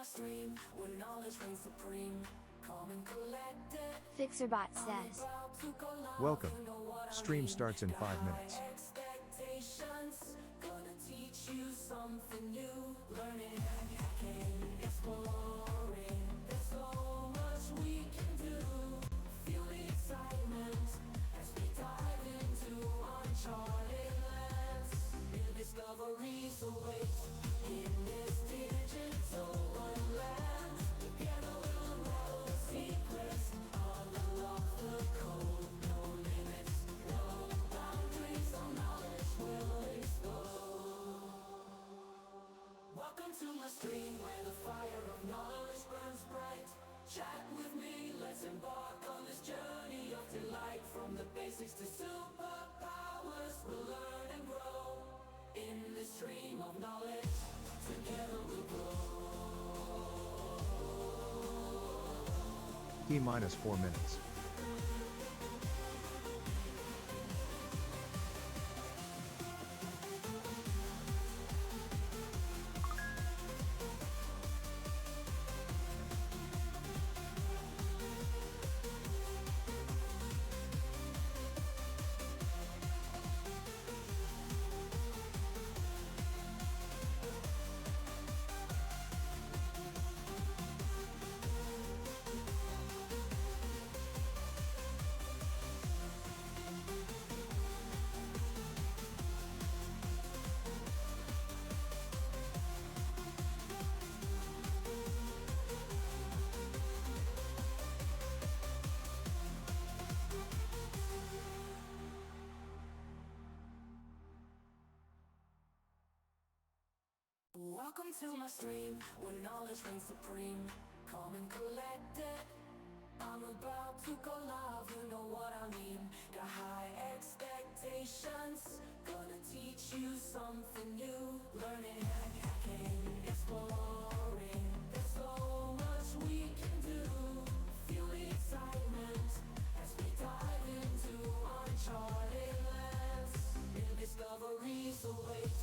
stream, where knowledge reigns supreme. Calm and collected. Fixerbot says. Welcome. Stream starts in 5 minutes. Expectations, gonna teach you something new. Learning, hacking, exploring. There's so much we can do. Feel the excitement as we dive into uncharted lands. New discoveries await in this digital wonderland. Together we'll unravel the secrets, unlock the code. No limits, no boundaries, all knowledge will explode. Welcome to my stream, where the fire of knowledge burns bright. Chat with me, let's embark on this journey of delight. From the basics to superpowers, we'll learn and grow. In this stream of knowledge, together we'll grow. T-minus 4 minutes. Welcome to my stream, where knowledge reigns supreme. Calm and collected, I'm about to go live, you know what I mean. Got high expectations, gonna teach you something new. Learning, hacking, exploring. There's so much we can do. Feel the excitement as we dive into uncharted lands. New discoveries await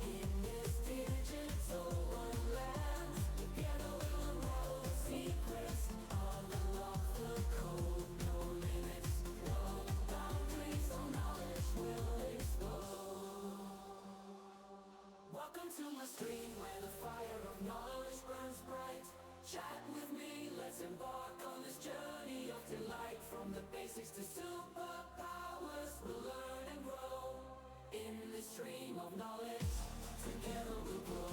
in this digital wonderland. Together we'll unravel the secrets, unlock the code. No limits, no boundaries, all knowledge will explode. Welcome to my stream, where the fire of knowledge burns bright. Chat with me, let's embark on this journey of delight. From the basics to superpowers, we'll learn and grow. In this stream of knowledge, together we'll grow.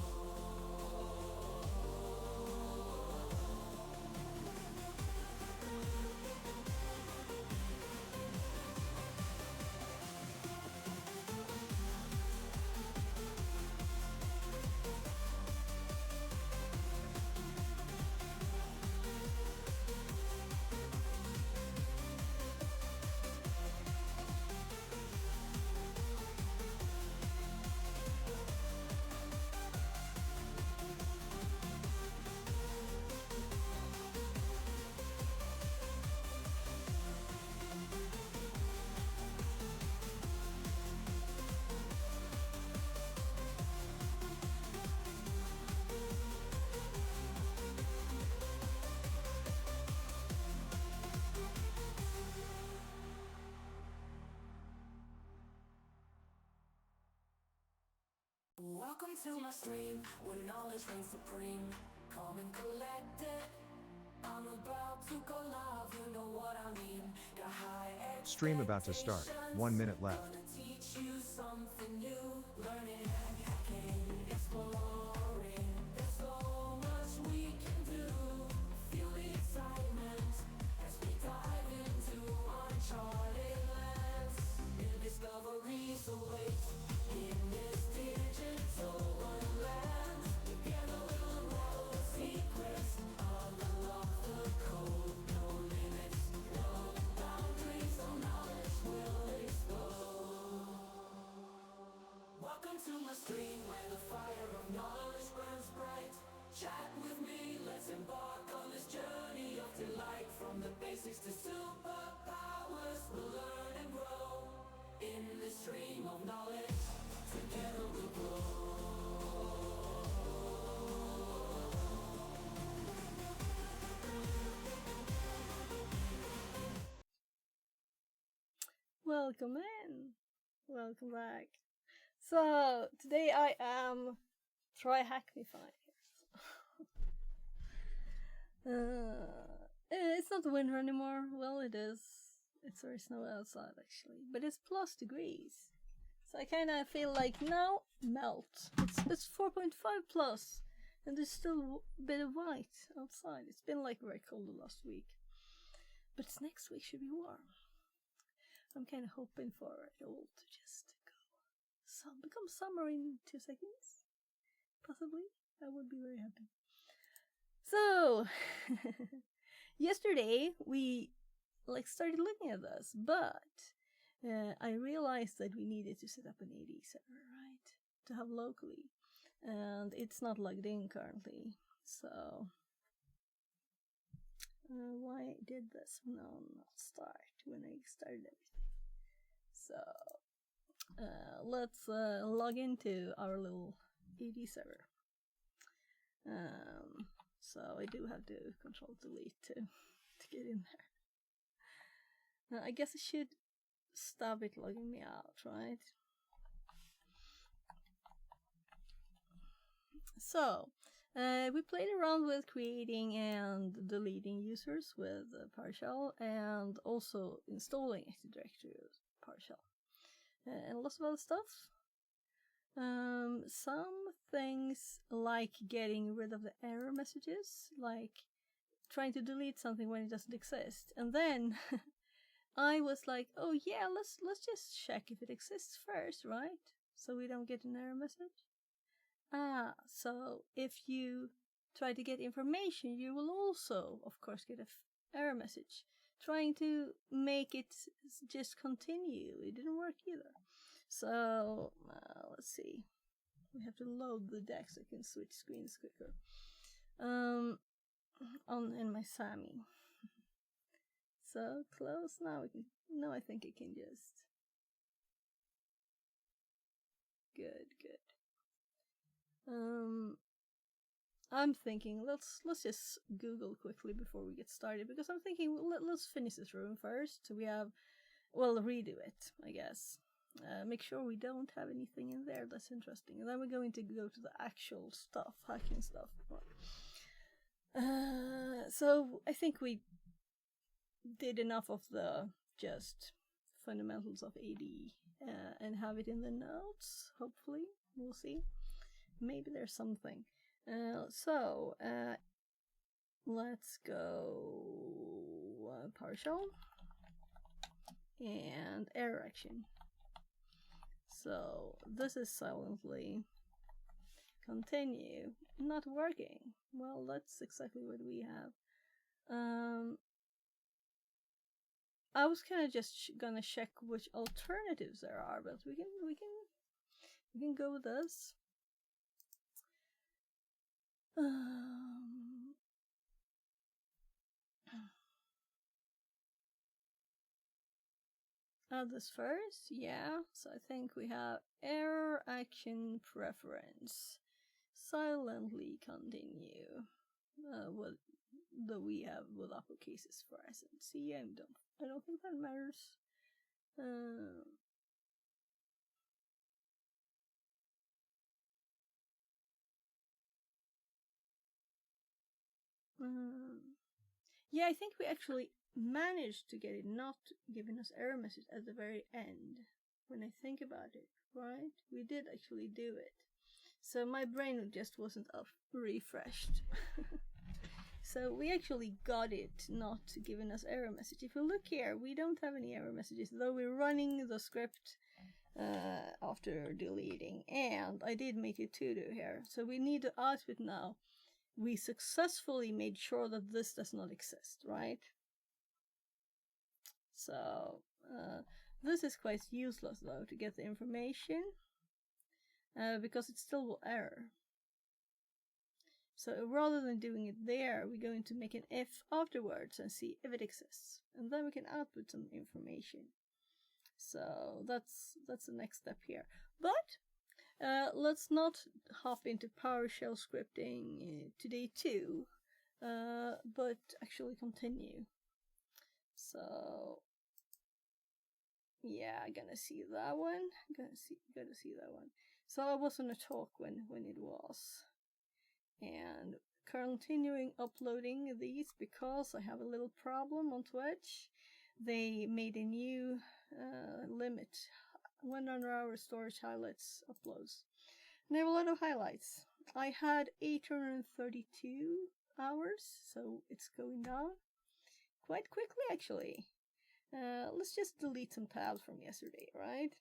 Welcome to my stream, where knowledge reigns supreme. Calm and collected, I'm about to go live, you know what I mean. Got high expectations, Stream about to start. 1 minute left. gonna teach you something new. Learning, hacking, exploring. There's so much we can do. Feel the excitement as we dive into uncharted lands. New discoveries await in this digital wonderland. Together we'll unravel the secrets, unlock the code. No limits, no boundaries, all knowledge will explode. Welcome to my stream, where the fire of knowledge burns bright. Chat with me, let's embark on this journey of delight. From the basics to superpowers, we'll learn and grow. In this stream of knowledge, together we'll grow. welcome in. Welcome back. So, today I am Try Hackmify. It's not winter anymore. Well, it is. It's very snowy outside, actually. But it's plus degrees. So I kind of feel like, now, melt. It's 4.5 plus. And there's still a bit of white outside. It's been like very cold the last week. But next week should be warm. I'm kind of hoping for it all to just go. Become summer in 2 seconds. Possibly. I would be very happy. So, yesterday we started looking at this, but I realized that we needed to set up an AD server, right? To have locally. And it's not logged in currently. So, why did this not start when I started everything? So, let's log into our little AD server. So I do have to control delete to get in there. Now, I guess I should stop it logging me out, right? So, we played around with creating and deleting users with PowerShell and also installing Active Directory with PowerShell. And lots of other stuff. Some things like getting rid of the error messages, like trying to delete something when it doesn't exist. And then I was like, oh yeah, let's just check if it exists first, right? So we don't get an error message. So if you try to get information, you will also, of course, get an error message. Trying to make it just continue, it didn't work either. So, let's see. We have to load the deck so I can switch screens quicker. In my SAMI. So, close. Now I think I can just... Good. I'm thinking, let's just Google quickly before we get started, because I'm thinking, let's finish this room first. So we have, redo it, I guess. Make sure we don't have anything in there that's interesting. And then we're going to go to the actual stuff, hacking stuff. So I think we did enough of the just fundamentals of AD and have it in the notes, hopefully. We'll see. Maybe there's something. So let's go PowerShell and error action. So this is silently continue, not working. Well, that's exactly what we have. I was kind of just gonna check which alternatives there are, but we can go with this. Add this first, yeah. So I think we have error action preference. Silently continue. What do we have with uppercases for SNC? I don't think that matters. Yeah, I think we actually managed to get it not giving us error message at the very end. When I think about it, right? We did actually do it. So my brain just wasn't up refreshed. So we actually got it not giving us error message. If you look here, we don't have any error messages, though we're running the script after deleting. And I did make a to-do here. So we need to output now. We successfully made sure that this does not exist, right? So this is quite useless though to get the information because it still will error. So rather than doing it there, we're going to make an if afterwards and see if it exists, and then we can output some information. So that's the next step here. But let's not hop into PowerShell scripting today too, but actually continue. So yeah, gonna see that one. Gonna see that one. So I was on a talk when it was, and continuing uploading these because I have a little problem on Twitch. They made a new limit, 100-hour storage highlights uploads. And I have a lot of highlights. I had 832 hours, so it's going down quite quickly actually. Let's just delete some tabs from yesterday, right?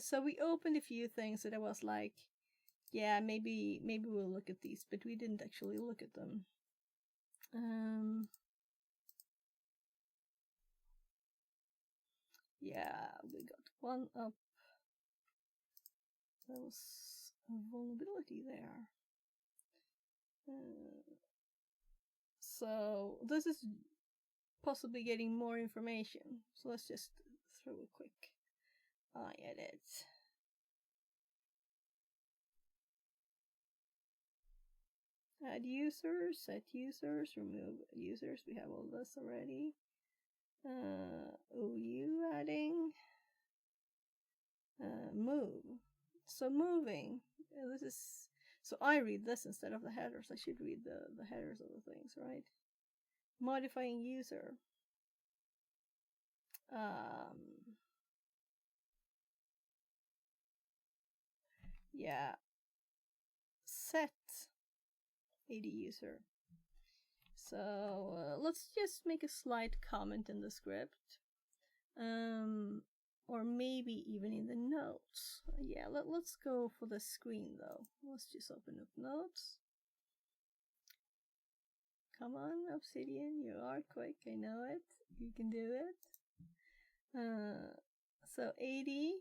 So we opened a few things that I was like, yeah, maybe we'll look at these, but we didn't actually look at them. Yeah, we got one up. There was a vulnerability there. So this is possibly getting more information. So let's just throw a quick eye at it. Add users, set users, remove users. We have all this already. OU adding. Move. So moving. This is. So I read this instead of the headers. I should read the headers of the things, right? Modifying user. Yeah. Set AD user. So let's just make a slight comment in the script. Or maybe even in the notes. Yeah, let's go for the screen though. Let's just open up notes. Come on, Obsidian, you are quick, I know it. You can do it. So 80.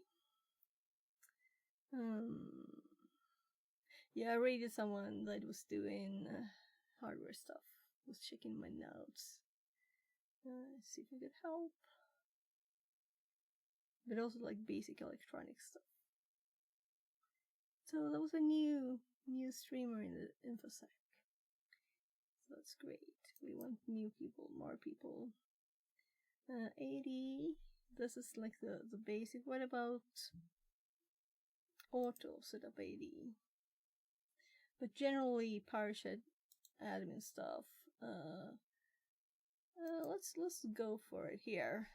Yeah, I rated someone that was doing hardware stuff. Was checking my notes. See if I could help. But also like basic electronic stuff. So that was a new streamer in the InfoSec. So that's great. We want new people, more people. 80. This is like the basic. What about auto setup 80? But generally PowerShell admin stuff. Let's go for it here.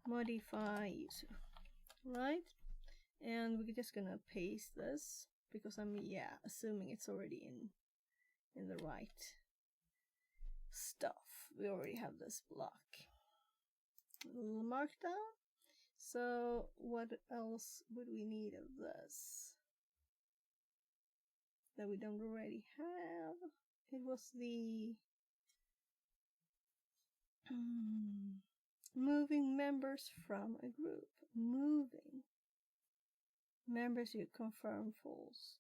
Modify user, right? And we're just gonna paste this because I'm assuming it's already in the right stuff. We already have this block. A little markdown. So what else would we need of this that we don't already have? It was the moving members from a group. Moving members you confirm false.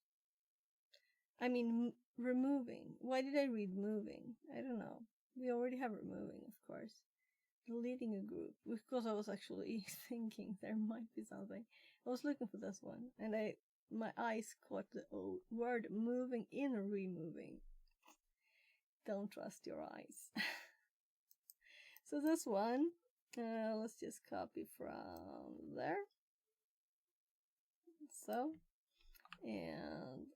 I mean removing. Why did I read moving? I don't know. We already have removing, of course. Deleting a group, because I was actually thinking there might be something. I was looking for this one, and my eyes caught the word moving in removing. Don't trust your eyes. So this one, let's just copy from there. So, and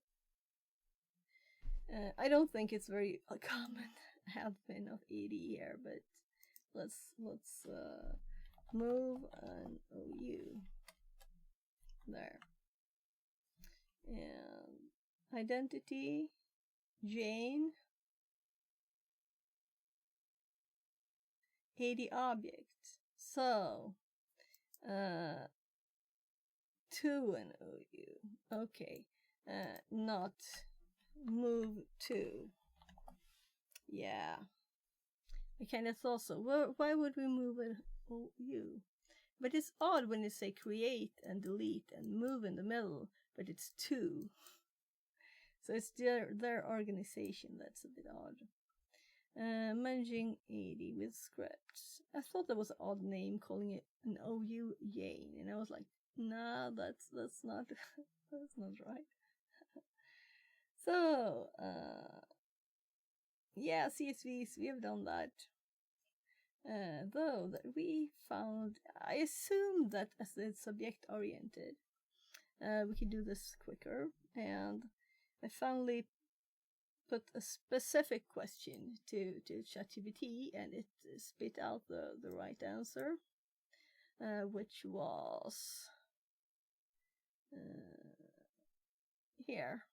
I don't think it's very common admin of 80 here, but let's move an OU there. And identity Jane 80 object. So to an OU. Okay. Not move to. Yeah. I kind of thought so. Well, why would we move an OU? But it's odd when you say create and delete and move in the middle, but it's to. So it's their organization that's a bit odd. Managing 80 with scripts. I thought that was an odd name, calling it an OU Yane, and I was like, nah, that's not that's not right. So yeah, CSVs, we have done that. though that we found, I assume that as it's subject oriented, we could do this quicker, and I finally put a specific question to ChatGPT, and it spit out the right answer, which was here.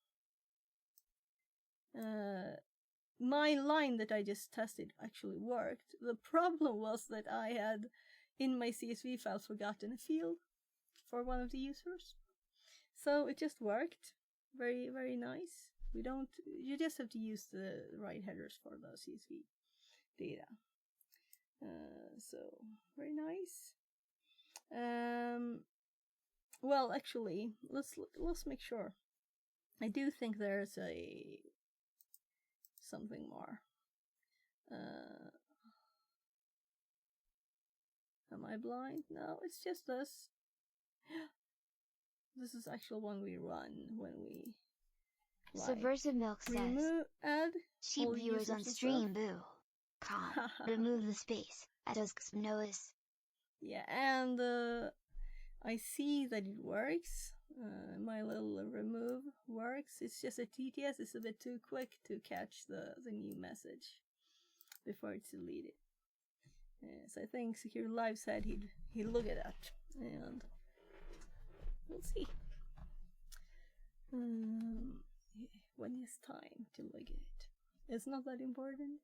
My line that I just tested actually worked. The problem was that I had, in my CSV file, forgotten a field for one of the users. So it just worked. Very, very nice. You just have to use the right headers for the CSV data. So, very nice. Well, actually, let's make sure. I do think there's something more. Am I blind? No, it's just this. This is actual one we run when we Subversive Milk says, add cheap viewers on streamboo.com. Remove the space. Notice. Yeah, and I see that it works. My little remove works. It's just a TTS is a bit too quick to catch the new message before it's deleted. So I think Secure Live said he'd look at that, and we'll see when it's time to look at it. It's not that important.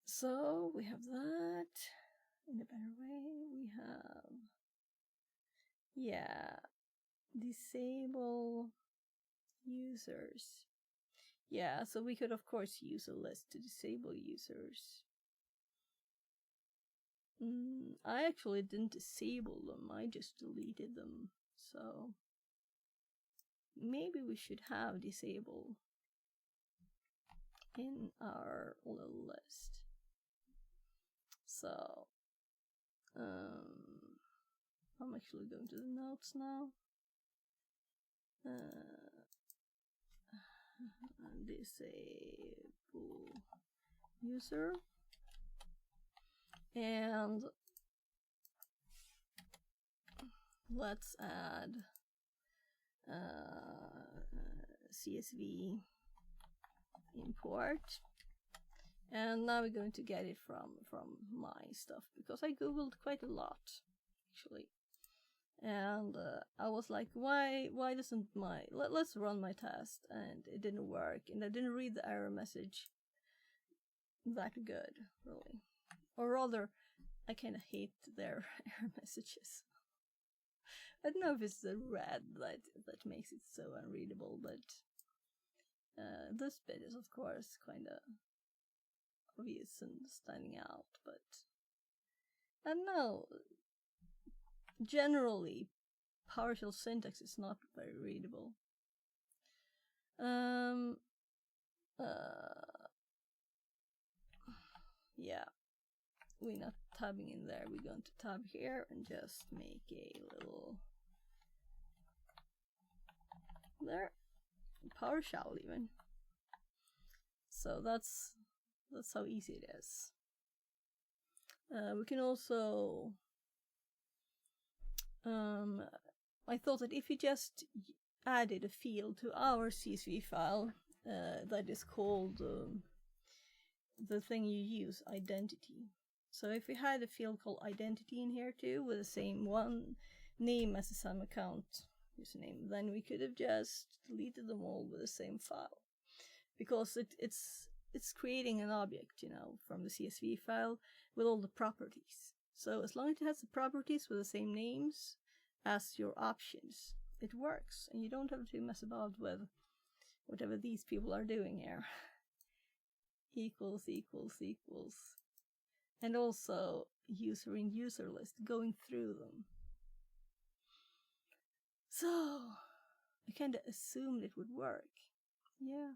So we have that. In a better way, we have, disable users. Yeah, so we could of course use a list to disable users. I actually didn't disable them, I just deleted them. So maybe we should have disable in our little list. So I'm actually going to the notes now. Disable user, and let's add CSV import. And now we're going to get it from my stuff, because I googled quite a lot actually, and I was like, why doesn't let's run my test, and it didn't work, and I didn't read the error message that good, really, or rather I kind of hate their error messages. I don't know if it's the red that makes it so unreadable, but this bit is of course kind of obvious and standing out, but I don't know. Generally, PowerShell syntax is not very readable. Yeah, we're not tabbing in there. We're going to tab here and just make a little there, PowerShell even. So that's how easy it is. We can also I thought that if you just added a field to our CSV file that is called the thing you use, identity. So if we had a field called identity in here too, with the same one name as the same account username, then we could have just deleted them all with the same file, because it's creating an object, from the CSV file with all the properties. So as long as it has the properties with the same names as your options, it works, and you don't have to mess about with whatever these people are doing here. Equals, and also user in user list, going through them. So I kind of assumed it would work. Yeah.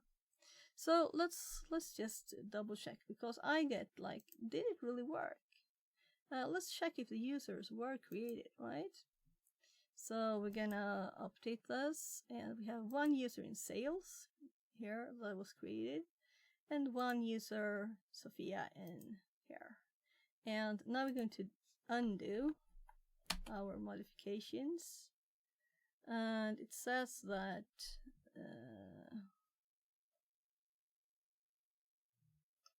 So let's just double check, because I get like, did it really work? Let's check if the users were created, right? So we're gonna update this, and we have one user in sales here that was created, and one user, Sophia, in here. And now we're going to undo our modifications. And it says that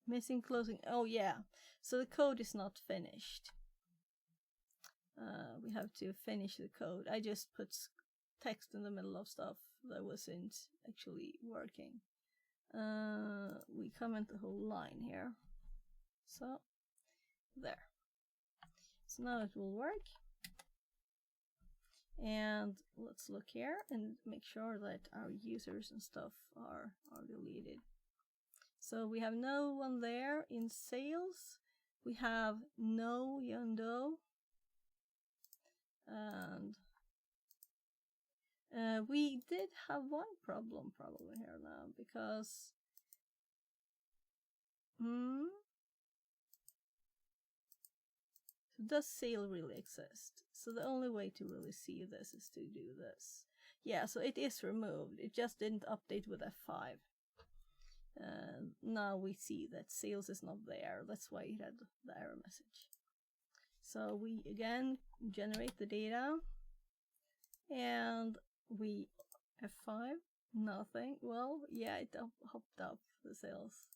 missing closing. Oh yeah, so the code is not finished. We have to finish the code. I just put text in the middle of stuff that wasn't actually working. We comment the whole line here. So there. So now it will work. And let's look here and make sure that our users and stuff are deleted. So we have no one there in sales. We have no Yundo. And we did have one problem probably here now, because so does sale really exist? So the only way to really see this is to do this. Yeah, so it is removed. It just didn't update with F5. Now we see that sales is not there. That's why it had the error message. So we again generate the data, and we F5, nothing. Well, yeah, it hopped up the sales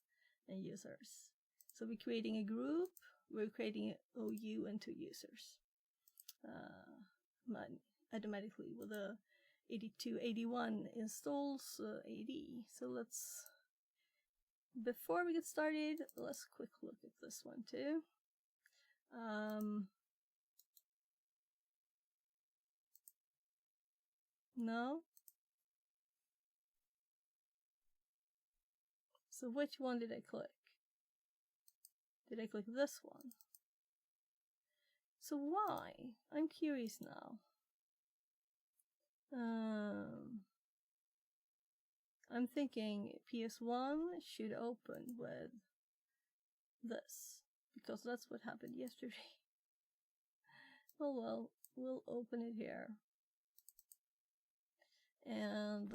and users. So we're creating a group. We're creating an OU and 2 users automatically with a 8281 installs AD. So let's, before we get started, let's quick look at this one too. No. So which one did I click? Did I click this one? So why? I'm curious now. I'm thinking PS1 should open with this, because that's what happened yesterday. Oh well, we'll open it here. And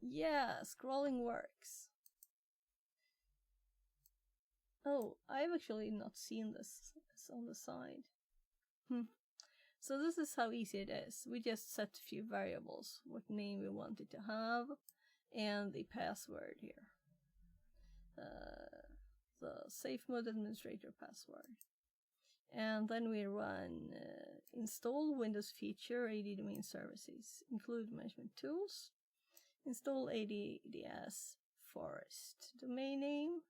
yeah, scrolling works. Oh, I've actually not seen this. It's on the side. So this is how easy it is. We just set a few variables, what name we want it to have, and the password here. The safe mode administrator password. And then we run install Windows feature AD domain services, include management tools, install ADDS forest domain name,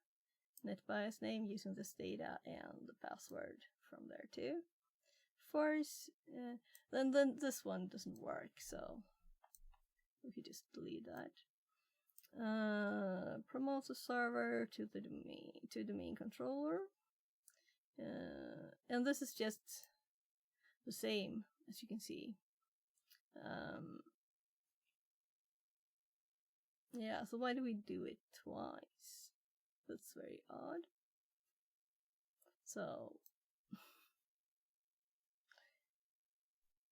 NetBIOS name using this data, and the password from there too. Forest, then this one doesn't work, so we could just delete that. Promote the server to the domain controller. And this is just the same, as you can see. Yeah, so why do we do it twice? That's very odd. So,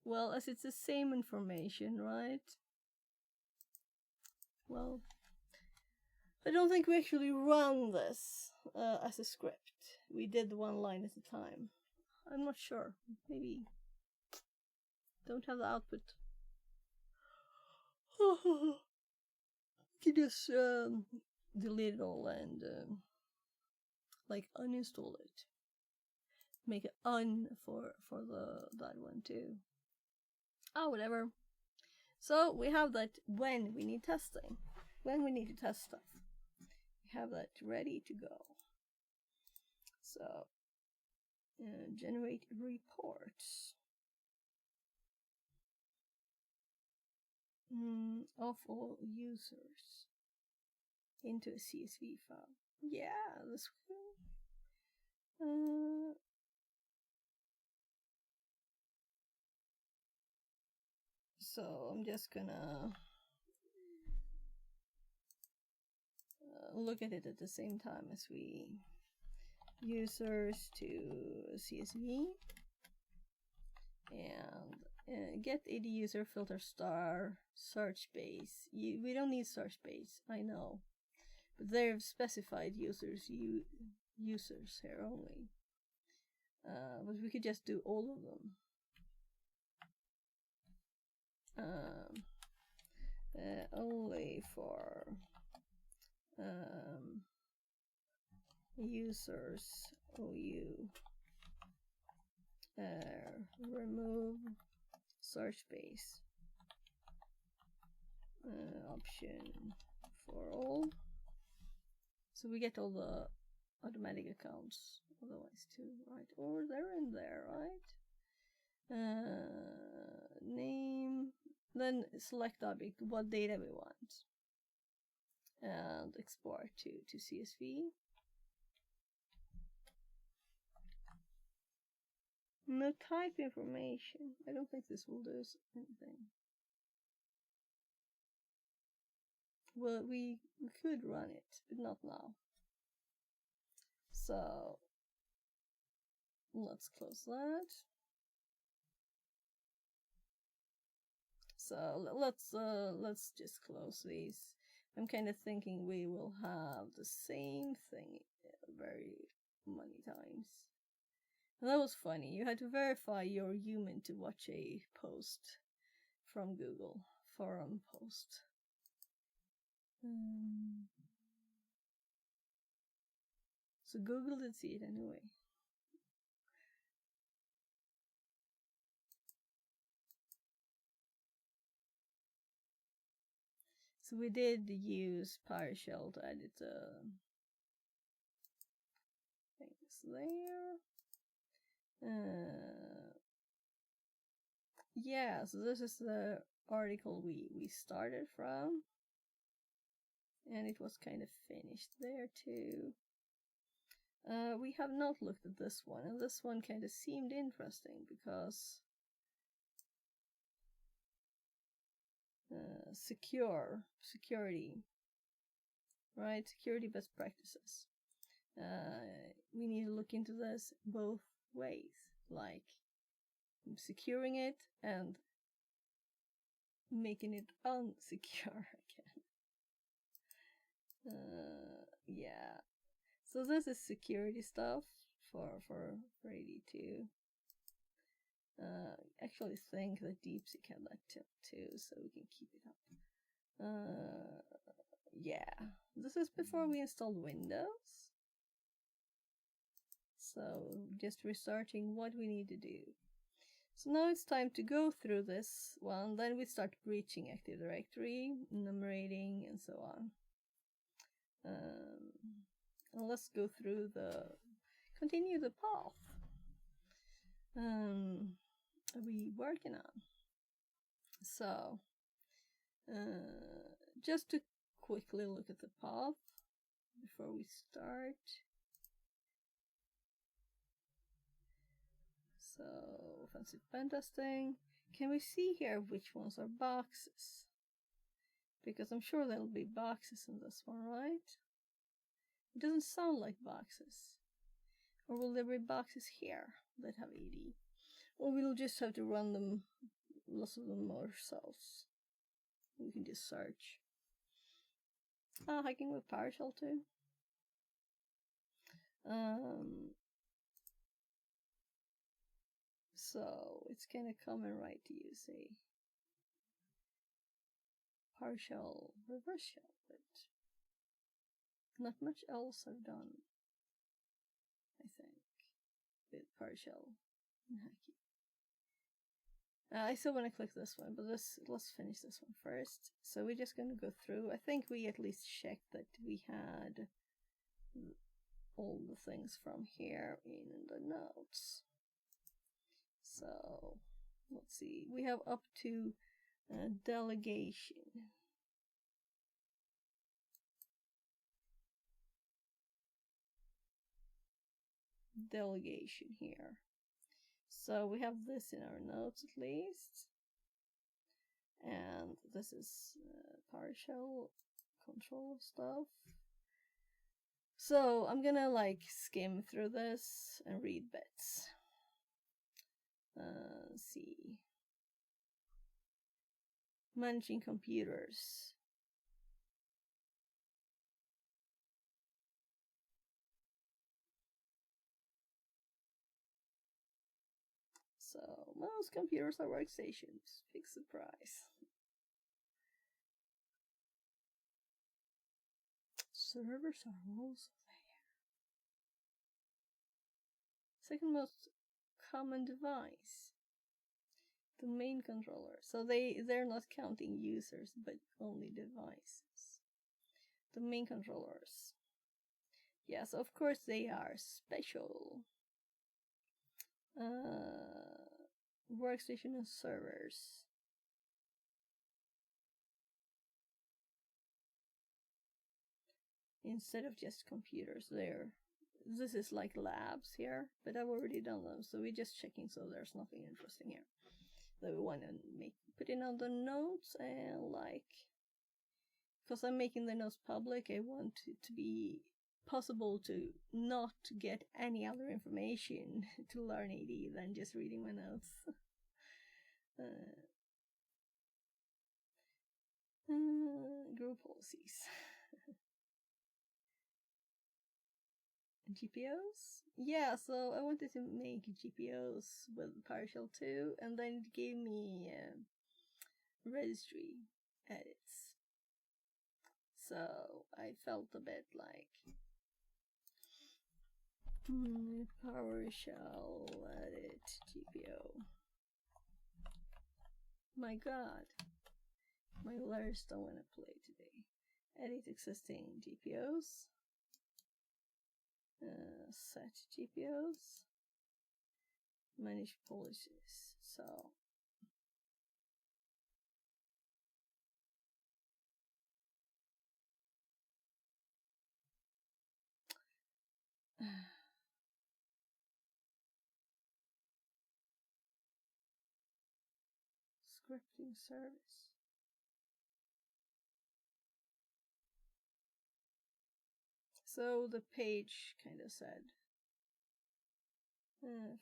well, as it's the same information, right? Well, I don't think we actually run this as a script. We did one line at a time. I'm not sure. Maybe don't have the output. You can just delete it all and like uninstall it. Make it un for that one too. Oh, whatever. So we have that when we need testing. When we need to test stuff. We have that ready to go. So, generate reports. Of all users into a CSV file. Yeah, this one. So I'm just gonna look at it at the same time as we users to CSV and get AD user filter star search base. We don't need search base, I know, but they've specified users here only. But we could just do all of them. Only for users OU. Remove search space. Option for all. So we get all the automatic accounts otherwise too, right? Or they're in there, right? Name, then select object, what data we want, and export to CSV. No type information. I don't think this will do anything. Well, we could run it, but not now. So let's close that. So let's just close these. I'm kind of thinking we will have the same thing very many times. And that was funny. You had to verify you're human to watch a post from Google, forum post. So Google did see it anyway. So we did use PowerShell to edit things there. Yeah, so this is the article we started from. And it was kind of finished there too. We have not looked at this one, and this one kind of seemed interesting because security, right? Security best practices. We need to look into this both ways, like securing it and making it unsecure again. Yeah. So this is security stuff for AD2. Actually think that DeepSeek had that tip too, so we can keep it up. Yeah, this is before we installed Windows. So just restarting what we need to do. So now it's time to go through this one. Then we start breaching Active Directory, enumerating, and so on. And let's go through continue the path. Are we working on? So, just to quickly look at the path before we start. So, offensive pen testing. Can we see here which ones are boxes? Because I'm sure there'll be boxes in this one, right? It doesn't sound like boxes. Or will there be boxes here that have AD? Or we'll just have to run them, lots of them ourselves. We can just search. Hacking with PowerShell too. So it's kind of common right to use a PowerShell reverse shell, but not much else I've done, I think, with PowerShell and hacking. I still want to click this one, but let's finish this one first. So we're just going to go through. I think we at least checked that we had all the things from here in the notes. So let's see. We have up to delegation. Delegation here. So we have this in our notes at least. And this is PowerShell control stuff. So I'm gonna like skim through this and read bits. Let's see. Managing computers. Most computers are workstations. Big surprise. Servers are also there. Second most common device. The main controller. So they're not counting users, but only devices. The main controllers. Yes, of course they are special. Workstation and servers. Instead of just computers there. This is like labs here, but I've already done them, so we're just checking so there's nothing interesting here. That we want to put in all the notes and like, because I'm making the notes public, I want it to be possible to not get any other information to learn AD than just reading my notes. Group policies. GPOs? Yeah, so I wanted to make GPOs with PowerShell 2, and then it gave me registry edits. So I felt a bit like PowerShell edit GPO. My god, my letters don't want to play today. Edit existing GPOs. Set GPOs. Manage policies. So scripting service. So the page kind of said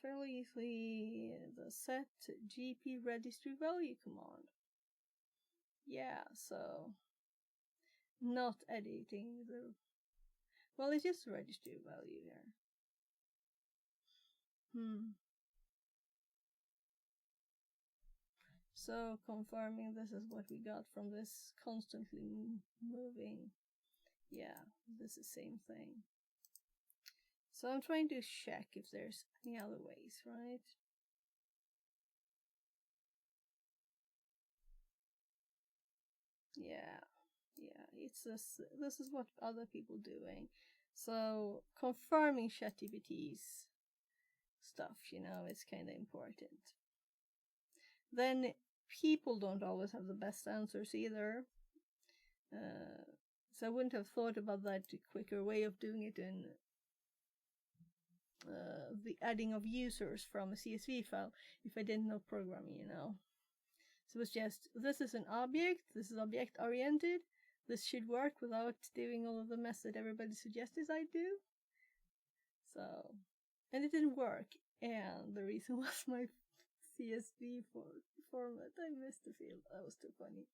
fairly easily the set GP registry value command. Yeah, so not editing the, well, it's just registry value there. So confirming this is what we got from this constantly moving. Yeah, this is the same thing. So I'm trying to check if there's any other ways, right? Yeah, it's this is what other people doing. So confirming ChatGPT's stuff, it's kind of important. Then people don't always have the best answers either. So I wouldn't have thought about that quicker way of doing it in the adding of users from a CSV file if I didn't know programming, So it was just, this is an object, this is object oriented, this should work without doing all of the mess that everybody suggests I do. So, and it didn't work, and the reason was my CSV format. I missed the field, that was too funny.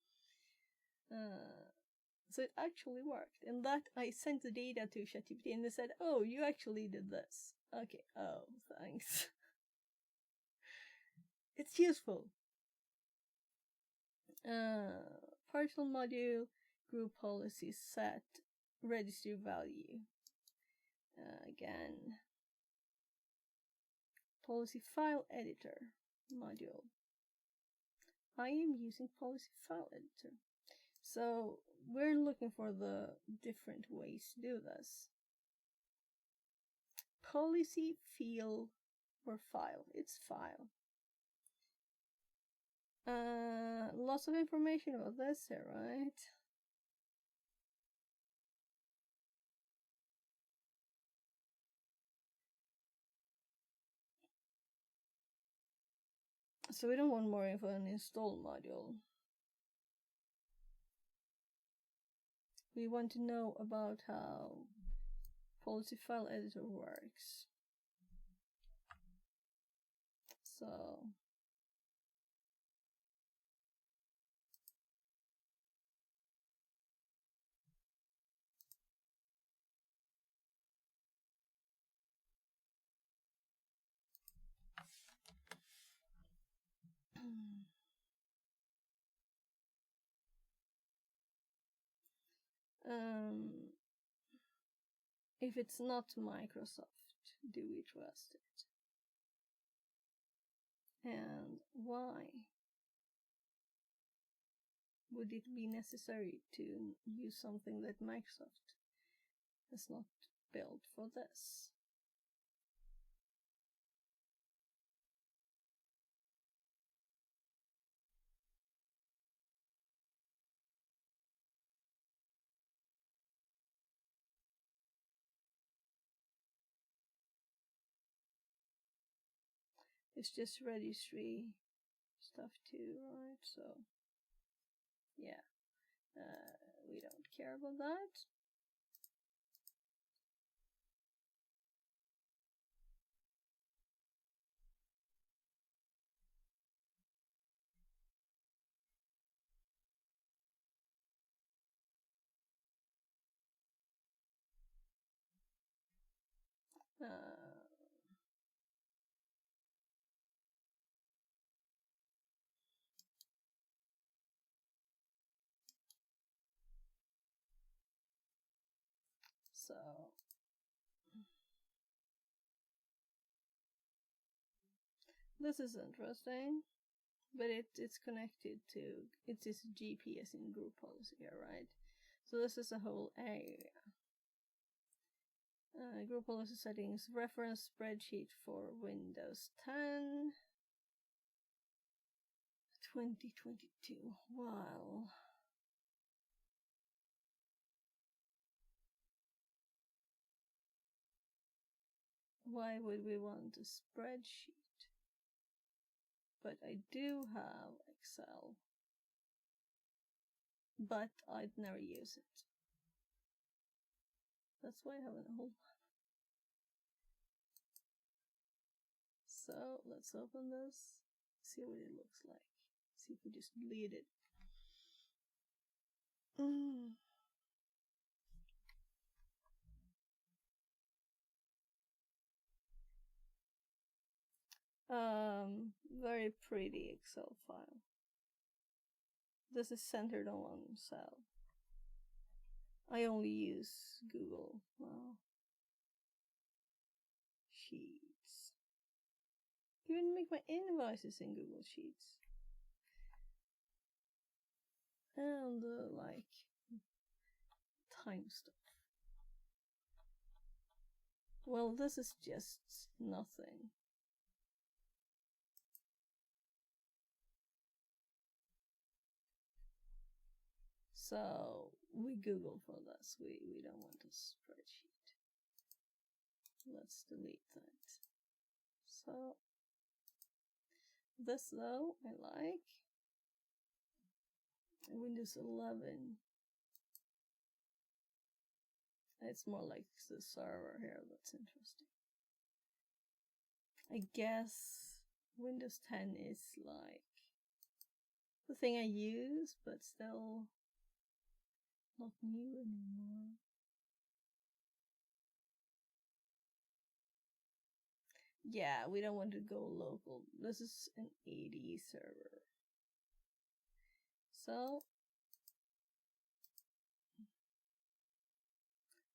So it actually worked, and that I sent the data to ChatGPT and they said, oh, you actually did this. Okay, oh, thanks. It's useful. Partial module, group policy set, registry value. Again, policy file editor module. I am using policy file editor. So we're looking for the different ways to do this. Policy field or file. It's file. Lots of information about this here, right? So we don't want more info on install module. We want to know about how policy file editor works. So If it's not Microsoft, do we trust it? And why would it be necessary to use something that Microsoft has not built for this? It's just registry stuff too, right? So, yeah, we don't care about that. So this is interesting, but it's connected to, it's this GPS in group policy here, right? So this is a whole area. Group policy settings, reference spreadsheet for Windows 10 2022. Wow. Why would we want a spreadsheet? But I do have Excel, but I'd never use it. That's why I have an old one. So let's open this, see what it looks like. See if we just delete it. Very pretty Excel file. This is centered on one cell. I only use Google Sheets. Even make my invoices in Google Sheets. And like time stuff. Well, this is just nothing. So we Google for this. We don't want a spreadsheet. Let's delete that. So this though I like. Windows 11. It's more like the server here. That's interesting. I guess Windows 10 is like the thing I use, but still not new anymore. Yeah, we don't want to go local. This is an AD server. So,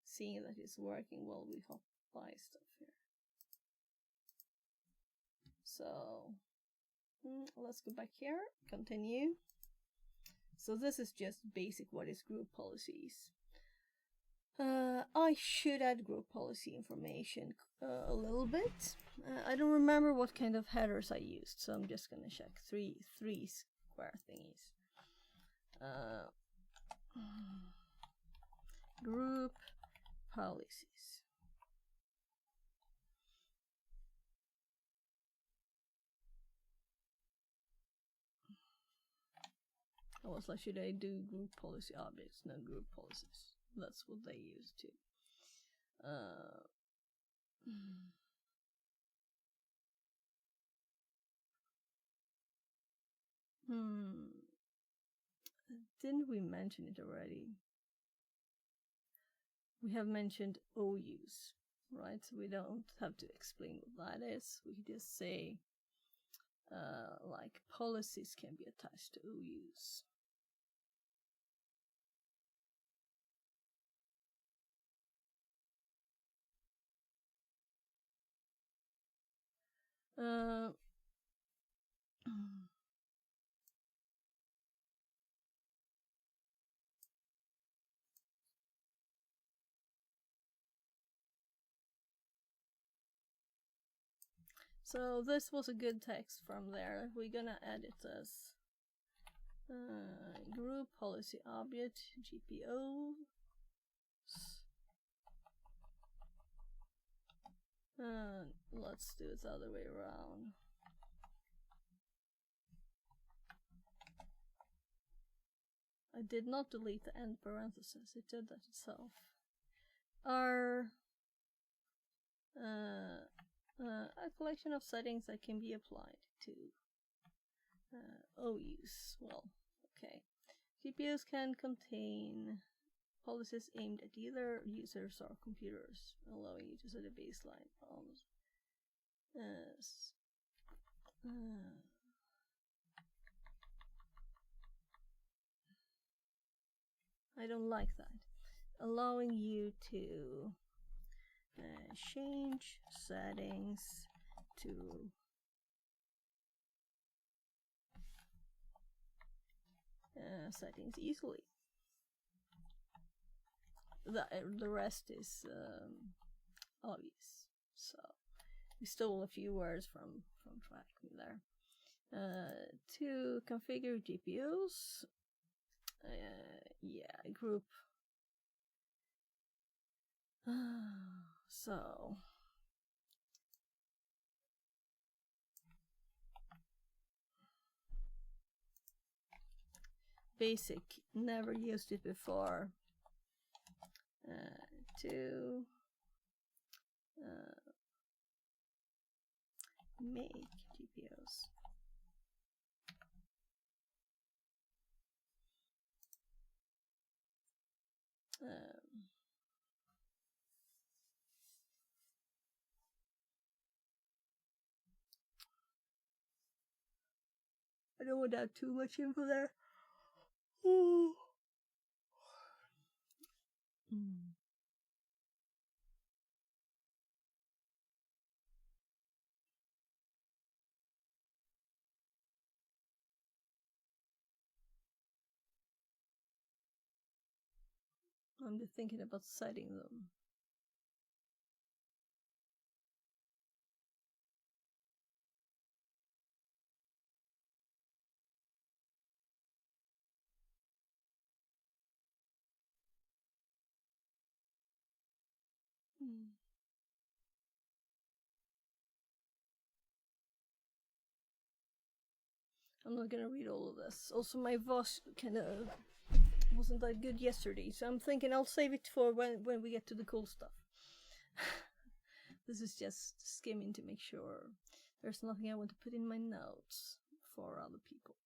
seeing that it's working well, we hop by stuff here. So, let's go back here, continue. So this is just basic what is group policies. I should add group policy information a little bit. I don't remember what kind of headers I used, so I'm just gonna check three square thingies. Group policies. I was like, should I do group policy objects? No, group policies. That's what they use too. Didn't we mention it already? We have mentioned OUs, right? So we don't have to explain what that is. We just say like policies can be attached to OUs. So this was a good text from there. We're gonna edit this. Group policy object GPO. Let's do it the other way around. I did not delete the end parenthesis, it did that itself. Are a collection of settings that can be applied to OUs. Well, okay. GPUs can contain policies aimed at either users or computers, allowing you to set a baseline bounds. I don't like that. Allowing you to change settings to settings easily. The rest is obvious. So we stole a few words from Trackme there. To configure GPUs, yeah, group. So basic, never used it before. To make GPUs. I don't want to have too much info there. I'm just thinking about setting them. I'm not gonna read all of this. Also, my voice kind of wasn't that good yesterday, so I'm thinking I'll save it for when we get to the cool stuff. This is just skimming to make sure there's nothing I want to put in my notes for other people.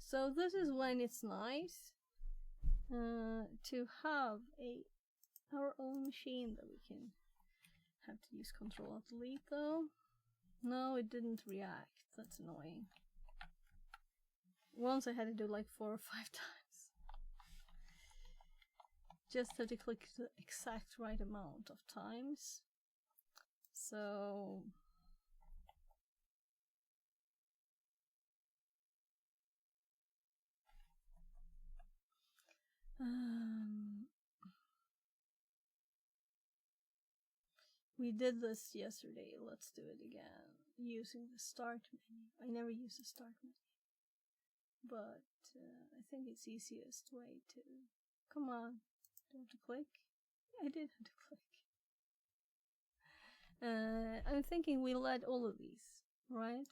So this is when it's nice to have our own machine that we can have to use Control-Alt-Delete though. No, it didn't react. That's annoying. Once I had to do like 4 or 5 times. Just had to click the exact right amount of times. So we did this yesterday. Let's do it again using the start menu. I never use the start menu, but I think it's easiest way to. Come on, do I have to click? I did have to click. I'm thinking we'll add all of these, right?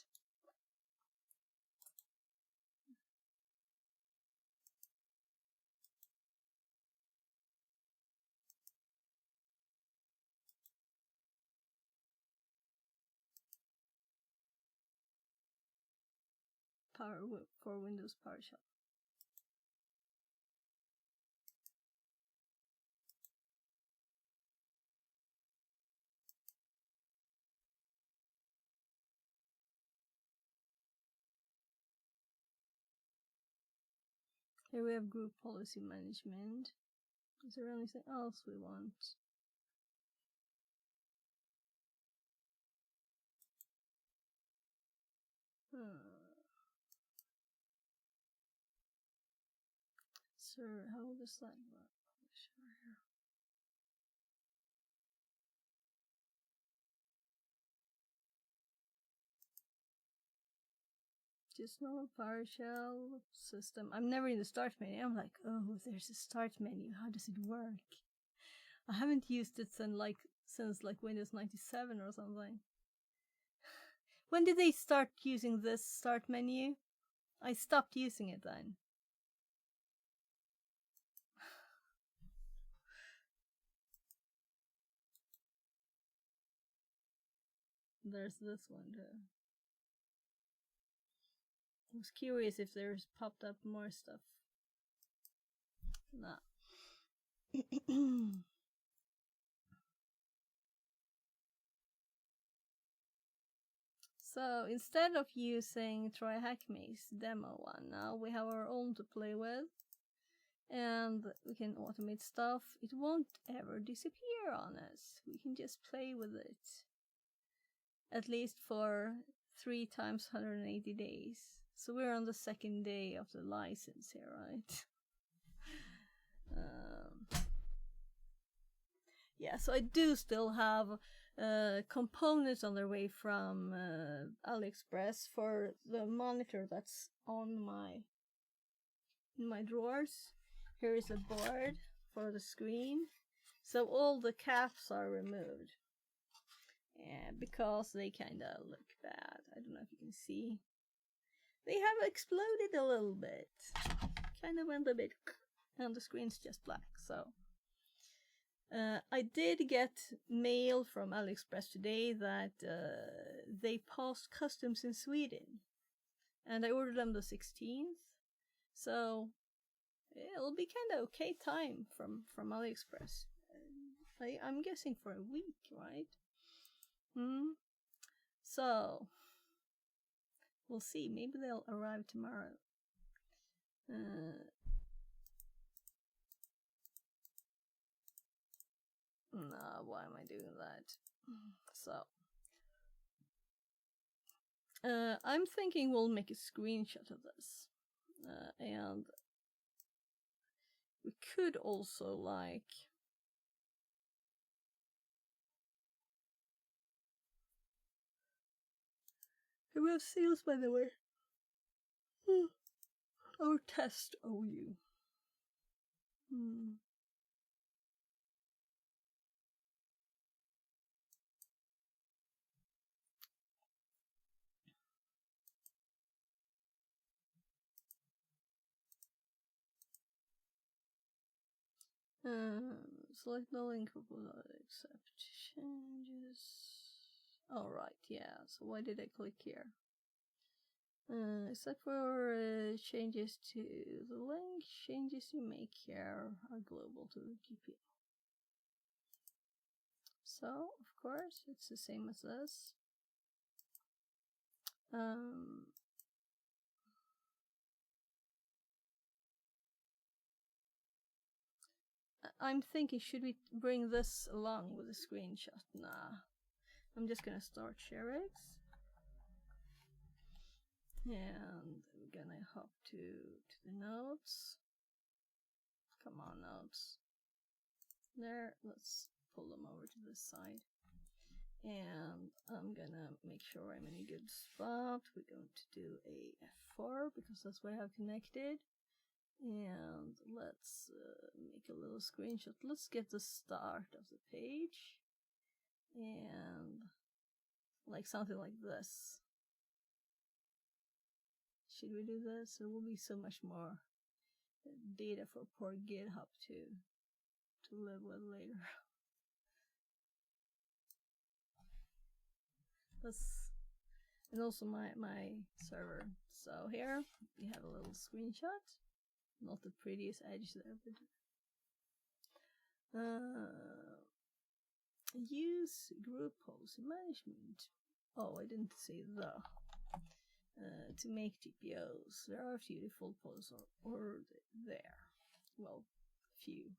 for Windows PowerShell. Here we have group policy management. Is there anything else we want? Sir, how does that work? Sure. Just normal PowerShell system. I'm never in the start menu. I'm like, oh, there's a start menu. How does it work? I haven't used it since Windows 97 or something. When did they start using this start menu? I stopped using it then. There's this one too. I was curious if there's popped up more stuff. Nah. So instead of using TryHackMe's demo one, now we have our own to play with. And we can automate stuff. It won't ever disappear on us. We can just play with it. At least for 3 times 180 days. So we're on the 2nd day of the license here, right? Yeah, so I do still have components on their way from AliExpress for the monitor that's on my drawers. Here is a board for the screen. So all the caps are removed. Yeah, because they kind of look bad. I don't know if you can see. They have exploded a little bit. Kind of went a bit, and the screen's just black. So I did get mail from AliExpress today that they passed customs in Sweden. And I ordered them the 16th. So it'll be kind of okay time from AliExpress. I'm guessing for a week, right? So we'll see. Maybe they'll arrive tomorrow. No, why am I doing that? So I'm thinking we'll make a screenshot of this, and we could also we have sales, by the way. Our test OU. Select the link for accept changes. Alright, yeah, so why did I click here? Except for changes to the link, changes you make here are global to the GPL. So, of course, it's the same as this. I'm thinking, should we bring this along with a screenshot? Nah. I'm just gonna start ShareX. And we're gonna hop to the notes. Come on, notes. There, let's pull them over to this side. And I'm gonna make sure I'm in a good spot. We're going to do a F4 because that's what I have connected. And let's make a little screenshot. Let's get the start of the page. And like something like this. Should we do this? There will be so much more data for poor GitHub to live with later. and also my server. So here we have a little screenshot. Not the prettiest edge there, but use group policy management. Oh, I didn't say the. To make GPOs, there are a few default policies or there. Well, few.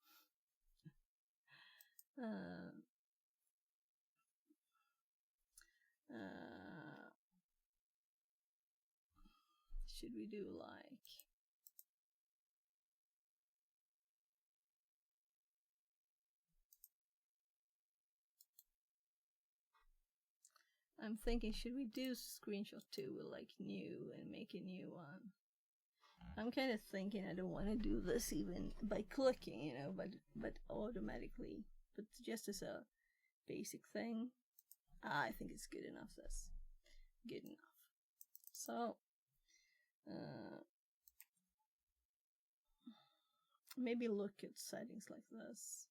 Should we do like I'm thinking, should we do screenshot 2 with like new and make a new one? I'm kind of thinking I don't want to do this even by clicking, you know, but automatically, but just as a basic thing. I think it's good enough. That's good enough. So maybe look at settings like this.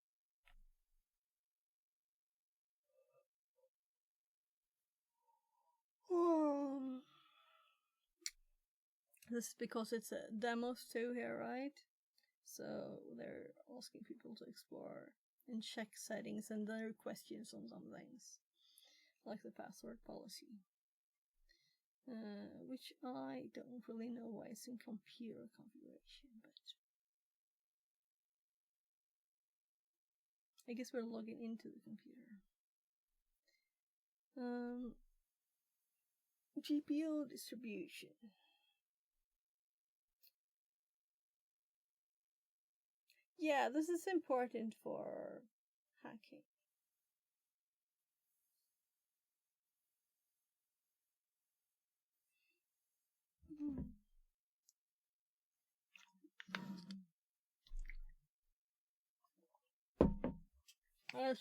This is because it's a demos too here, right? So they're asking people to explore and check settings and there are questions on some things, like the password policy, which I don't really know why it's in computer configuration, but I guess we're logging into the computer. GPO distribution. Yeah, this is important for hacking.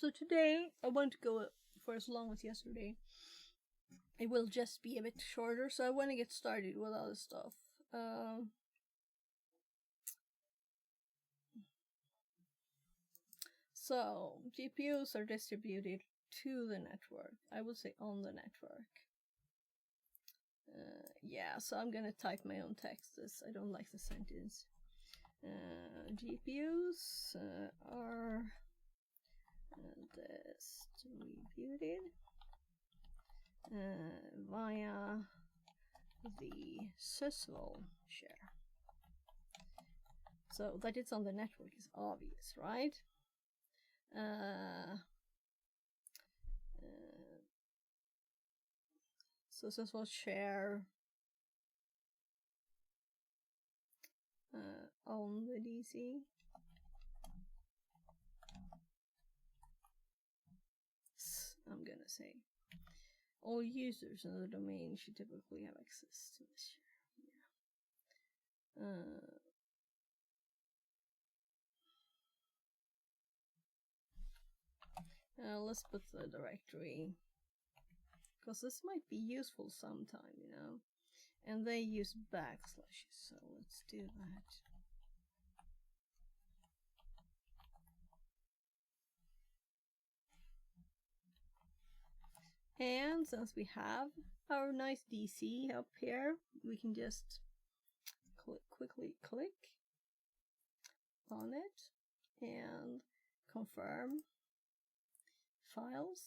So today I want to go for as long as yesterday. It will just be a bit shorter, so I want to get started with other stuff. So GPUs are distributed to the network. I would say on the network. Yeah, so I'm gonna type my own text. I don't like the sentence. GPUs are distributed via the Sysvol share. So that it's on the network is obvious, right? So Sysvol share on the DC. I'm gonna say all users in the domain should typically have access to this share. Yeah. Let's put the directory, because this might be useful sometime, you know. And they use backslashes, so let's do that. And since we have our nice DC up here, we can just quickly click on it and confirm files,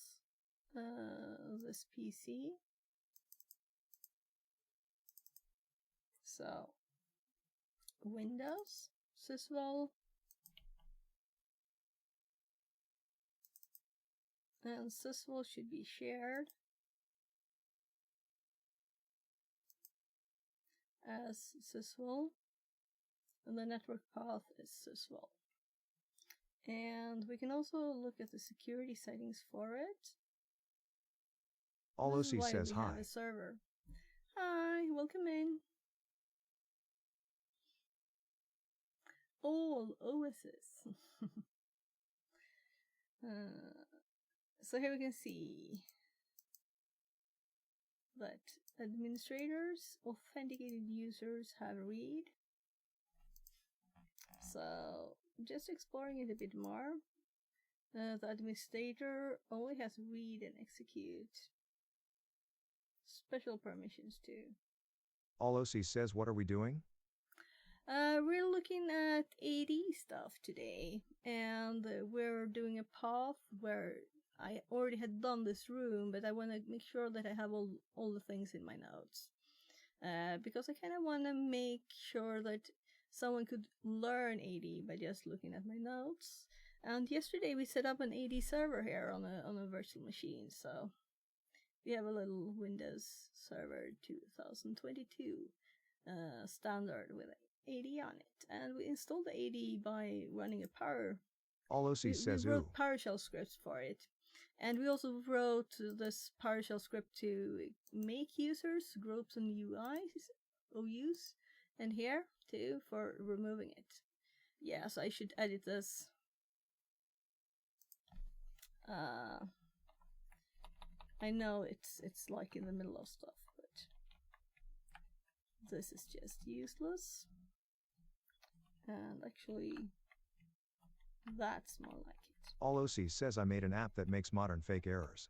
this PC. So Windows, Sysvol, and Sysvol should be shared as Sysvol, and the network path is Sysvol. And we can also look at the security settings for it. Alosi says hi. Have a server. Hi, welcome in. All OSs. So here we can see that administrators, authenticated users have read. So just exploring it a bit more. The administrator only has read and execute. special permissions too. Olosi says, what are we doing? We're looking at AD stuff today, and we're doing a path where I already had done this room, but I want to make sure that I have all the things in my notes. Because I kind of want to make sure that someone could learn AD by just looking at my notes. And yesterday we set up an AD server here on a virtual machine, so we have a little Windows Server 2022 standard with AD on it, and we installed the AD by running a power. Olosi says, we wrote PowerShell scripts for it, and we also wrote this PowerShell script to make users, groups, and OUs, and here too for removing it. Yes, I should edit this. I know it's like in the middle of stuff, but this is just useless. And actually, that's more like it. Olosi says, I made an app that makes modern fake errors.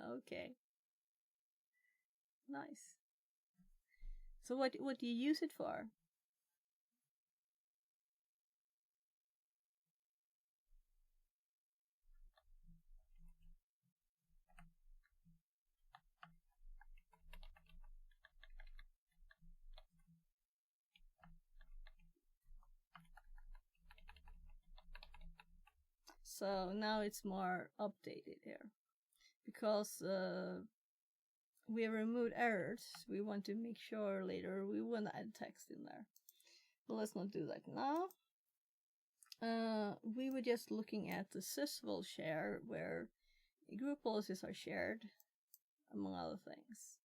Okay. Nice. So what do you use it for? So now it's more updated here, because we removed errors. We want to make sure later we want to add text in there, but let's not do that now. We were just looking at the sysvol share, where group policies are shared, among other things.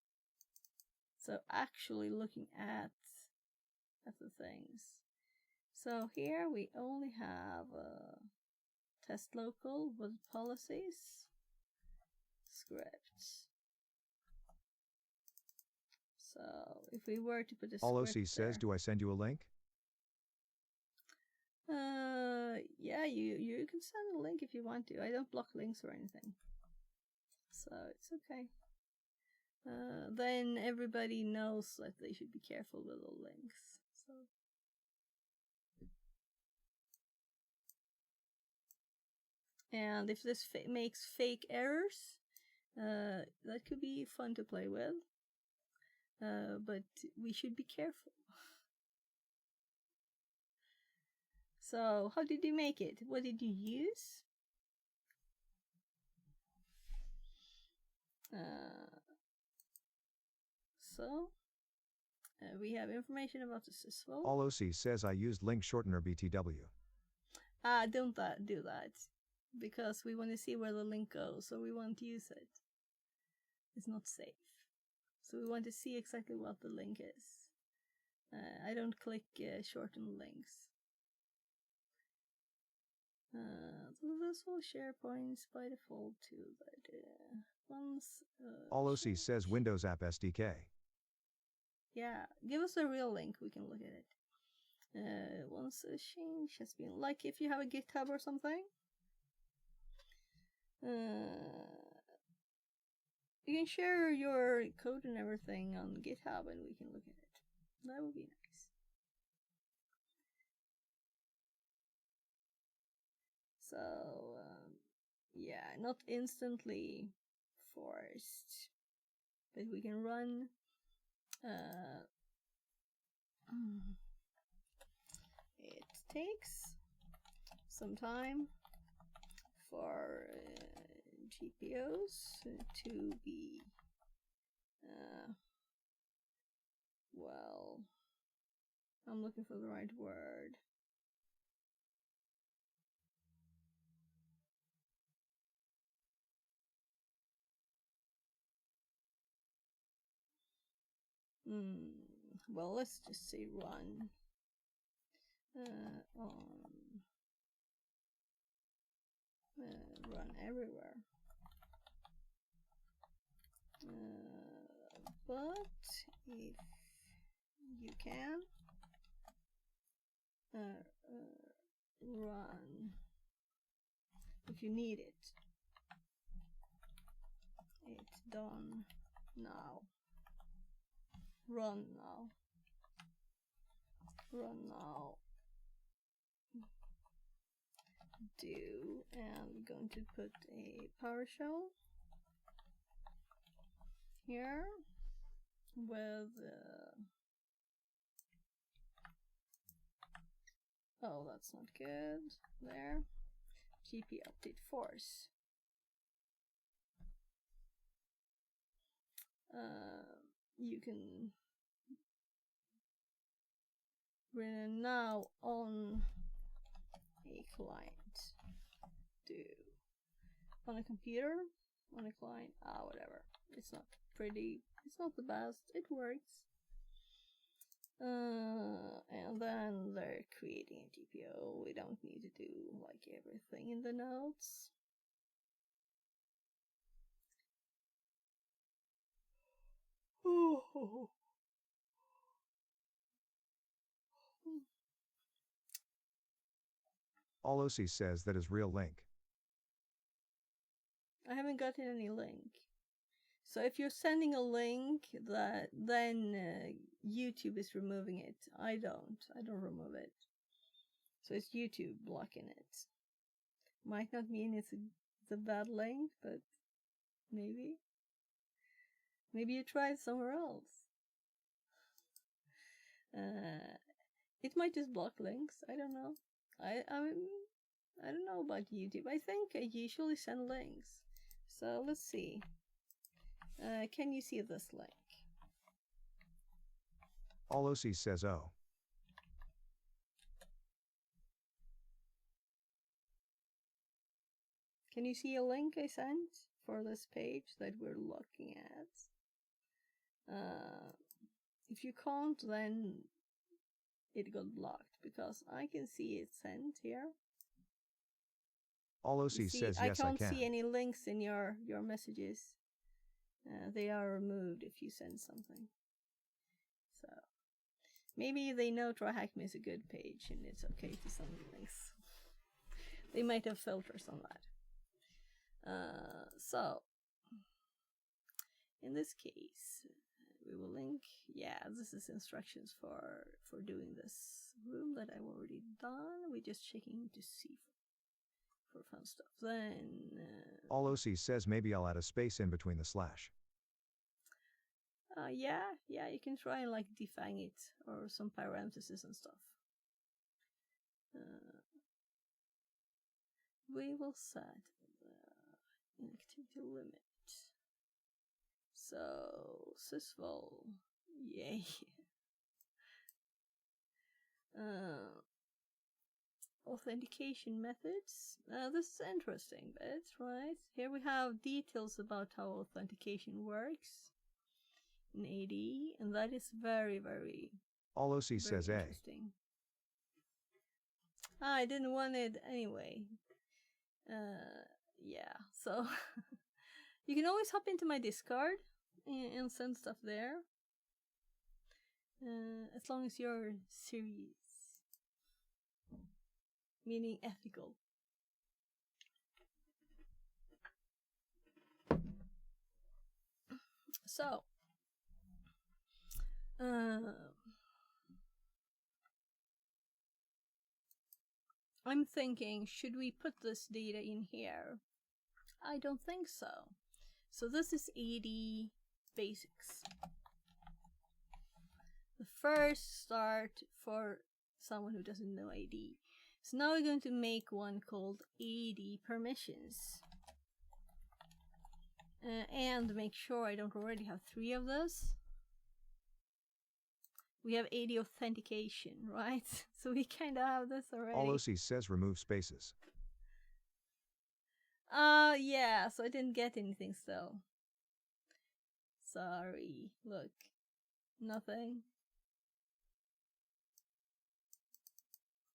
So actually looking at the things. So here we only have test local with policies, scripts. So if we were to put a script Olosi says, do I send you a link? Yeah, you can send a link if you want to. I don't block links or anything, so it's okay. Then everybody knows that they should be careful with all links. So. And if this makes fake errors, that could be fun to play with. But we should be careful. So, how did you make it? What did you use? We have information about the sysvol. Olosi says, I used link shortener BTW. Don't do that. Because we want to see where the link goes, so we won't use it. It's not safe. So we want to see exactly what the link is. I don't click shorten links. This will share points by default to that. Once. Olosi says Windows App SDK. Yeah, give us a real link, we can look at it. Once a change has been, like if you have a GitHub or something. You can share your code and everything on GitHub and we can look at it. That would be nice. So, yeah, not instantly forced, but we can run it takes some time for GPOs to be well, I'm looking for the right word. Well, let's just say run run everywhere. But if you can run if you need it, it done now. Run now. Run now. Do, and we're going to put a PowerShell here with oh, that's not good. There. GP update force. You can run now on a client. Do on a computer, on a client, whatever. It's not pretty, it's not the best, it works. And then they're creating a GPO. We don't need to do like everything in the notes. Olosi says that is real link. I haven't gotten any link. So if you're sending a link, then YouTube is removing it. I don't remove it. So it's YouTube blocking it. Might not mean it's a bad link, but maybe. Maybe you tried somewhere else. It might just block links. I don't know. I don't know about YouTube. I think I usually send links. So let's see. Can you see this link? Olosi says oh. Can you see a link I sent for this page that we're looking at? If you can't, then it got blocked because I can see it sent here. Olosi says yes, I can. I can't see any links in your messages. They are removed if you send something. So maybe they know TryHackMe is a good page and it's okay to send links. They might have filters on that. So in this case, we will link. Yeah, this is instructions for doing this room that I've already done. We're just checking to see for fun stuff. Then Olosi says maybe I'll add a space in between the slash. Yeah, you can try and like defang it or some parentheses and stuff. We will set the inactivity limit. So sysvol, yay. Authentication methods. This is interesting bit, right? Here we have details about how authentication works in AD, and that is very, very Olosi says interesting. I didn't want it anyway. Yeah, so you can always hop into my Discord and send stuff there. As long as you're serious. Meaning ethical. So, I'm thinking, should we put this data in here? I don't think so. So this is AD basics. The first start for someone who doesn't know AD. So now we're going to make one called AD permissions. And make sure I don't already have 3 of those. We have AD authentication, right? So we kind of have this already. Olosi says remove spaces. Yeah, so I didn't get anything still. Sorry, look. Nothing.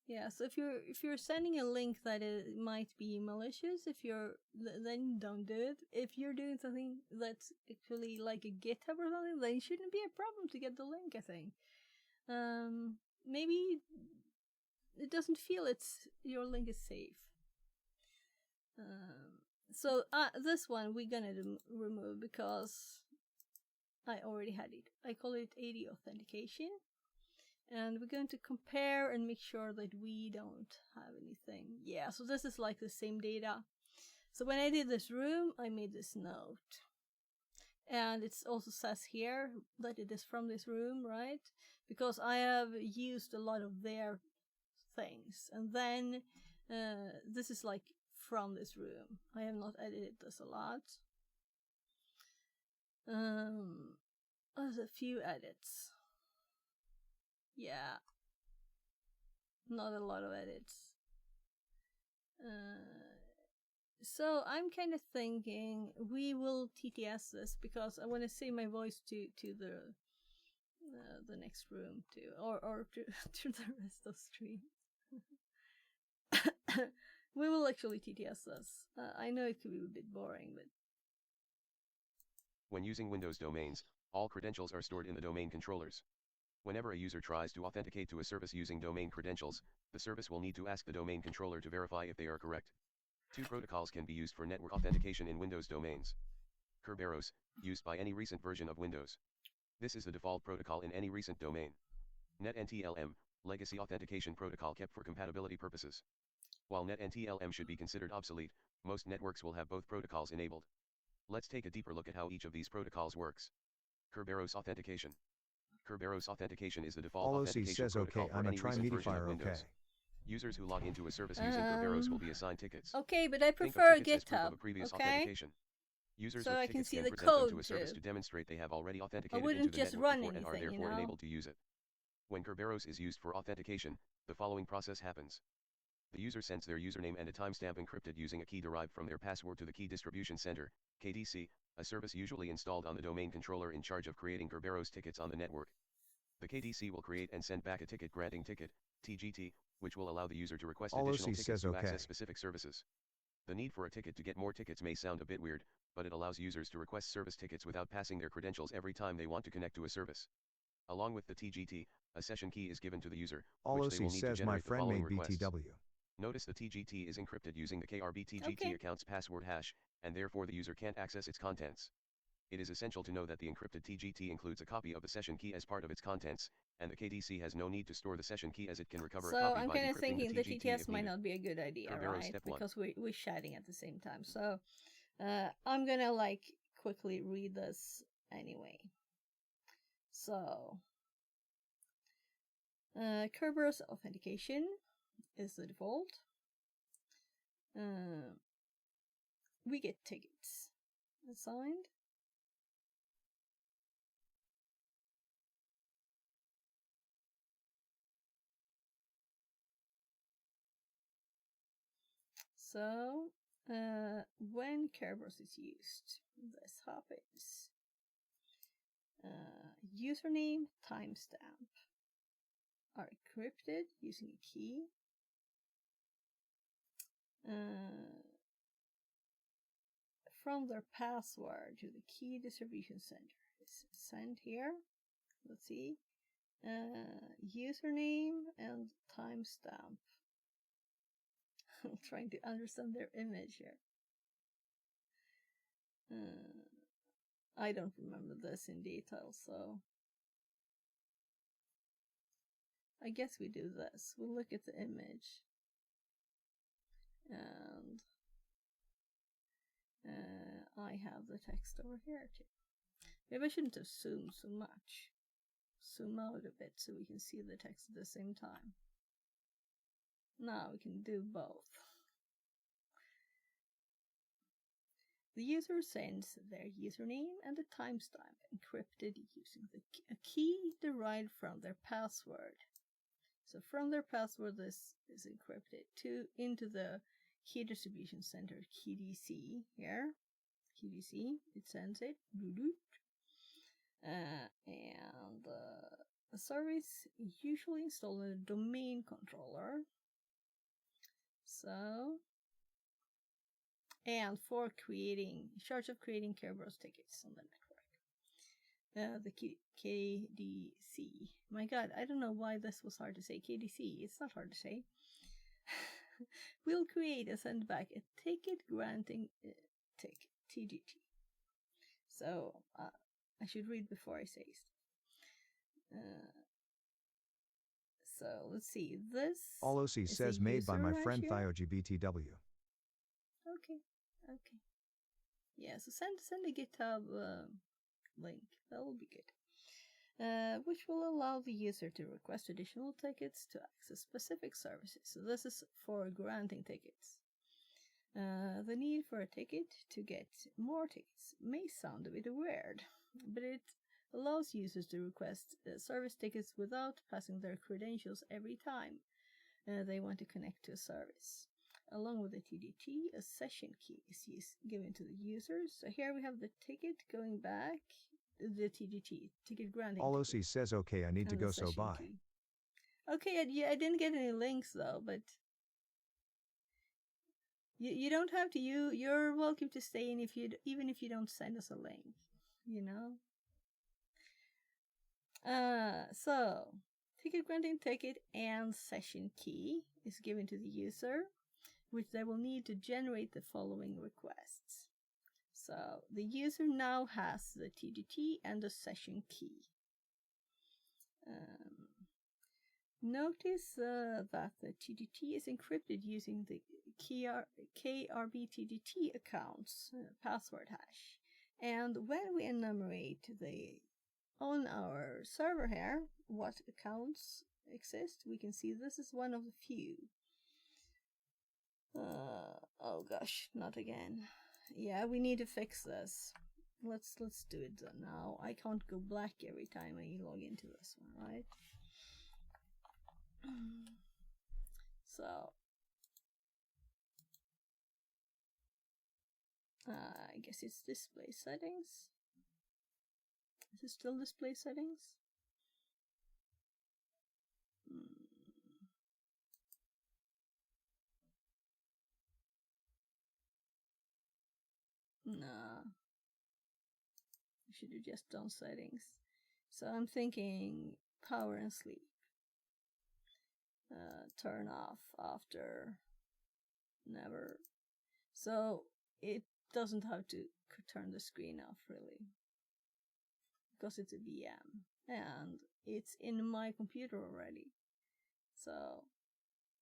Yeah, so if you're sending a link that might be malicious, then don't do it. If you're doing something that's actually like a GitHub or something, then it shouldn't be a problem to get the link, I think. Maybe it doesn't feel your link is safe. So this one we're gonna remove because I already had it. I call it AD authentication. And we're going to compare and make sure that we don't have anything. Yeah, so this is like the same data. So when I did this room, I made this note. And it also says here that it is from this room, right? Because I have used a lot of their things. And then this is like from this room. I have not edited this a lot. There's a few edits. Yeah, not a lot of edits. So I'm kind of thinking we will TTS this because I want to save my voice to the next room too, or to the rest of stream. We will actually TTS this. I know it could be a bit boring, but when using Windows domains, all credentials are stored in the domain controllers. Whenever a user tries to authenticate to a service using domain credentials, the service will need to ask the domain controller to verify if they are correct. Two protocols can be used for network authentication in Windows domains. Kerberos, used by any recent version of Windows. This is the default protocol in any recent domain. NetNTLM, legacy authentication protocol kept for compatibility purposes. While NetNTLM should be considered obsolete, most networks will have both protocols enabled. Let's take a deeper look at how each of these protocols works. Kerberos authentication. Kerberos authentication is the default All OC authentication says protocol okay, for I'm a any recent version of Trimedifier Windows. okay. Users who log into a service using Kerberos will be assigned tickets. Okay, but I Think of prefer tickets as proof GitHub. of a previous Okay, authentication. Users so with I can tickets see can the present them code to a service too. to demonstrate they have already I authenticated wouldn't into the just network run before and are anything, therefore enabled to use it. When Kerberos is used for authentication, the following process happens. The user sends their username and a timestamp encrypted using a key derived from their password to the Key Distribution Center, KDC, a service usually installed on the domain controller in charge of creating Kerberos tickets on the network. The KDC will create and send back a ticket granting ticket, TGT, which will allow the user to request All additional OC tickets says to okay. access specific services. The need for a ticket to get more tickets may sound a bit weird, but it allows users to request service tickets without passing their credentials every time they want to connect to a service. Along with the TGT, a session key is given to the user, All which they will OC need to says my generate the friend following made requests. BTW. Notice the TGT is encrypted using the KRBTGT Okay. account's password hash, and therefore the user can't access its contents. It is essential to know that the encrypted TGT includes a copy of the session key as part of its contents, and the KDC has no need to store the session key as it can recover a So copy I'm by kind of decrypting thinking the the TGT TTS if might needed. not be a good idea, Kerberos right? step 1. Because we're chatting at the same time. So I'm gonna like quickly read this anyway. So Kerberos authentication is the default. We get tickets assigned. So when Kerberos is used, this happens. Username, timestamp are encrypted using a key. From their password to the Key Distribution Center is sent here. Let's see. Username and timestamp. I'm trying to understand their image here. I don't remember this in detail, so I guess we do this. We'll look at the image. And I have the text over here too. Maybe I shouldn't have zoomed so much. Zoom out a bit so we can see the text at the same time. Now we can do both. The user sends their username and a timestamp encrypted using a key derived from their password. So from their password, this is encrypted into the Key Distribution Center, KDC here. KDC, it sends it. And the service usually installed in a domain controller. So, and for in charge of creating Kerberos tickets on the network. The KDC. My god, I don't know why this was hard to say. KDC, it's not hard to say. will create and send back a ticket granting ticket, TGT. So I should read before I say it. So let's see. This All OC says made by my friend ThioGBTW. Okay. Yeah, so send a GitHub link. That will be good. Which will allow the user to request additional tickets to access specific services. So this is for granting tickets. The need for a ticket to get more tickets may sound a bit weird, but it allows users to request service tickets without passing their credentials every time they want to connect to a service. Along with the TGT, a session key is given to the users. So here we have the ticket going back, the TGT, ticket granting. All OC says okay, I need to go, so bye. Key. Okay, I didn't get any links though, but you don't have to. You're welcome to stay in even if you don't send us a link, you know. So ticket granting ticket and session key is given to the user, which they will need to generate the following requests. So the user now has the TGT and the session key. Notice that the TGT is encrypted using the KRB TGT accounts password hash. And when we enumerate on our server here what accounts exist, we can see this is one of the few. Oh gosh, not again. Yeah, we need to fix this. Let's do it now. I can't go black every time I log into this one, right? So I guess it's display settings. Is it still display settings? No. I should have just done settings. So I'm thinking power and sleep. Turn off after never. So it doesn't have to turn the screen off really, because it's a VM and it's in my computer already. So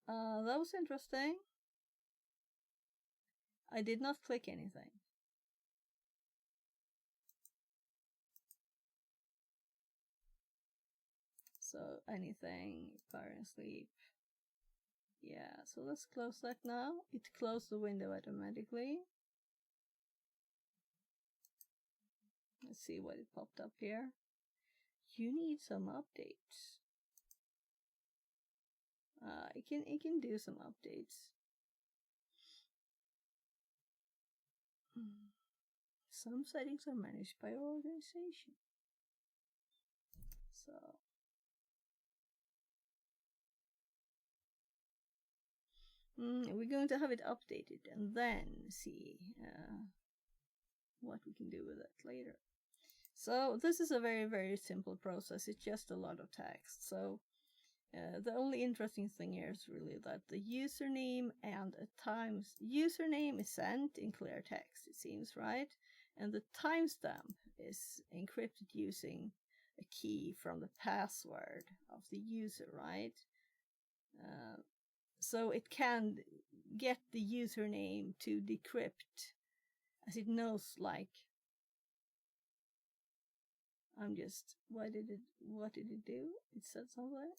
that was interesting. I did not click anything. So anything, power and sleep. Yeah, so let's close that now. It closed the window automatically. Let's see what it popped up here. You need some updates. It can do some updates. Some settings are managed by your organization. So we're going to have it updated and then see what we can do with it later. So this is a very, very simple process. It's just a lot of text. So the only interesting thing here is really that the username and username is sent in clear text, it seems, right? And the timestamp is encrypted using a key from the password of the user, right? So it can get the username to decrypt, as it knows, like, what did it do? It said something?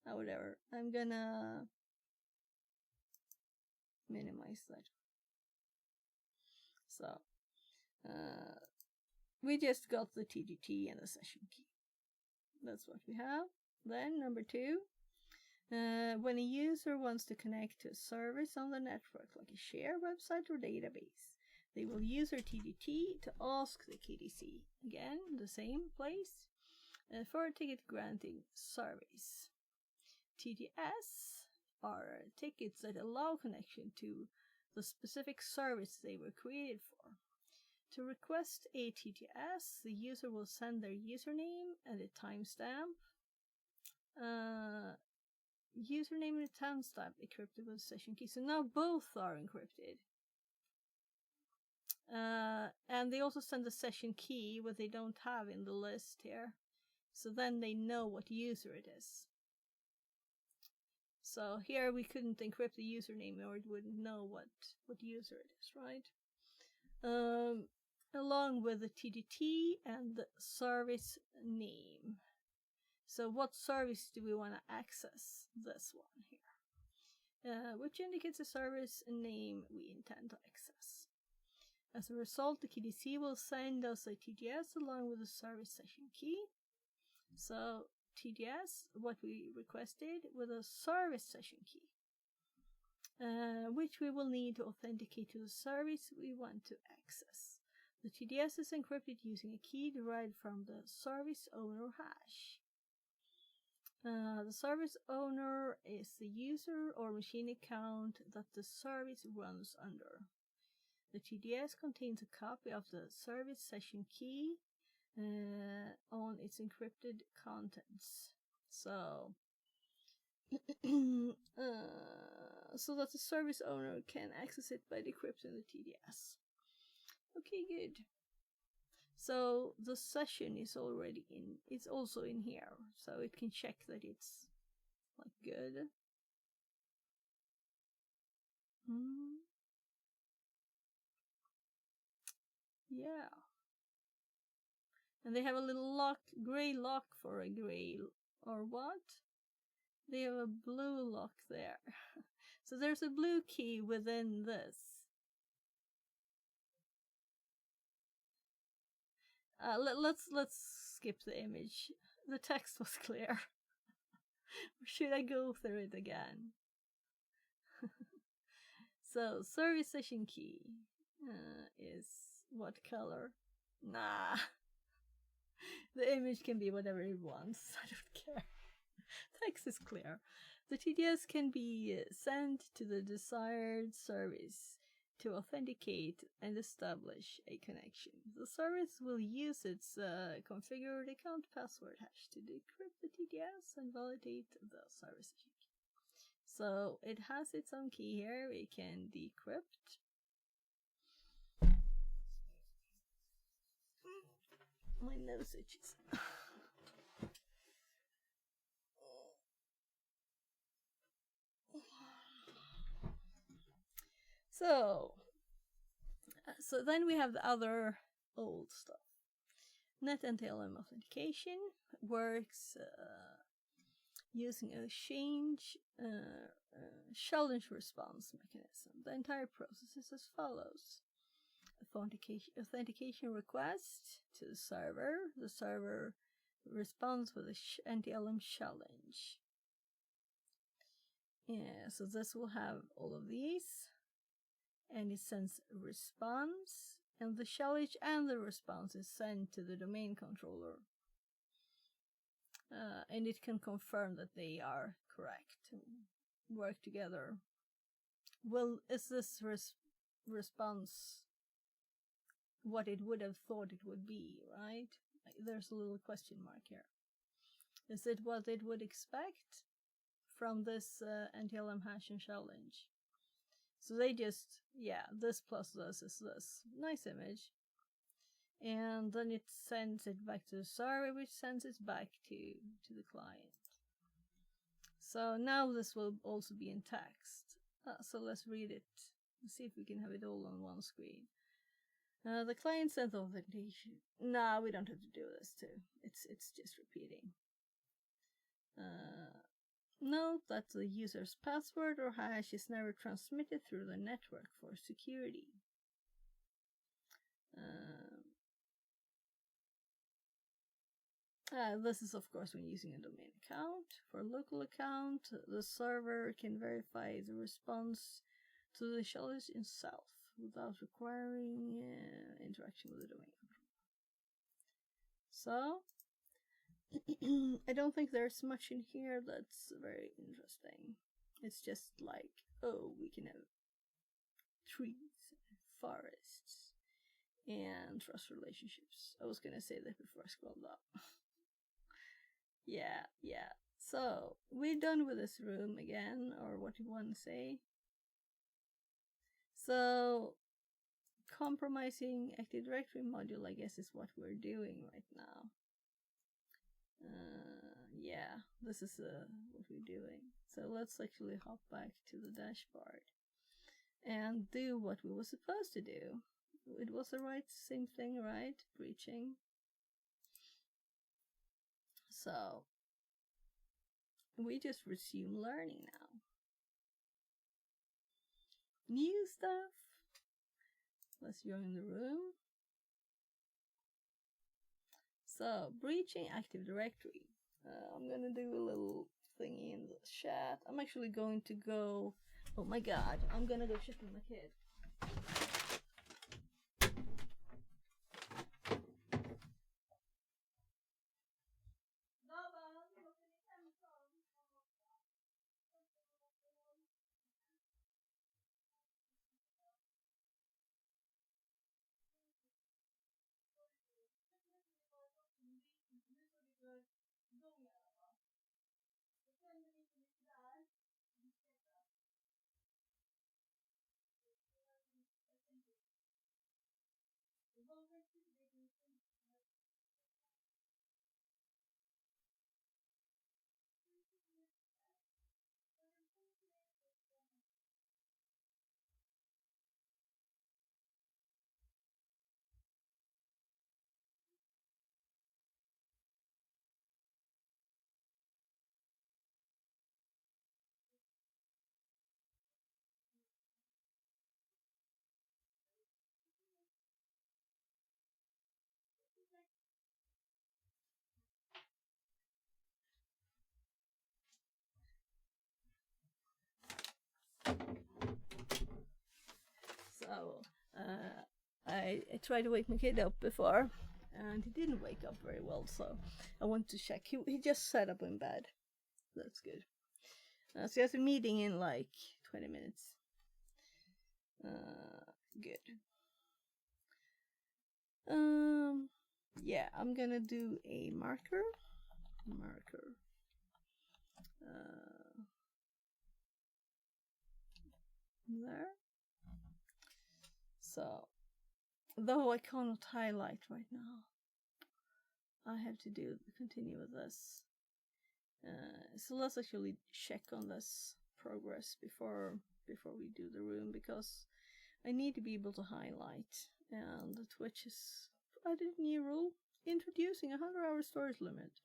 Oh, whatever. I'm gonna minimize that. So, we just got the TGT and the session key. That's what we have. Then, number 2, when a user wants to connect to a service on the network, like a shared website or database, they will use their TGT to ask the KDC, again, the same place, for a ticket granting service. TTS are tickets that allow connection to the specific service they were created for. To request a TTS, the user will send their username and a timestamp. username and timestamp encrypted with session key. So now both are encrypted. And they also send a session key, what they don't have in the list here. So then they know what user it is. So here we couldn't encrypt the username or it wouldn't know what user it is, right? Along with the TDT and the service name. So what service do we want to access? This one here. Which indicates the service name we intend to access. As a result, the KDC will send us a TDS along with the service session key. So TDS, what we requested, with a service session key, which we will need to authenticate to the service we want to access. The TDS is encrypted using a key derived from the service owner hash. The service owner is the user or machine account that the service runs under. The TDS contains a copy of the service session key on its encrypted contents. So, so that the service owner can access it by decrypting the TDS. Okay, good. So the session is already in. It's also in here, so it can check that it's like good. Yeah. And they have a little lock, gray lock for a gray, or what? They have a blue lock there. So there's a blue key within this. Let's skip the image. The text was clear. Or should I go through it again? So service session key is what color? Nah. The image can be whatever it wants. I don't care. Text is clear. The TDS can be sent to the desired service to authenticate and establish a connection. The service will use its configured account password hash to decrypt the TDS and validate the service key. So it has its own key here. We can decrypt. My nose itches. So then we have the other old stuff. NetNTLM authentication works using a challenge response mechanism. The entire process is as follows. Authentication request to the server responds with a NTLM challenge. Yeah, so this will have all of these, and it sends a response, and the challenge and the response is sent to the domain controller, and it can confirm that they are correct and work together. Well, is this response what it would have thought it would be, right? There's a little question mark here. Is it what it would expect from this NTLM hash and challenge? So they just, yeah, this plus this is this. Nice image. And then it sends it back to the server, which sends it back to the client. So now this will also be in text. So let's read it. Let's see if we can have it all on one screen. The client sent authentication. No, we don't have to do this too. It's just repeating. Note that the user's password or hash is never transmitted through the network for security. This is of course when using a domain account. For a local account, the server can verify the response to the challenge itself without requiring interaction with the domain controller. So, I don't think there's much in here that's very interesting. It's just like, oh, we can have trees, forests, and trust relationships. I was gonna say that before I scrolled up. Yeah. So we're done with this room again, or what you want to say. So compromising Active Directory module, I guess, is what we're doing right now. Yeah, this is what we're doing. So let's actually hop back to the dashboard and do what we were supposed to do. It was the same thing, right? Breaching. So we just resume learning now. New stuff. Let's join the room. So, breaching Active Directory. I'm gonna do a little thingy in the chat. I'm actually going to go. Oh my god, I'm gonna go check on my kid. So, I tried to wake my kid up before, and he didn't wake up very well, so I want to check. He just sat up in bed. That's good. So he has a meeting in like 20 minutes. Good. Yeah, I'm gonna do a marker. There. So, though I cannot highlight right now, I have to continue with this. So let's actually check on this progress before we do the room, because I need to be able to highlight. And Twitch has added a new rule introducing a 100-hour storage limit,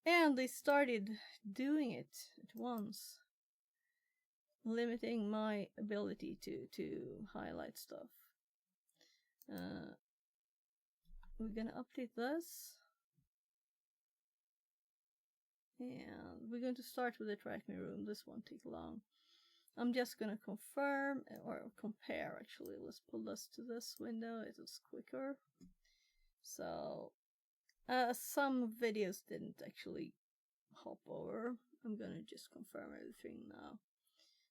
and they started doing it at once, limiting my ability to highlight stuff. We're gonna update this, and we're going to start with the Track Me room. This won't take long. I'm just gonna confirm or compare. Actually, let's pull this to this window. It is quicker. So some videos didn't actually hop over. I'm gonna just confirm everything now.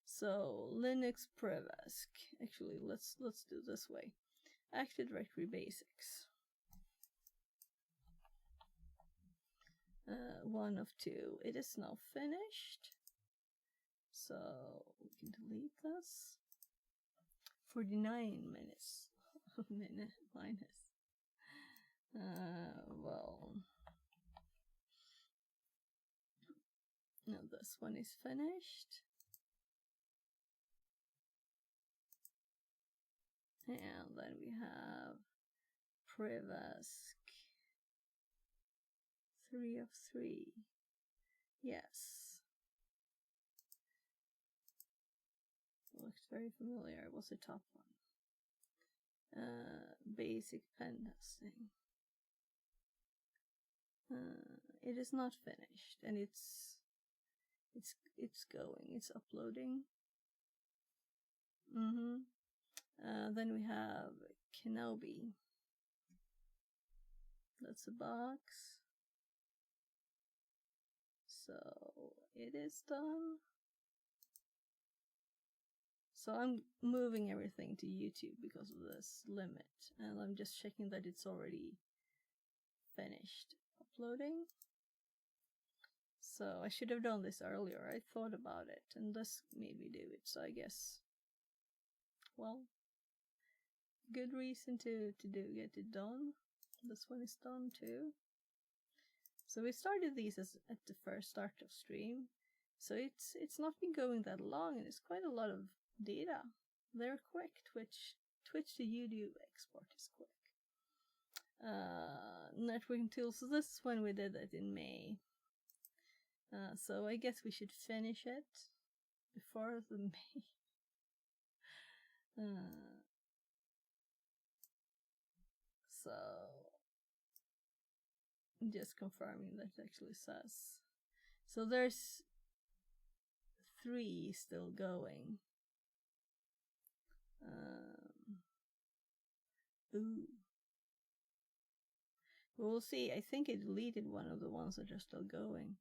So Linux Prevask. Actually, let's do this way. Active Directory Basics. 1 of 2. It is now finished. So we can delete this. 49 minutes. Minute minus. Well. Now this one is finished. And then we have Prevask. 3 of 3. Yes. Looks very familiar. What's the top one? Basic pen testing. It is not finished, and it's going. It's uploading. Then we have Kenobi. That's a box. So it is done. So I'm moving everything to YouTube because of this limit, and I'm just checking that it's already finished uploading. So I should have done this earlier. I thought about it, and this made me do it. So I guess, well, good reason to get it done. This one is done too. So we started these at the first start of stream. So it's not been going that long, and it's quite a lot of data. They're quick. Twitch to YouTube export is quick. Networking tools. So this is when we did it in May. So I guess we should finish it before the May. So just confirming that it actually says. So there's 3 still going. Ooh. We'll see. I think it deleted one of the ones that are still going.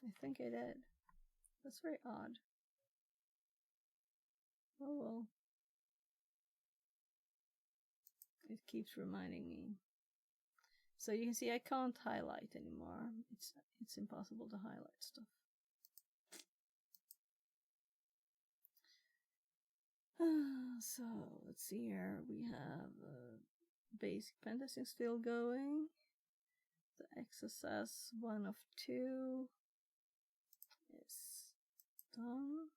I think I did. That's very odd. Oh well. It keeps reminding me. So you can see I can't highlight anymore. It's impossible to highlight stuff. So let's see here. We have basic pen testing still going. The XSS 1 of 2 is done.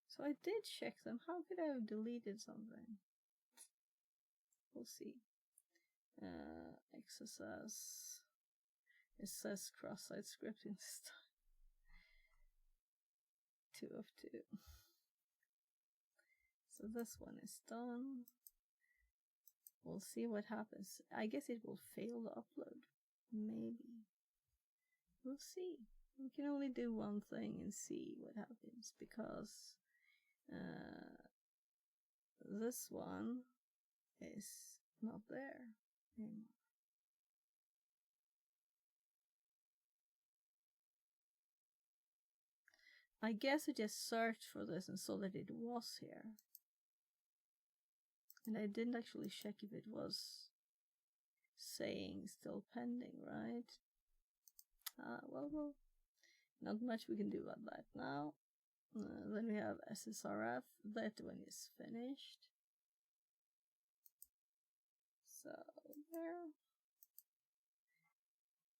So I did check them. How could I have deleted something? We'll see. XSS. It says cross-site scripting this time. 2 of 2. So this one is done. We'll see what happens. I guess it will fail the upload. Maybe. We'll see. We can only do one thing and see what happens, because this one is not there anymore. I guess I just searched for this and saw that it was here. And I didn't actually check if it was saying still pending, right? Well, not much we can do about that now. Then we have SSRF. That one is finished. So, there.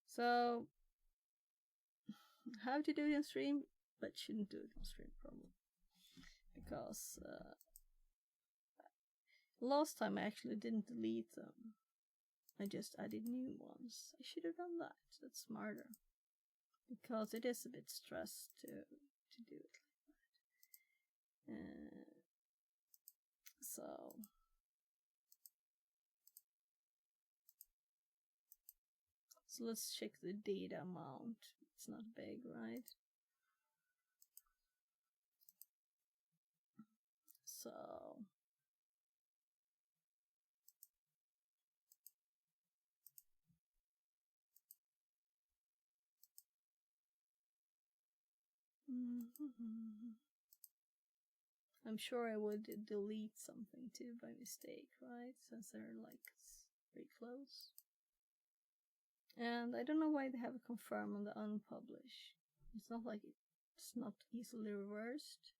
So, have to do it on stream, but shouldn't do it on stream probably. Because last time I actually didn't delete them. I just added new ones. I should have done that. That's smarter. Because it is a bit stressed to do it like that. So let's check the data amount. It's not big, right? So I'm sure I would delete something too by mistake, right? Since they're like pretty close. And I don't know why they have a confirm on the unpublish. It's not like it's not easily reversed.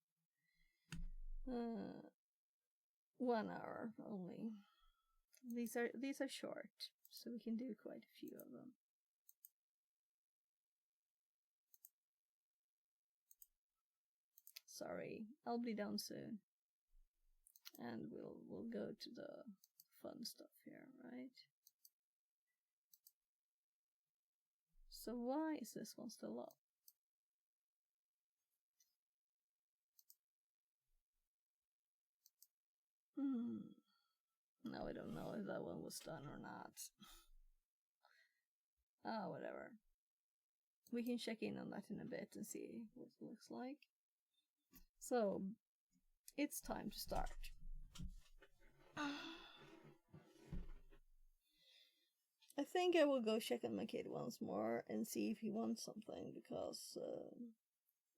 1 hour only. These are short, so we can do quite a few of them. Sorry, I'll be done soon. And we'll go to the fun stuff here, right? So why is this one still up? No, I don't know if that one was done or not. Whatever. We can check in on that in a bit and see what it looks like. So, it's time to start. I think I will go check on my kid once more and see if he wants something, because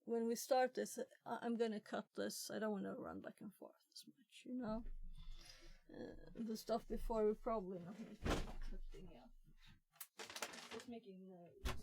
when we start this, I'm gonna cut this. I don't want to run back and forth as much, you know. The stuff before we probably not cutting out. Just making notes.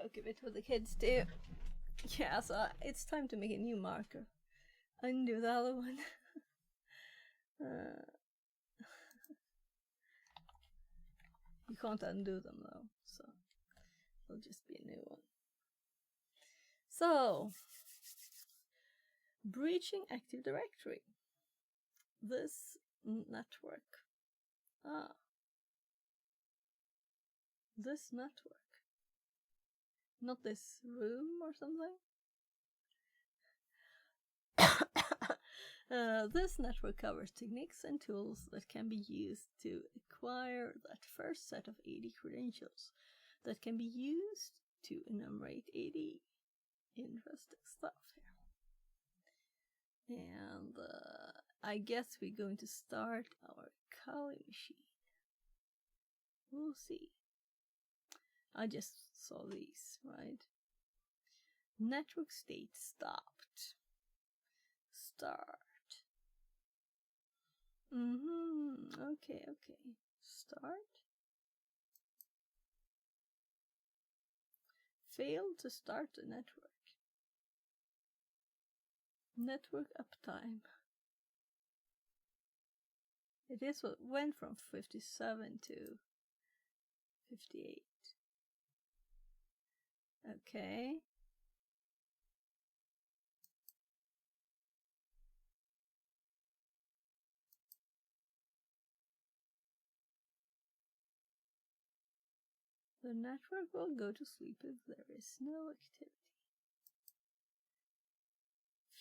poke a bit with the kids too. Yeah, so it's time to make a new marker. Undo the other one. You can't undo them though, so it'll just be a new one. So, breaching Active Directory. This network. This network. Not this room or something? This network covers techniques and tools that can be used to acquire that first set of AD credentials that can be used to enumerate AD. Interesting stuff here. And I guess we're going to start our Kali machine. We'll see. I just saw these, right? Network state stopped. Start. Okay. Start. Failed to start the network. Network uptime. It is what went from 57 to 58. Okay. The network will go to sleep if there is no activity.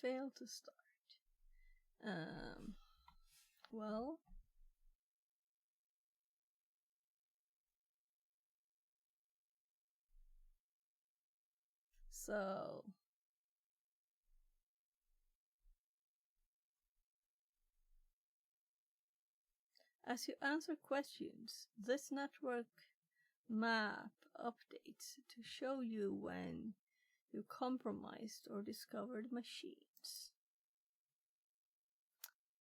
Fail to start. Well. So. As you answer questions, this network map updates to show you when you compromised or discovered machines.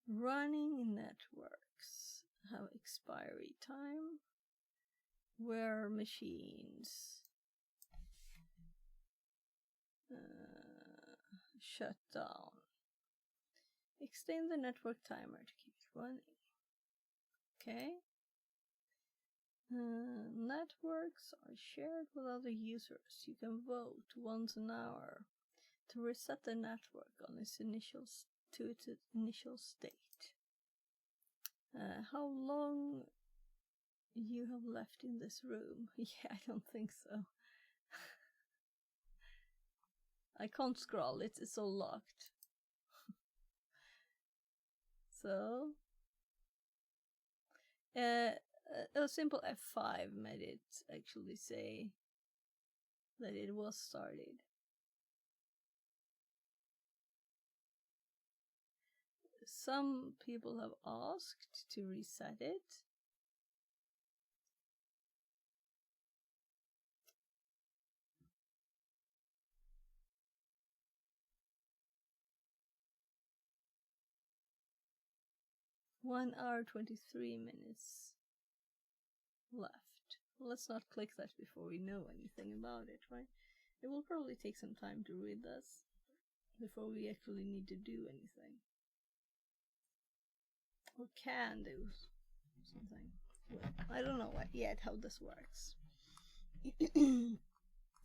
Running networks have expiry time where machines shut down. Extend the network timer to keep it running. Okay. Networks are shared with other users. You can vote once an hour to reset the network on its initial state. How long you have left in this room? Yeah, I don't think so. I can't scroll, it's all locked. So a simple F5 made it actually say that it was started. Some people have asked to reset it. One hour 23 minutes left. Let's not click that before we know anything about it, right? It will probably take some time to read this before we actually need to do anything. Or can do something. Well, I don't know yet how this works.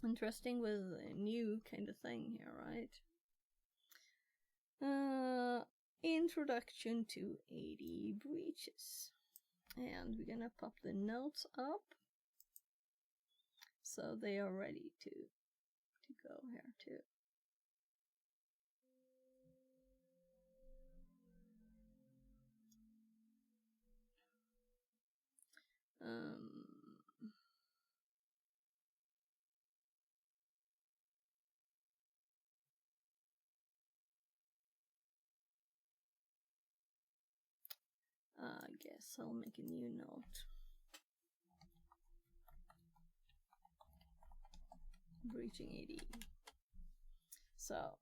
Interesting with a new kind of thing here, right? Introduction to AD breaches. And we're gonna pop the notes up so they are ready to go here too. I guess I'll make a new note. Breaching AD. So,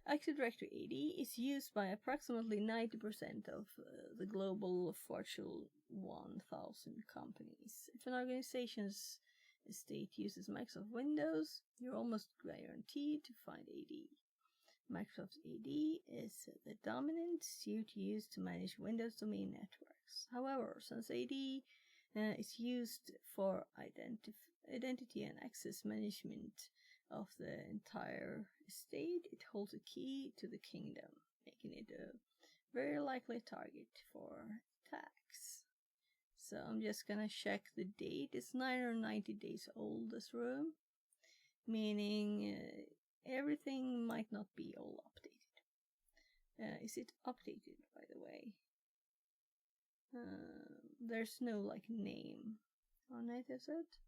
Active Directory AD is used by approximately 90% of the global Fortune 1000 companies. If an organization's estate uses Microsoft Windows, you're almost guaranteed to find AD. Microsoft AD is the dominant suite used to manage Windows domain networks. However, since AD is used for identity and access management of the entire estate, it holds a key to the kingdom, making it a very likely target for attacks. So I'm just gonna check the date. It's 990 days old, this room, meaning everything might not be all updated. Is it updated, by the way? There's no like name on it, is it?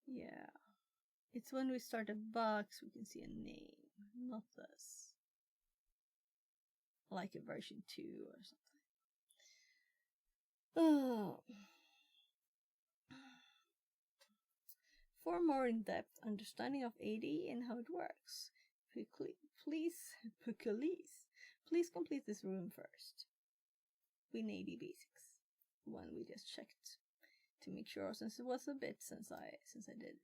Yeah. It's when we start a box we can see a name, not this. Like a version 2 or something. Oh. For more in-depth understanding of AD and how it works, please complete this room first. Win AD basics. One we just checked to make sure, since it was a bit since I did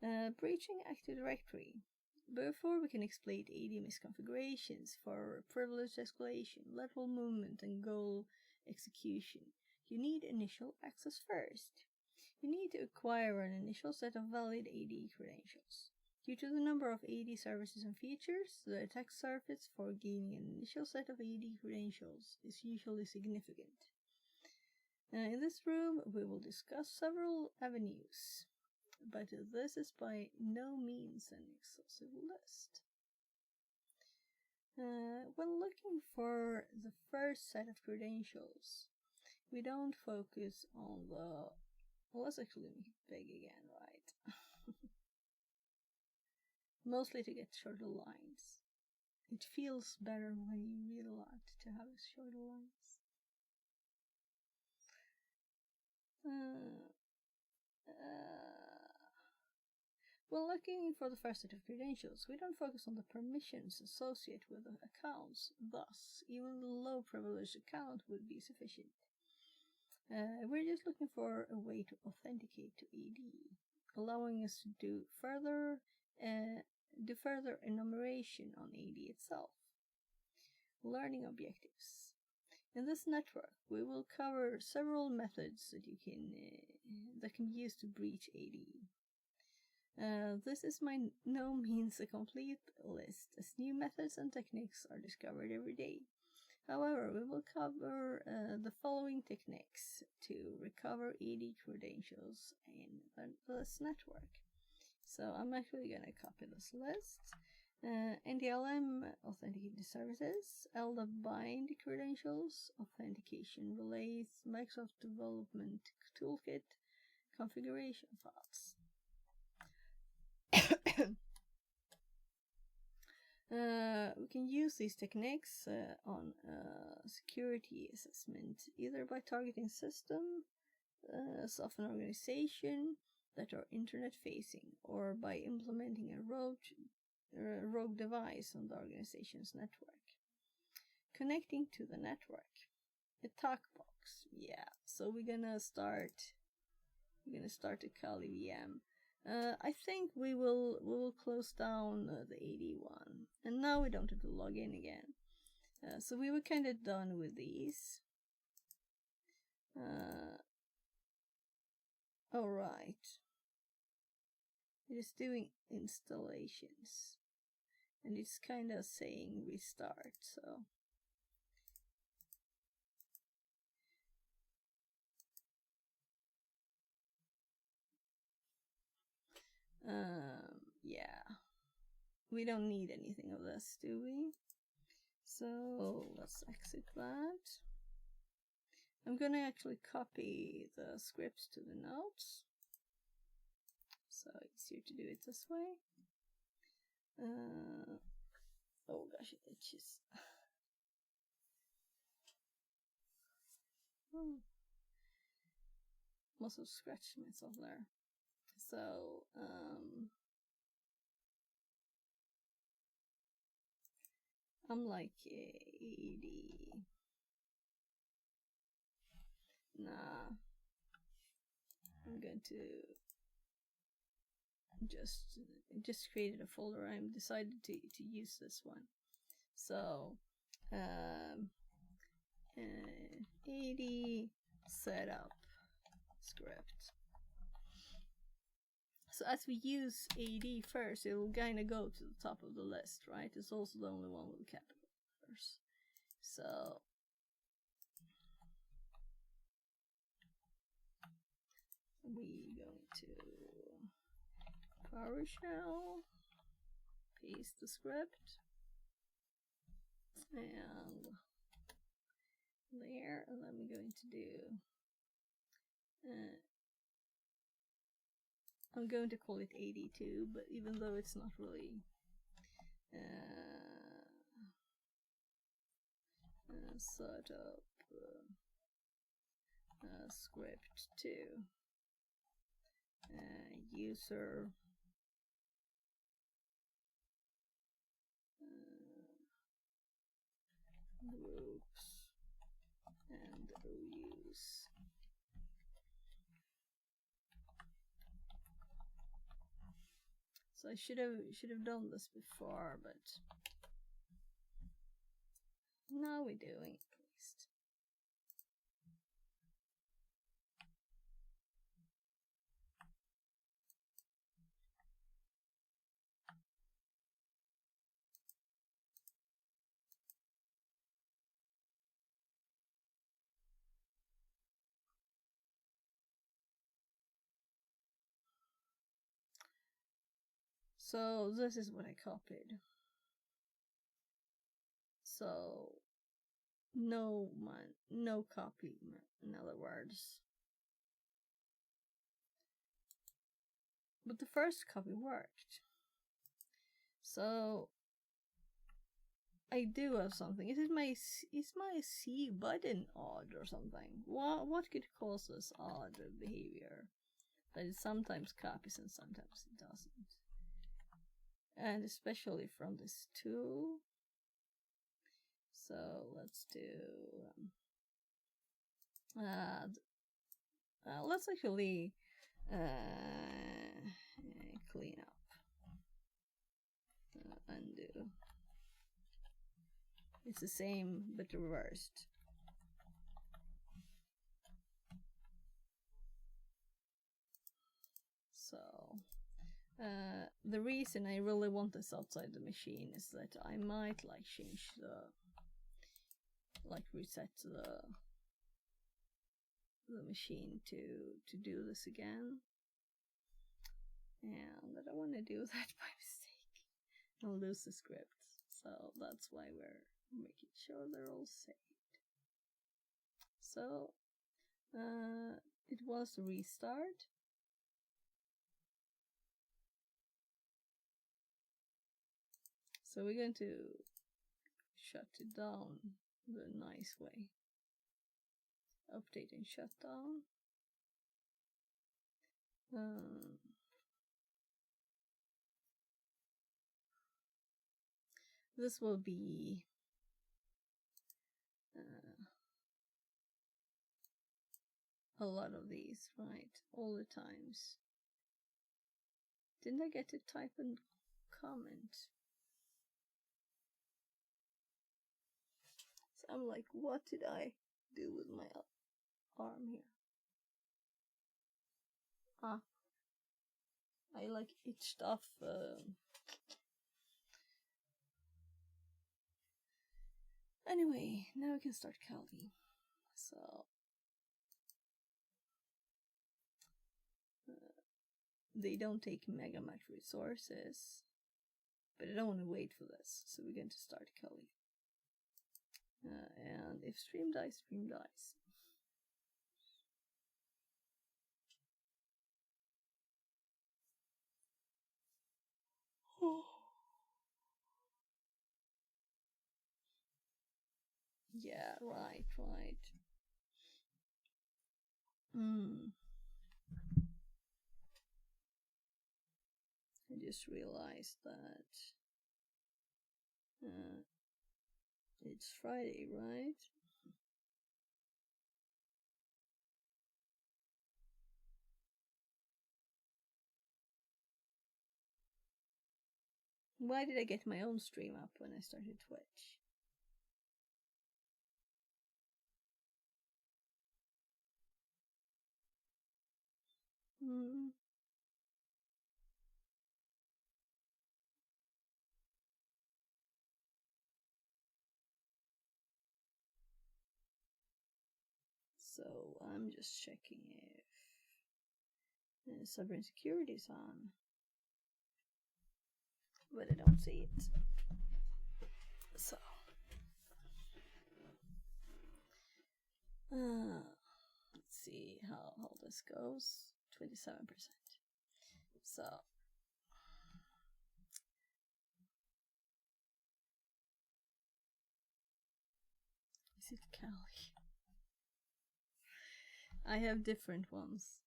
it. Breaching Active Directory. Before we can exploit AD misconfigurations for privilege escalation, lateral movement, and goal execution, you need initial access first. You need to acquire an initial set of valid AD credentials. Due to the number of AD services and features, the attack surface for gaining an initial set of AD credentials is usually significant. In this room, we will discuss several avenues, but this is by no means an exhaustive list. When looking for the first set of credentials, we don't focus on the... Well, let's actually make it big again, right? Mostly to get shorter lines. It feels better when you read a lot to have shorter lines. When looking for the first set of credentials, we don't focus on the permissions associated with the accounts. Thus, even the low privileged account would be sufficient. We're just looking for a way to authenticate to AD, allowing us to do further enumeration on AD itself. Learning objectives. In this network, we will cover several methods that can be used to breach AD. This is by no means a complete list, as new methods and techniques are discovered every day. However, we will cover the following techniques to recover AD credentials in this network. So I'm actually going to copy this list. NTLM authenticated services, LDAP bind credentials, authentication relays, Microsoft Development Toolkit, configuration files. We can use these techniques on security assessment, either by targeting systems of an organization that are internet facing, or by implementing a rogue device on the organization's network. Connecting to the network. A talk box. Yeah, so we're gonna start a Kali VM. I think we will close down the AD one, and now we don't have to log in again. So we were kind of done with these. All right. It is doing installations, and it's kind of saying restart. So. Yeah, we don't need anything of this, do we? So let's exit that. I'm gonna actually copy the scripts to the notes, so easier to do it this way. Oh gosh, it itches. Must have scratched myself there. So, I'm like AD. Nah. I'm going to just created a folder. I'm decided to use this one. So 80 setup script. So as we use AD first, it will kind of go to the top of the list, right? It's also the only one with capital letters. So we going to PowerShell, paste the script, and there, and then we're going to do I'm going to call it 82, but even though it's not really sort of script 2 user groups and OUs. So I should have done this before, but now we're doing it at least. So this is what I copied. So no copy, in other words. But the first copy worked. So I do have something. Is my C button odd or something? What could cause this odd behavior? That it sometimes copies and sometimes it doesn't. And especially from this tool. So let's do let's actually clean up, undo. It's the same but reversed. So the reason I really want this outside the machine is that I might like change reset the machine to do this again, and I don't want to do that by mistake. I'll lose the scripts, so that's why we're making sure they're all saved. So it wants to restart. So we're going to shut it down the nice way. Update and shut down. This will be a lot of these, right? All the times. Didn't I get to type and comment? So I'm like, what did I do with my arm here? Ah, I like itched off. Anyway, now we can start Kali. So they don't take mega much resources, but I don't want to wait for this, so we're going to start Kali. And if stream dies, stream dies. Yeah, right. I just realized that it's Friday, right? Why did I get my own stream up when I started Twitch? So I'm just checking if cyber insecurity is on, but I don't see it. So let's see how this goes. 27%. So is it Cali? I have different ones.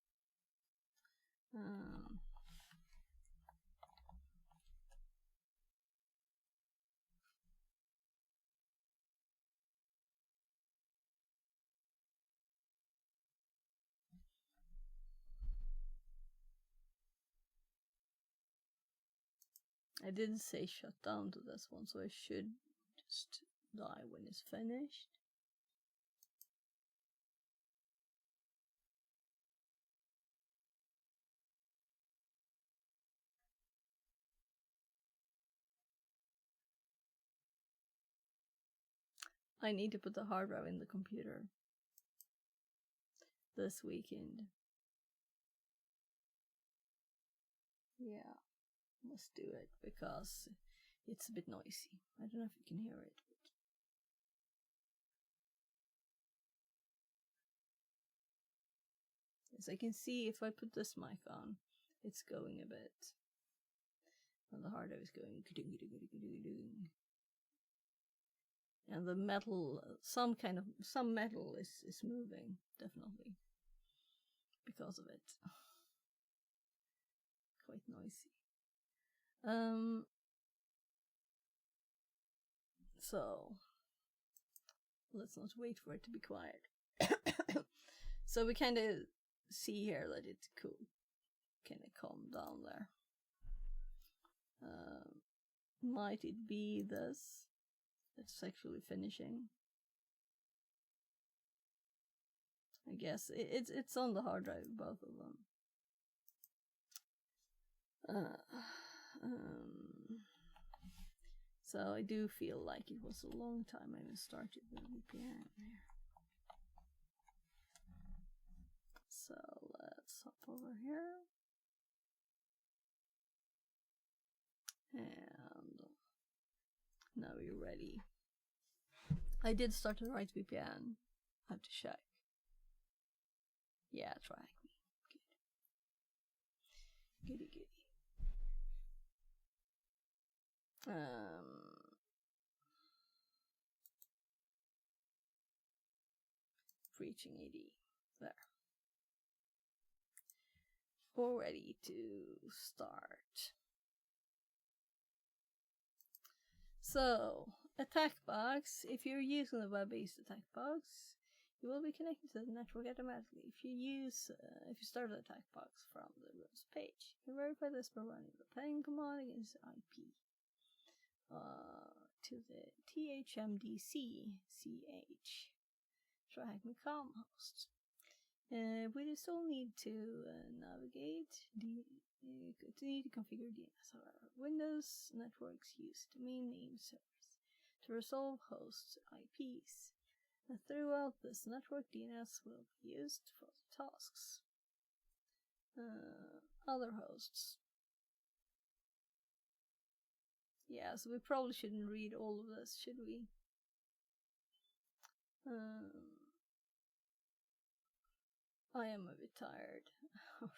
I didn't say shut down to this one, so I should just die when it's finished. I need to put the hard drive in the computer this weekend. Yeah, must do it because it's a bit noisy. I don't know if you can hear it. As I can see, if I put this mic on, it's going a bit. And the hard drive is going. And the metal, some metal is moving, definitely, because of it. Quite noisy. So let's not wait for it to be quiet. So we kind of see here that it could kind of calm down there. Might it be this? It's actually finishing. I guess it's on the hard drive, both of them. So I do feel like it was a long time I started the VPN here. So let's hop over here. And now we're ready. I did start the right VPN. I have to check. Yeah, track me. Good. Goody. Reaching AD. There. We're ready to start. So, attack box. If you're using the web-based attack box, you will be connected to the network automatically. If you start the attack box from the rules page, you can verify this by running the ping command against the IP to the THMDC-CH TryHackMeCom host. We still need to navigate. Need to configure DNS. However, Windows networks use domain name servers to resolve hosts' IPs. And throughout this network, DNS will be used for the tasks. Other hosts. Yeah, so we probably shouldn't read all of this, should we? I am a bit tired already.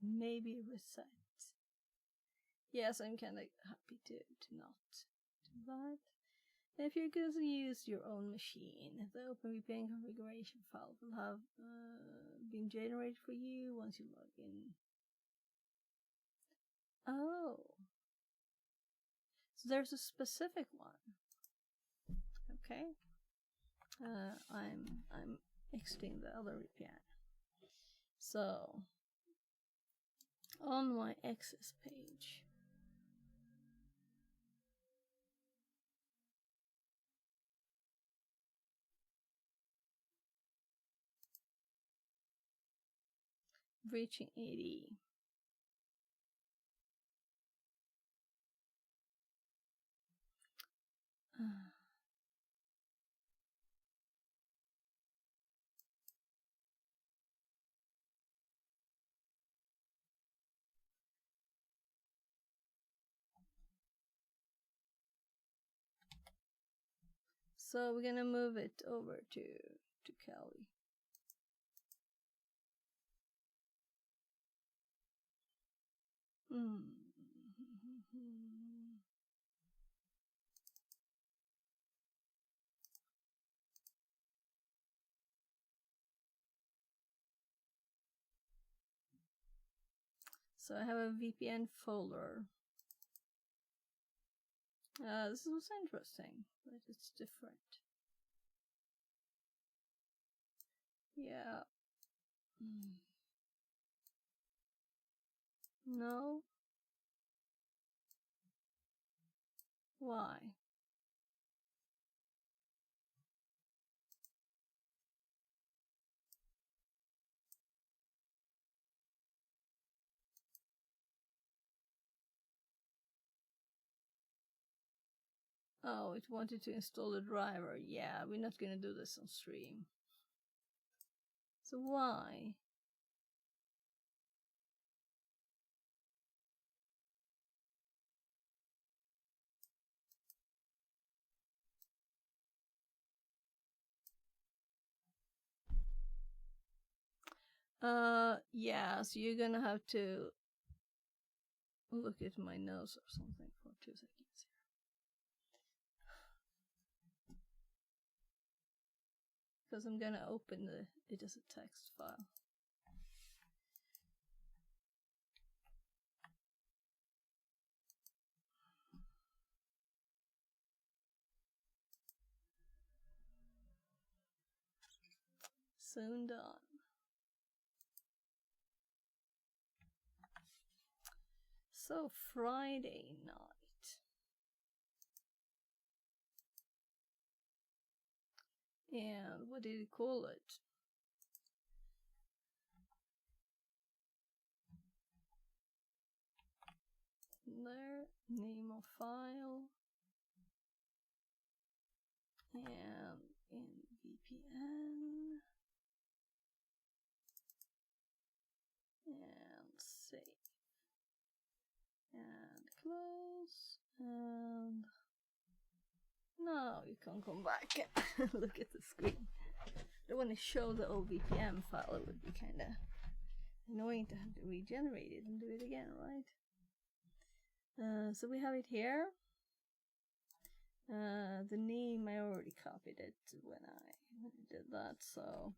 Maybe reset. Yes, I'm kind of happy to not do that. If you're going to use your own machine, the OpenVPN configuration file will have been generated for you once you log in. Oh, so there's a specific one. Okay, I'm exiting the other VPN. So, on my access page, reaching 80. So we're gonna move it over to Kali. So I have a VPN folder. This was interesting, but it's different. Yeah. No. Why? Oh, it wanted to install the driver. Yeah, we're not gonna do this on stream. So why? Yeah, so you're gonna have to look at my nose or something for 2 seconds here. Because I'm gonna open it as a text file. Soon done. So Friday night. And what did you call it? There, name of file. And in VPN. And save. And close. And now you can come back and look at the screen. I want to show the old VPN file. It would be kind of annoying to have to regenerate it and do it again, right? So we have it here. The name, I already copied it when I did that, so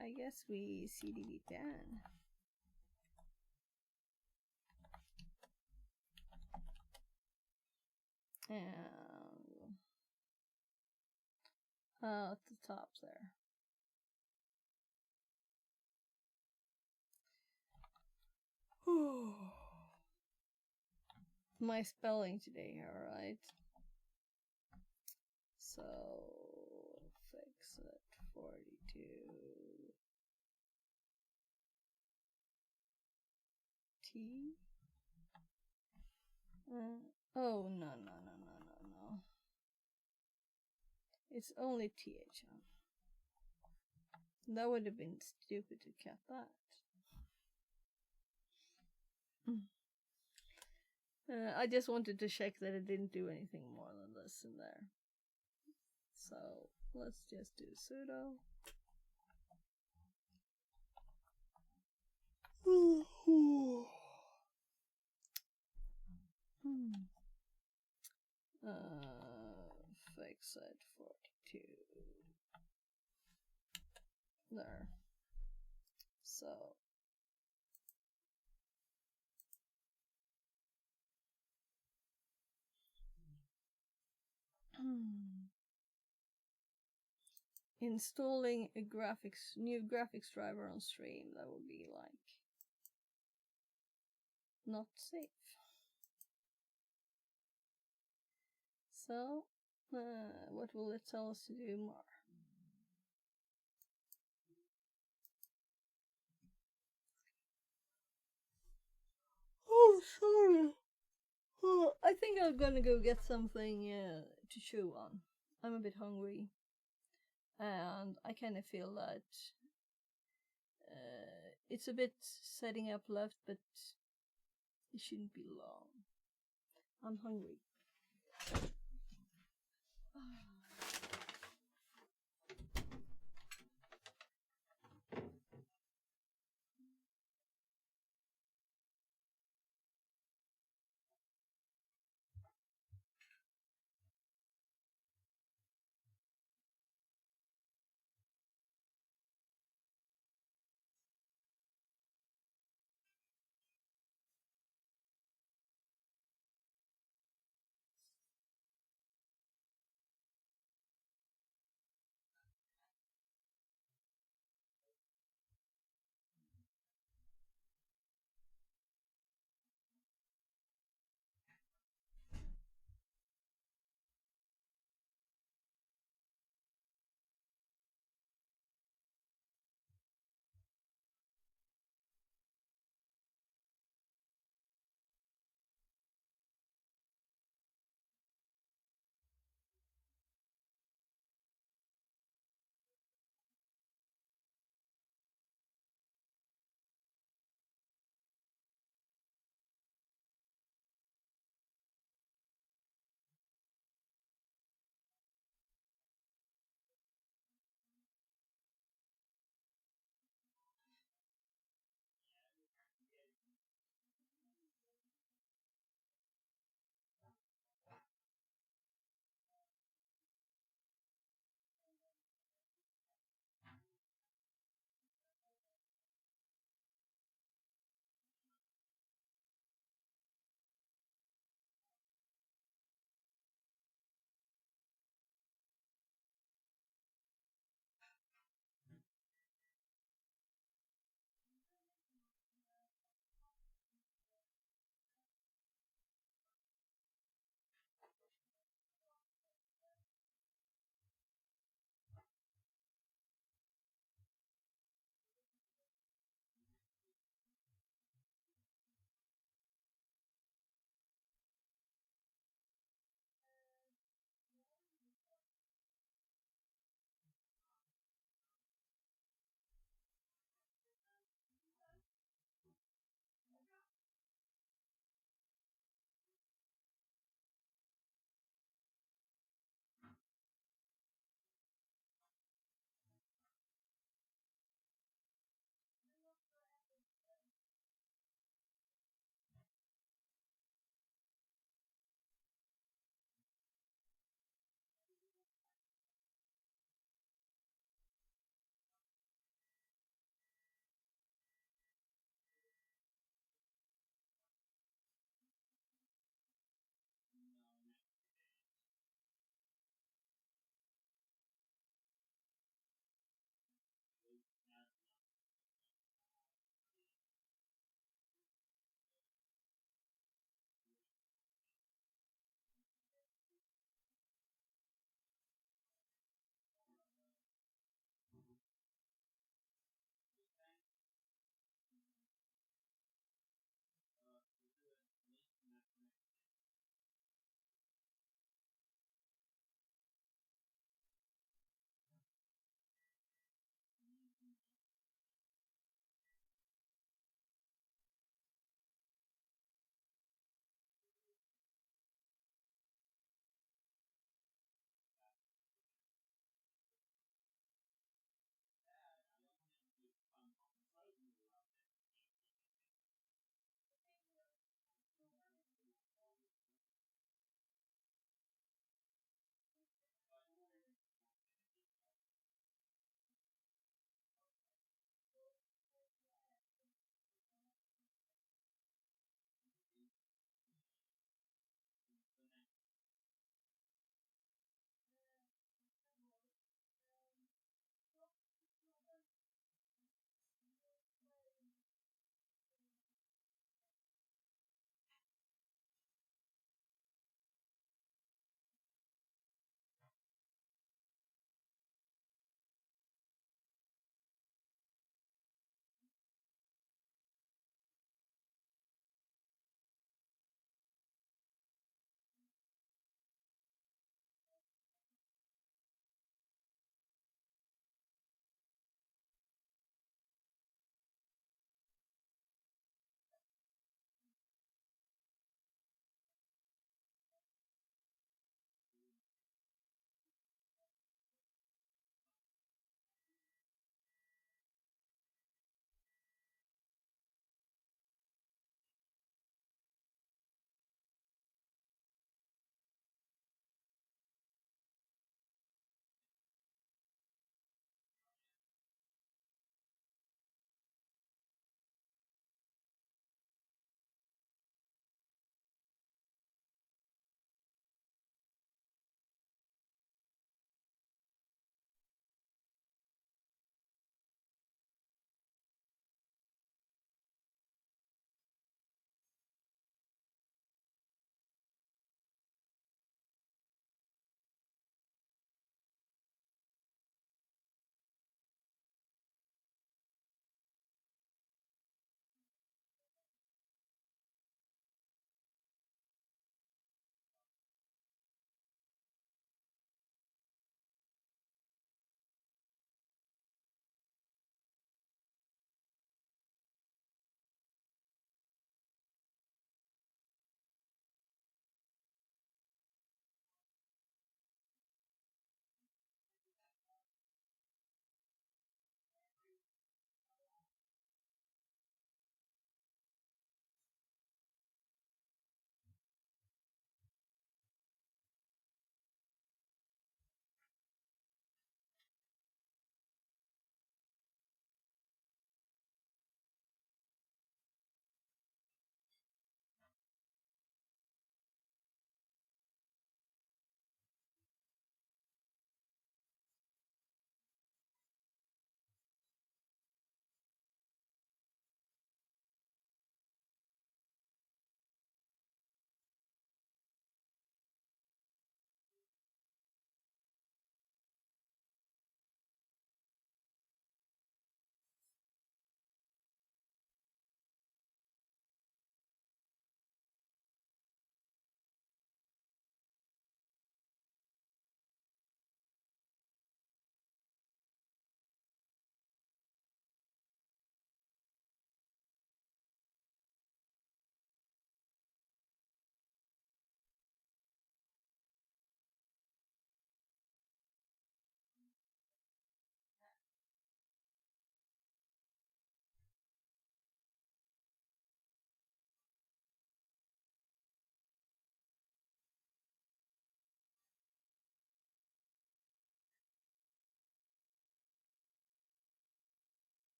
I guess we cd VPN. And at the top there. My spelling today, alright. So fix it 42 T. Oh no. It's only TH. That would have been stupid to cut that. I just wanted to check that it didn't do anything more than this in there. So let's just do sudo. Fix it 42. There. So Installing a new graphics driver on stream, that would be like not safe. So, what will it tell us to do more? Oh, sorry. I think I'm gonna go get something to chew on. I'm a bit hungry. And I kind of feel that it's a bit setting up left, but it shouldn't be long. I'm hungry.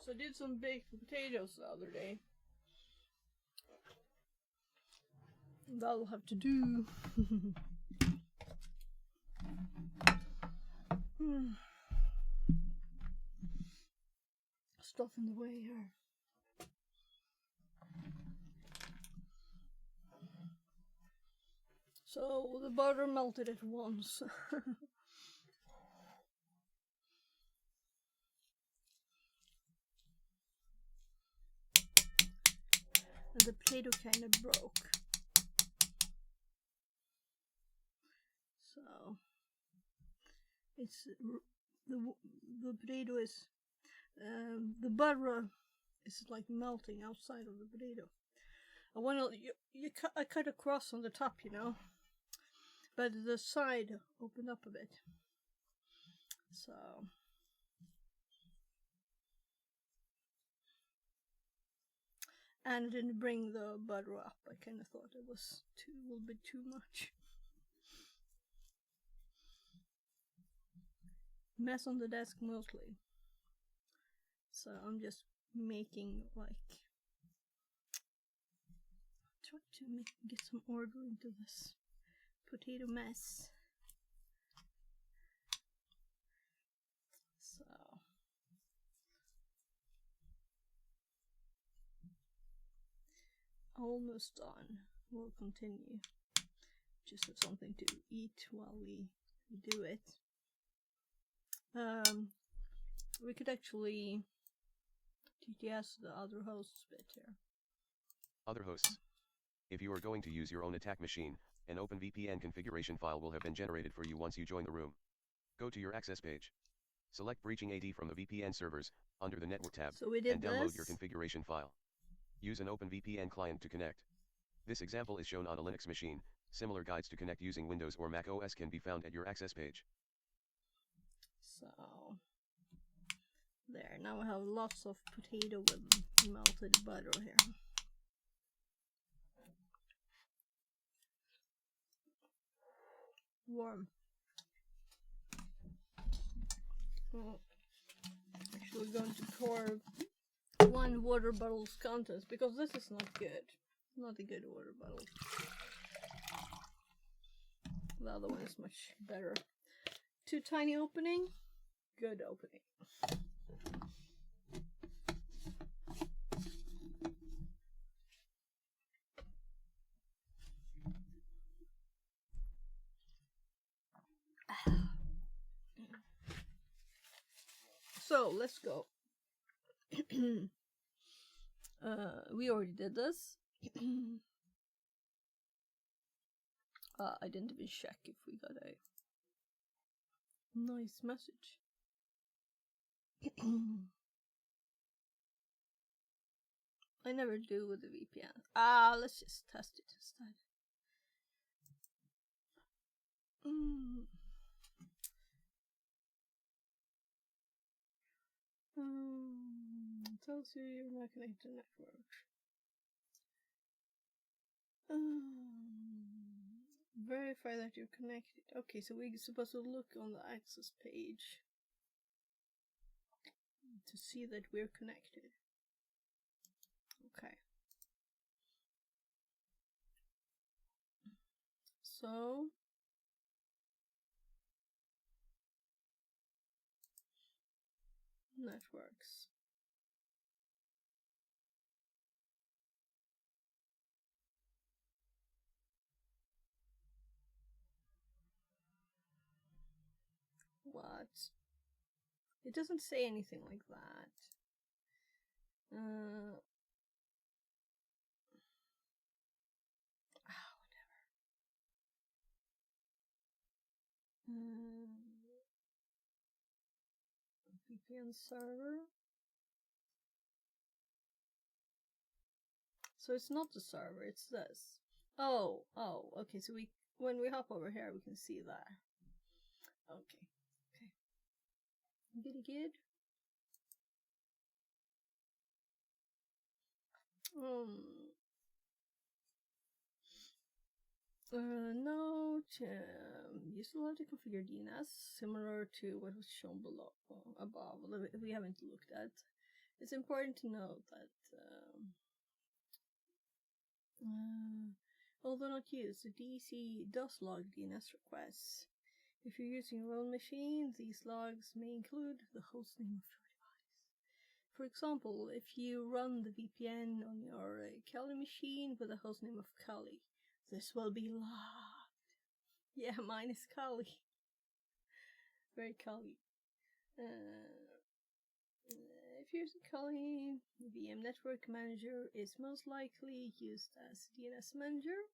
So I did some baked potatoes the other day. That'll have to do. Stuff in the way here. So the butter melted at once. And the potato kind of broke. So it's the potato is the butter is like melting outside of the potato. I want to I cut across on the top, you know, but the side opened up a bit. So and I didn't bring the butter up. I kind of thought it was a little bit too much. Mess on the desk mostly. So I'm just making like try to get some order into this potato mess. So almost done. We'll continue. Just have something to eat while we do it. We could actually TTS the other hosts bit here. Other hosts. If you are going to use your own attack machine, an OpenVPN configuration file will have been generated for you once you join the room. Go to your access page. Select Breaching AD from the VPN servers, under the Network tab, so we did and download your configuration file. Use an OpenVPN client to connect. This example is shown on a Linux machine. Similar guides to connect using Windows or Mac OS can be found at your access page. So, there, now we have lots of potato with melted butter here. Warm. Well, actually we're going to pour 1 water bottle's contents, because this is not good. Not a good water bottle. The other one is much better. Too tiny opening, good opening. So let's go. We already did this. I didn't even check if we got a nice message. I never do with the VPN. Let's just test it instead. Tells you you're not connected to network. Verify that you're connected. Okay, so we're supposed to look on the access page to see that we're connected. Okay. So networks. What? It doesn't say anything like that. Whatever. VPN server. So it's not the server, it's this. Oh, okay, so when we hop over here we can see that. Okay. Good. No, you still have to configure DNS, similar to what was shown below, above, we haven't looked at. it's important to note that although not used, the DC does log DNS requests. If you're using your own machine, these logs may include the hostname of your device. For example, if you run the VPN on your Kali machine with the hostname of Kali, this will be logged. Yeah, mine is Kali. Very Kali. If you're using Kali, VM Network Manager is most likely used as DNS Manager.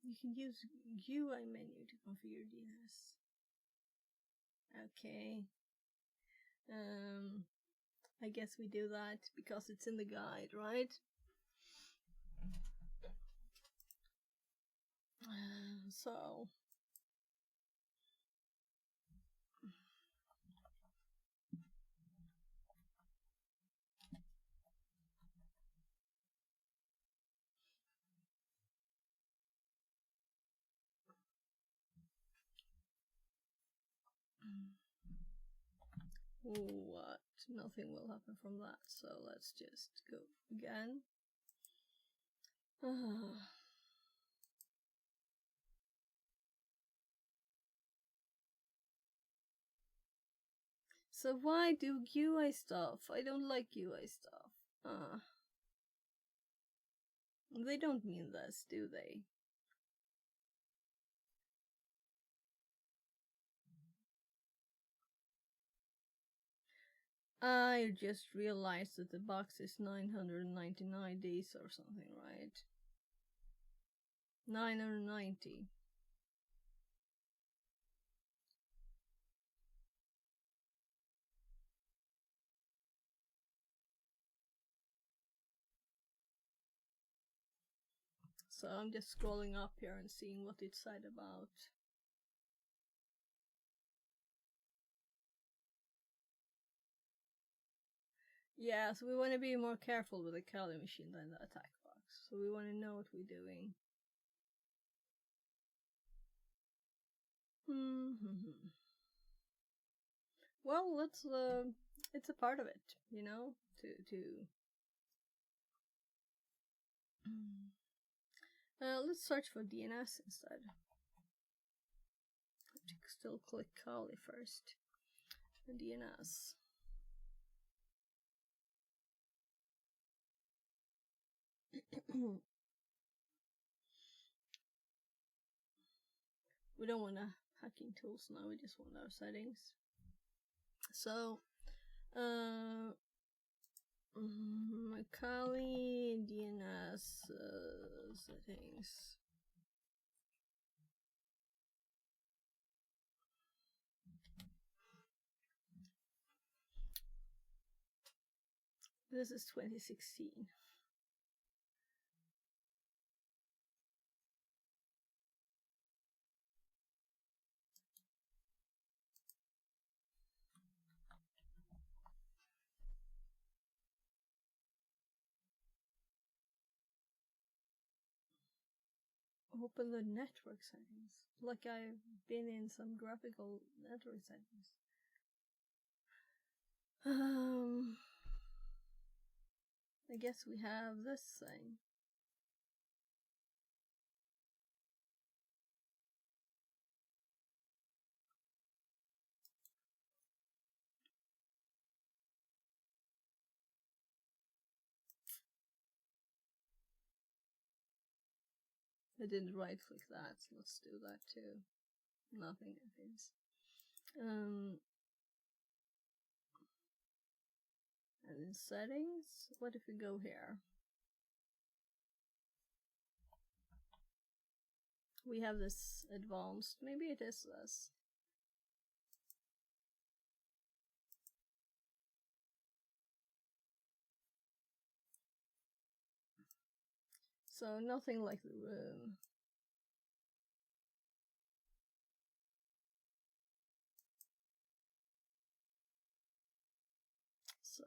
You can use UI menu to configure DNS. Okay. I guess we do that because it's in the guide, right? So what? Nothing will happen from that, so let's just go again. So why do UI stuff? I don't like UI stuff. They don't mean this, do they? I just realized that the box is 999 days or something, right? 990. So I'm just scrolling up here and seeing what it said about. Yeah, so we want to be more careful with the Kali machine than the attack box. So we want to know what we're doing. Well, it's a part of it, you know, let's search for DNS instead. Still click Kali first. DNS. We don't want hacking tools now, we just want our settings. So, Kali DNS settings. This is 2016. Open the network settings. Like I've been in some graphical network settings. I guess we have this thing. I didn't right click that, so let's do that too. Nothing happens. And in settings, what if we go here? We have this advanced, maybe it is this. So nothing like the room. So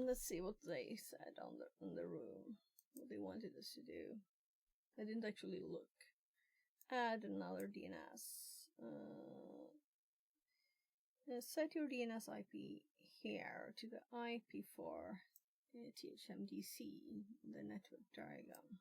let's see what they said on the room. What they wanted us to do. I didn't actually look. Add another DNS. Set your DNS IP here to the IP for THMDC, the network diagram.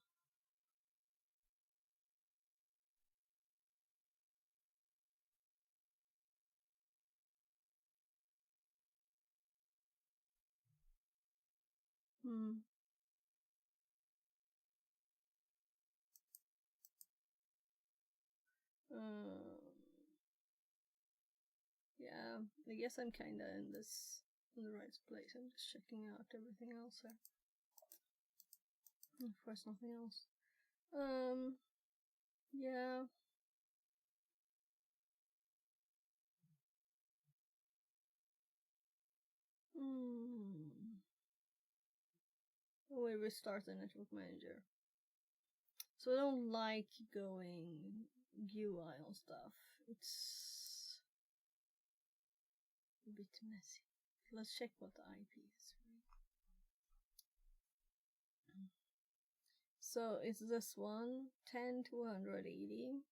Yeah, I guess I'm kinda in the right place. I'm just checking out everything else here. Of course, nothing else. Yeah. We restart the network manager. So I don't like going GUI on stuff. It's a bit messy. Let's check what the IP is. So it's this one, 10.280.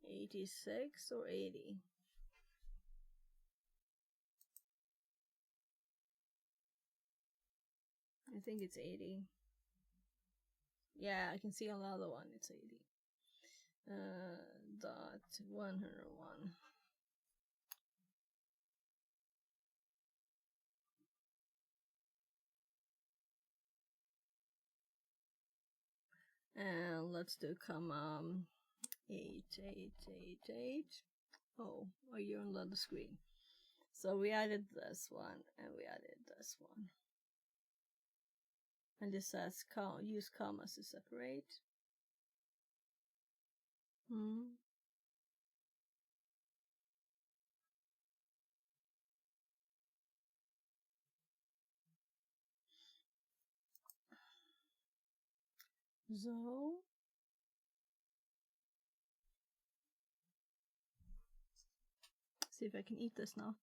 86 or 80? I think it's 80. Yeah, I can see on the other one it's 80. Dot 101. And let's do comma 8888. Oh, you're on the other screen. So we added this one and we added this one. And this says use commas to separate. So see if I can eat this now.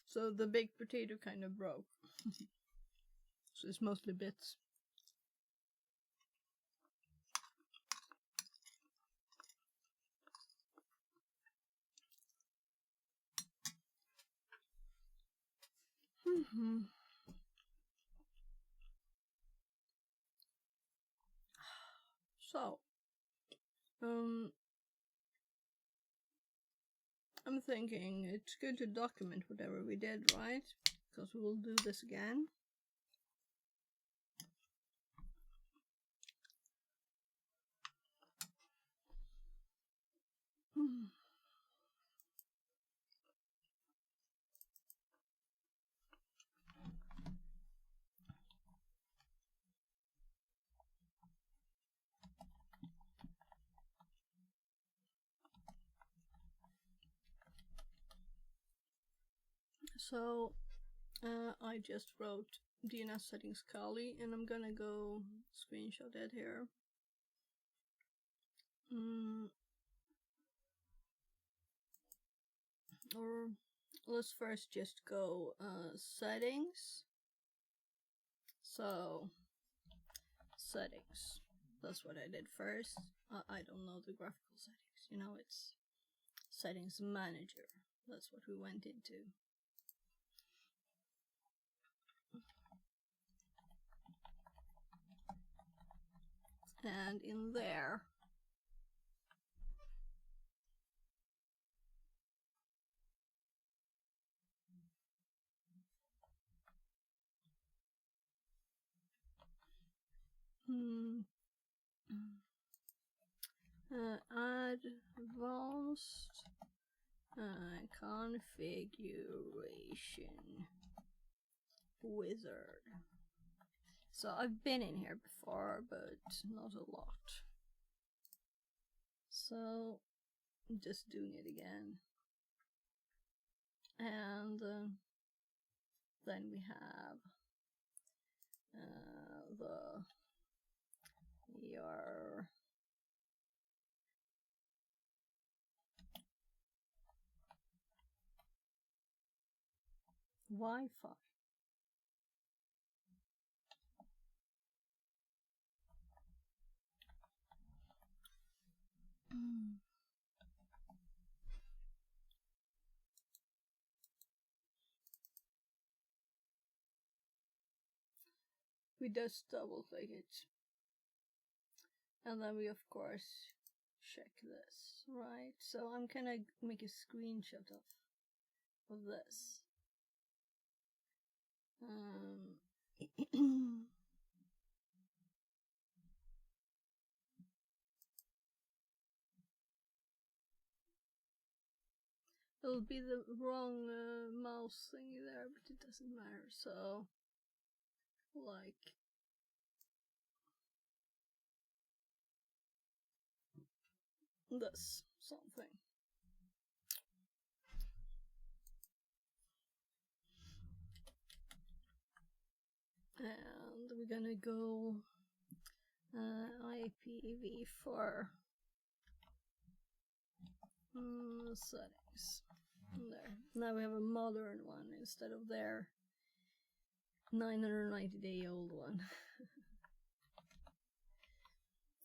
So the baked potato kind of broke. So it's mostly bits. So, I'm thinking it's good to document whatever we did, right? Because we will do this again. So I just wrote DNS settings Kali, and I'm gonna go screenshot it here. Or let's first just go settings. So settings, that's what I did first. I don't know the graphical settings, you know, it's settings manager. That's what we went into. And in there, add advanced configuration wizard. So I've been in here before, but not a lot. So I'm just doing it again. And then we have your Wi-Fi. We just double click it. And then we of course check this, right? So I'm gonna make a screenshot of this. It'll be the wrong mouse thingy there, but it doesn't matter. So, like, this something. And we're gonna go IPv4 settings. There. Now we have a modern one instead of their 990-day-old one.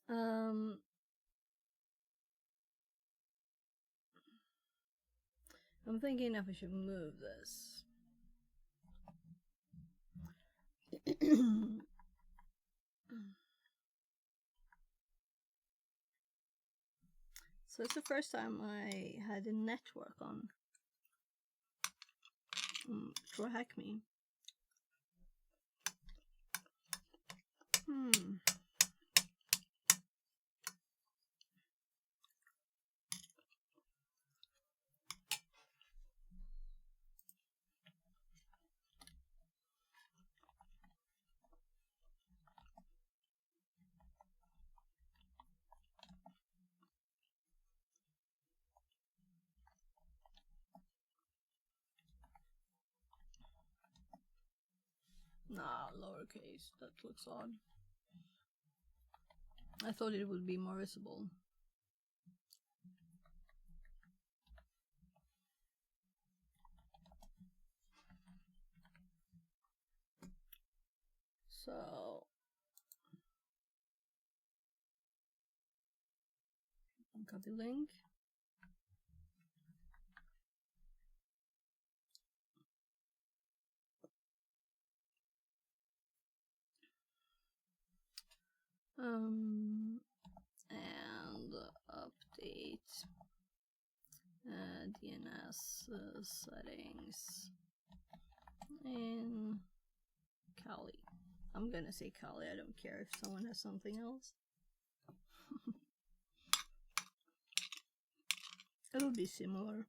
I'm thinking if I should move this. So it's the first time I had a network on track me. Nah, lowercase. That looks odd. I thought it would be more visible. So copy link. And update DNS settings in Kali. I'm gonna say Kali, I don't care if someone has something else. It'll be similar.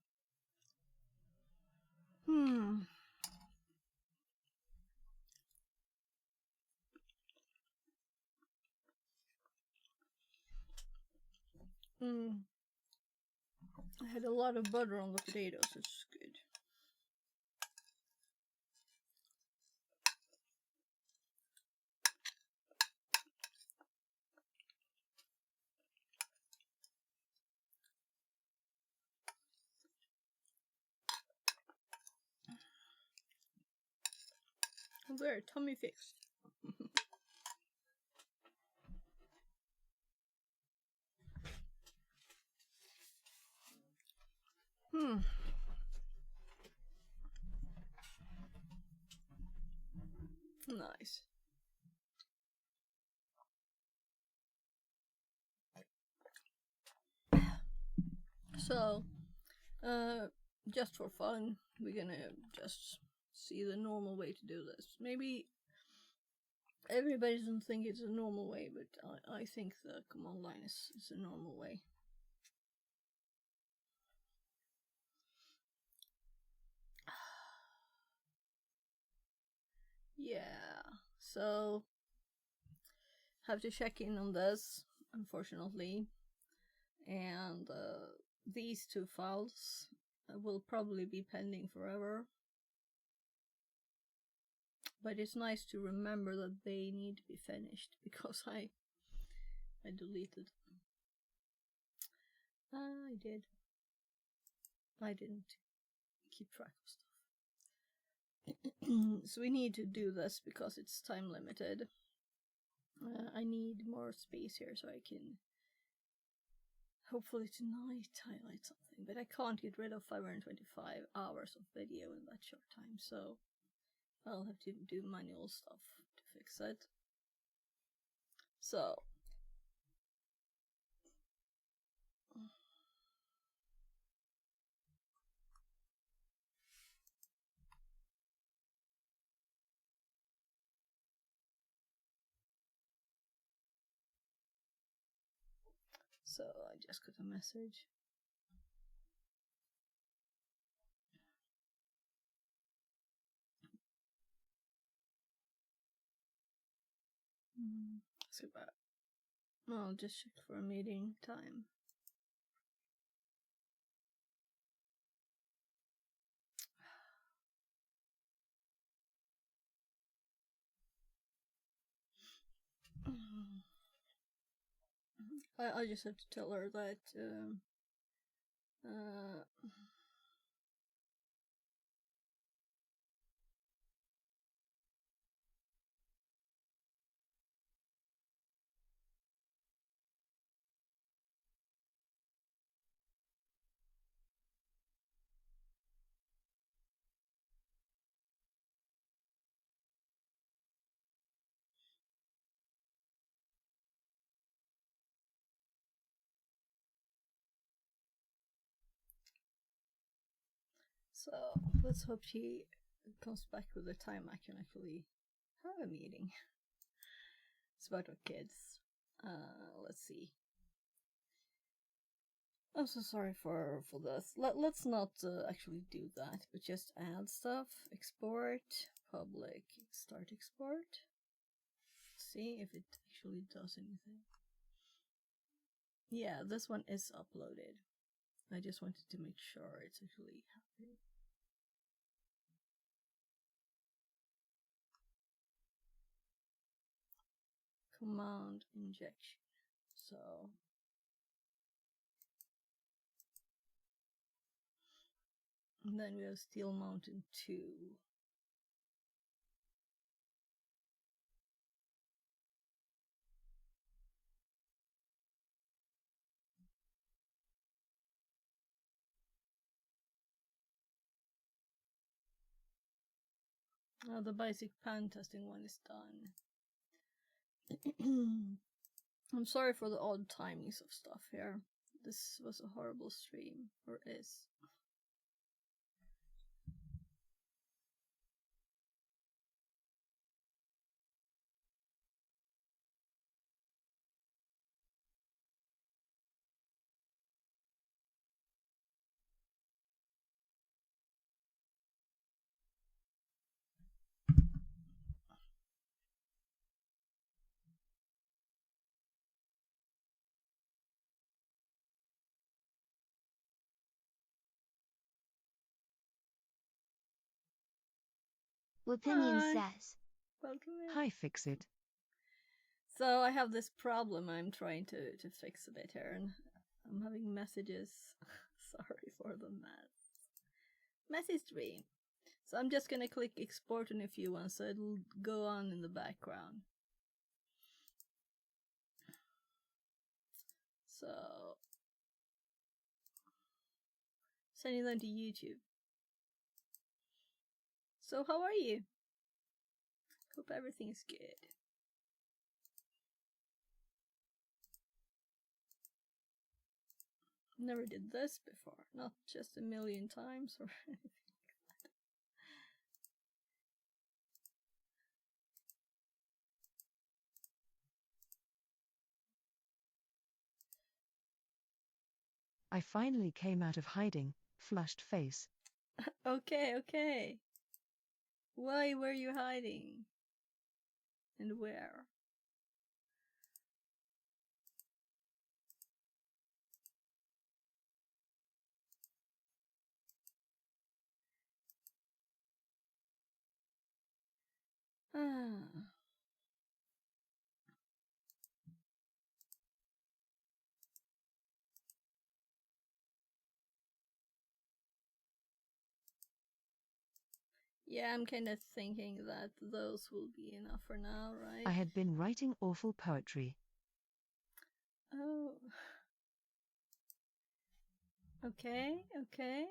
I had a lot of butter on the potatoes, it's good. There, tummy fixed. Nice. So, just for fun, we're gonna just see the normal way to do this. Maybe everybody doesn't think it's a normal way, but I think the command line is a normal way. Yeah, so have to check in on this, unfortunately. and these two files will probably be pending forever. But it's nice to remember that they need to be finished, because I deleted them. I did. I didn't keep track of stuff. So we need to do this because it's time limited. I need more space here so I can hopefully tonight highlight something, but I can't get rid of 525 hours of video in that short time, so I'll have to do manual stuff to fix it. So I just got a message. Let's go back. I'll just check for a meeting time. I just have to tell her that so let's hope she comes back with the time I can actually have a meeting. It's about our kids. Let's see. I'm so sorry for this. Let's not actually do that, but just add stuff. Export, public, start export. See if it actually does anything. Yeah, this one is uploaded. I just wanted to make sure it's actually happening. Command injection. So and then we have Steel Mountain 2. Now the basic pan testing one is done. I'm sorry for the odd timings of stuff here. This was a horrible stream, or is. Opinion says. Welcome in. Hi, Fixit. So I have this problem I'm trying to fix a bit here, and I'm having messages. Sorry for the messy stream. So I'm just gonna click export on a few ones so it'll go on in the background. So sending them to YouTube. So how are you? Hope everything's good. Never did this before, not just a million times or anything like that. I finally came out of hiding, flushed face. Okay. Why were you hiding? And where? Ah. Yeah, I'm kind of thinking that those will be enough for now, right? I had been writing awful poetry. Oh. Okay, okay.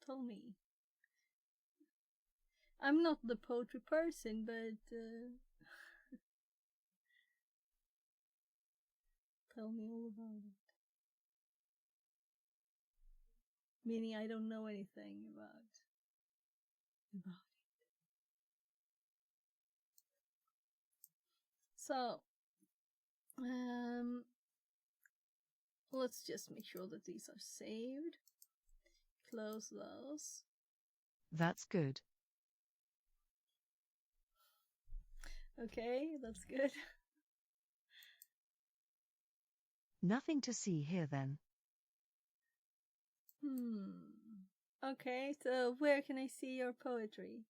Tell me. I'm not the poetry person, but tell me all about it. Meaning I don't know anything about it. So, let's just make sure that these are saved. Close those. That's good. Okay, that's good. Nothing to see here then. Okay, so where can I see your poetry?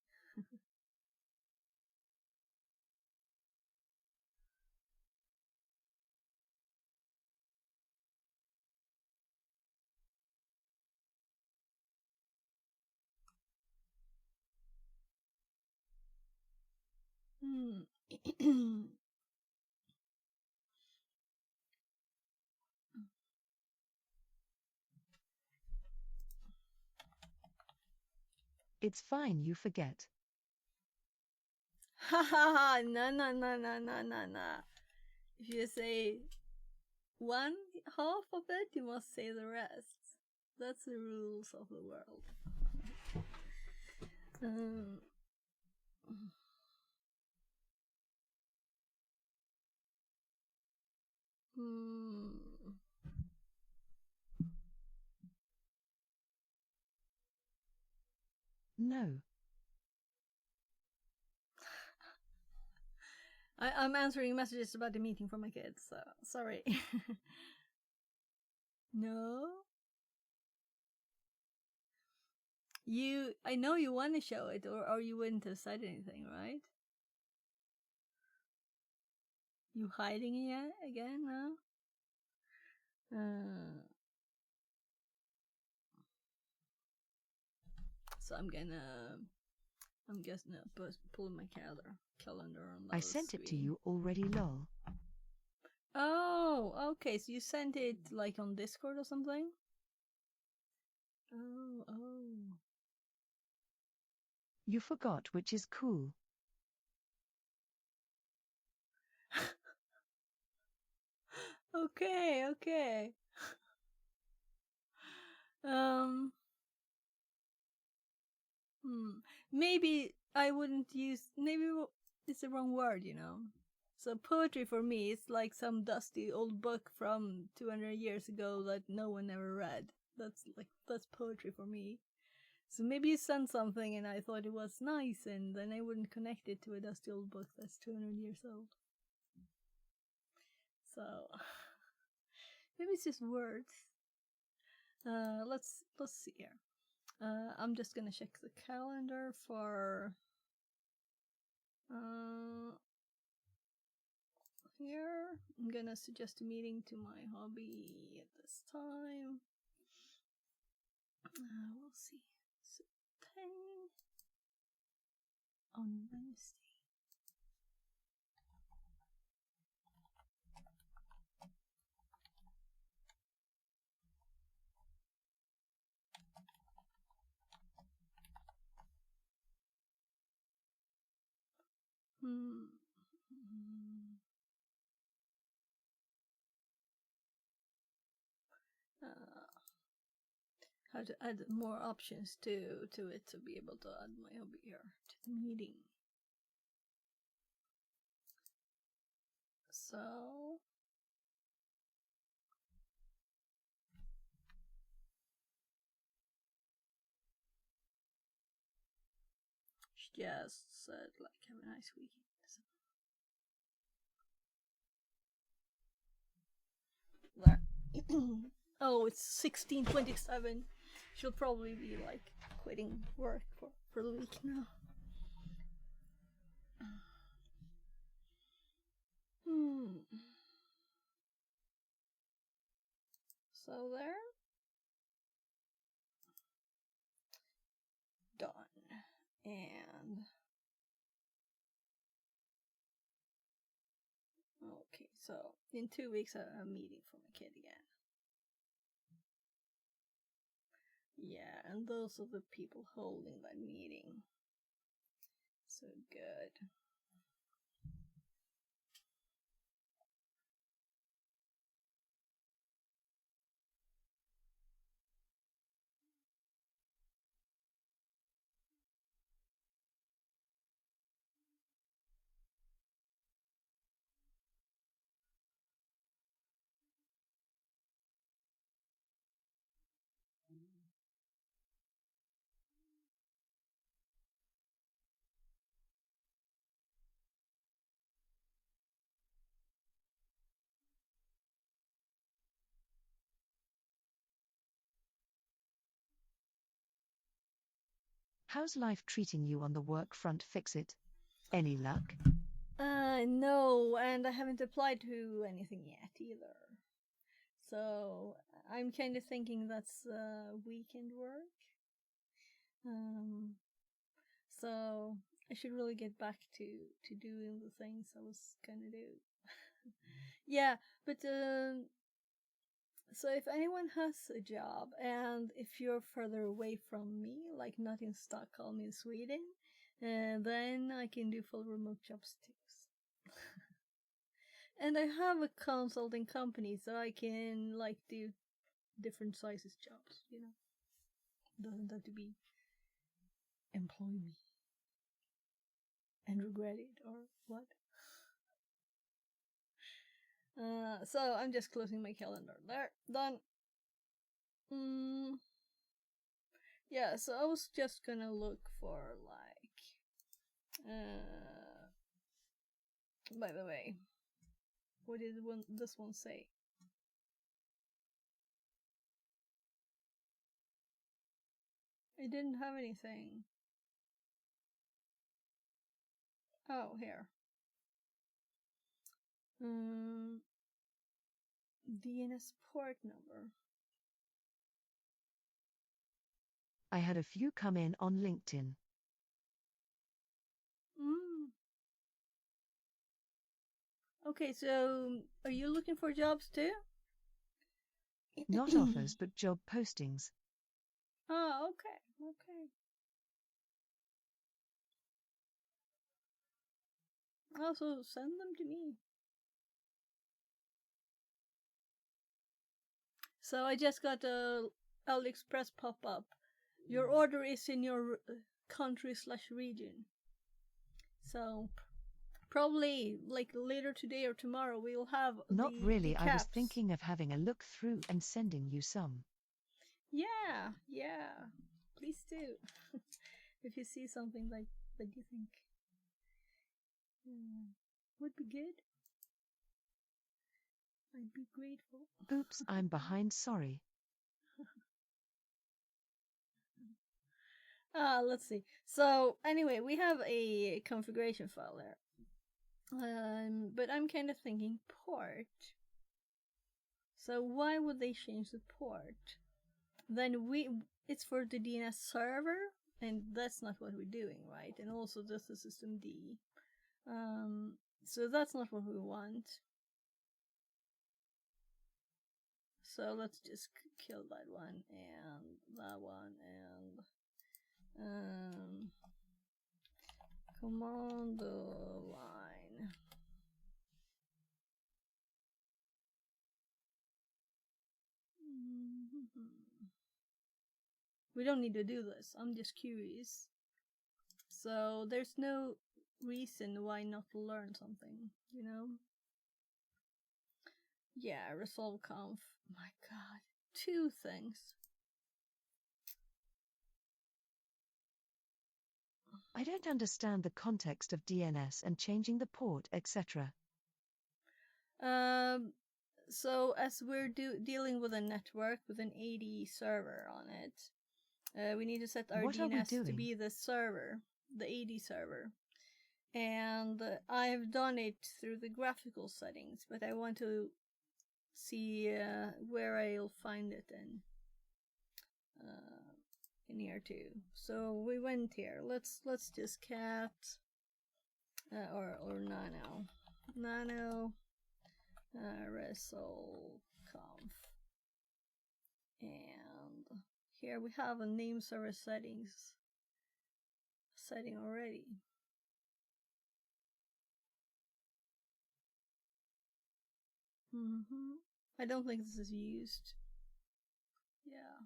It's fine, you forget. Ha ha ha! No, no, no, no, no, no, no. If you say one half of it, you must say the rest. That's the rules of the world. No. I'm answering messages about the meeting from my kids, so sorry. No? I know you want to show it, or you wouldn't have said anything, right? You hiding it again now? So I'm just gonna pull my calendar on I sent it to you already, lol. Oh, okay. So you sent it like on Discord or something? Oh. You forgot, which is cool. Okay. Maybe I wouldn't use. Maybe it's the wrong word, you know. So poetry for me is like some dusty old book from 200 years ago that no one ever read. That's poetry for me. So maybe you sent something and I thought it was nice, and then I wouldn't connect it to a dusty old book that's 200 years old. So maybe it's just words. Let's see here. I'm just gonna check the calendar for here. I'm gonna suggest a meeting to my hobby at this time. We'll see. So 10 on Wednesday. How to add more options to it to be able to add my hobby here to the meeting. So she just said like have a nice weekend. There. Oh, it's 16:27. She'll probably be like quitting work for the week now. So there. Done. And okay, so in 2 weeks I'm meeting for my kid again. Yeah, and those are the people holding that meeting. So good. How's life treating you on the work front, Fix-It? Any luck? No, and I haven't applied to anything yet either. So I'm kind of thinking that's weekend work. So I should really get back to doing the things I was gonna do. Yeah, but so if anyone has a job, and if you're further away from me, like not in Stockholm in Sweden, then I can do full remote jobs too. And I have a consulting company, so I can like do different sizes jobs, you know. Doesn't have to be employ me and regret it or what. So I'm just closing my calendar. There, done. Yeah, so I was just gonna look for like, by the way, what did this one say? I didn't have anything. Oh, here. DNS port number. I had a few come in on LinkedIn. Okay, so are you looking for jobs too? Not offers, but job postings. Oh, okay, okay. Also, send them to me. So I just got a AliExpress pop-up. Your order is in your country/region. So probably like later today or tomorrow we'll have Not the really, I was caps. thinking of having a look through and sending you some. Yeah, please do. If you see something like that you think would be good, I'd be grateful. Oops, I'm behind, sorry. Let's see. So anyway, we have a configuration file there. But I'm kind of thinking port. So why would they change the port? Then it's for the DNS server, and that's not what we're doing, right? And also this is system D. So that's not what we want. So let's just kill that one and that one and command line. We don't need to do this. I'm just curious. So there's no reason why not learn something, you know? Yeah, resolve conf. My god. 2 things. I don't understand the context of DNS and changing the port, etc. So as we're dealing with a network with an AD server on it, we need to set our What are we DNS to doing? be the server, the AD server. And I've done it through the graphical settings, but I want to see where I'll find it in here too. So we went here. Let's just cat or nano resol conf, and here we have a name server setting already. I don't think this is used. Yeah.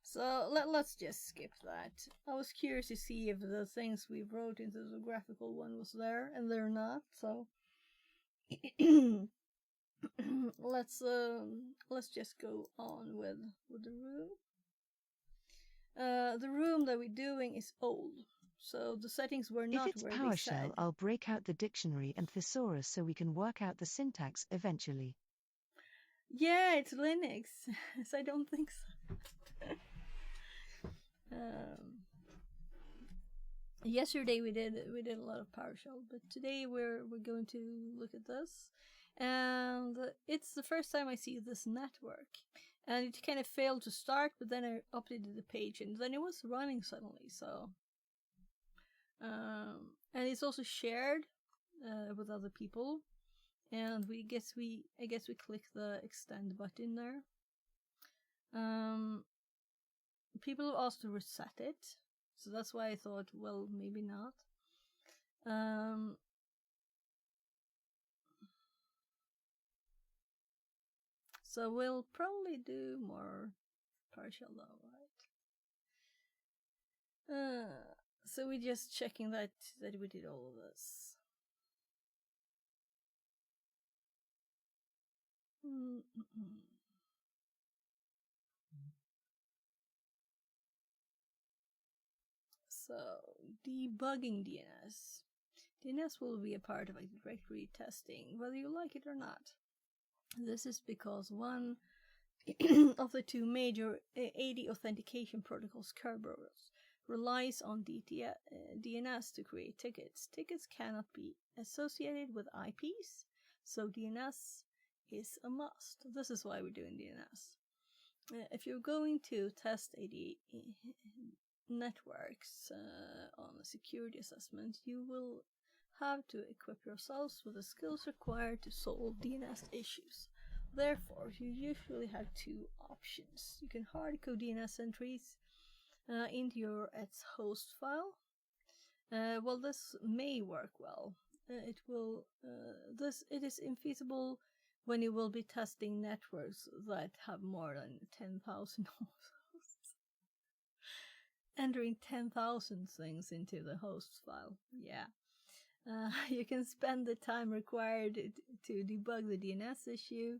So let's just skip that. I was curious to see if the things we wrote into the graphical one was there, and they're not. So let's just go on with the room. The room that we're doing is old, so the settings were not If it's where they PowerShell, said. I'll break out the dictionary and thesaurus so we can work out the syntax eventually. Yeah, it's Linux, so I don't think so. Yesterday we did a lot of PowerShell, but today we're going to look at this, and it's the first time I see this network, and it kind of failed to start, but then I updated the page, and then it was running suddenly. So, and it's also shared with other people, and I guess we click the extend button there. People have asked to reset it, so that's why I thought, well, maybe not. So we'll probably do more PowerShell though, right? So we're just checking that we did all of this. So, debugging DNS. DNS will be a part of Active Directory testing, whether you like it or not. This is because one of the two major AD authentication protocols, Kerberos, relies on DNS to create tickets. Tickets cannot be associated with IPs, so DNS is a must. This is why we're doing DNS. If you're going to test AD networks on a security assessment, you will have to equip yourselves with the skills required to solve DNS issues. Therefore, you usually have two options. You can hardcode DNS entries into your host file. Well, this may work well. It is infeasible when you will be testing networks that have more than 10,000 hosts. Entering 10,000 things into the host file. Yeah. You can spend the time required to debug the DNS issue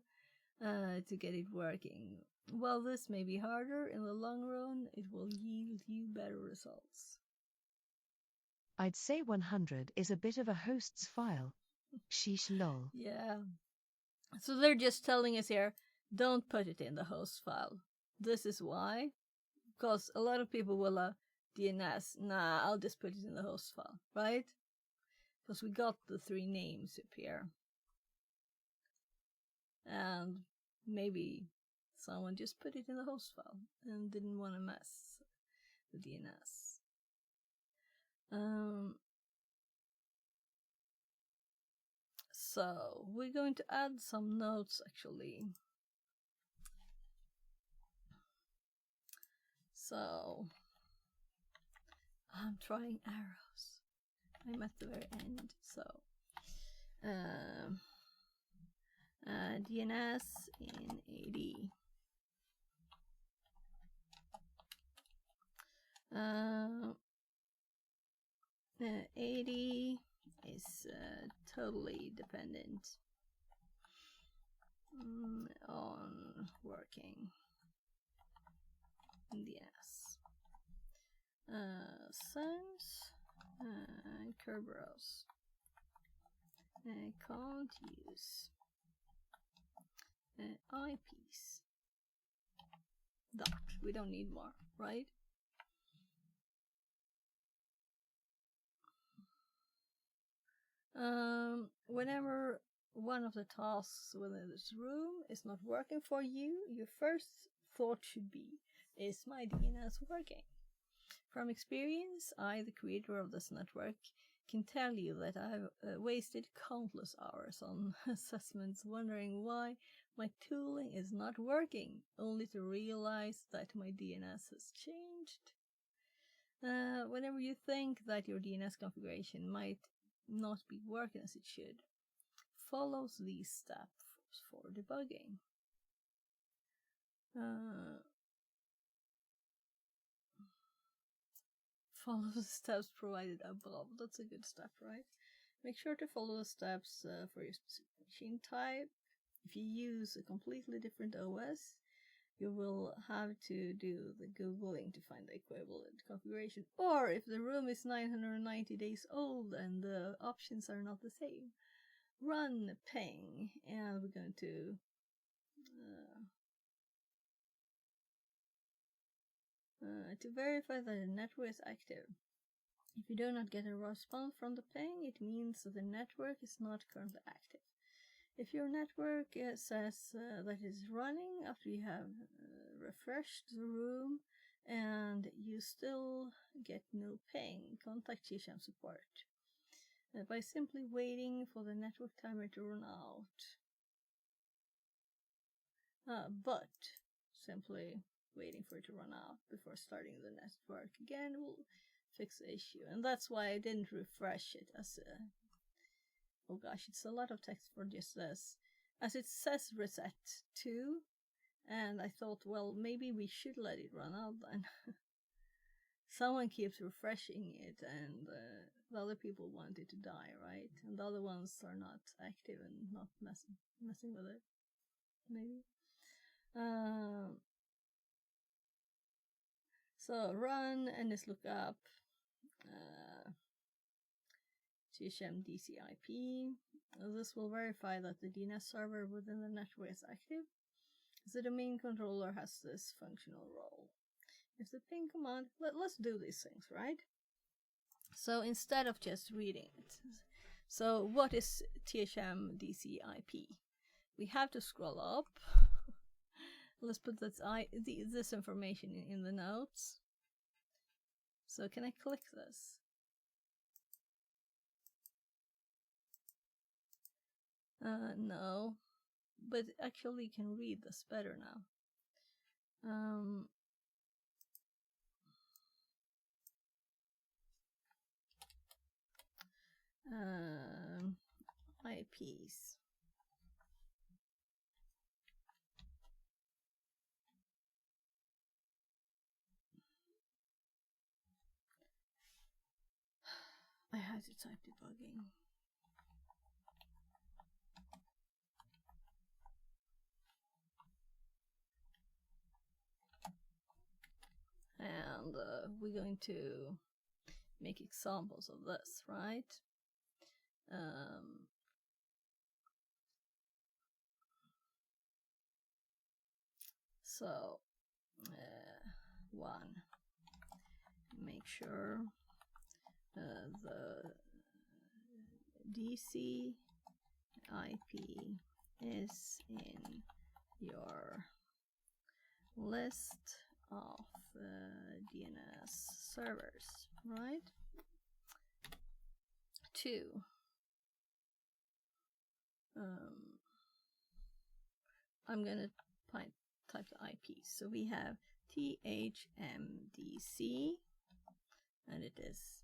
to get it working. While this may be harder, in the long run, it will yield you better results. I'd say 100 is a bit of a host's file. Sheesh lol. Yeah. So they're just telling us here, don't put it in the host file. This is why. Because a lot of people will DNS, nah, I'll just put it in the host file, right? Because we got the 3 names up here. And maybe someone just put it in the host file and didn't want to mess with DNS. So we're going to add some notes actually. So I'm trying arrows. I'm at the very end. So DNS in AD. AD is totally dependent on working in DNS. Sense Kerberos. I can't use IPs. Dot. We don't need more, right? Whenever one of the tasks within this room is not working for you, your first thought should be, is my DNS working? From experience, I, the creator of this network, can tell you that I've wasted countless hours on assessments wondering why my tooling is not working, only to realize that my DNS has changed. Whenever you think that your DNS configuration might not be working as it should, follow these steps for debugging. Follow the steps provided above. That's a good step, right? Make sure to follow the steps for your specific machine type. If you use a completely different OS, you will have to do the Googling to find the equivalent configuration. Or if the room is 990 days old and the options are not the same, run ping, and we're going to verify that the network is active. If you do not get a response from the ping, it means that the network is not currently active. If your network says that it is running after you have refreshed the room and you still get no ping, contact THM support by simply waiting for the network timer to run out. But simply waiting for it to run out before starting the network again will fix the issue. And that's why I didn't refresh it as a... Oh gosh, it's a lot of text for just this. As it says reset to, and I thought, well, maybe we should let it run out then. Someone keeps refreshing it, and the other people want it to die, right? And the other ones are not active and not messing with it. Maybe. So run nslookup THM DCIP. This will verify that the DNS server within the network is active. The domain controller has this functional role. If the ping command, let's do these things, right? So instead of just reading it, so what is THM DCIP? We have to scroll up. Let's put this information in the notes. So can I click this? No, but actually you can read this better now. IPs. I had to type debugging. And we're going to make examples of this, right? So, one, make sure the DC IP is in your list of DNS servers, right? 2, I'm gonna type the IP. So we have THMDC, and it is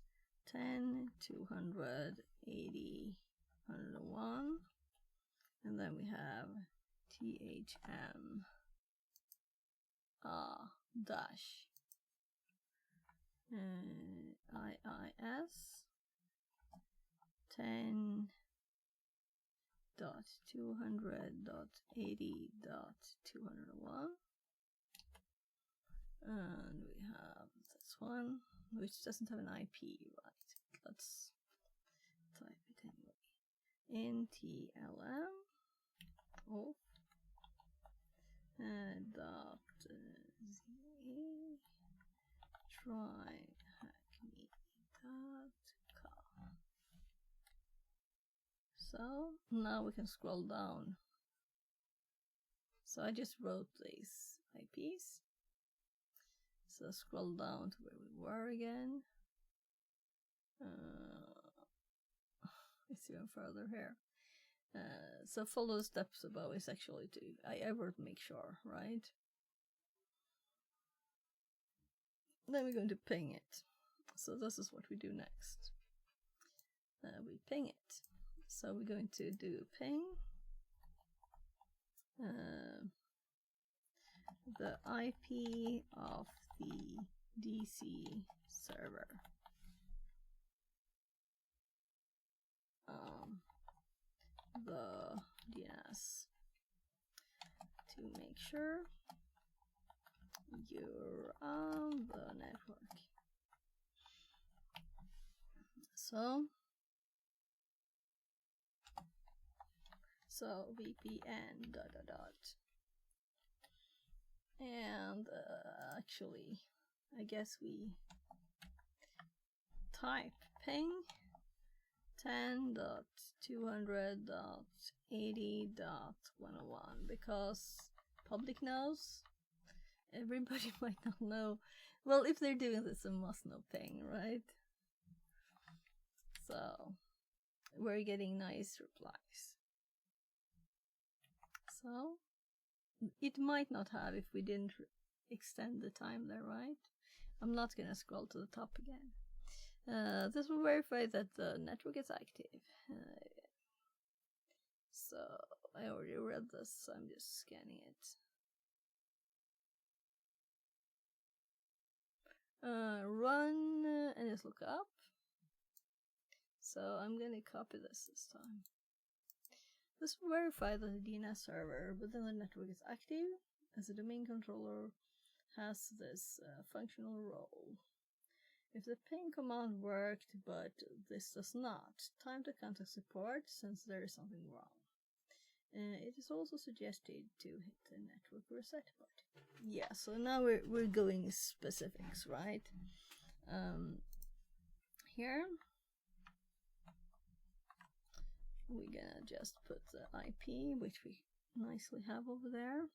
10.280.101, and then we have THM dash IIS 10.200.80.201, and we have this one which doesn't have an IP, right? Let's type it anyway. NTLM off dot tryhackme.com. So now we can scroll down. So I just wrote these IPs. So scroll down to where we were again. It's even further here. So follow the steps above is actually to, I would make sure, right? Then we're going to ping it. So this is what we do next. We ping it. So we're going to do ping. The IP of the DC server. The DNS to make sure you're on the network. So VPN ... And actually, I guess we type ping 10.200.80.101 because public knows. Everybody might not know. Well, if they're doing this, they must know ping, right? So we're getting nice replies. So it might not have if we didn't extend the time there, right? I'm not gonna scroll to the top again. This will verify that the network is active. So I already read this, so I'm just scanning it. Run and just look up. So I'm gonna copy this time. This will verify that the DNS server within the network is active, as the domain controller has this functional role. If the ping command worked but this does not, time to contact support since there is something wrong. It is also suggested to hit the network reset button. Yeah, so now we're going specifics, right? Here we're gonna just put the IP, which we nicely have over there.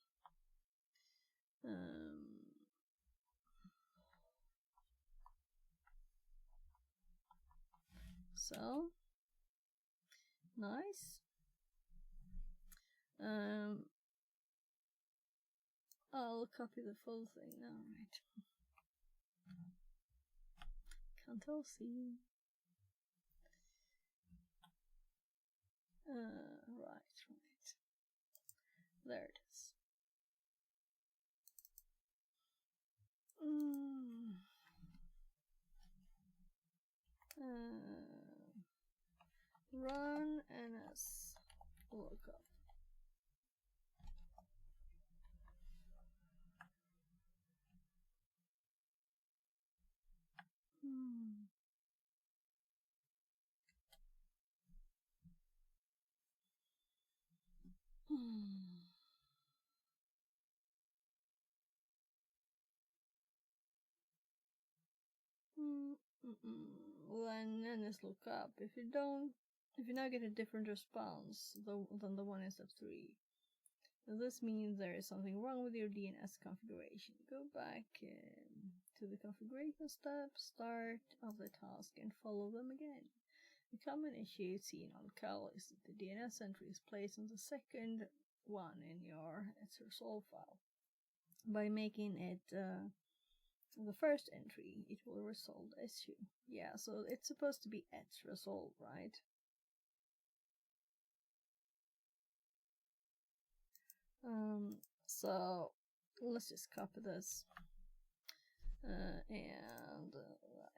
So nice. I'll copy the full thing now, right? Control C. Right. There it is. Run NS lookup. When NS lookup, if you now get a different response than the one in step 3, this means there is something wrong with your DNS configuration. Go back to the configuration step, start of the task, and follow them again. The common issue seen on CAL is that the DNS entry is placed on the second one in your etsresolve file. By making it the first entry, it will resolve the issue. Yeah, so it's supposed to be etsresolve, right? So let's just copy this. And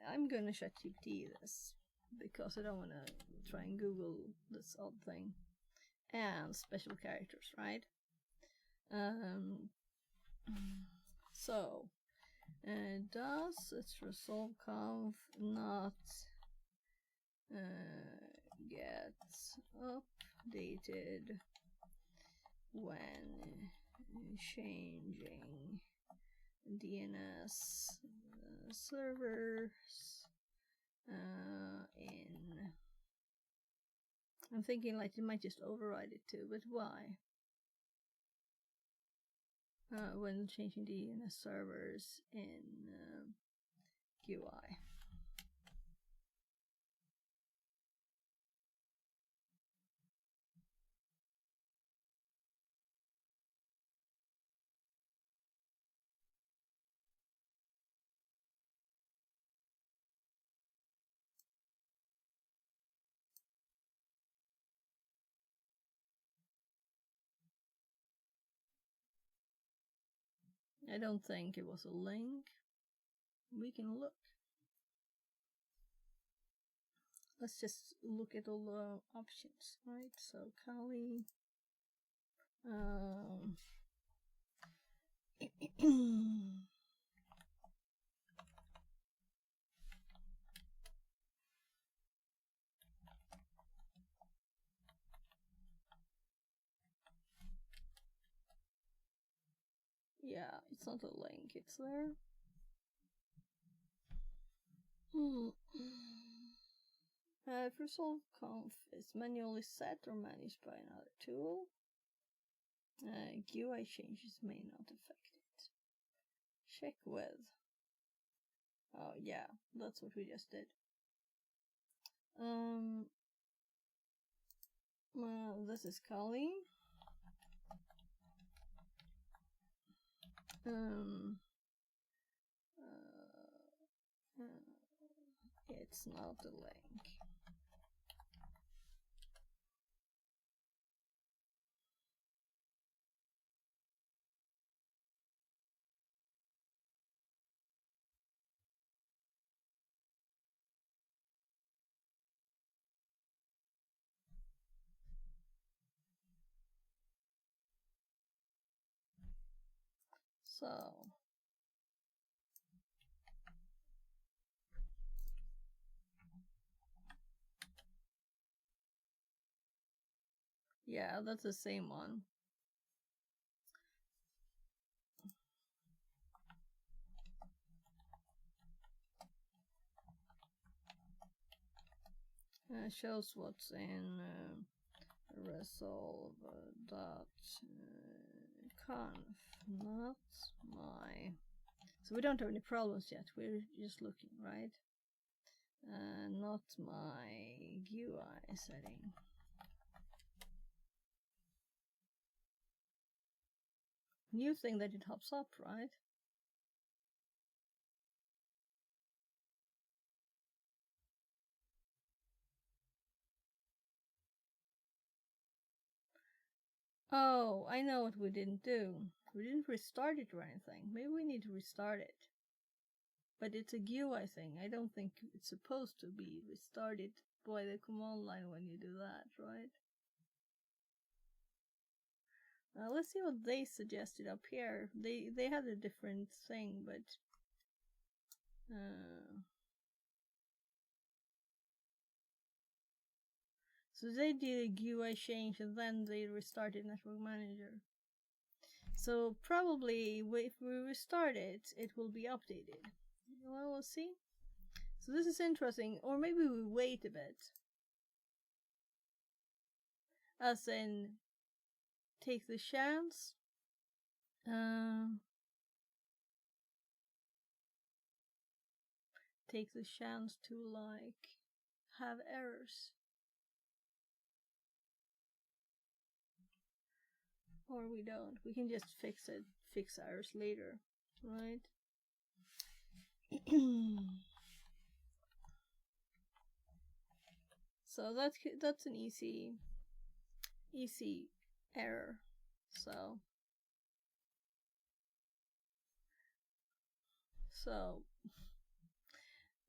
I'm gonna ChatGPT this because I don't want to try and Google this odd thing. And special characters, right? So does its resolve conf not get updated when changing DNS servers in I'm thinking like it might just override it too, but why? When changing DNS servers in GUI. I don't think it was a link. We can look. Let's just look at all the options, right? So Kali. Yeah, it's not a link, it's there. If resolve conf is manually set or managed by another tool, GUI changes may not affect it. Check with. Oh yeah, that's what we just did. This is Kali. It's not a link. So yeah, that's the same one. Shows what's in resolve dot conf, not my. So we don't have any problems yet. We're just looking, right? Not my GUI setting. New thing that it hops up, right? Oh, I know what we didn't do. We didn't restart it or anything. Maybe we need to restart it. But it's a GUI thing. I don't think it's supposed to be restarted by the command line when you do that, right? Let's see what they suggested up here. They had a different thing, but so they did a GUI change and then they restarted Network Manager. So probably if we restart it, it will be updated. Well, we'll see. So this is interesting. Or maybe we wait a bit. As in, take the chance. Take the chance to, like, have errors. Or we don't. We can just fix errors later, right? So that's an easy error. So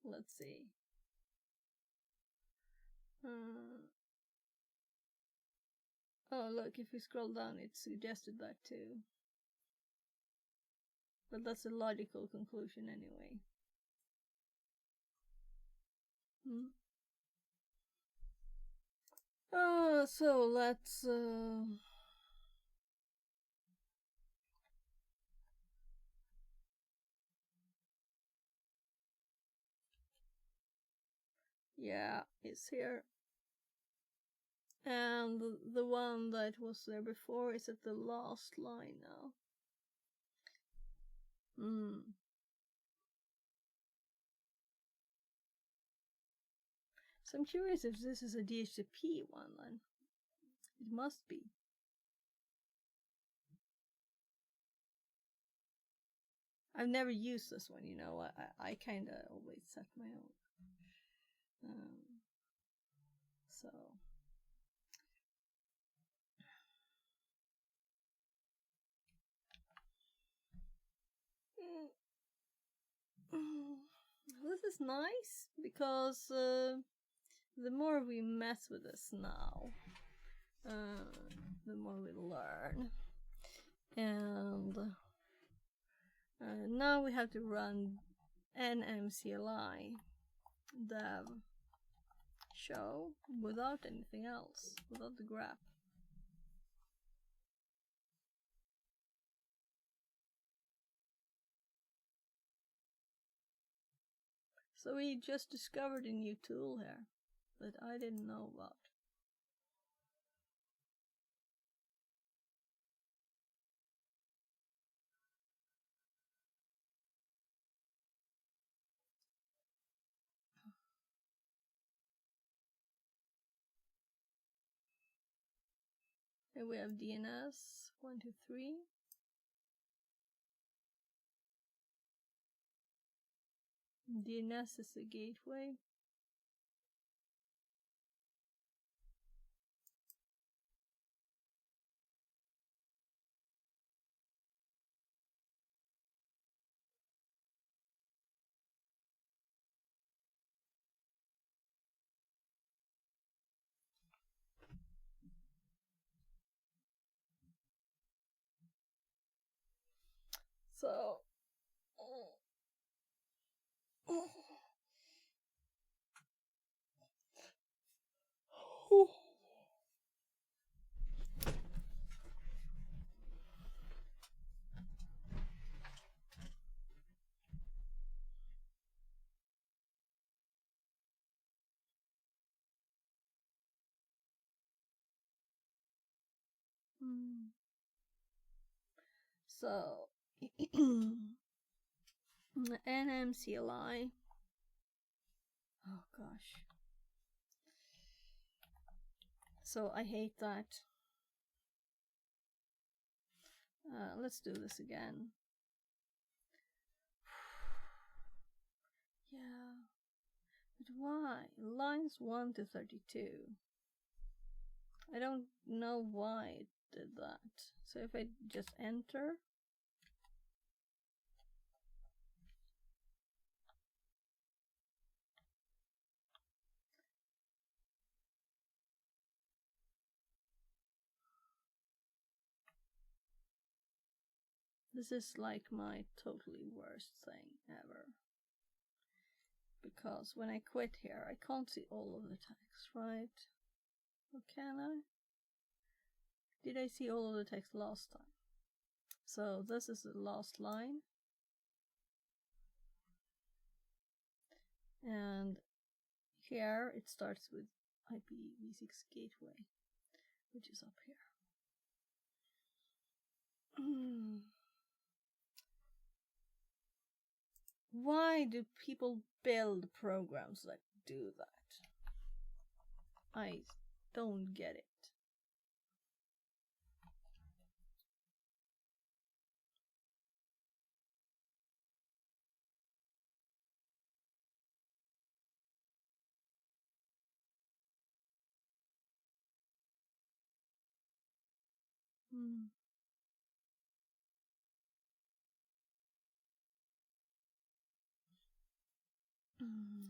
let's see. Oh look, if we scroll down, it suggested that too. But that's a logical conclusion anyway. So let's yeah, it's here. And the one that was there before is at the last line now. So I'm curious if this is a DHCP one then. It must be. I've never used this one, you know. I kind of always set my own. So. This is nice because the more we mess with this now, the more we learn. And now we have to run nmcli dev show without anything else, without the grep. So we just discovered a new tool here that I didn't know about. Here we have DNS 123. DNS is the gateway. So, so nmcli. Oh gosh. So I hate that. Let's do this again. Yeah. But why? Lines 1 to 32. I don't know why it did that. So if I just enter. This is like my totally worst thing ever. Because when I quit here, I can't see all of the text, right? Or can I? Did I see all of the text last time? So this is the last line. And here it starts with IPv6 gateway, which is up here. Why do people build programs that do that? I don't get it.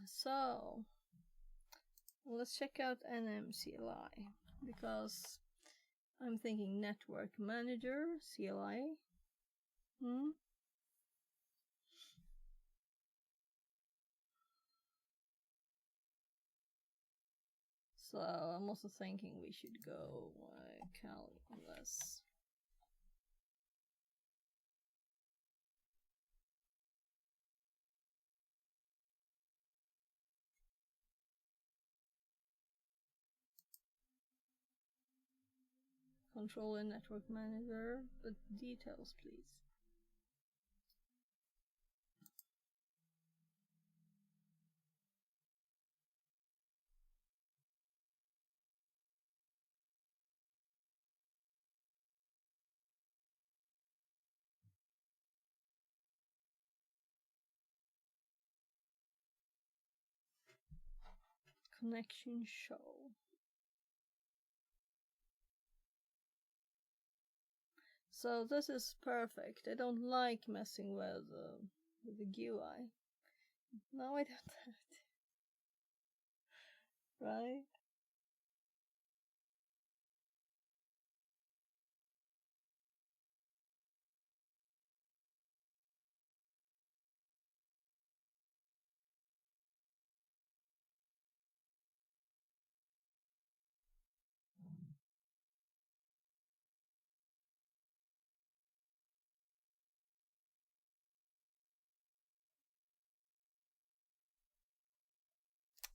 So let's check out nmcli because I'm thinking network manager CLI. So I'm also thinking we should go calculus. controller network manager, but details please. Connection show. So this is perfect. I don't like messing with the GUI. No, I don't have to. Right?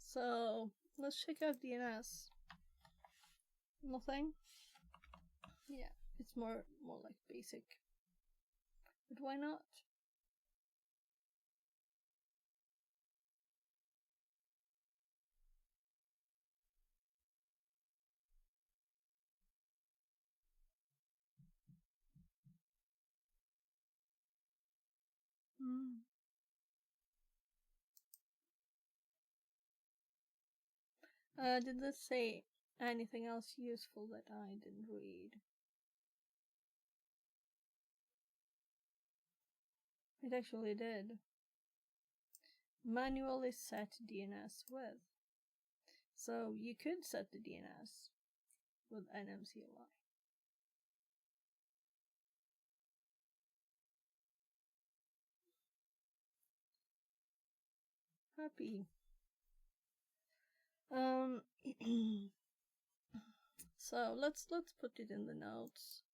So let's check out DNS. Nothing? Yeah, it's more like basic. But why not? Did this say anything else useful that I didn't read? It actually did. Manually set DNS with. So you could set the DNS with NMCLI. Happy. So let's put it in the notes.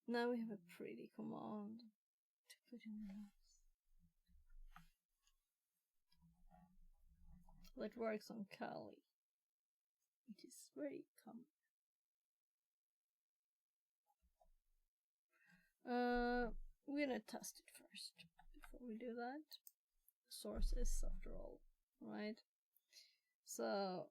Now we have a pretty command to put in the notes. That works on Kali. It is very common. We're gonna test it first before we do that. Sources, after all, right? So,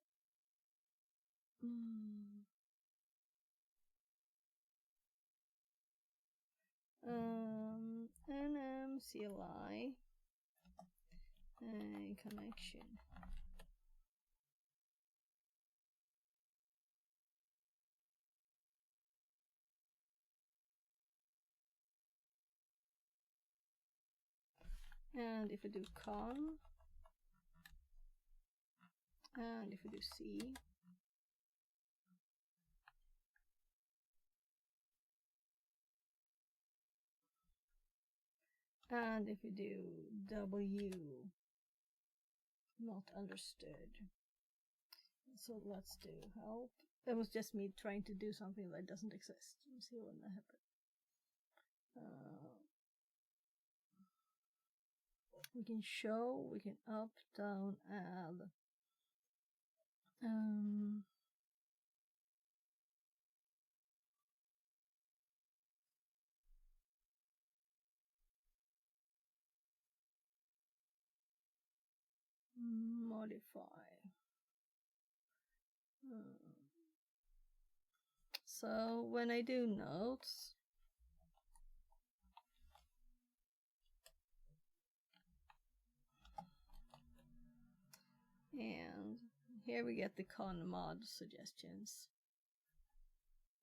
NMCLI connection. And if we do con, and if we do C, and if we do W, not understood. So let's do help. It was just me trying to do something that doesn't exist. Let's see when that happens. We can show, we can up, down, add. Modify. So when I do notes, and here we get the con mod suggestions.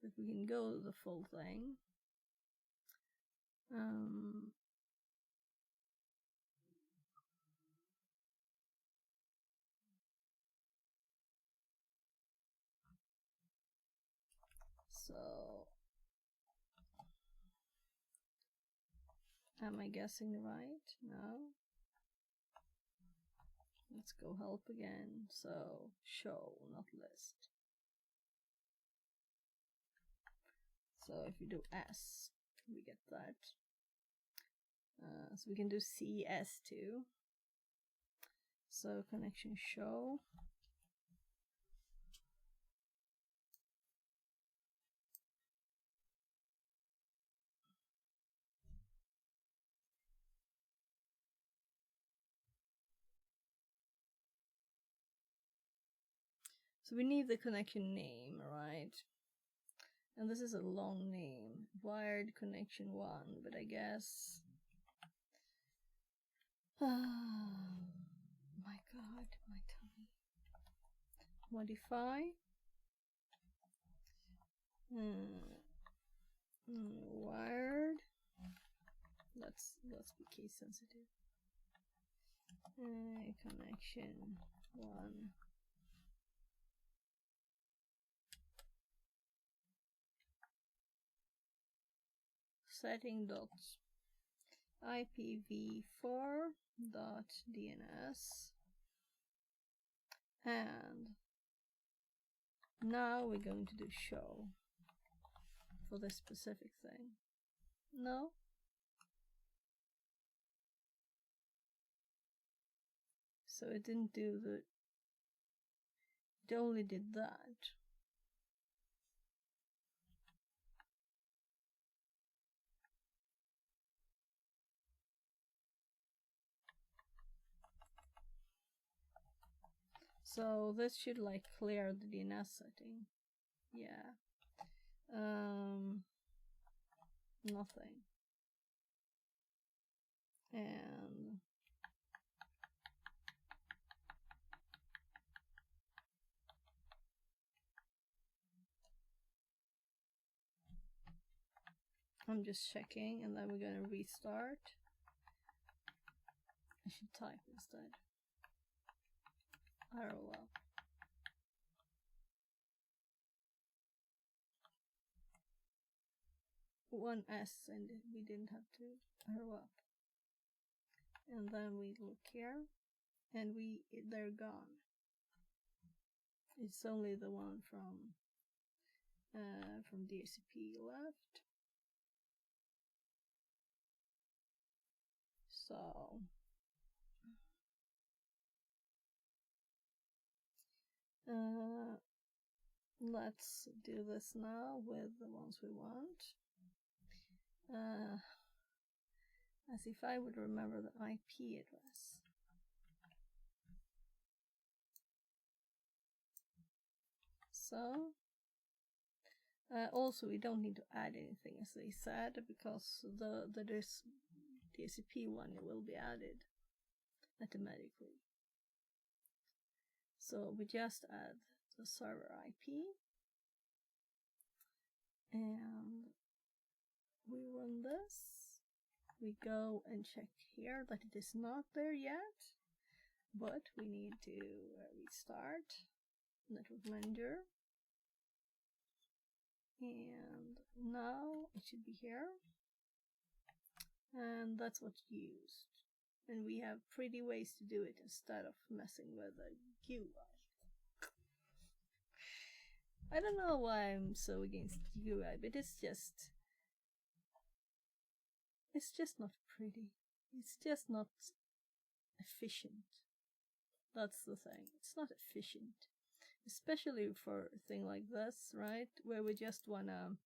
But we can go the full thing. So, am I guessing right? No. Let's go help again. So, show, not list. So if you do S, we get that. So we can do CS2. So connection show. So we need the connection name, right? And this is a long name. Wired connection 1, but I guess... my god, my tummy. Modify. Wired. Let's be case sensitive. Connection 1. Setting dots IPv4.dns, and now we're going to do show for this specific thing. No? So it didn't do the... It only did that. So this should like clear the DNS setting. Yeah. Nothing. And I'm just checking, and then we're gonna restart. I should type instead. ROL. One S, and we didn't have to arrow up. And then we look here, and they're gone. It's only the one from DHCP left. So let's do this now with the ones we want. As if I would remember the IP address. So also we don't need to add anything, as they said, because the DHCP one will be added automatically. So we just add the server IP, and we run this. We go and check here that it is not there yet, but we need to restart Network Manager. And now it should be here. And that's what's used. And we have pretty ways to do it instead of messing with the UI. I don't know why I'm so against UI, but it's just not pretty. It's just not efficient. That's the thing. It's not efficient. Especially for a thing like this, right? Where we just wanna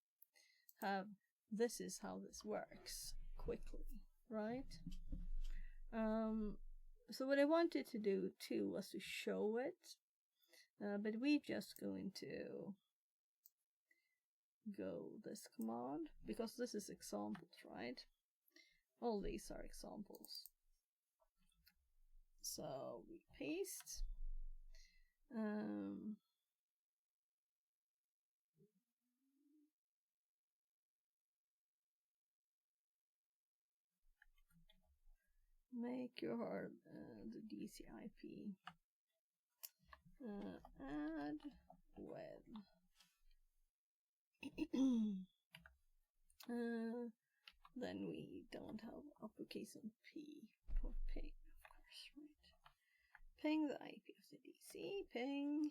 have, this is how this works quickly, right? So what I wanted to do too was to show it, but we're just going to go this command, because this is examples, right? All these are examples. So we paste. Make your the DCIP. Add web. Then we don't have uppercase and P for ping, of course, right? Ping the IP of the DC. Ping.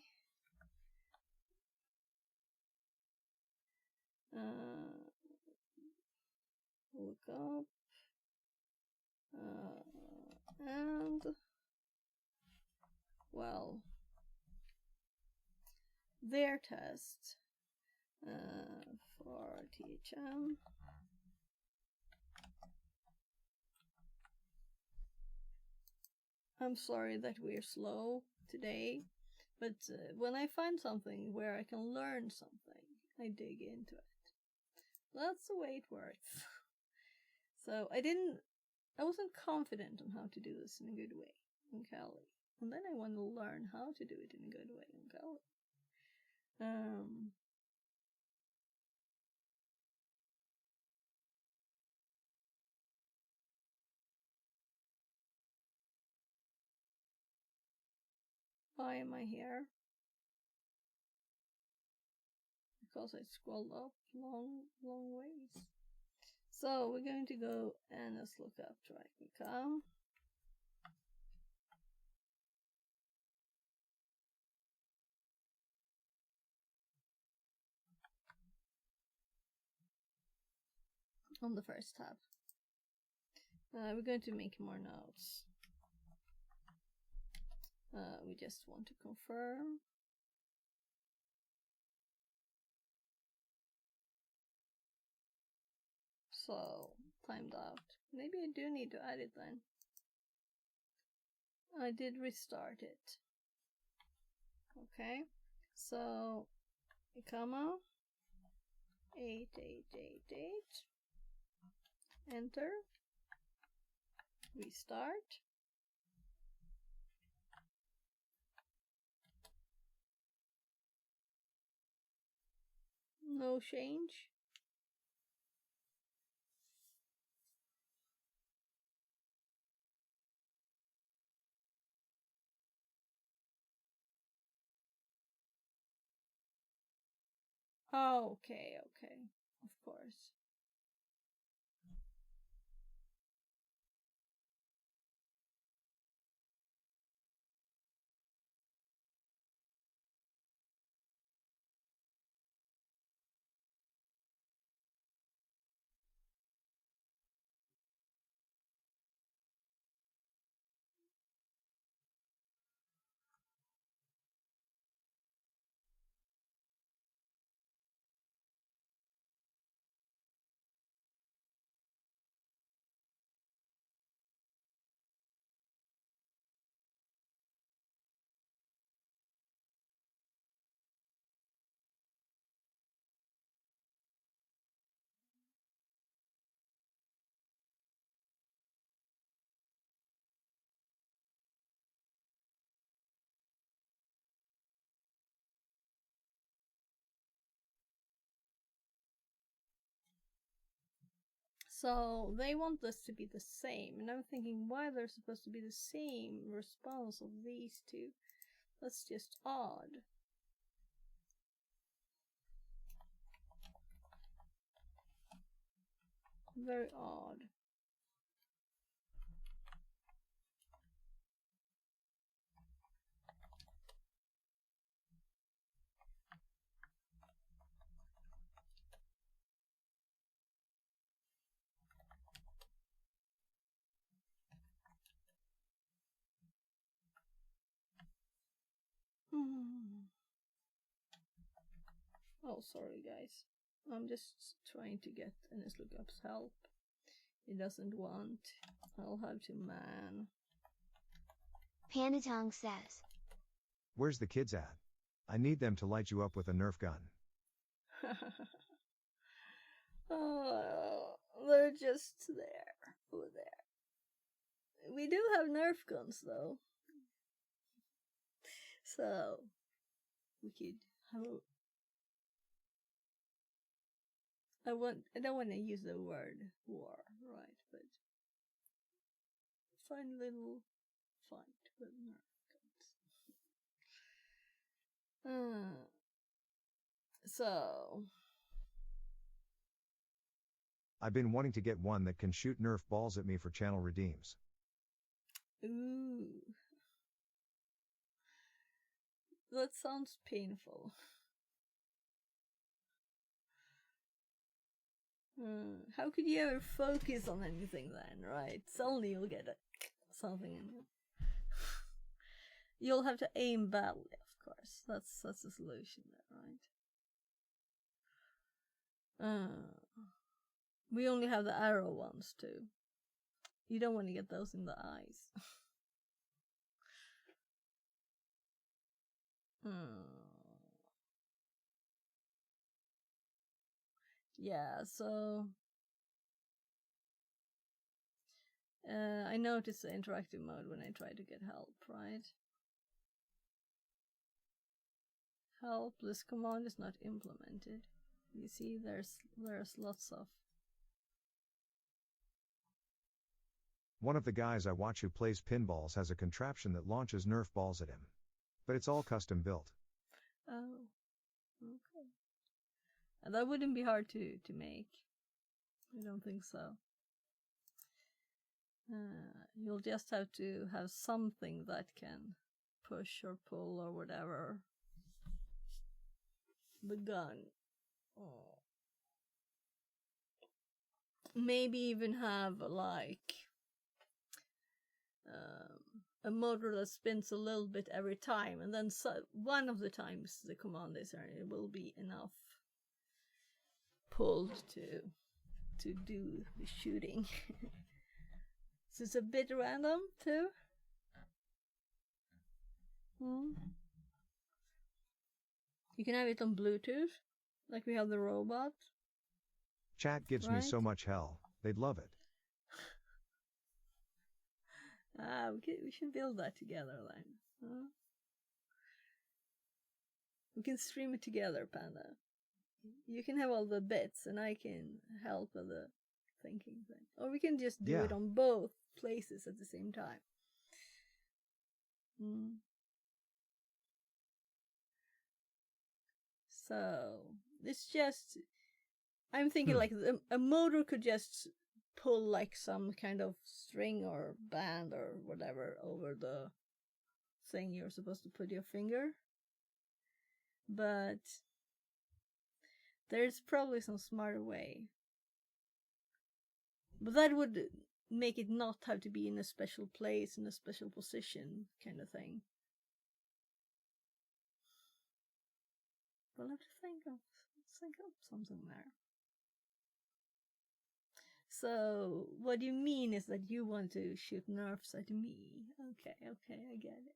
look up. And well, their test for THM. I'm sorry that we're slow today, but when I find something where I can learn something, I dig into it. That's the way it works. So I wasn't confident on how to do this in a good way in Kali. And then I wanted to learn how to do it in a good way in Kali. Why am I here? Because I scrolled up long ways. So we're going to go and let's look up Triquica. On the first tab. We're going to make more notes. We just want to confirm. So, timed out. Maybe I do need to add it then. I did restart it. Okay, so, comma, 8888, enter, restart. No change. Oh, okay, of course. So they want this to be the same, and I'm thinking why they're supposed to be the same response of these two. That's just odd. Very odd. Oh, sorry guys. I'm just trying to get NSLOOKUP's help. He doesn't want. I'll have to man. Panatong says. Where's the kids at? I need them to light you up with a Nerf gun. Oh, they're just there. Over there. We do have Nerf guns though. So we could have a I don't want to use the word war, right? But fun little fight with Nerf guns. So I've been wanting to get one that can shoot Nerf balls at me for channel redeems. ooh, that sounds painful. How could you ever focus on anything then, right? Suddenly you'll get something in you. You'll have to aim badly, of course. That's the solution there, right? We only have the arrow ones too. You don't want to get those in the eyes. Yeah, so I noticed the interactive mode when I try to get help, right? Help, this command is not implemented. You see, there's lots of... One of the guys I watch who plays pinballs has a contraption that launches Nerf balls at him. But it's all custom built. Oh, okay. And that wouldn't be hard to make. I don't think so. You'll just have to have something that can push or pull or whatever. The gun. Oh. Maybe even have like a motor that spins a little bit every time, and then one of the times the command is there, it will be enough pulled to do the shooting. So it's a bit random too. You can have it on Bluetooth, like we have the robot. Chat gives me so much hell. They'd love it. We should build that together then. We can stream it together, Panda. You can have all the bits and I can help with the thinking thing. Or we can just do it on both places at the same time. So, it's just... I'm thinking like a motor could just pull like some kind of string or band or whatever over the thing you're supposed to put your finger. But there's probably some smarter way. But that would make it not have to be in a special place, in a special position kind of thing. We'll have to think of something there. So, what you mean is that you want to shoot nerfs at me. Okay, I get it.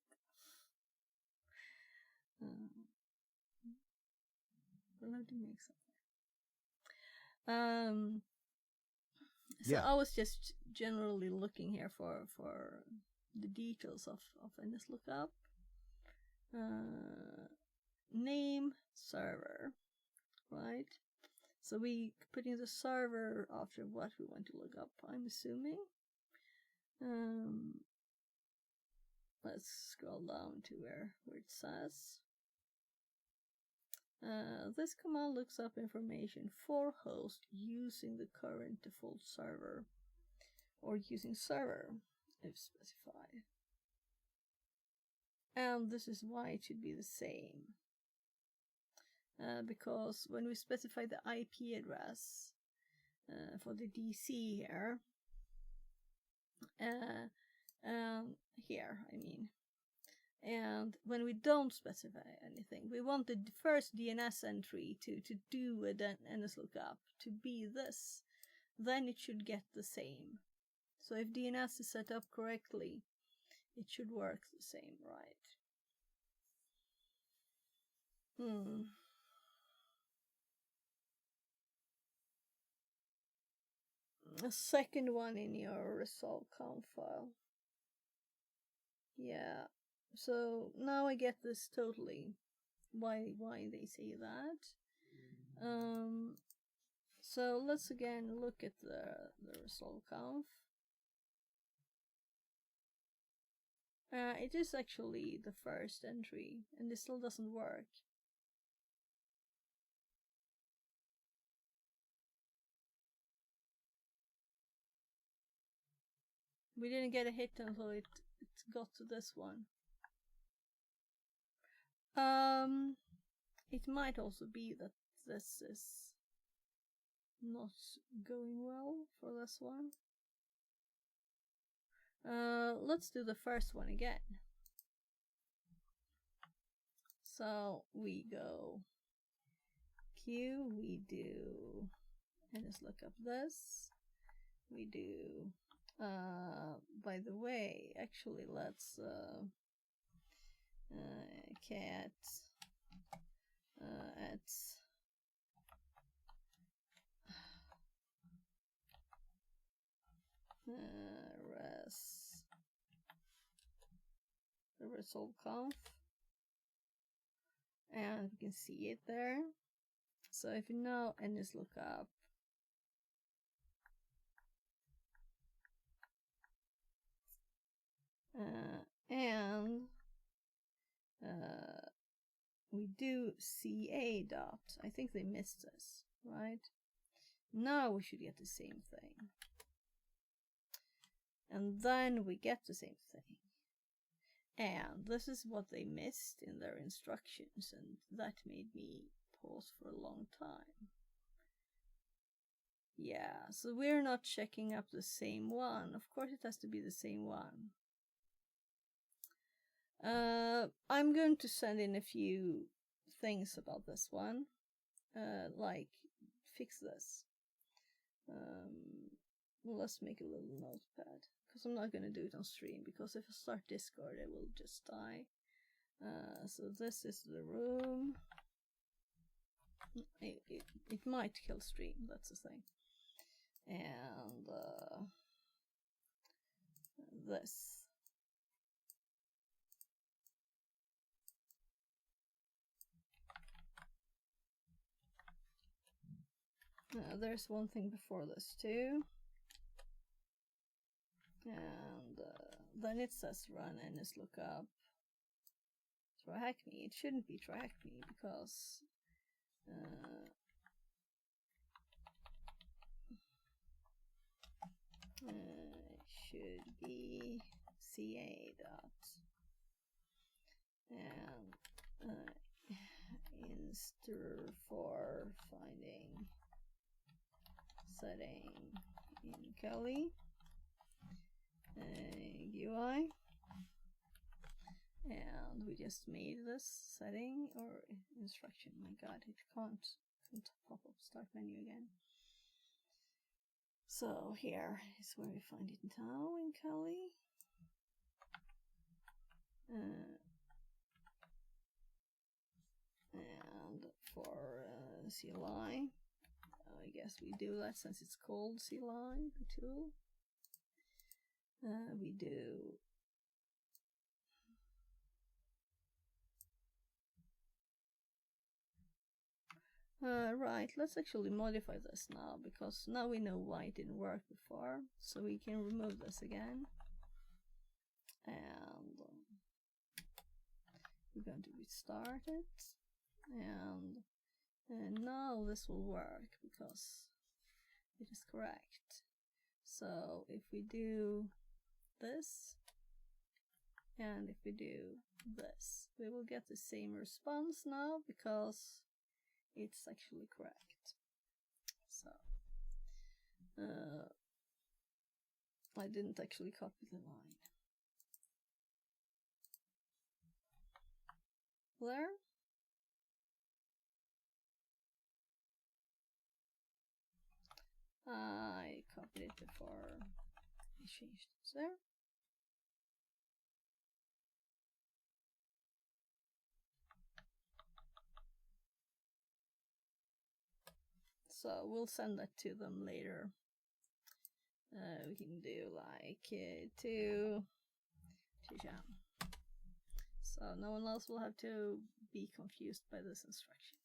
We'll have to make something. So I was just generally looking here for the details of NS Lookup. Name server, right? So we put in the server after what we want to look up, I'm assuming. Let's scroll down to where it says. This command looks up information for host using the current default server or using server if specified. And this is why it should be the same. Because when we specify the IP address for the DC here, and when we don't specify anything, we want the first DNS entry to do an NS lookup to be this, then it should get the same. So if DNS is set up correctly, it should work the same, right? A second one in your resolve conf file. Yeah. So now I get this totally. Why they say that. So let's again look at the resolve conf. It is actually the first entry, and it still doesn't work. We didn't get a hit until it got to this one. It might also be that this is not going well for this one. Let's do the first one again. So we go Q, we do, and just look up this. We do, by the way, actually let's, cat, at, result conf, and we can see it there. So if you know, and just look up and we do CA dot. I think they missed this, right? Now we should get the same thing. And then we get the same thing. And this is what they missed in their instructions, and that made me pause for a long time. Yeah, so we're not checking up the same one. Of course it has to be the same one. I'm going to send in a few things about this one. Like, fix this. Let's make a little notepad. Because I'm not going to do it on stream, because if I start Discord I will just die. So this is the room. It might kill stream, that's the thing. And this. There's one thing before this too. And then it says run and just look up TryHackMe. It shouldn't be TryHackMe because should be CA dot and inster for finding setting in Kali UI, and we just made this setting or instruction. My god, it can't pop up start menu again. So here is where we find it now in Kali. And for CLI, I guess we do that since it's called CLI, the tool. We do right, let's actually modify this now, because now we know why it didn't work before, so we can remove this again. And we're going to restart it, and now this will work because it is correct. So if we do this, and if we do this, we will get the same response now because it's actually correct. So I didn't actually copy the line. There. I copied it before I changed it there. So we'll send that to them later. We can do like to jam. So no one else will have to be confused by this instruction.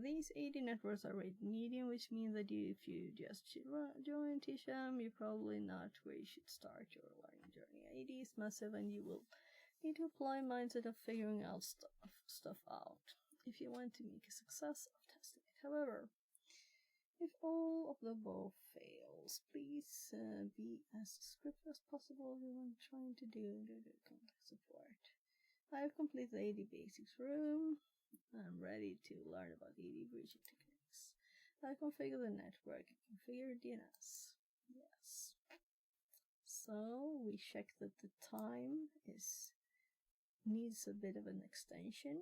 These 80 networks are rated medium, which means that if you just join TSHAM, you're probably not where you should start your learning journey. 80 is massive and you will need to apply mindset of figuring out stuff out if you want to make a success of testing it. However, if all of the above fails, please be as descriptive as possible when trying to do contact support. I have completed the AD Basics room. I'm ready to learn about AD bridging techniques. I configure the network. Configure DNS. Yes. So we check that the time needs a bit of an extension.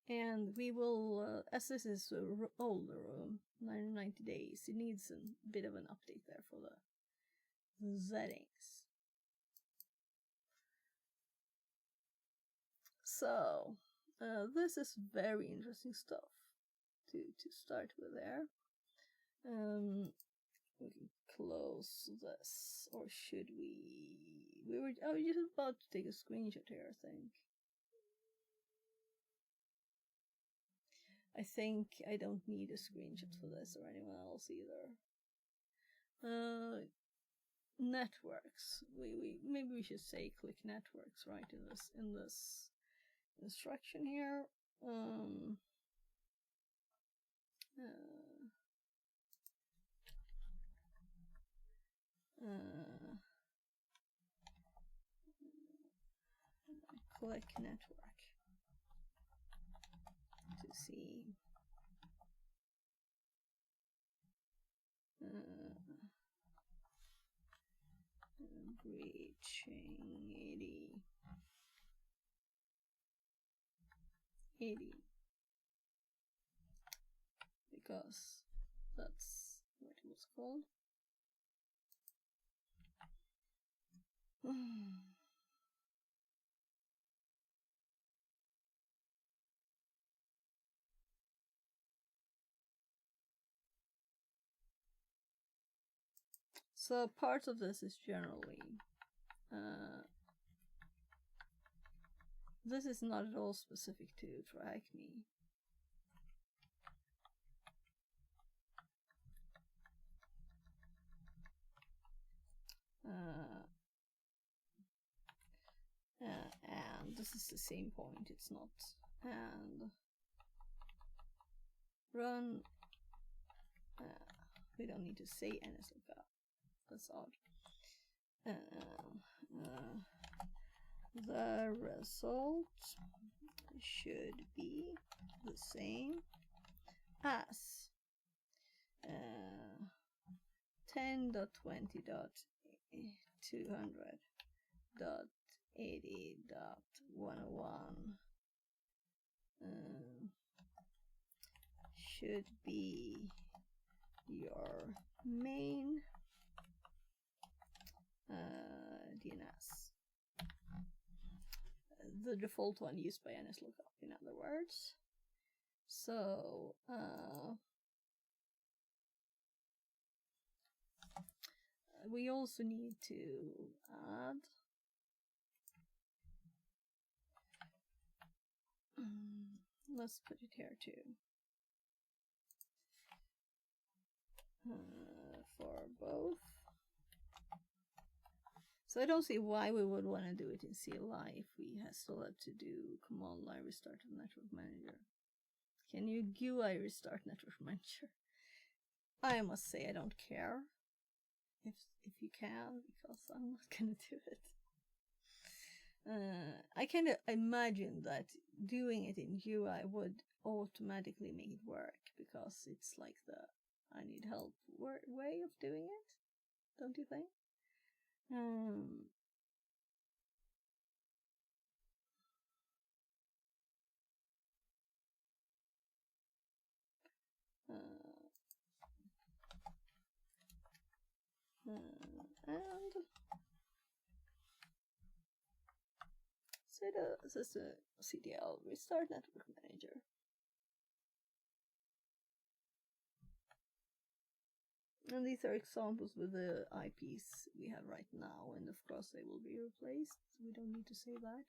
And we will, as this is an older room, 90 days, it needs a bit of an update there for the settings. So, this is very interesting stuff to start with there. We can close this, or should we? We were just about to take a screenshot here, I think. I think I don't need a screenshot for this or anyone else either. Networks. Maybe we should say click networks right in this instruction here. Click network to see breaching 80 because that's what it was called. So part of this is generally this is not at all specific to TryHackMe. And this is the same point, it's not. And run. We don't need to say NSLookup. That's odd. The result should be the same as 10.20.200.80.101 should be your main DNS. The default one used by NSLookup, in other words. So we also need to add let's put it here too. For both. So I don't see why we would want to do it in CLI if we still have to do command line restart of network manager. Can you GUI restart network manager? I must say I don't care if you can, because I'm not gonna do it. I kind of imagine that doing it in GUI would automatically make it work, because it's like the I need help way of doing it, don't you think? And so this is a CDL restart network manager. And these are examples with the IPs we have right now, and of course they will be replaced. We don't need to say that.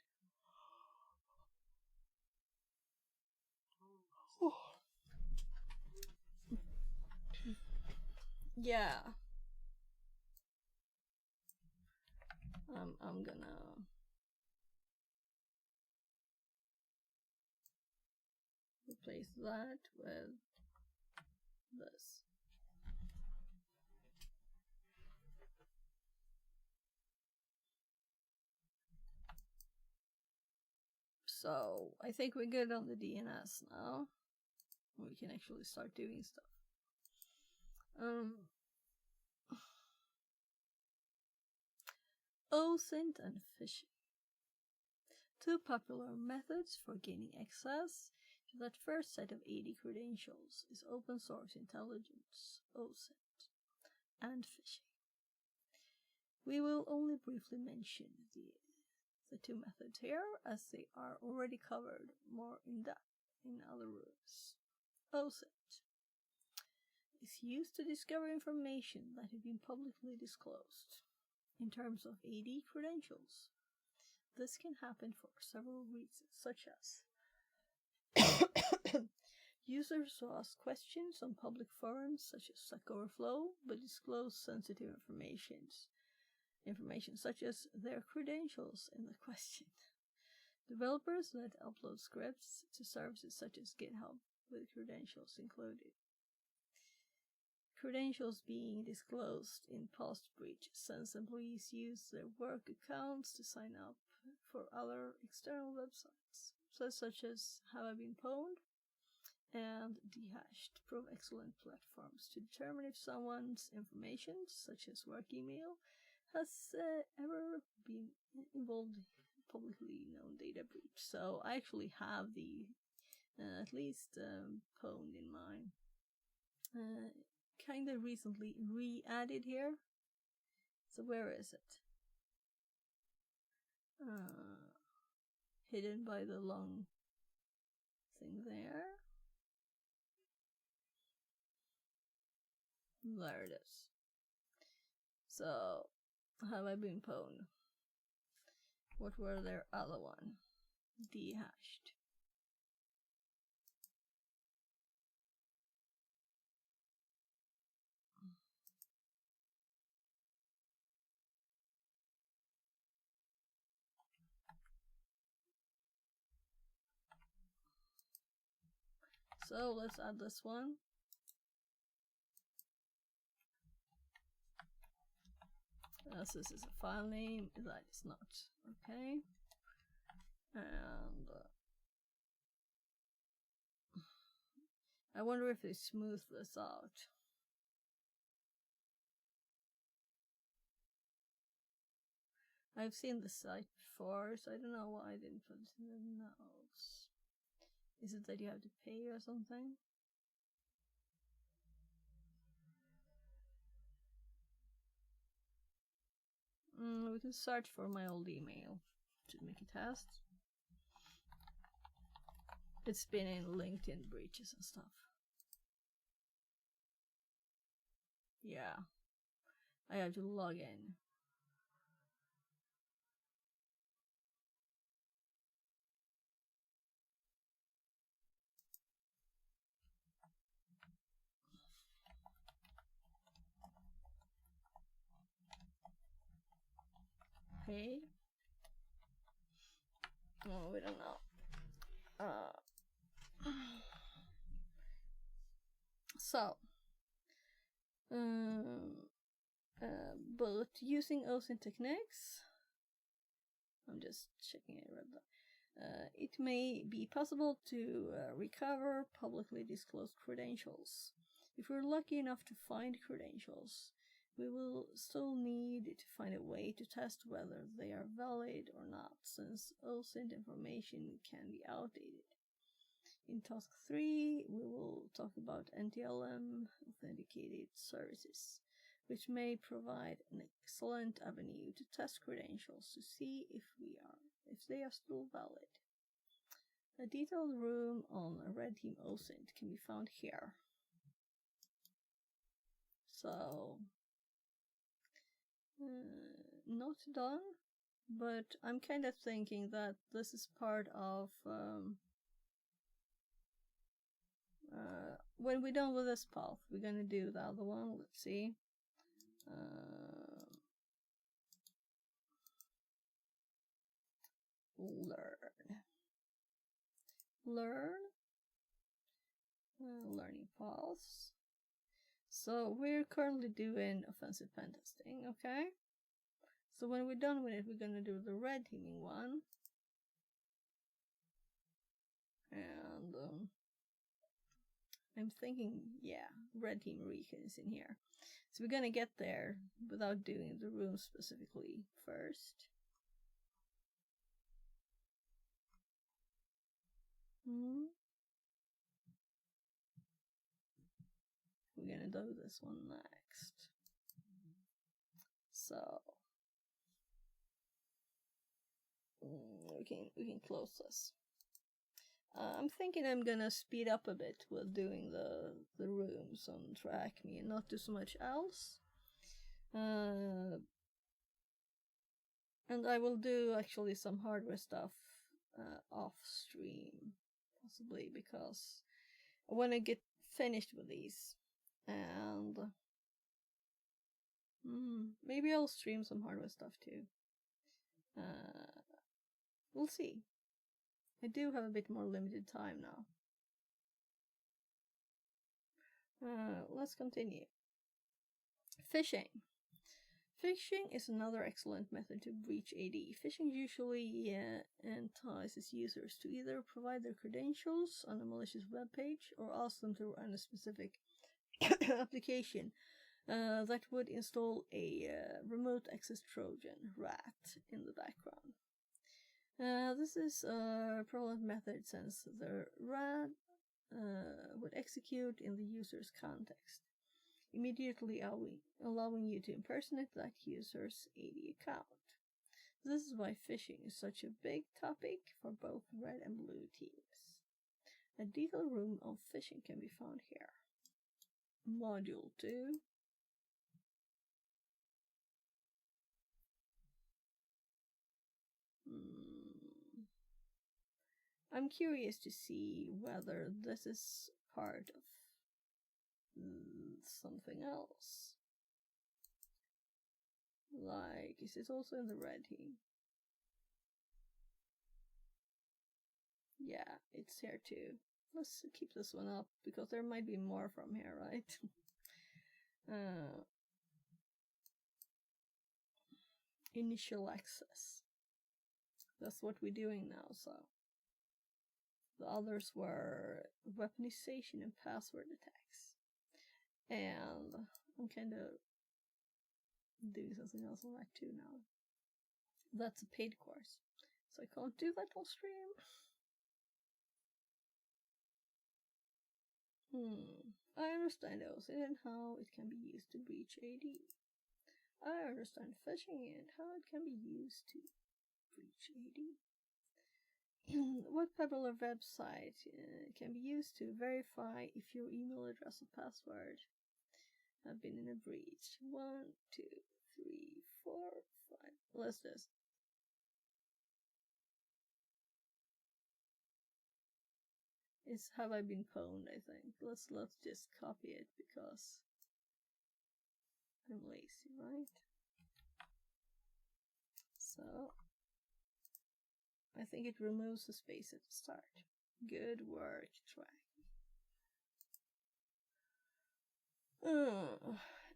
Yeah. I'm gonna replace that with this. So I think we're good on the DNS now. we can actually start doing stuff. OSINT and phishing. Two popular methods for gaining access to that first set of AD credentials is open source intelligence, OSINT, and phishing. We will only briefly mention the two methods here, as they are already covered more in depth in other rules. OSINT is used to discover information that has been publicly disclosed. In terms of AD credentials, this can happen for several reasons, such as users who ask questions on public forums such as Stack Overflow but disclose sensitive information such as their credentials in the question. Developers that upload scripts to services such as GitHub with credentials included. Credentials being disclosed in post-breach since employees use their work accounts to sign up for other external websites, such as Have I Been Pwned and Dehashed, prove excellent platforms to determine if someone's information, such as work email, has ever been involved in publicly known data breach. So I actually have the at least pwned in mine. Kind of recently re-added here. So where is it? Hidden by the long thing there. There it is. So, Have I Been Pwned? What were their other one? Dehashed. So let's add this one. As this is a file name, that is not okay. And I wonder if they smooth this out. I've seen the site before, so I don't know why I didn't put it in the notes. Is it that you have to pay or something? We can search for my old email to make a test. It's been in LinkedIn breaches and stuff. Yeah. I have to log in. Hey. Oh, we don't know. So, but using OSINT techniques, I'm just checking it right now. It may be possible to recover publicly disclosed credentials. If we're lucky enough to find credentials, we will still need to find a way to test whether they are valid or not, since OSINT information can be outdated. In task 3, we will talk about NTLM authenticated services, which may provide an excellent avenue to test credentials to see if they are still valid. A detailed room on Red Team OSINT can be found here. So, not done, but I'm kind of thinking that this is part of when we're done with this path, we're gonna do the other one. Let's see. Learning paths. So we're currently doing offensive pen testing, okay? So when we're done with it, we're gonna do the red teaming one. And I'm thinking, yeah, red team Rika is in here. So we're gonna get there without doing the room specifically first. We're gonna do this one next. So we can close this. I'm thinking I'm gonna speed up a bit with doing the rooms on Track Me and not do so much else. And I will do actually some hardware stuff off stream, possibly, because I want to get finished with these, and maybe I'll stream some hardware stuff too. We'll see. I do have a bit more limited time now. Let's continue. Phishing. Phishing is another excellent method to breach AD. Phishing usually entices users to either provide their credentials on a malicious web page or ask them to run a specific application that would install a remote access Trojan, RAT, in the background. This is a prevalent method since the RAT would execute in the user's context, immediately allowing you to impersonate that user's AD account. This is why phishing is such a big topic for both red and blue teams. A detailed room of phishing can be found here. Module 2. I'm curious to see whether this is part of something else. Like, is it also in the red team? Yeah, it's here too. Let's keep this one up, because there might be more from here, right? Initial access. That's what we're doing now, so. The others were weaponization and password attacks. And I'm kind of doing something else on that too now. That's a paid course, so I can't do that on stream. I understand OSINT and how it can be used to breach AD. I understand phishing and how it can be used to breach AD. What popular website can be used to verify if your email address and password have been in a breach? 1, 2, 3, 4, 5. Let's do this. It's Have I Been Pwned, I think. Let's just copy it because I'm lazy, right? So I think it removes the space at the start. Good work, Track.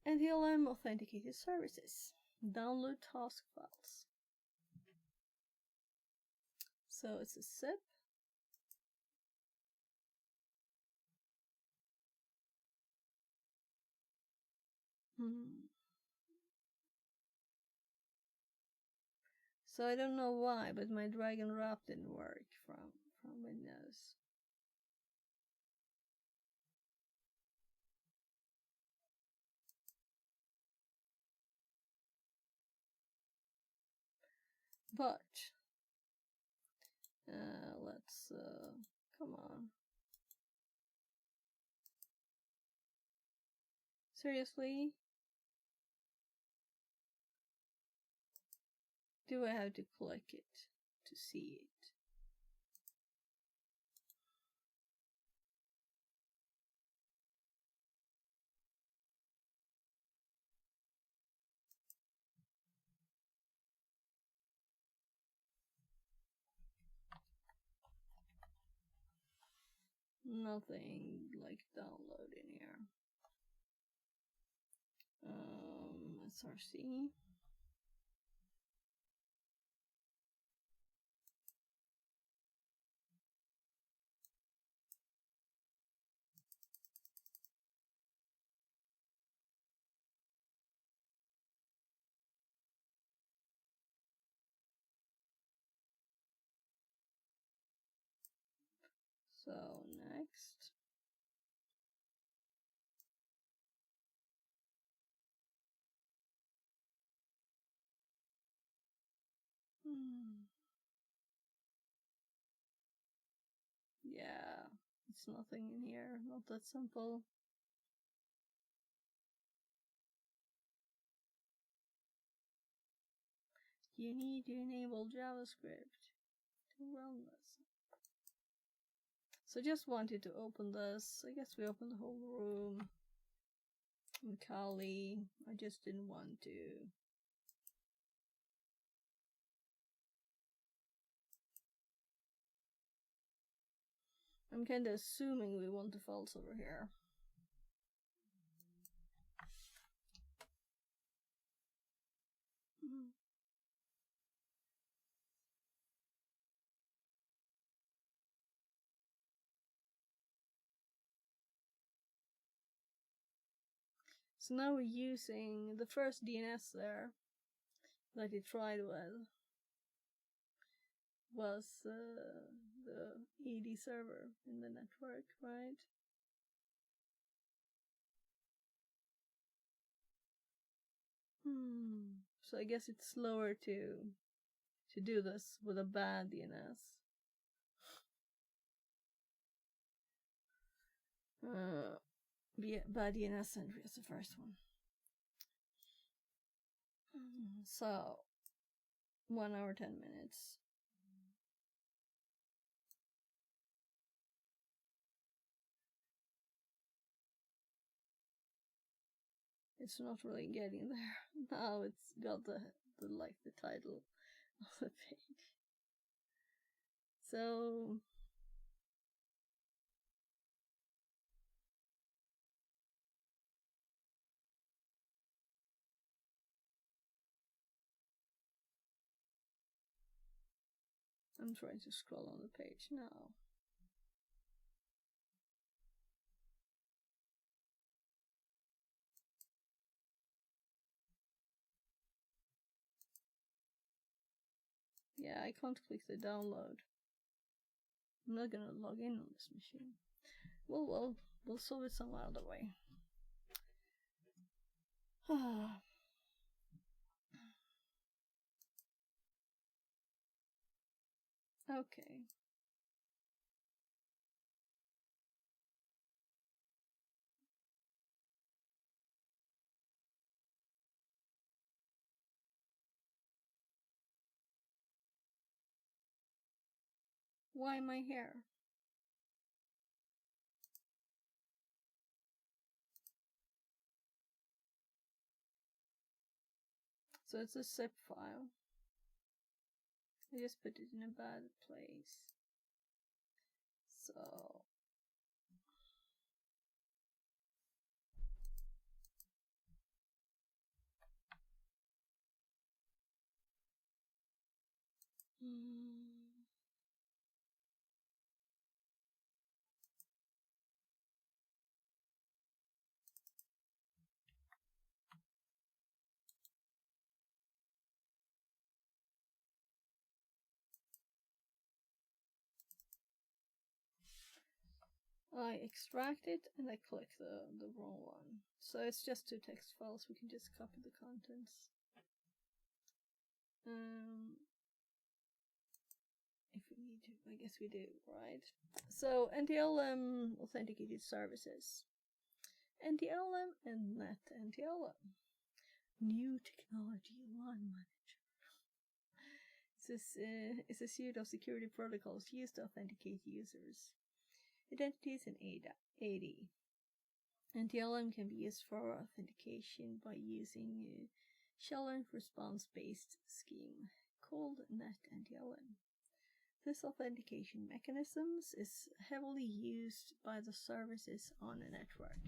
NTLM authenticated services. Download task files. So it's a zip. So I don't know why, but my drag and drop didn't work from Windows. But let's come on. Seriously? Do I have to click it to see it? Nothing like download in here. SRC. So next. Yeah, it's nothing in here, not that simple. You need to enable JavaScript to run this. So just wanted to open this. I guess we opened the whole room. And Kali, I just didn't want to. I'm kinda assuming we want the files over here. So now we're using the first DNS there that he tried with was the ED server in the network, right? So I guess it's slower to do this with a bad DNS. Bad DNS entry is the first one. So 1 hour 10 minutes. It's not really getting there. Now it's got the title of the page. So I'm trying to scroll on the page now. Yeah, I can't click the download. I'm not gonna log in on this machine. Well, we'll solve it some other way. Okay. Why am I here? So it's a zip file. I just put it in a bad place. So I extract it and I click the wrong one. So it's just 2 text files, we can just copy the contents. If we need to, I guess we do, right? So NTLM authenticated services. NTLM and Net NTLM. New Technology Line Manager. It's a suite of security protocols used to authenticate users' identities and AD. NTLM can be used for authentication by using a challenge response-based scheme called Net NTLM. This authentication mechanism is heavily used by the services on a network.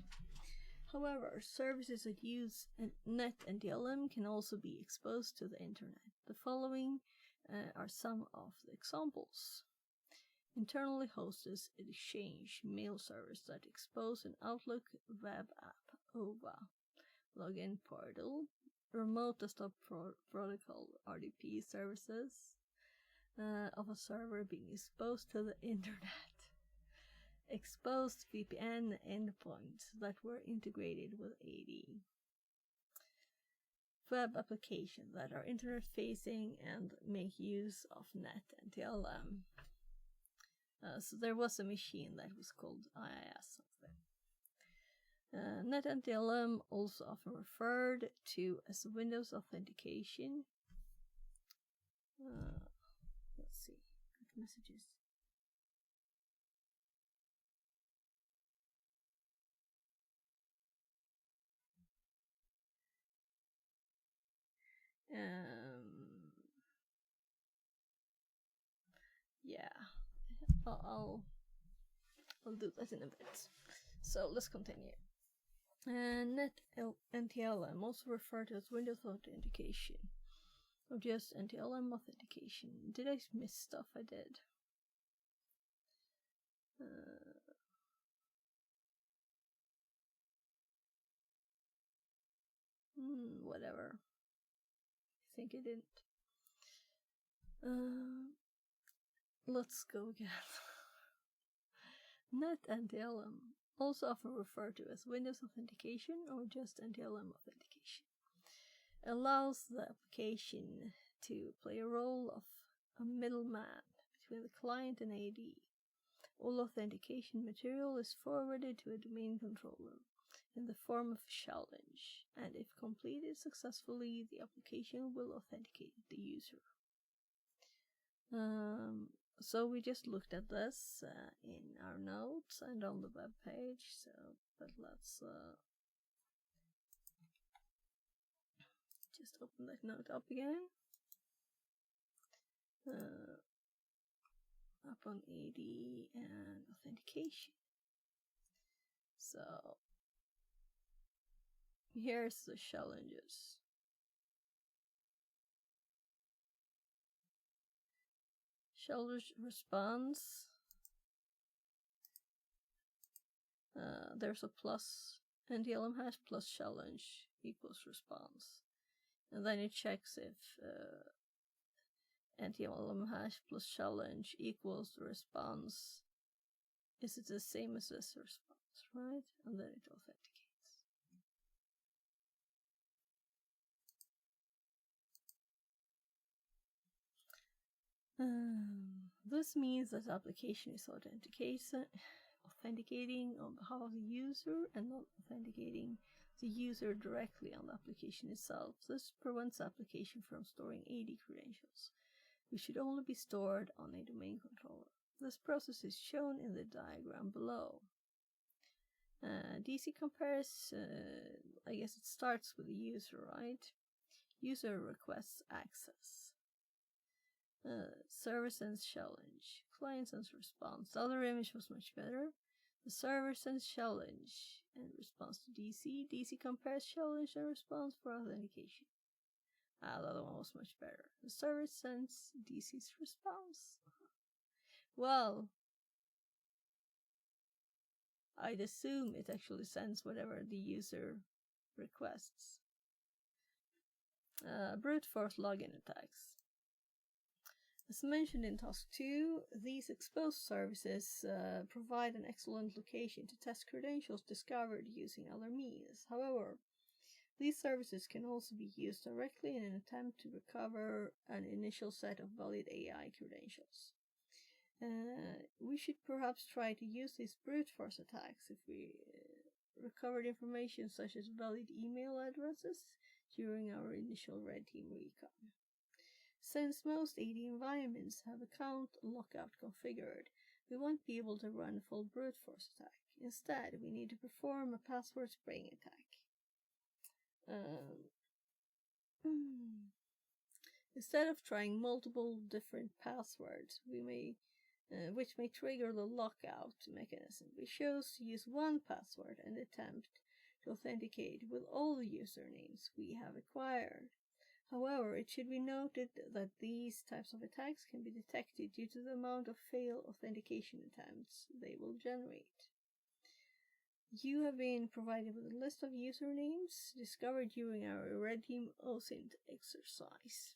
However, services that use Net NTLM can also be exposed to the internet. The following are some of the examples. Internally hosted Exchange mail servers that expose an Outlook web app, OVA, login portal, remote desktop protocol RDP services of a server being exposed to the internet. exposed VPN endpoints that were integrated with AD. Web applications that are internet facing and make use of NetNTLM. So there was a machine that was called IIS something. NetNTLM, also often referred to as Windows Authentication. Let's see, messages. Yeah, I'll do that in a bit. So let's continue. NetNTLM, also referred to as Windows Authentication, or just NTLM Authentication. Did I miss stuff? I did. Whatever. I think I didn't. Let's go again. NetNTLM, also often referred to as Windows Authentication or just NTLM Authentication, allows the application to play a role of a middleman between the client and AD. All authentication material is forwarded to a domain controller in the form of a challenge, and if completed successfully, the application will authenticate the user. So we just looked at this in our notes and on the web page. But let's just open that note up again. Up on AD and authentication. So here's the challenges. Challenge response. There's a plus NTLM hash plus challenge equals response, and then it checks if NTLM hash plus challenge equals the response. Is it the same as this response, right? And then it authenticates. This means that the application is authenticating on behalf of the user and not authenticating the user directly on the application itself. This prevents the application from storing AD credentials, which should only be stored on a domain controller. This process is shown in the diagram below. DC compares, I guess it starts with the user, right? User requests access. Server sends challenge. Client sends response. The other image was much better. The server sends challenge and response to DC. DC compares challenge and response for authentication. The other one was much better. The server sends DC's response. Well, I'd assume it actually sends whatever the user requests. Brute force login attacks. As mentioned in task 2, these exposed services provide an excellent location to test credentials discovered using other means. However, these services can also be used directly in an attempt to recover an initial set of valid AI credentials. We should perhaps try to use these brute force attacks if we recovered information such as valid email addresses during our initial red team recon. Since most AD environments have account lockout configured, we won't be able to run a full brute force attack. Instead, we need to perform a password spraying attack. Instead of trying multiple different passwords, which may trigger the lockout mechanism, we chose to use one password and attempt to authenticate with all the usernames we have acquired. However, it should be noted that these types of attacks can be detected due to the amount of failed authentication attempts they will generate. You have been provided with a list of usernames discovered during our Red Team OSINT exercise.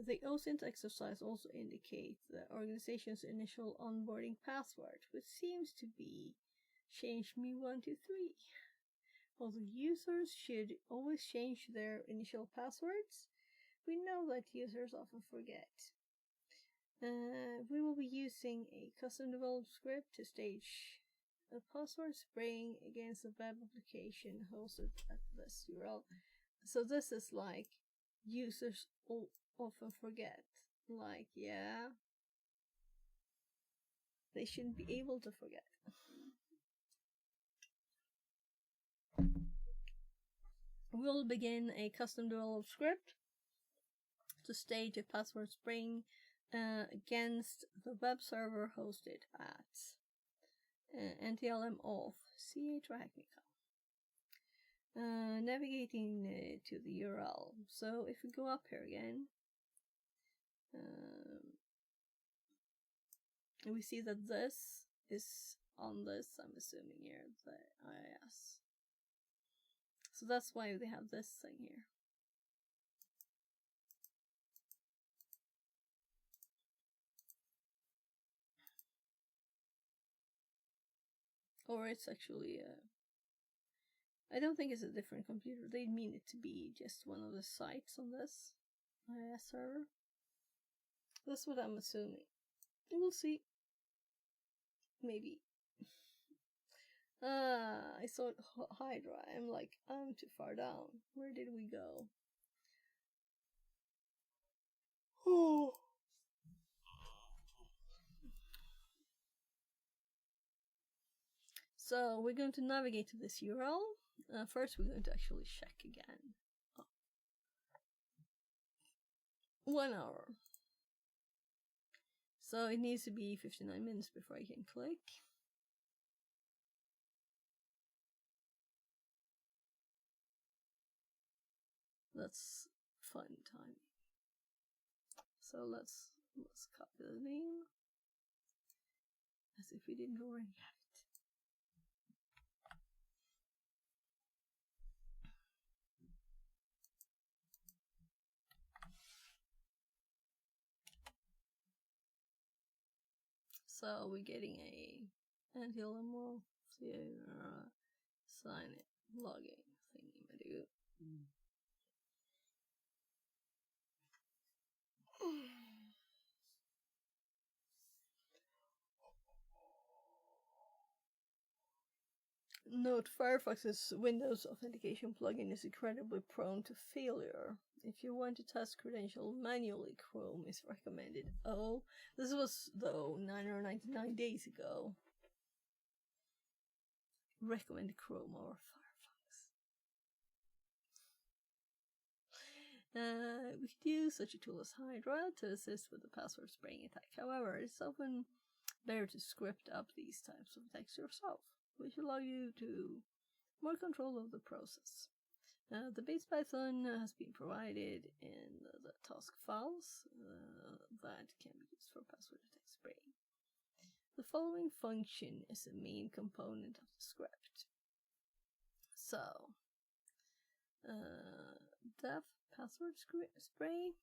The OSINT exercise also indicates the organization's initial onboarding password, which seems to be change me 123. Although users should always change their initial passwords, we know that users often forget. We will be using a custom developed script to stage a password spraying against a web application hosted at this URL. So this is like users often forget. Like, yeah, they shouldn't be able to forget. We'll begin a custom developed script to stage a password spraying against the web server hosted at NTLM auth CA Technica. Navigating to the URL. So if we go up here again, we see that this is on this, I'm assuming here, the IIS. So that's why they have this thing here. Or it's actually I don't think it's a different computer. They mean it to be just one of the sites on this IIS server. That's what I'm assuming. We'll see. Maybe. I saw Hydra. I'm like, I'm too far down. Where did we go? Oh. So we're going to navigate to this URL. First, we're going to actually check again. Oh. 1 hour. So it needs to be 59 minutes before I can click. That's fun time. So let's copy the name as if we didn't already have it. So we're getting a NTLM sign it login thingy-madoo. Note: Firefox's Windows authentication plugin is incredibly prone to failure. If you want to test credentials manually, Chrome is recommended. Oh, this was, though, 999 days ago. Recommend Chrome or Firefox. We could use such a tool as Hydra to assist with the password spraying attack. However, it's often better to script up these types of attacks yourself, which allow you to more control of the process. The base Python has been provided in the task files that can be used for password attack spraying. The following function is a main component of the script. So, def password spray.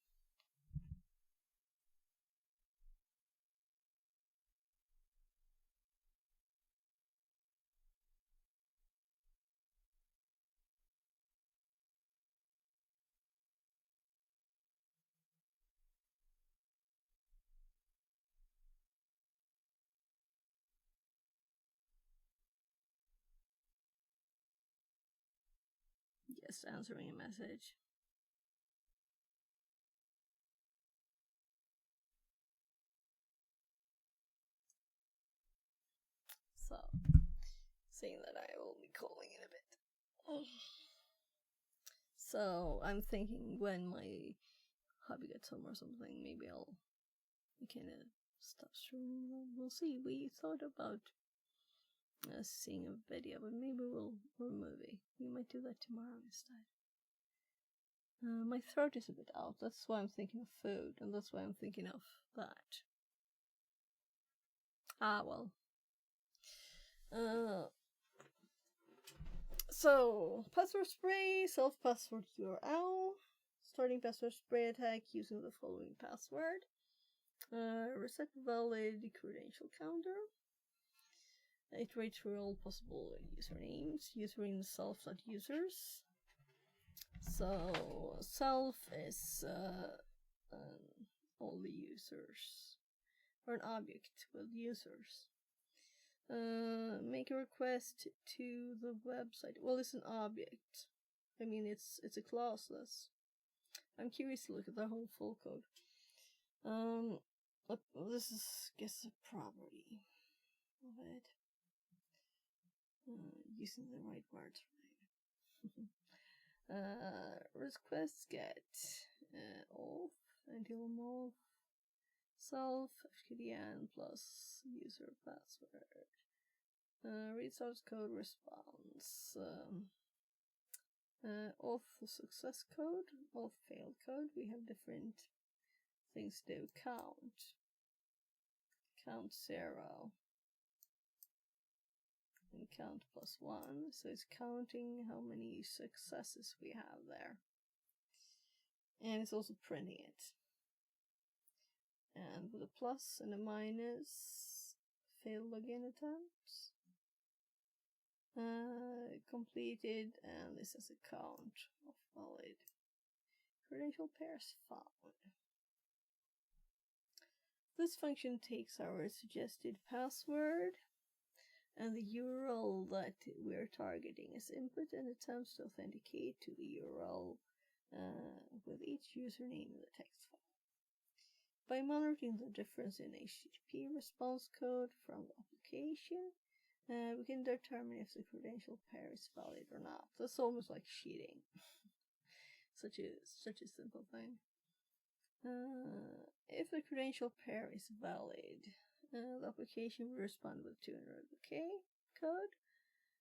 Just answering a message. So, saying that I will be calling in a bit. So, I'm thinking when my hobby gets home or something, maybe I'll kind of stop streaming. We'll see. We thought about seeing a video, but maybe we'll remove it. We might do that tomorrow instead. My throat is a bit out. That's why I'm thinking of food, and that's why I'm thinking of that. Ah, well. So, password spray, self-password URL, starting password spray attack using the following password. Reset valid credential counter. Iterate through all possible usernames. Username self.users. So self is all the users, or an object with users. Make a request to the website. Well, it's an object. I mean, it's a classless. I'm curious to look at the whole full code. This is, guess, a property of it. Using the right words, right? Request get auth until move self fkdn plus user password. Read source code response. Auth success code, auth failed code. We have different things to do. Count 0. And count +1, so it's counting how many successes we have there. And it's also printing it. And with a plus and a minus, failed login attempts. Completed, and this is a count of valid credential pairs found. This function takes our suggested password and the URL that we're targeting as input and attempts to authenticate to the URL with each username in the text file. By monitoring the difference in HTTP response code from the application, we can determine if the credential pair is valid or not. That's almost like cheating. such a simple thing. If the credential pair is valid, the application will respond with 200k code,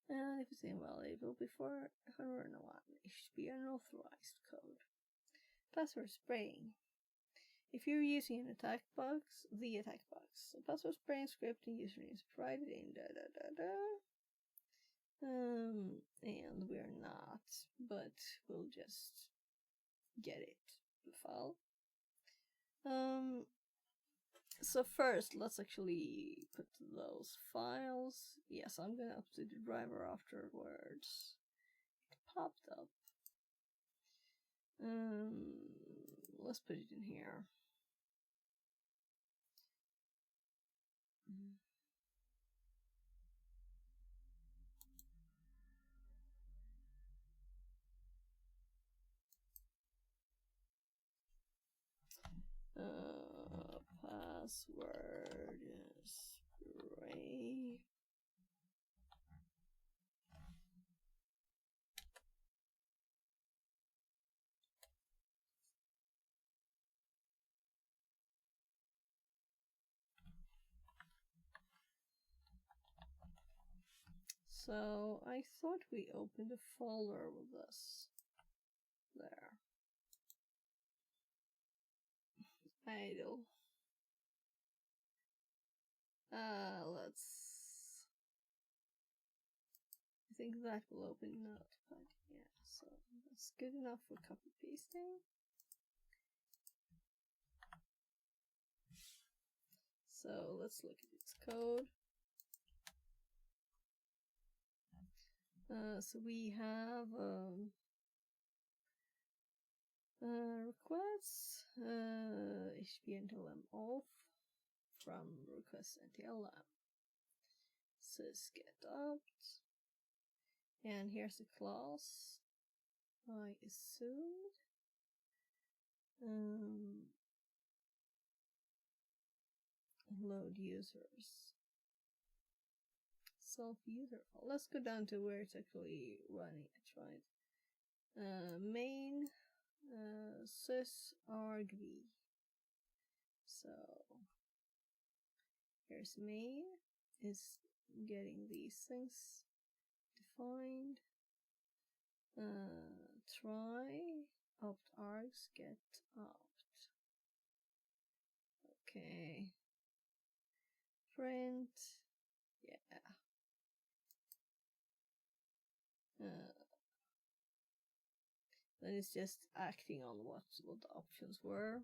and if it's invalid, it will be 401 HTTP unauthorized code. Password spraying. If you're using an attack box, the password spraying script and username is provided in and we're not, but we'll just get it, the file. So first, let's actually put those files. Yes, I'm gonna update the driver afterwards. It popped up. Let's put it in here. Password spray. So I thought we opened a folder with this. There. Idle. I think that will open Notepad. Yeah, so that's good enough for copy pasting. So let's look at its code. So we have requests HTTP NTLM auth from request NTLM sysget-opt, and here's the class I assumed. Load users. Self-user file. Let's go down to where it's actually running it, right? Main sysargv. So here's main is getting these things defined. Try opt args get opt. Okay. Print. Yeah. Then it's just acting on what the options were.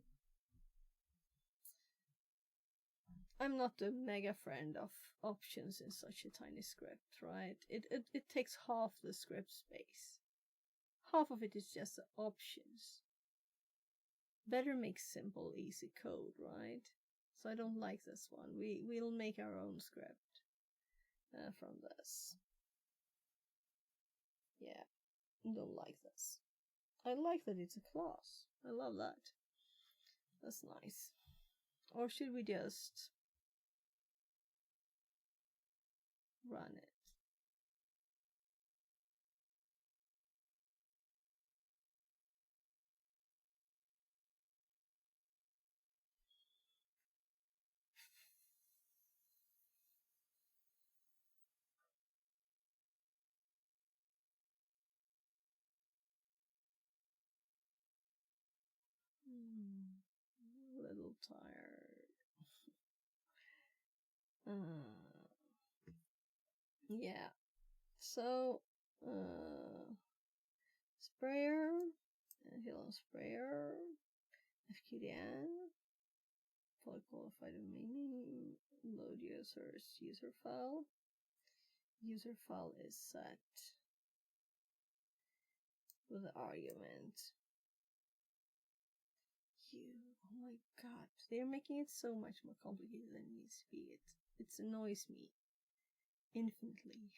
I'm not a mega friend of options in such a tiny script, right? It takes half the script space. Half of it is just the options. Better make simple, easy code, right? So I don't like this one. We'll make our own script from this. Yeah, don't like this. I like that it's a class. I love that. That's nice. Or should we just run it? A little tired. Yeah. So, sprayer, Hill sprayer, FQDN, fully qualified meaning, load user's user file. User file is set with the argument. Oh my god, they're making it so much more complicated than it needs to be. It annoys me infinitely.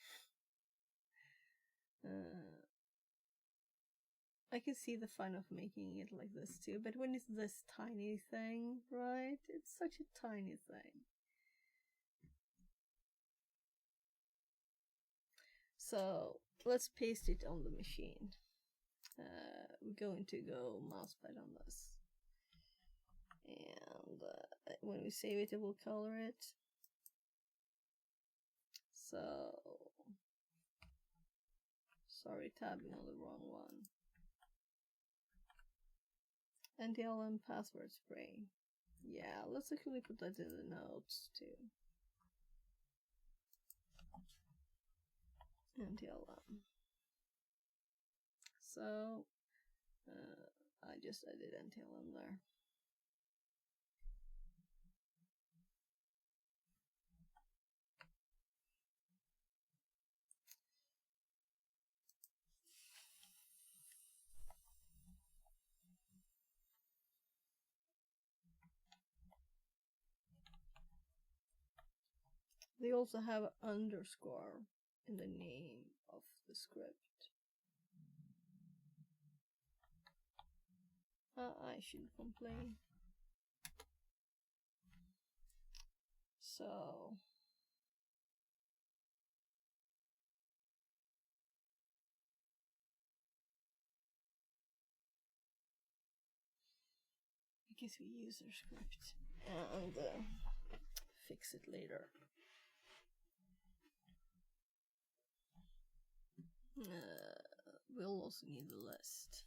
I can see the fun of making it like this too, but when it's this tiny thing, right? It's such a tiny thing. So let's paste it on the machine. We're going to go mousepad on this. And when we save it, it will color it. So, sorry, tabbing on the wrong one. NTLM password spray. Yeah, let's actually put that in the notes too. NTLM. So, I just added NTLM there. They also have an underscore in the name of the script. I shouldn't complain. So, I guess we use our script and fix it later. We'll also need the list.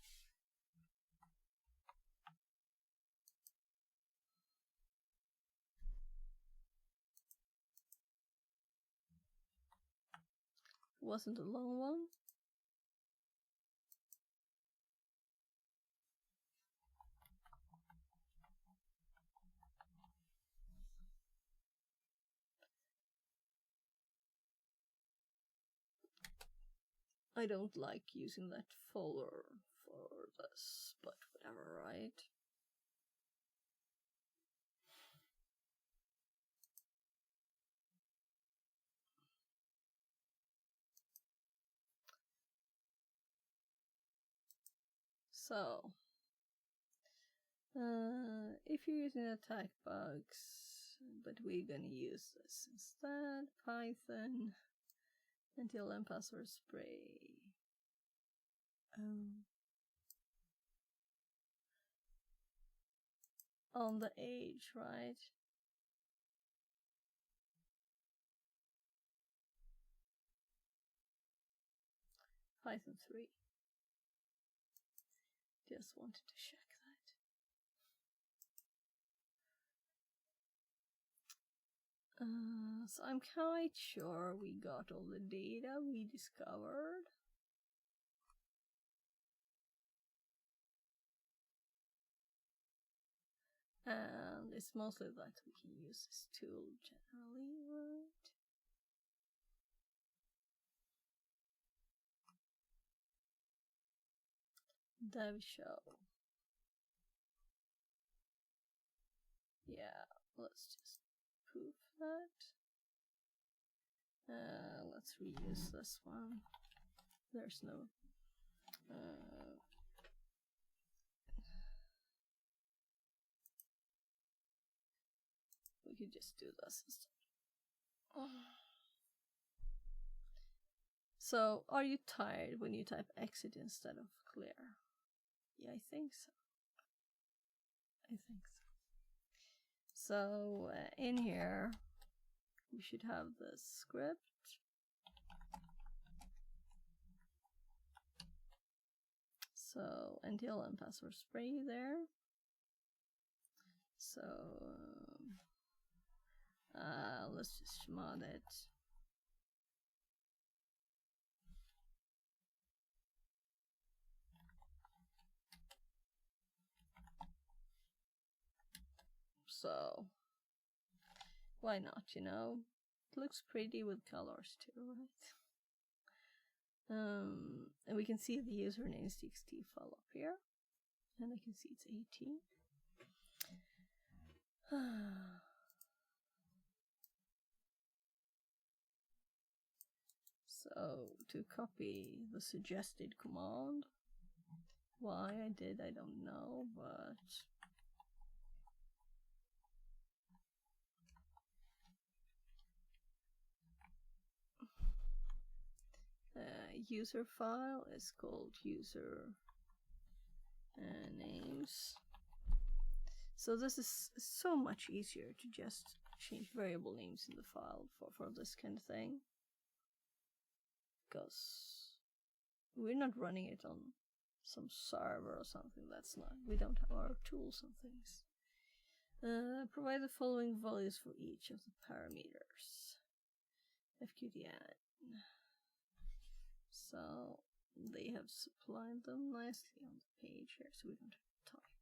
Wasn't a long one. I don't like using that folder for this, but whatever, right? So, if you're using attack bugs, but we're gonna use this instead, Python until password spray. On the age, right? Python 3. Just wanted to check that. So I'm quite sure we got all the data we discovered. And it's mostly that we can use this tool generally, right? Dev show. Yeah, let's just proof that. Let's reuse this one. There's no. We could just do this instead. So, are you tired when you type exit instead of clear? Yeah, I think so. So, in here, we should have the script. So, until and password spray there. So, let's just mod it. So, why not, you know? It looks pretty with colors too, right? And we can see the username txt file up here. And I can see it's 18. So, to copy the suggested command, why I did, I don't know, but user file is called user names. So this is so much easier to just change variable names in the file for this kind of thing, because we're not running it on some server or something. That's not, we don't have our tools and things. Provide the following values for each of the parameters. FQDN. So they have supplied them nicely on the page here, so we don't have to type.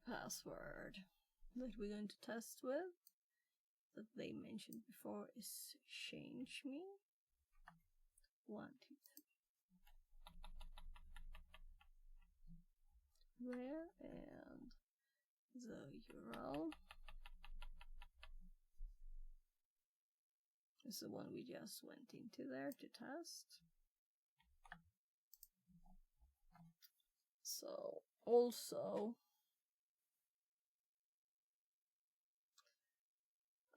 Password that we're going to test with, that they mentioned before, is change me. 1, 2, 3. Where, and the URL is the one we just went into there to test. So also,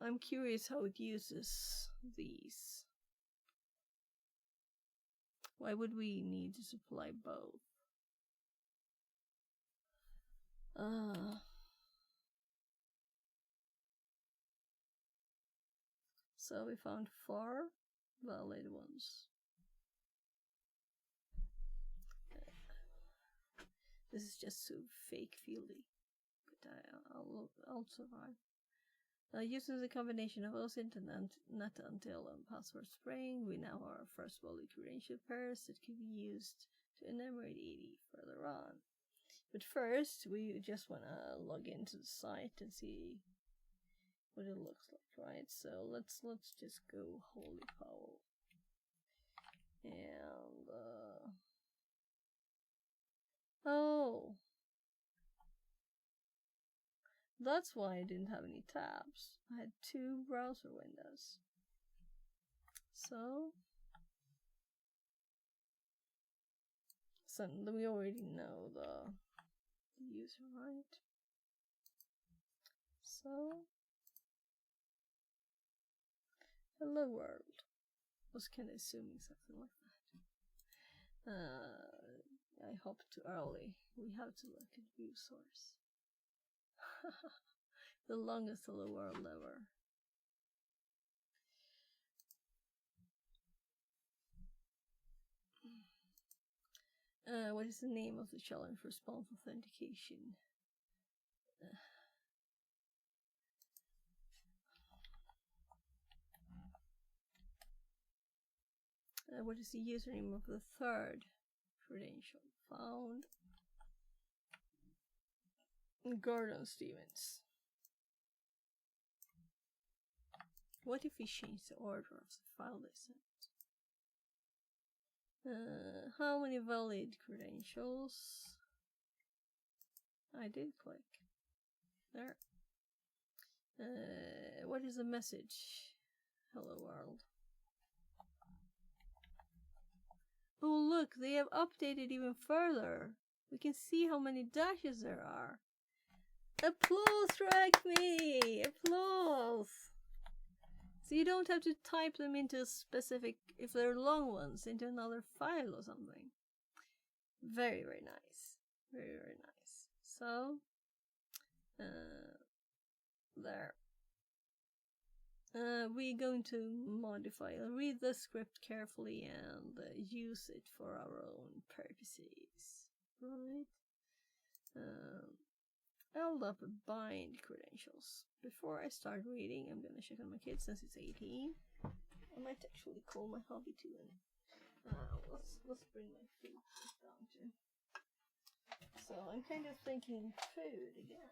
I'm curious how it uses these. Why would we need to supply both? So we found 4 valid ones. This is just so fake fieldy, but I'll survive. Using the combination of OS internet until and password spraying, we now have our first valid credential pairs that can be used to enumerate AD further on. But first, we just want to log into the site and see what it looks like, right? So let's just go holy Powell. And oh, that's why I didn't have any tabs. I had 2 browser windows. So we already know the user, right? So hello world. I was kind of assuming something like that. I hopped too early. We have to look at view source. The longest hello world ever. What is the name of the challenge response authentication? What is the username of the third Credential found. Gordon Stevens. What if we change the order of the file they sent? How many valid credentials? I did click. There. What is the message? Hello world. Oh look, they have updated even further. We can see how many dashes there are. Applause, Ragme! Applause! So you don't have to type them into a specific, if they're long ones, into another file or something. Very, very nice. Very, very nice. So, there. We're going to modify, read the script carefully and use it for our own purposes. Right? LDAP bind credentials. Before I start reading, I'm gonna check on my kid since it's 18. I might actually call my hobby too. And let's bring my food down to. So I'm kind of thinking food again.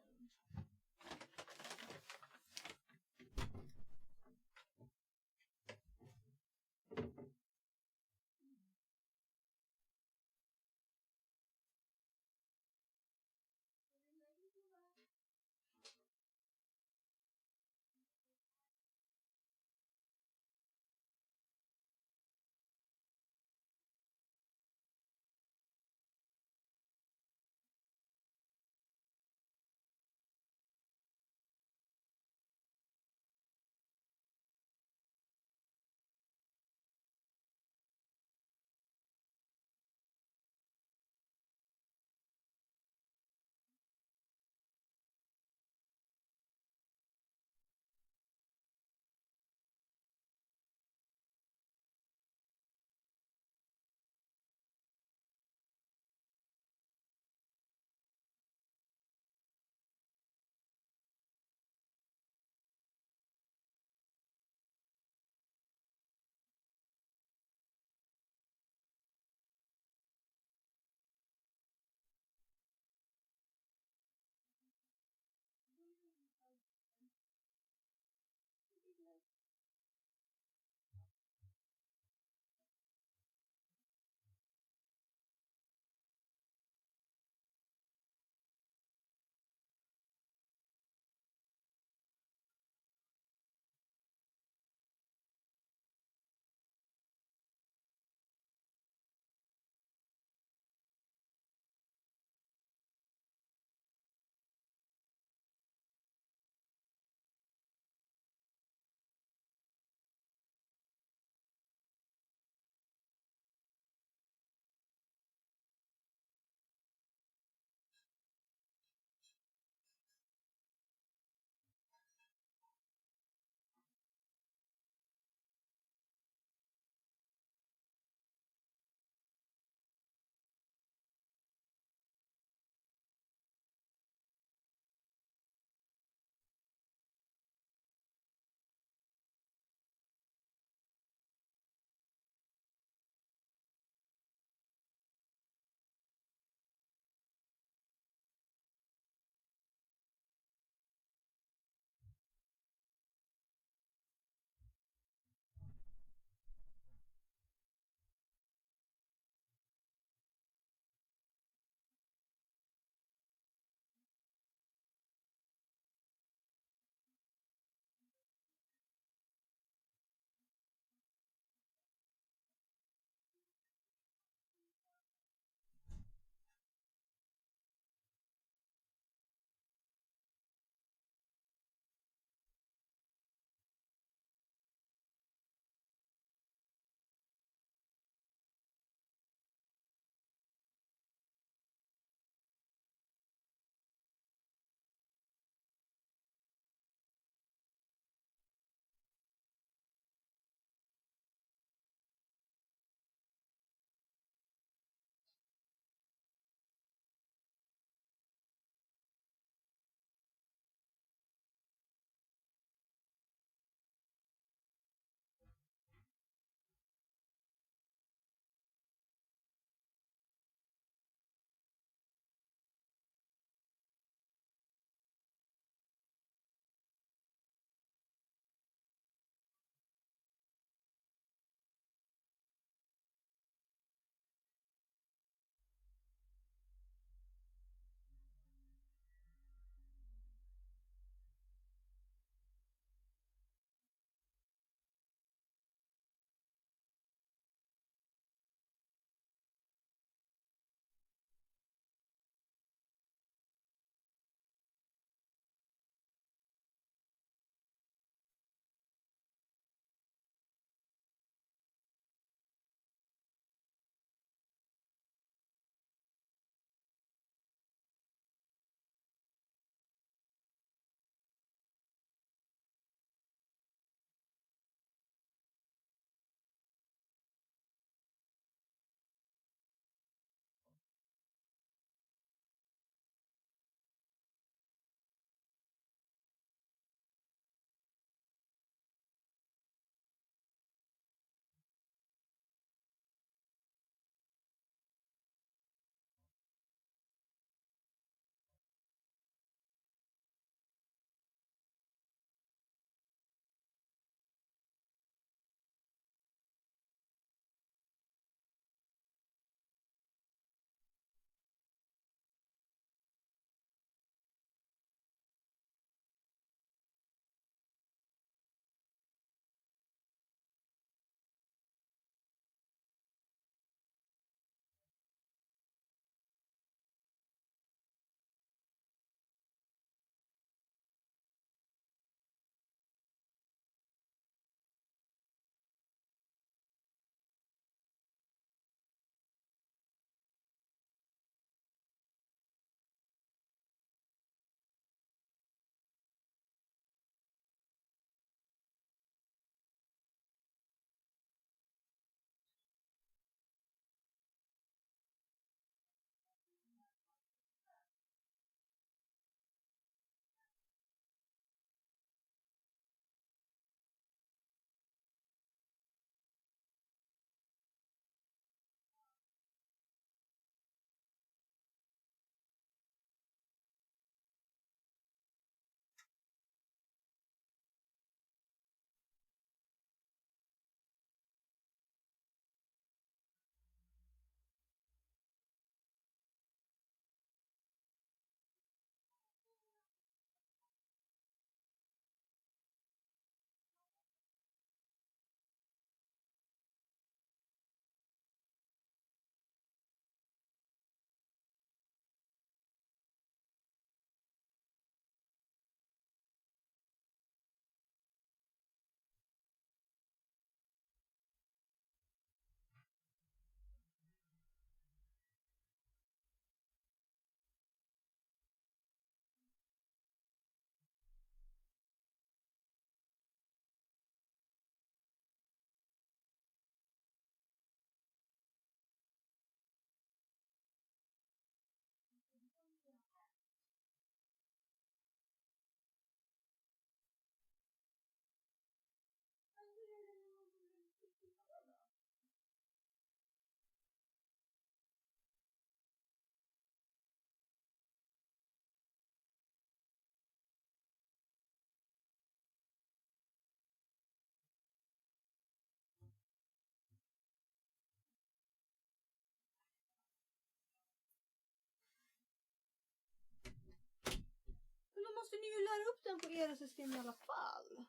ni ju lära upp den på era system i alla fall.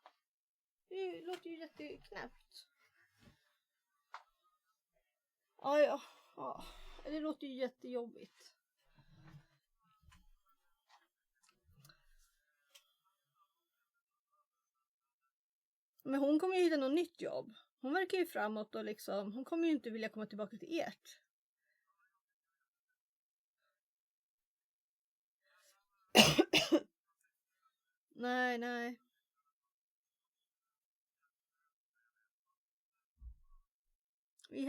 Det låter ju jätteknäppt. Ja. Det låter ju jättejobbigt. Men hon kommer ju hitta något nytt jobb. Hon verkar ju framåt och liksom, hon kommer ju inte vilja komma tillbaka till ert. Nej.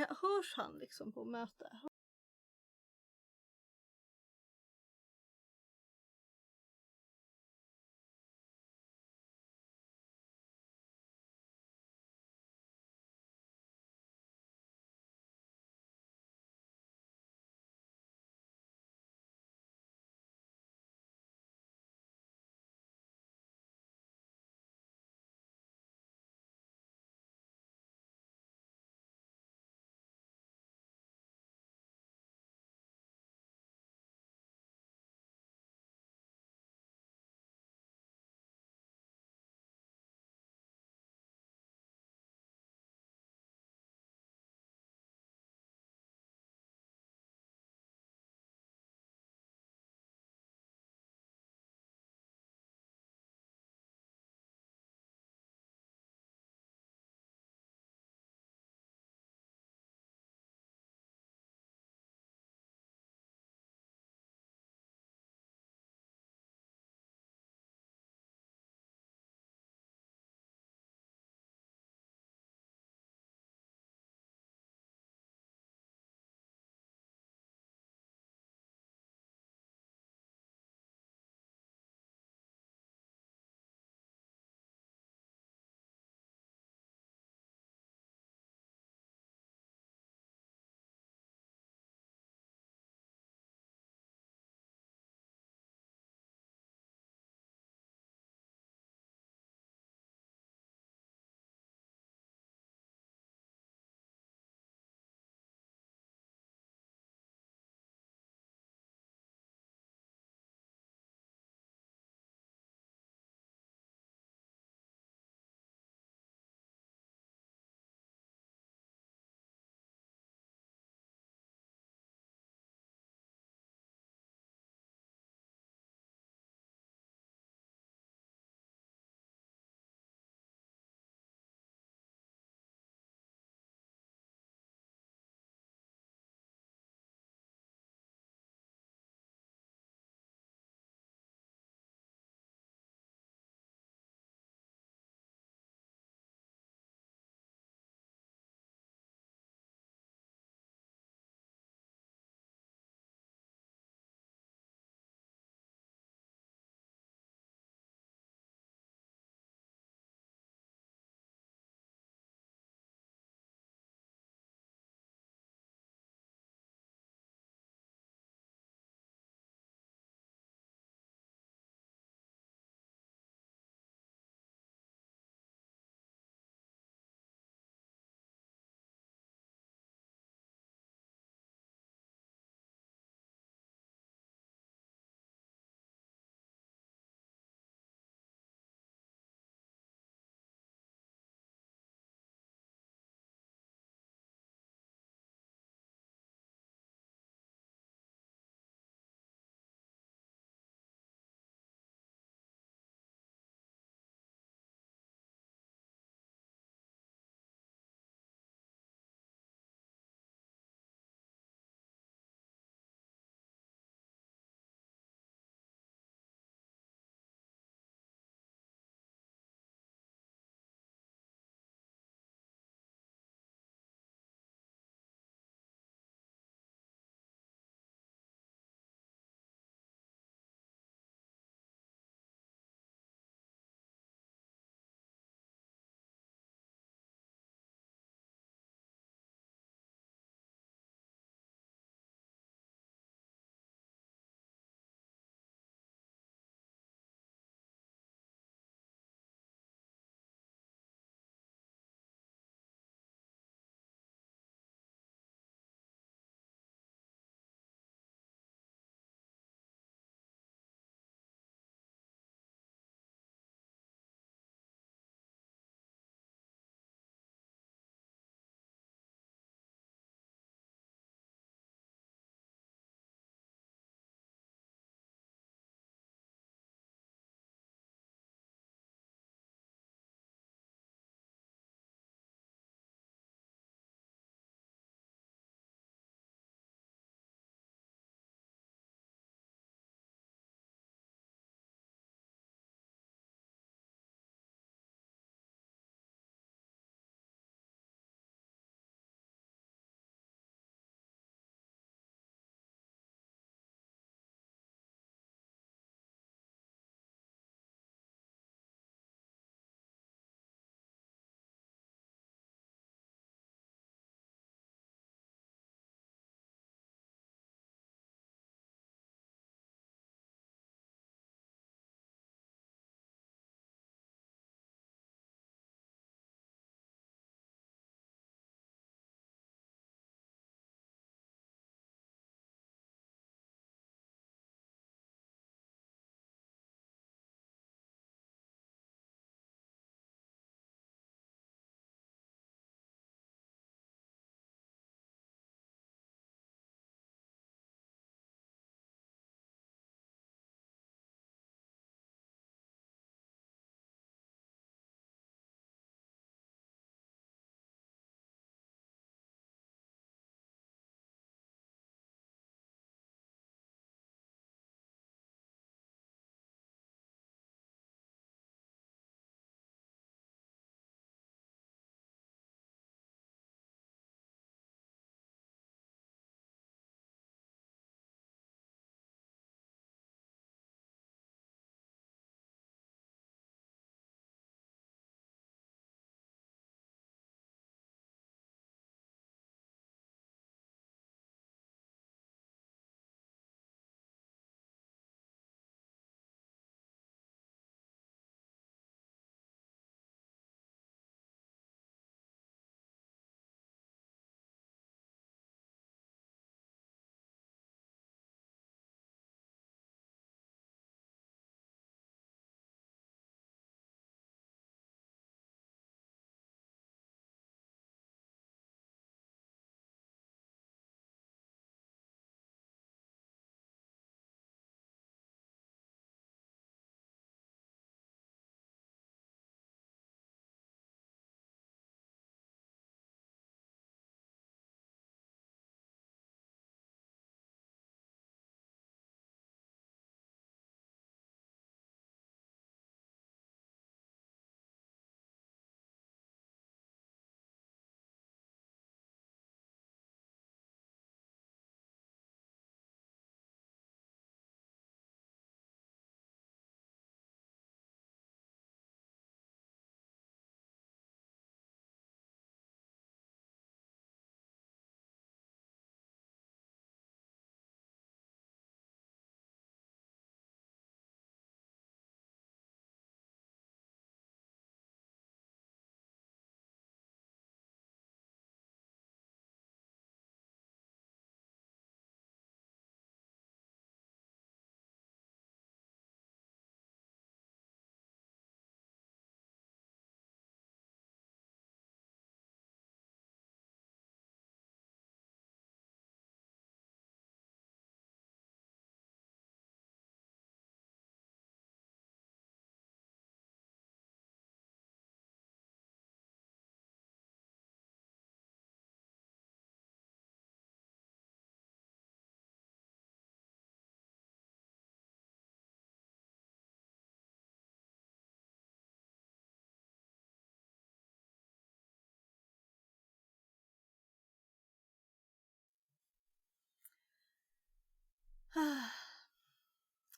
Hörs han liksom på möte?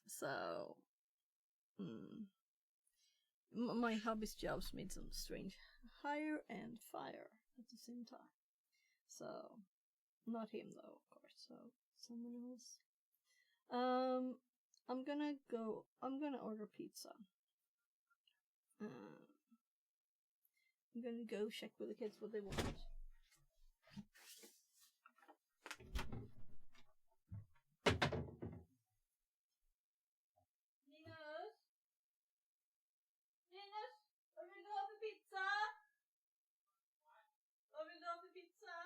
So, my hobby's jobs made some strange hire and fire at the same time. So, not him though, of course. So, someone else. I'm gonna order pizza. I'm gonna go check with the kids what they want. Linus, vad vill du ha för pizza? Vad vill du ha för pizza?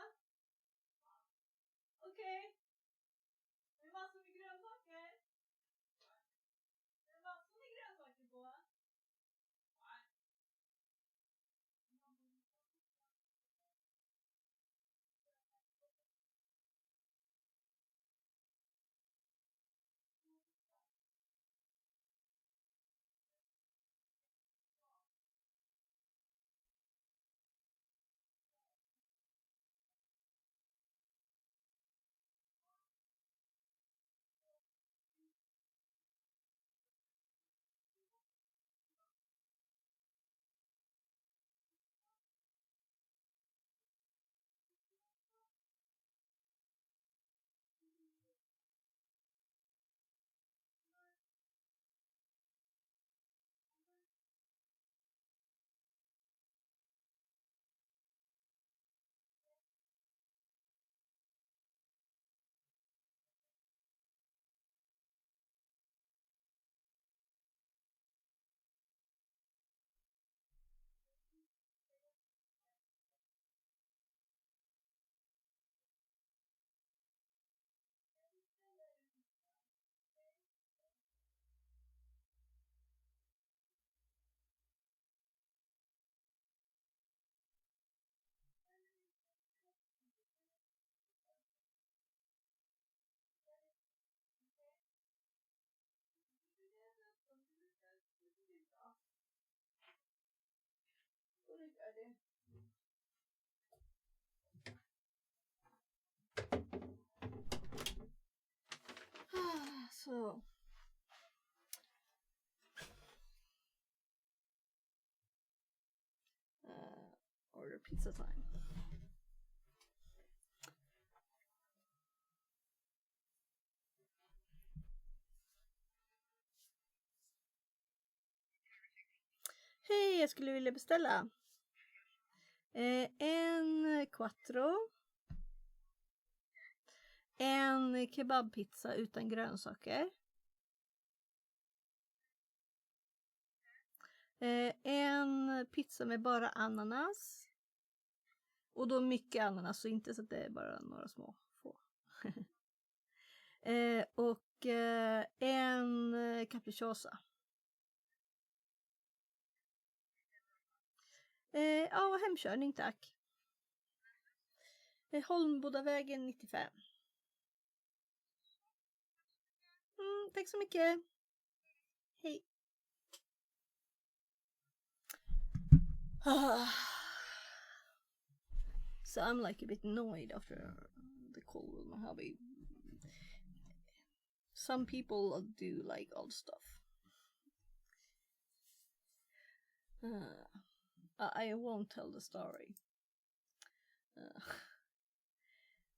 Okej. Med massor med grönsaker. Med massor med grönsaker på. So, order pizza time. Hej, jag skulle vilja beställa en quattro, en kebabpizza utan grönsaker, en pizza med bara ananas, och då mycket ananas, så inte så att det är bara några små få. Och en capricciosa. Ja, hemkörning tack. Holmbodavägen 95. Tack så mycket. Hej. So I'm like a bit annoyed after the call with my hubby. Some people do like odd stuff. I won't tell the story.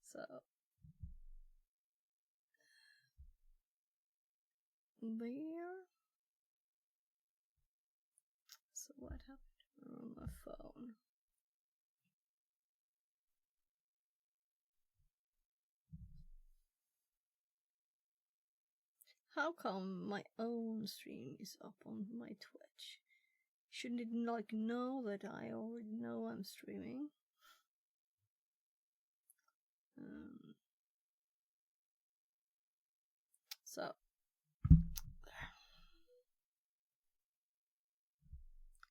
So there. So what happened on my phone? How come my own stream is up on my Twitch? Shouldn't it like know that I already know I'm streaming? So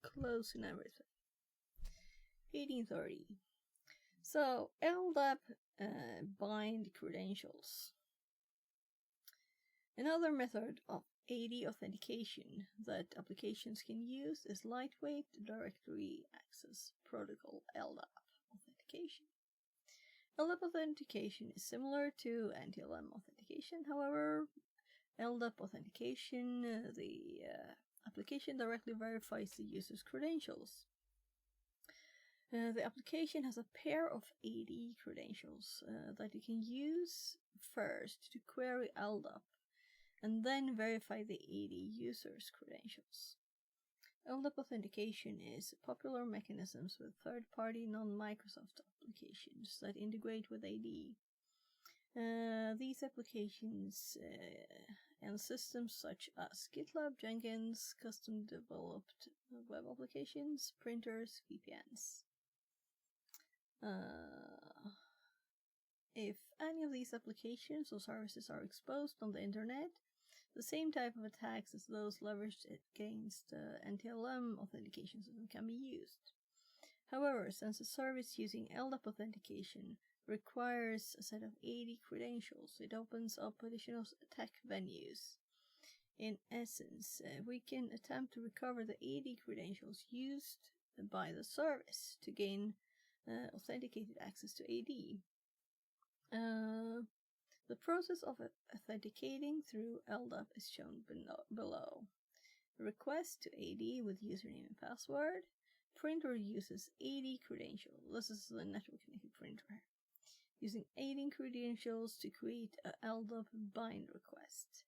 closing everything. 1830. So LDAP bind credentials. Another method of AD authentication that applications can use is lightweight directory access protocol LDAP authentication. LDAP authentication is similar to NTLM authentication. authentication. However, LDAP authentication, the application directly verifies the user's credentials. The application has a pair of AD credentials that you can use first to query LDAP and then verify the AD user's credentials. LDAP authentication is popular mechanisms with third-party non-Microsoft applications that integrate with AD. These applications and systems such as GitLab, Jenkins, custom-developed web applications, printers, VPNs. If any of these applications or services are exposed on the internet, the same type of attacks as those leveraged against NTLM authentication system can be used. However, since a service using LDAP authentication requires a set of AD credentials, it opens up additional attack venues. In essence, we can attempt to recover the AD credentials used by the service to gain authenticated access to AD. The process of authenticating through LDAP is shown below. Request to AD with username and password. Printer uses AD credential. This is the network connected printer. Using AD credentials to create a LDAP bind request.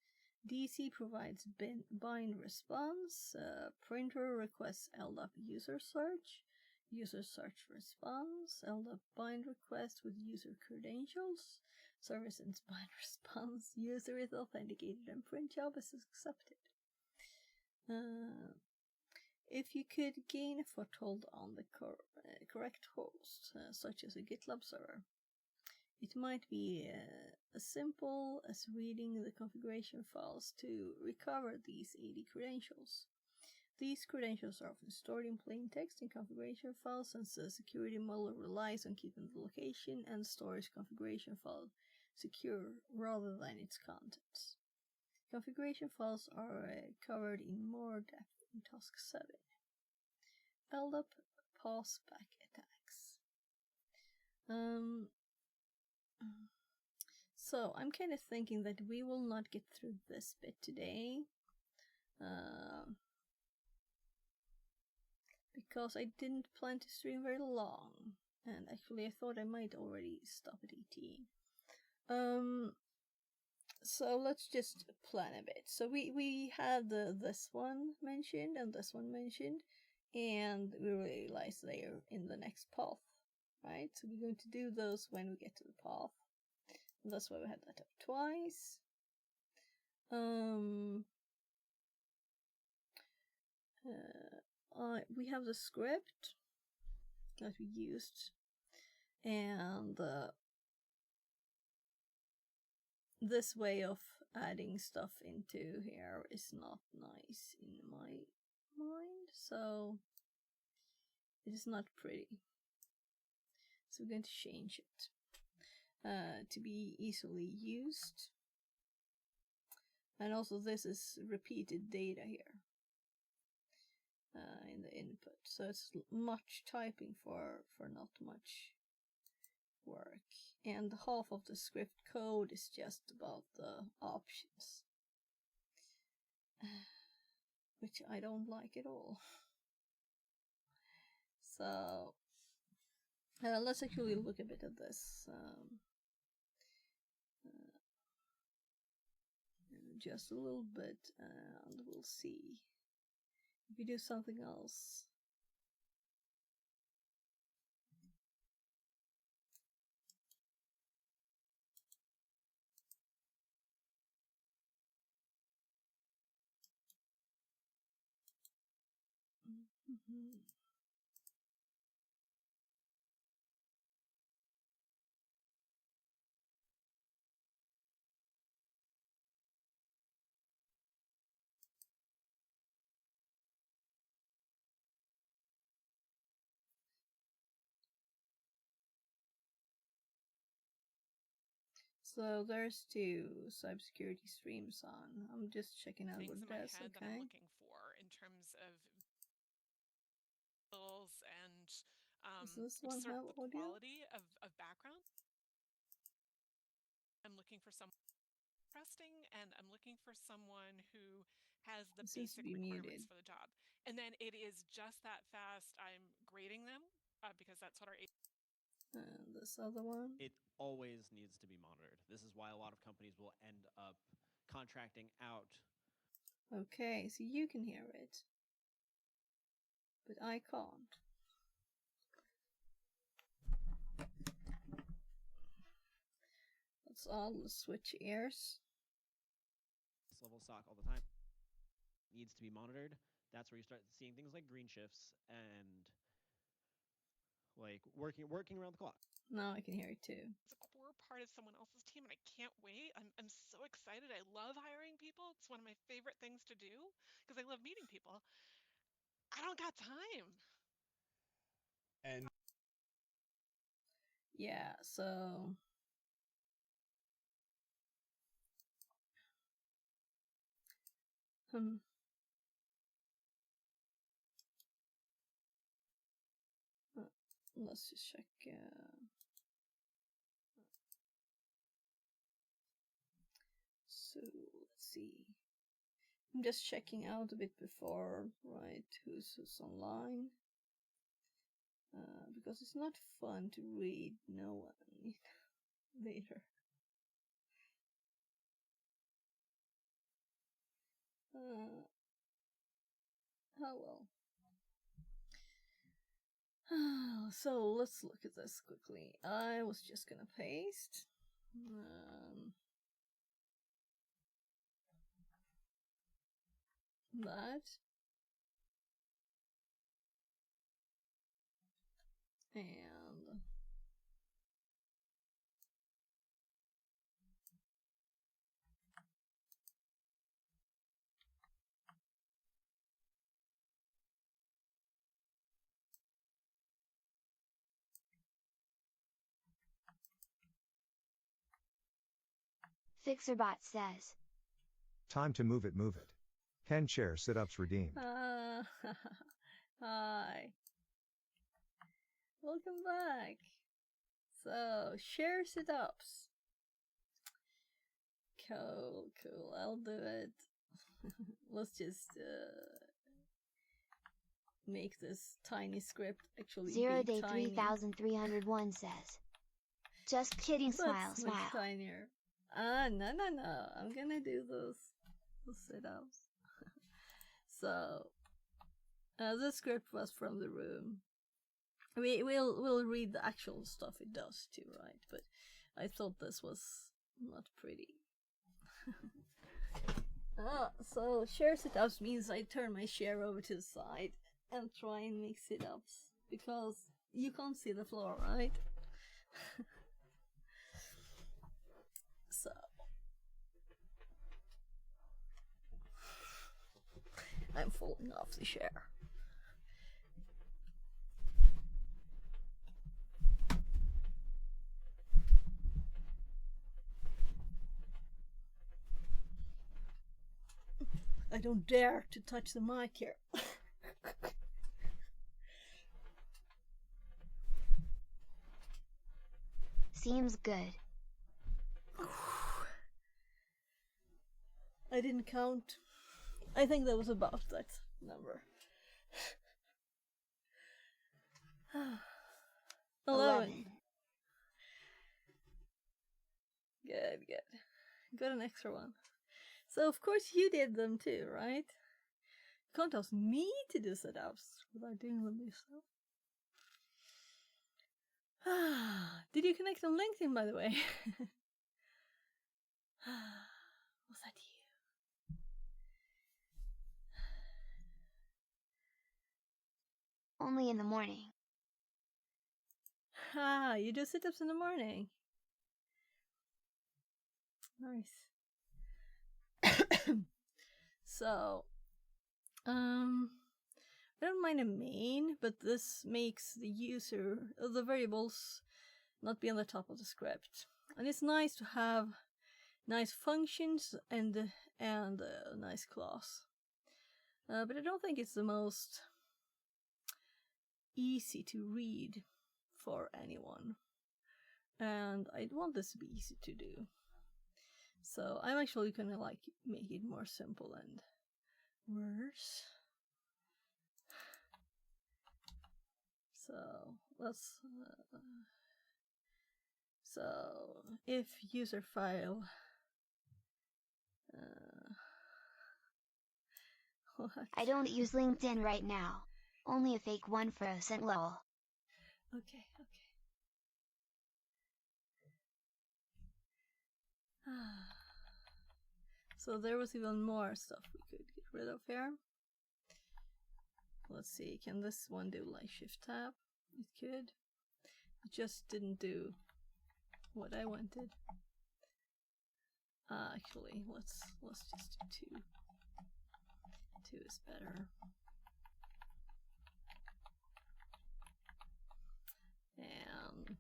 DC provides bind response. Printer requests LDAP user search. User search response. LDAP bind request with user credentials. Service and bind response. User is authenticated and print job is accepted. If you could gain a foothold on the correct host, such as a GitLab server, it might be as simple as reading the configuration files to recover these AD credentials. These credentials are often stored in plain text in configuration files, since the security model relies on keeping the location and storage configuration file secure rather than its contents. Configuration files are covered in more depth in Task 7. LDAP passback attacks. So I'm kind of thinking that we will not get through this bit today. Because I didn't plan to stream very long, and actually I thought I might already stop at 18. So let's just plan a bit. So we had this one mentioned and this one mentioned, and we realized they are in the next path, right? So we're going to do those when we get to the path. And that's why we had that up twice. We have the script that we used, and this way of adding stuff into here is not nice in my mind, so it is not pretty. So we're going to change it to be easily used. And also this is repeated data here in the input, so it's much typing for not much work. And half of the script code is just about the options, which I don't like at all. So let's actually look a bit at this. Just a little bit, and we'll see if we do something else. So there's 2 cybersecurity streams on. I'm just checking out what it does. That Okay. I'm looking for in terms of bills and Does this one sort have of the audio? quality of background. I'm looking for some interesting, and I'm looking for someone who has the It seems to basic be requirements muted. for the job. And then it is just that fast. I'm grading them because that's what our And this other one. It always needs to be monitored. This is why a lot of companies will end up contracting out. Okay, so you can hear it. But I can't. Let's all switch ears. This level SOC all the time. Needs to be monitored. That's where you start seeing things like green shifts and like working around the clock. Now I can hear it too. It's a core part of someone else's team, and I can't wait. I'm so excited. I love hiring people. It's one of my favorite things to do because I love meeting people. I don't got time. And Yeah, so let's just check. So let's see. I'm just checking out a bit before, right? Who's online? Because it's not fun to read no one later. Oh well. So let's look at this quickly. I was just gonna paste. That. And Fixerbot says. Time to move it, move it. 10 chair sit-ups redeemed. hi. Welcome back. So, share sit-ups. Cool. I'll do it. Let's just make this tiny script actually Zero big Day tiny. 3301 says. Just kidding, smile, That's smile. much tinier. No. I'm gonna do those sit-ups. So, the script was from the room. We'll read the actual stuff it does too, right? But I thought this was not pretty. So share sit-ups means I turn my share over to the side and try and make sit-ups because you can't see the floor, right? So I'm falling off the share. I don't dare to touch the mic here. Seems good. I didn't count. I think that was about that number. 11. Good. Got an extra one. So of course you did them too, right? You can't ask me to do sit-ups without doing them yourself. Did you connect on LinkedIn, by the way? Was that you? Only in the morning. You do sit-ups in the morning. Nice. So, I don't mind a main, but this makes the variables not be on the top of the script. And it's nice to have nice functions and a nice class. But I don't think it's the most easy to read for anyone. And I'd want this to be easy to do. So I'm actually gonna like make it more simple and worse. So let's. So if user file. What? I don't use LinkedIn right now. Only a fake one for us and lol. Okay. So there was even more stuff we could get rid of here. Let's see, can this one do like shift tab? It could. It just didn't do what I wanted. Actually, let's just do 2. 2 is better. And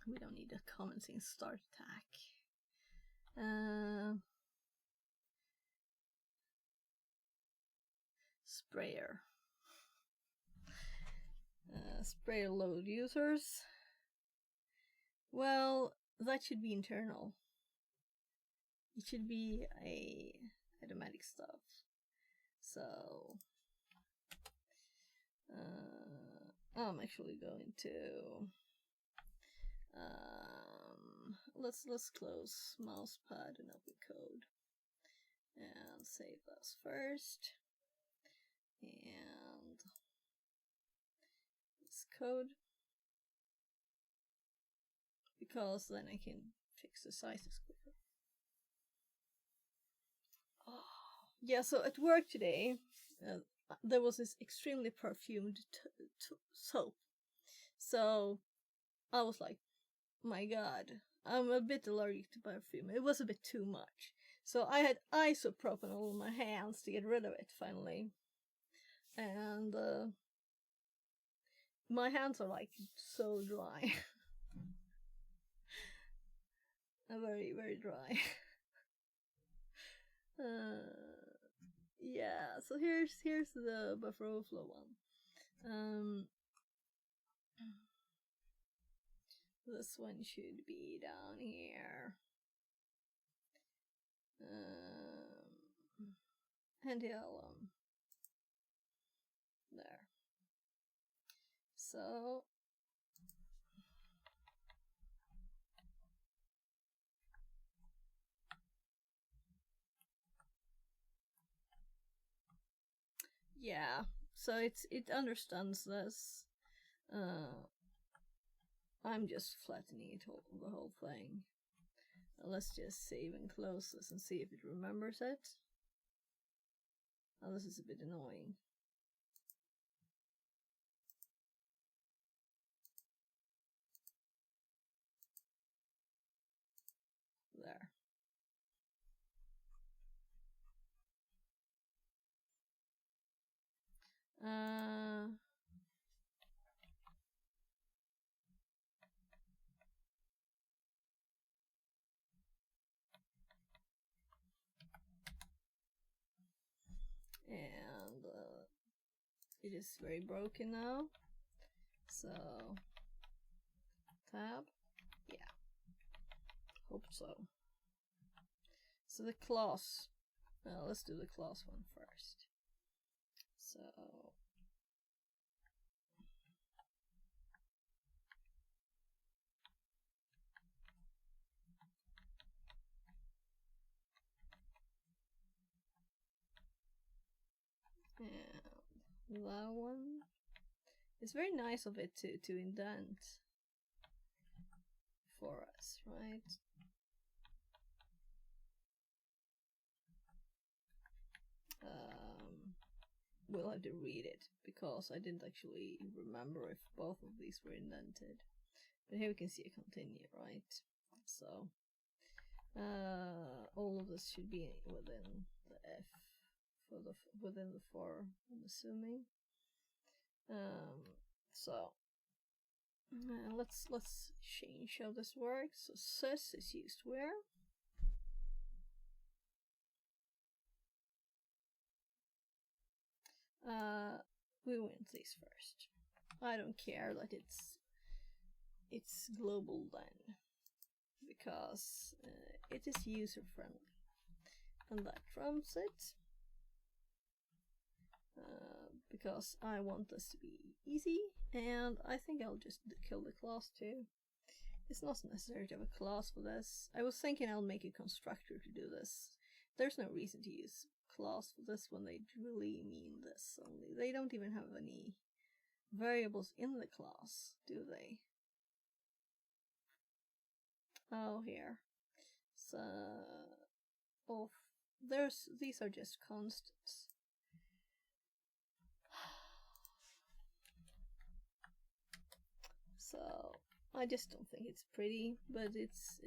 we don't need a commenting start tag. Sprayer. Sprayer load users. Well, that should be internal. It should be a automatic stuff. So I'm actually going to let's close mousepad and open code and save those first. And this code, because then I can fix the sizes quicker. Oh. Yeah, so at work today, there was this extremely perfumed soap. So I was like, my god, I'm a bit allergic to perfume. It was a bit too much. So I had isopropanol in my hands to get rid of it finally. And my hands are like so dry. Very, very dry. Yeah, so here's the buffer overflow one. This one should be down here. And there. So yeah, so it understands this. I'm just flattening it the whole thing. Let's just save and close this and see if it remembers it. Oh, this is a bit annoying. There. And it is very broken now. So tab, yeah, hope so. So the class, let's do the class one first. So and that one, it's very nice of it to indent for us, right? We'll have to read it because I didn't actually remember if both of these were indented. But here we can see a continue, right? So all of this should be within the F for within the 4, I'm assuming. So let's change how this works. So sys is used where? We want these first. I don't care that it's global then, because it is user friendly, and that trumps it. Because I want this to be easy, and I think I'll just kill the class too. It's not necessary to have a class for this. I was thinking I'll make a constructor to do this. There's no reason to use class for this when they really mean this only. They don't even have any variables in the class, do they? Oh, here. So, oh, these are just constants. So I just don't think it's pretty, but it's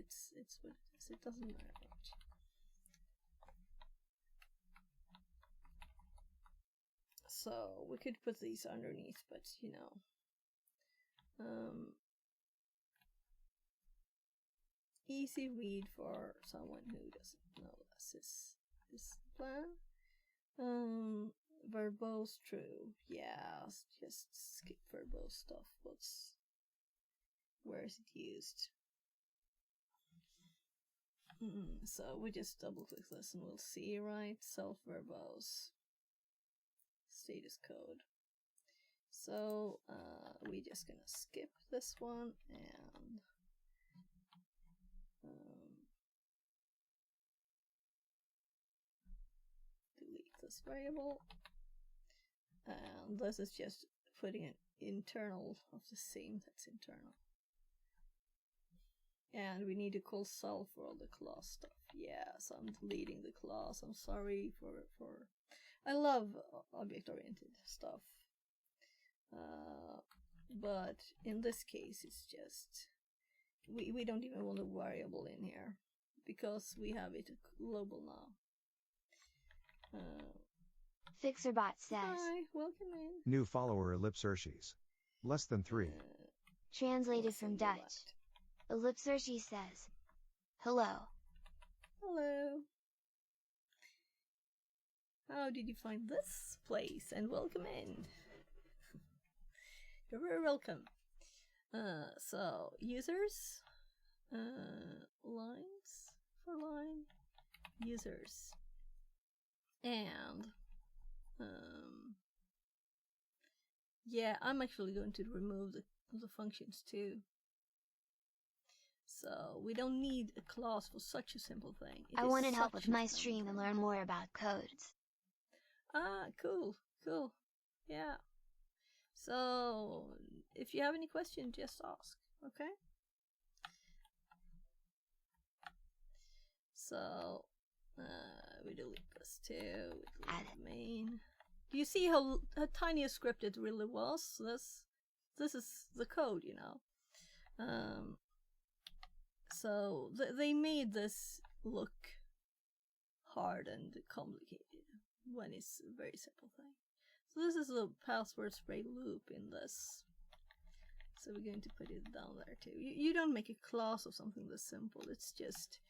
what it is. It doesn't matter much. So we could put these underneath, but you know, easy read for someone who doesn't know this plan. Verbose true. Yeah, just skip verbose stuff. Where is it used? So we just double click this and we'll see, right? Self-verbose. Status code. So we're just gonna skip this one and delete this variable. And this is just putting an internal of the same that's internal. And we need to call self for all the class stuff. Yes, I'm deleting the class. I'm sorry for I love object-oriented stuff. But in this case, it's just we don't even want a variable in here because we have it global now. Fixerbot says, Hi, welcome in. New follower Ellipserches. Less than 3. Translated from Dutch. Ellipserches says, hello. Hello. How did you find this place? And welcome in. You're very welcome. So users, lines for line, users, and yeah, I'm actually going to remove the functions too. So we don't need a class for such a simple thing. I wanted help with my stream and learn more about codes. Ah, cool. Yeah. So if you have any questions, just ask, okay? So we delete this too. We delete the main. Do you see how tiny a script it really was? This is the code, you know. So they made this look hard and complicated when it's a very simple thing. So this is a password spray loop in this. So we're going to put it down there too. You don't make a class of something this simple. It's just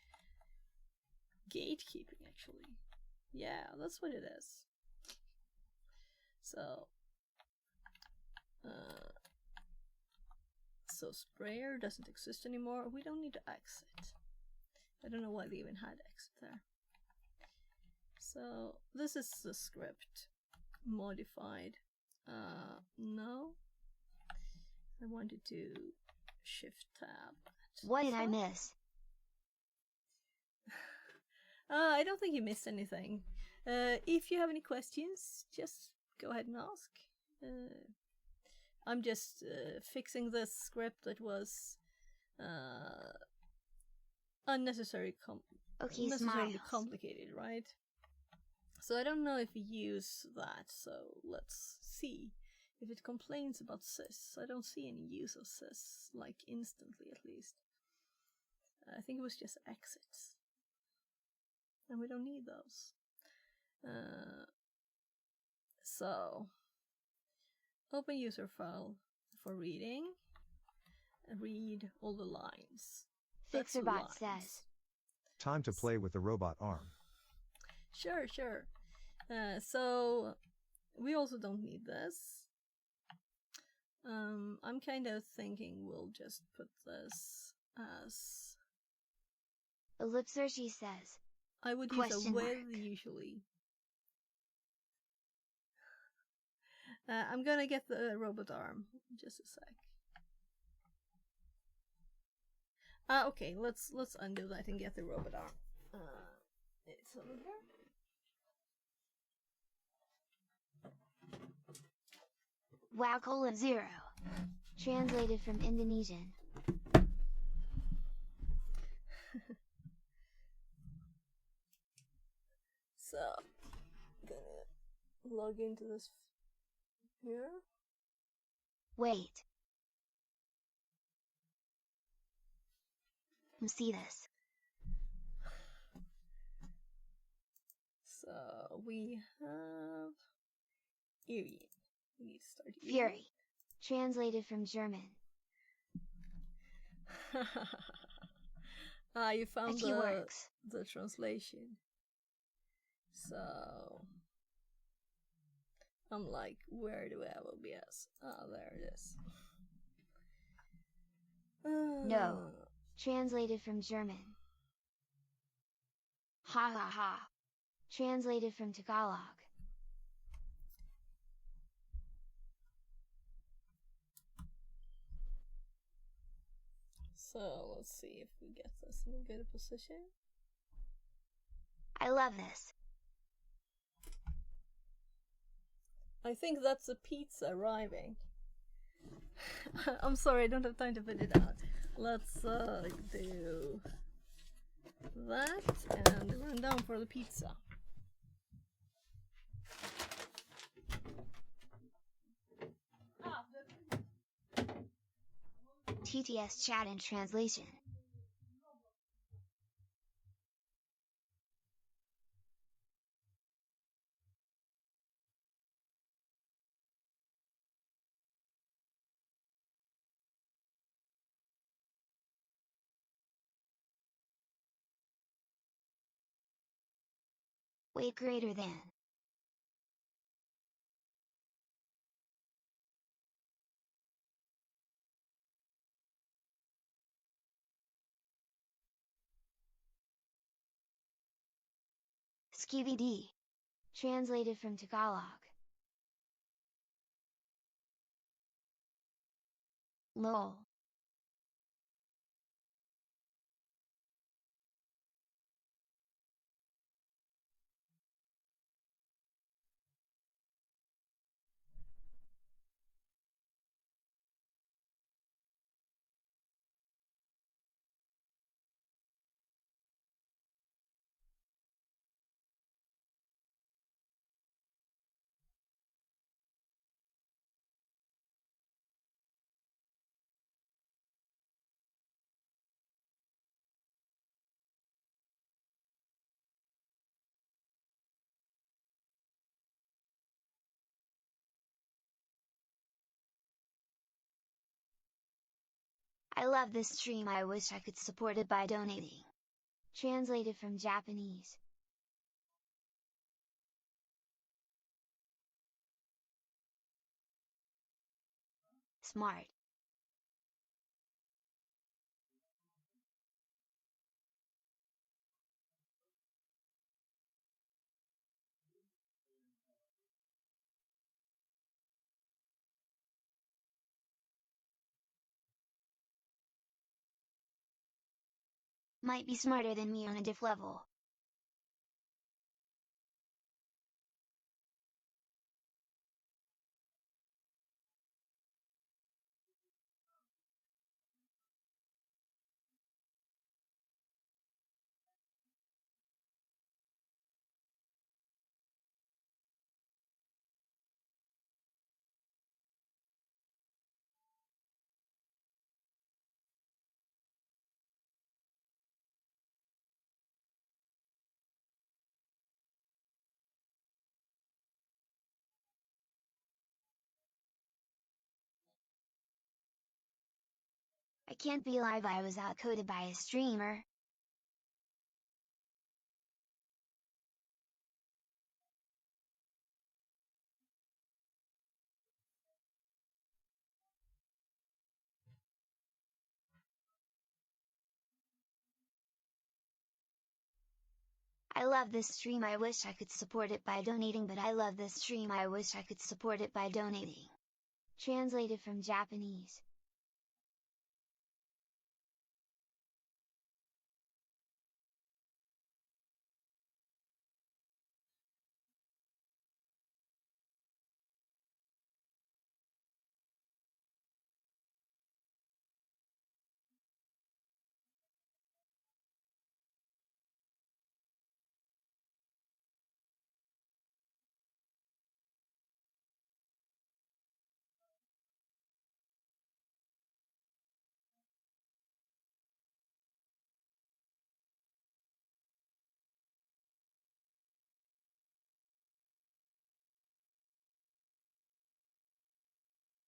gatekeeping, actually. Yeah, that's what it is. So so sprayer doesn't exist anymore. We don't need to exit. I don't know why they even had exit there. So this is the script modified. No, I wanted to shift tab. What did I miss? I don't think you missed anything. If you have any questions, just go ahead and ask. I'm just fixing this script that was unnecessarily complicated, right? So I don't know if we use that, so let's see. If it complains about sys, I don't see any use of sys, like instantly at least. I think it was just exits. And we don't need those. So open user file for reading. Read all the lines. Fixerbot says. Time to play with the robot arm. Sure. So we also don't need this. I'm kind of thinking we'll just put this as Ellipser, says. I would use a Question with mark. usually. I'm gonna get the robot arm. Just a sec. Okay, let's undo that and get the robot arm. It's over here. Wow, 0. Translated from Indonesian. So, gonna log into this here. Wait. See this. So we have Eerie. We need to start Eerie. Fury. Translated from German. You found works. the translation. So I'm like, where do I have OBS? There it is. No. Translated from German. Ha ha ha. Translated from Tagalog. So let's see if we get this in a good position. I love this. I think that's a pizza arriving. I'm sorry, I don't have time to put it out. Let's do that and run down for the pizza. TTS chat and translation. Weight greater than. Skibidi. Translated from Tagalog. LOL. I love this stream. I wish I could support it by donating. Translated from Japanese. Smart. Might be smarter than me on a diff level. I can't be live. I was outcoded by a streamer. I love this stream, I wish I could support it by donating, but I love this stream, I wish I could support it by donating. Translated from Japanese.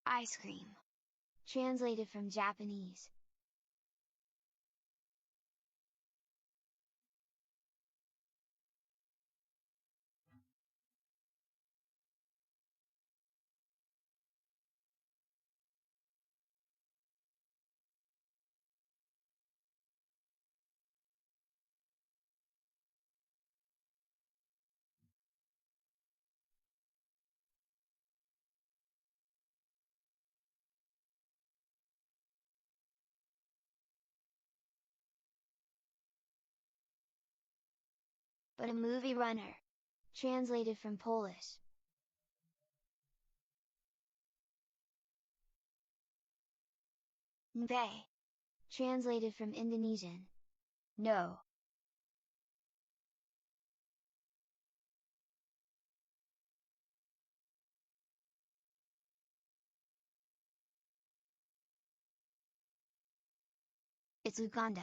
Ice cream. Translated from Japanese. But a movie runner. Translated from Polish. Mbe. Translated from Indonesian. No. It's Uganda.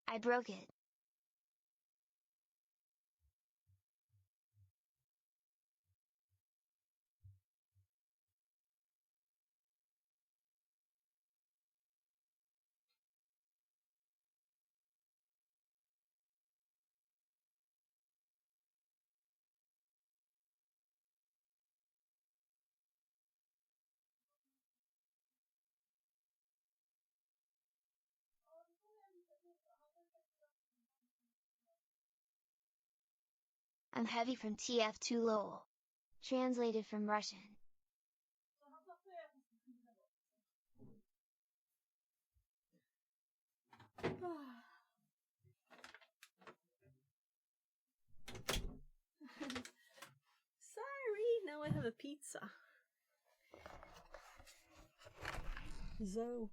I broke it. I'm heavy from TF2 Lowell. Translated from Russian. Sorry, now I have a pizza. So.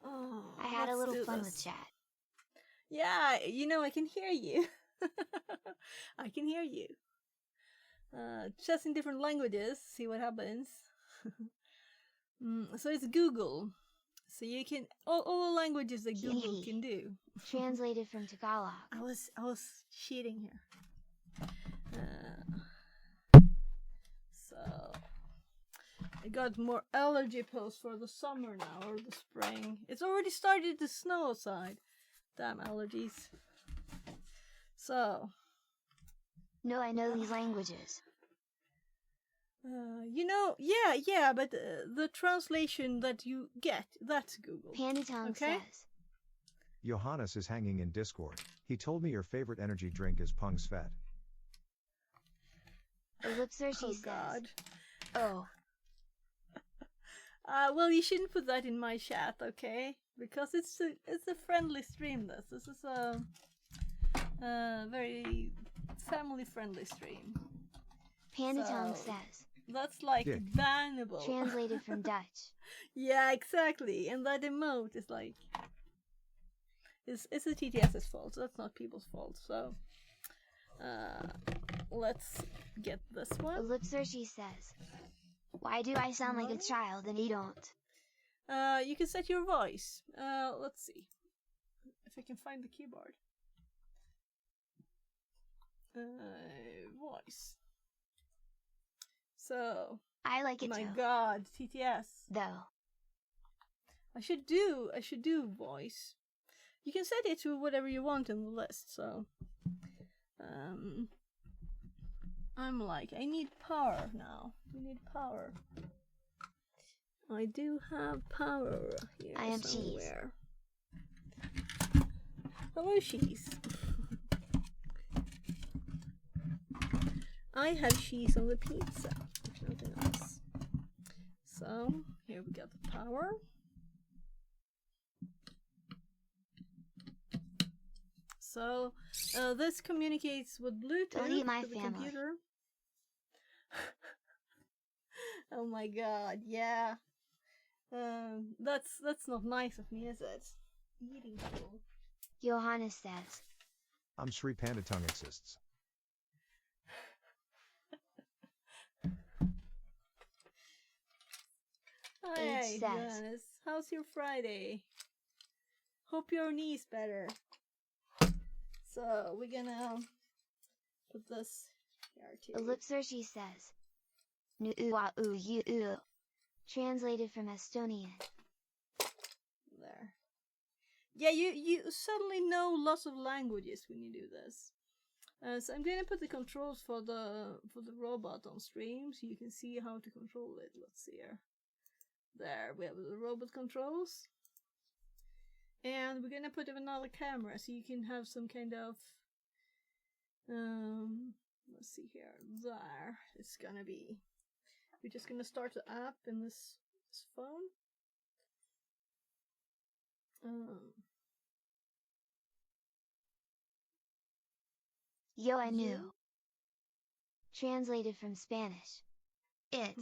Oh, I had a let's little do fun this. with chat. Yeah, you know, I can hear you. I can hear you. Just in different languages, see what happens. So it's Google. So you can all the languages that Google can do. Translated from Tagalog. I was cheating here. So I got more allergy pills for the summer now, or the spring. It's already started to snow outside. Damn allergies. So No, I know these languages. you know, yeah, but the translation that you get, that's Google. Pandy Tongue Okay? says. Johannes is hanging in Discord. He told me your favorite energy drink is Pung Svet. Elipser, she Oh says. God. Oh. Well, you shouldn't put that in my chat, okay? Because it's a friendly stream. This is very family-friendly stream. Panda Tongue So- says, That's like Dick. bannable. translated from Dutch. Yeah, exactly. And that emote is like, it's the TTS's fault. So that's not people's fault. So, let's get this one. Ellipsershi says, why do I sound like a child and you don't? You can set your voice. Let's see if I can find the keyboard. Voice. So, I like it my too. God, TTS. Though. I should do voice. You can set it to whatever you want in the list. So, I'm like, I need power now. We need power. I do have power here I am cheese. somewhere. Hello, cheese. I have cheese on the pizza, if nothing else. So, here we got the power. So, this communicates with Bluetooth Don't eat my to the family. computer. Oh my God, yeah. That's not nice of me, is it? Eating people. Johannes says, I'm Sri Panda Tongue exists. Hi, says- Janice. How's your Friday? Hope your knee's better. So, we're gonna put this here too. Ellipsershi says, Nuua u. Translated from Estonian. There. Yeah, you suddenly know lots of languages when you do this. So I'm gonna put the controls for the robot on stream so you can see how to control it. Let's see here. There, we have the robot controls. And we're gonna put another camera so you can have some kind of let's see here. There it's gonna be. We're just gonna start the app in this phone. Yo, I knew. Translated from Spanish. It.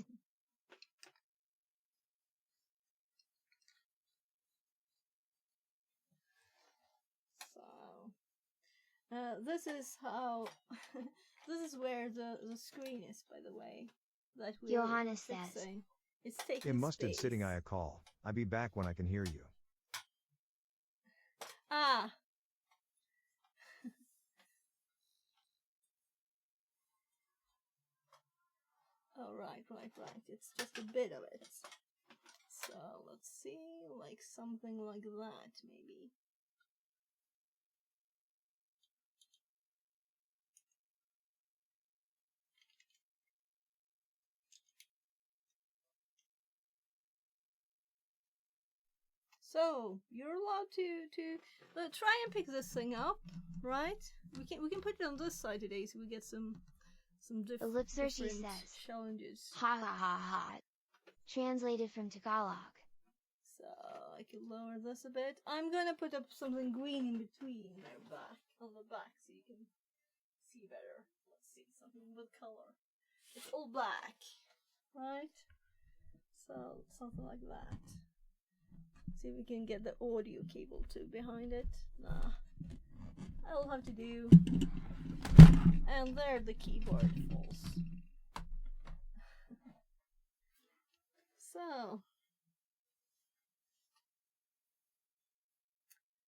So, this is how. This is where the screen is, by the way. That we Johannes says. fixing. It's taking It musted space. sitting I a call. I be back when I can hear you. Ah. Oh, right. It's just a bit of it. So, let's see, like something like that, maybe. So, you're allowed to try and pick this thing up, right? We can put it on this side today so we get some Ellipsershi different says. challenges. Ha ha ha ha. Translated from Tagalog. So I can lower this a bit. I'm gonna put up something green in between their back on the back so you can see better. Let's see, something with color. It's all black, right? So something like that. See if we can get the audio cable too behind it. Nah, I'll have to do. And there the keyboard falls. So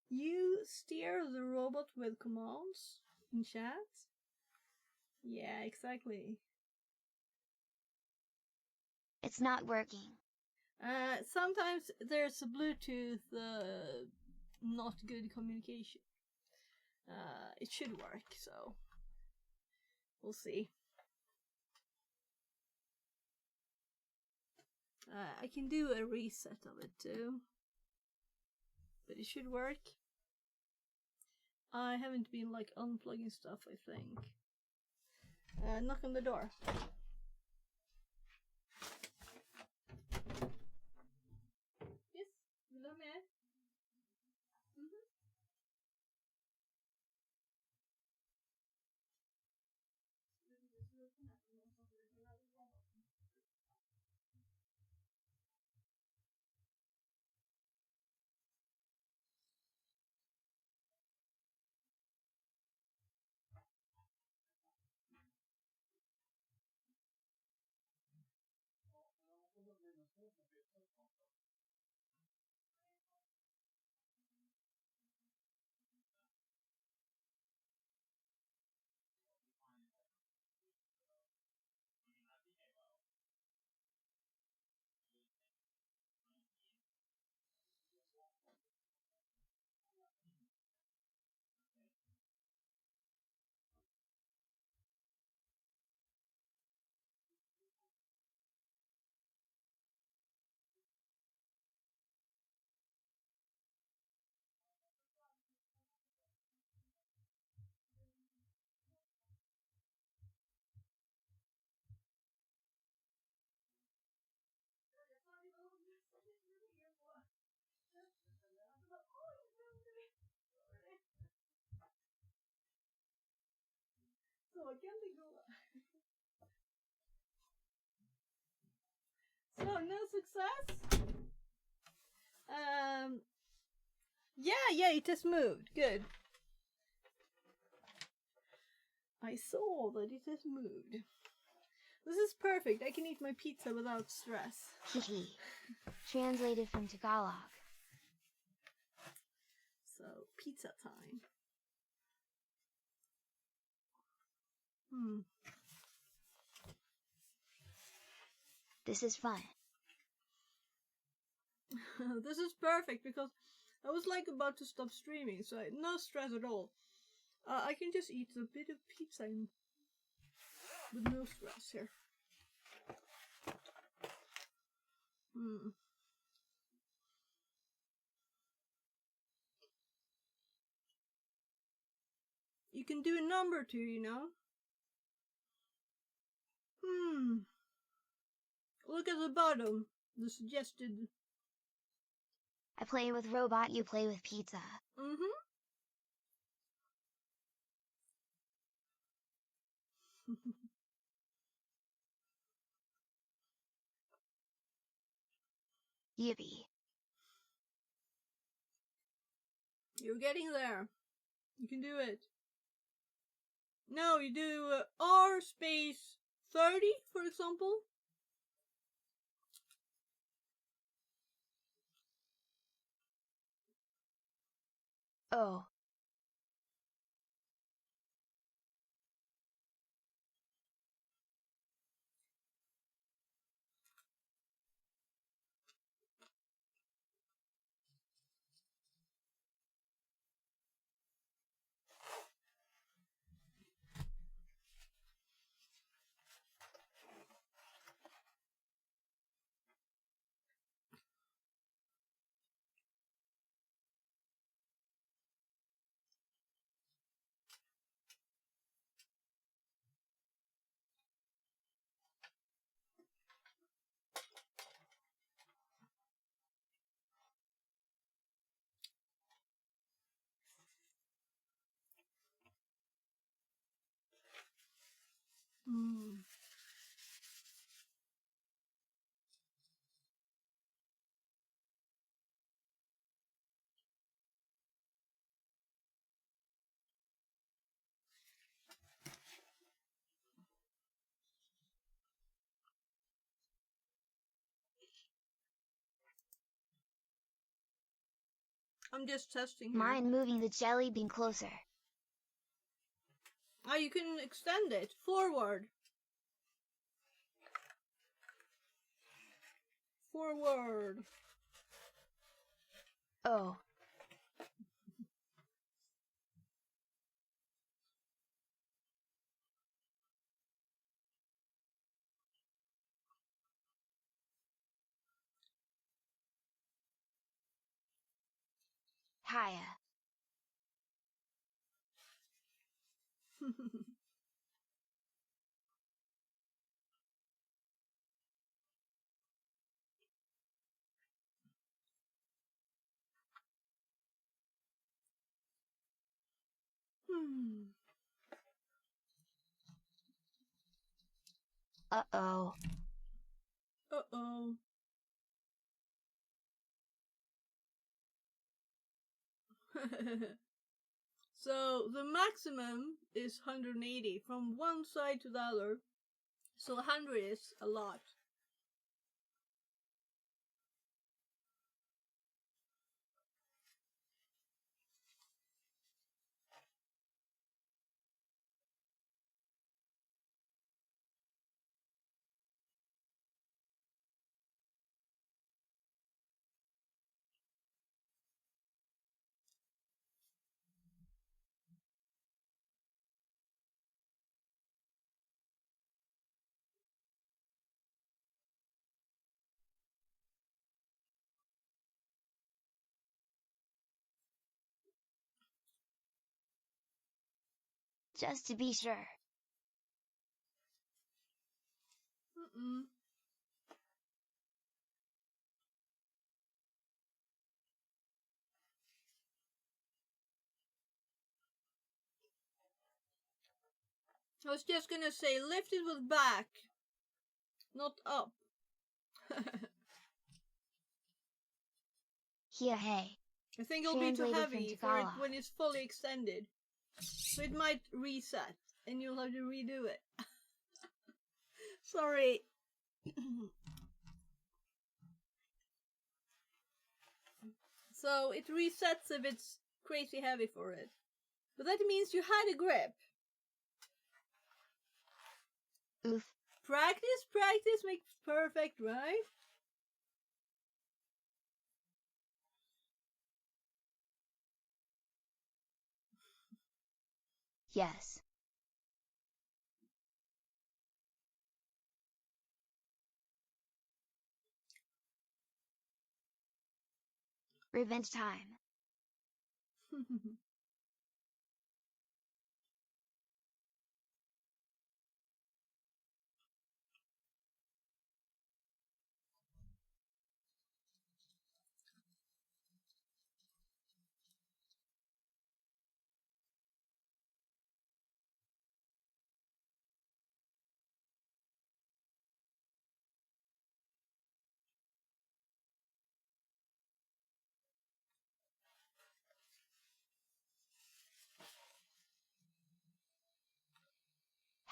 you steer the robot with commands in chat? Yeah, exactly. It's not working. Sometimes there's a Bluetooth not good communication. It should work, so we'll see. I can do a reset of it too, but it should work. I haven't been like unplugging stuff, I think. Knock on the door. Yes, hello, man. Så kan det gå. So no success. Yeah, it has moved. Good. I saw that it has moved. This is perfect. I can eat my pizza without stress. Hehe. Translated from Tagalog. So, pizza time. This is fun. This is perfect because I was like about to stop streaming, so no stress at all. I can just eat a bit of pizza with no stress here. You can do a number too, you know? Look at the bottom. The suggested. I play with robot, you play with pizza. Yippee. You're getting there. You can do it. No, you do R space 30, for example. Oh. I'm just testing here. Mine moving the jelly bean closer. Ah, you can extend it. Forward. Forward. Oh. Hiya. Uh-oh. Uh-oh. So the maximum is 180 from one side to the other. So 100 is a lot. just to be sure. Mm-mm. I was just gonna say, lift it with back, not up. Here, hey. I think it'll be too Translated from heavy for it Tagalog. when it's fully extended. So it might reset, and you'll have to redo it. Sorry. So it resets if it's crazy heavy for it. But that means you had a grip. Oof. Practice, practice makes perfect, right? Yes. Revenge time.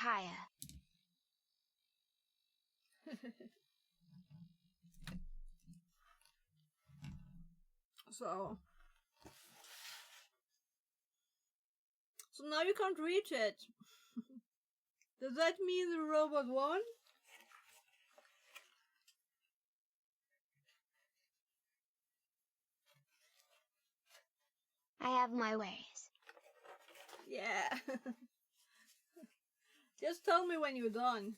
Hiya. So now you can't reach it. Does that mean the robot won? I have my ways. Yeah. Just tell me when you're done.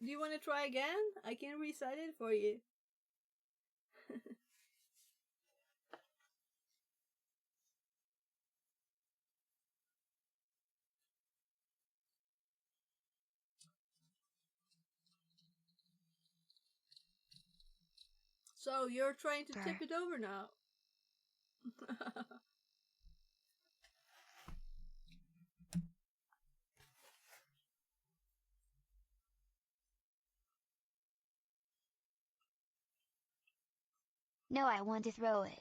Do you want to try again? I can reset it for you. So you're trying to tip it over now. No, I want to throw it.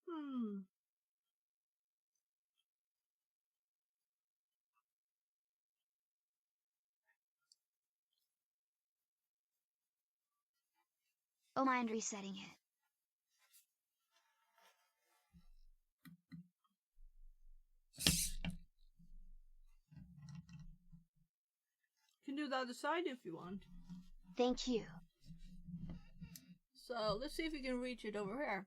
Hmm. Oh, mind resetting it. You can do the other side if you want. Thank you. So let's see if you can reach it over here.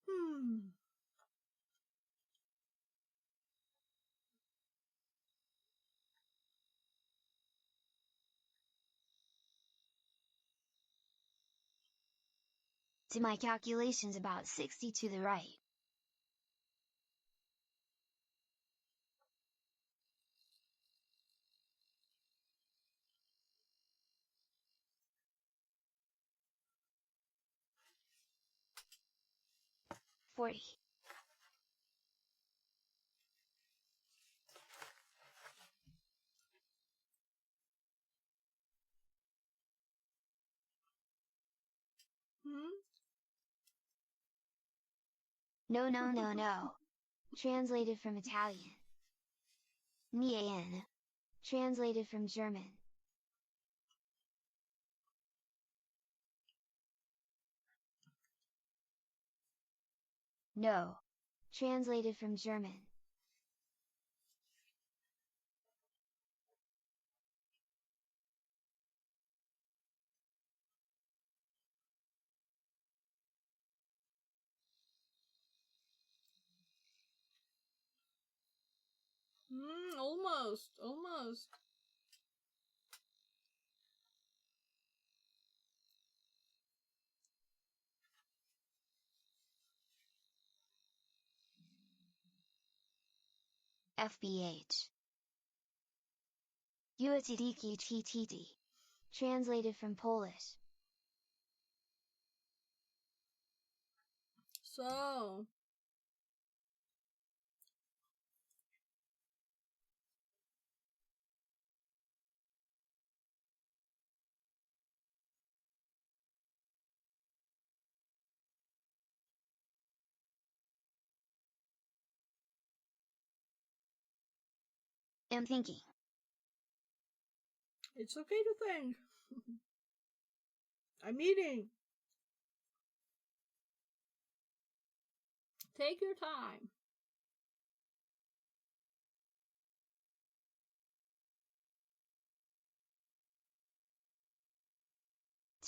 Hmm. To my calculations, about 60 to the right. $40. Hmm? No, no, no, no. Translated from Italian. Nien. Translated from German. No. Translated from German. Almost, almost. FBH. Uatidiki TTT. Translated from Polish. So. I'm thinking. It's okay to think. I'm eating. Take your time.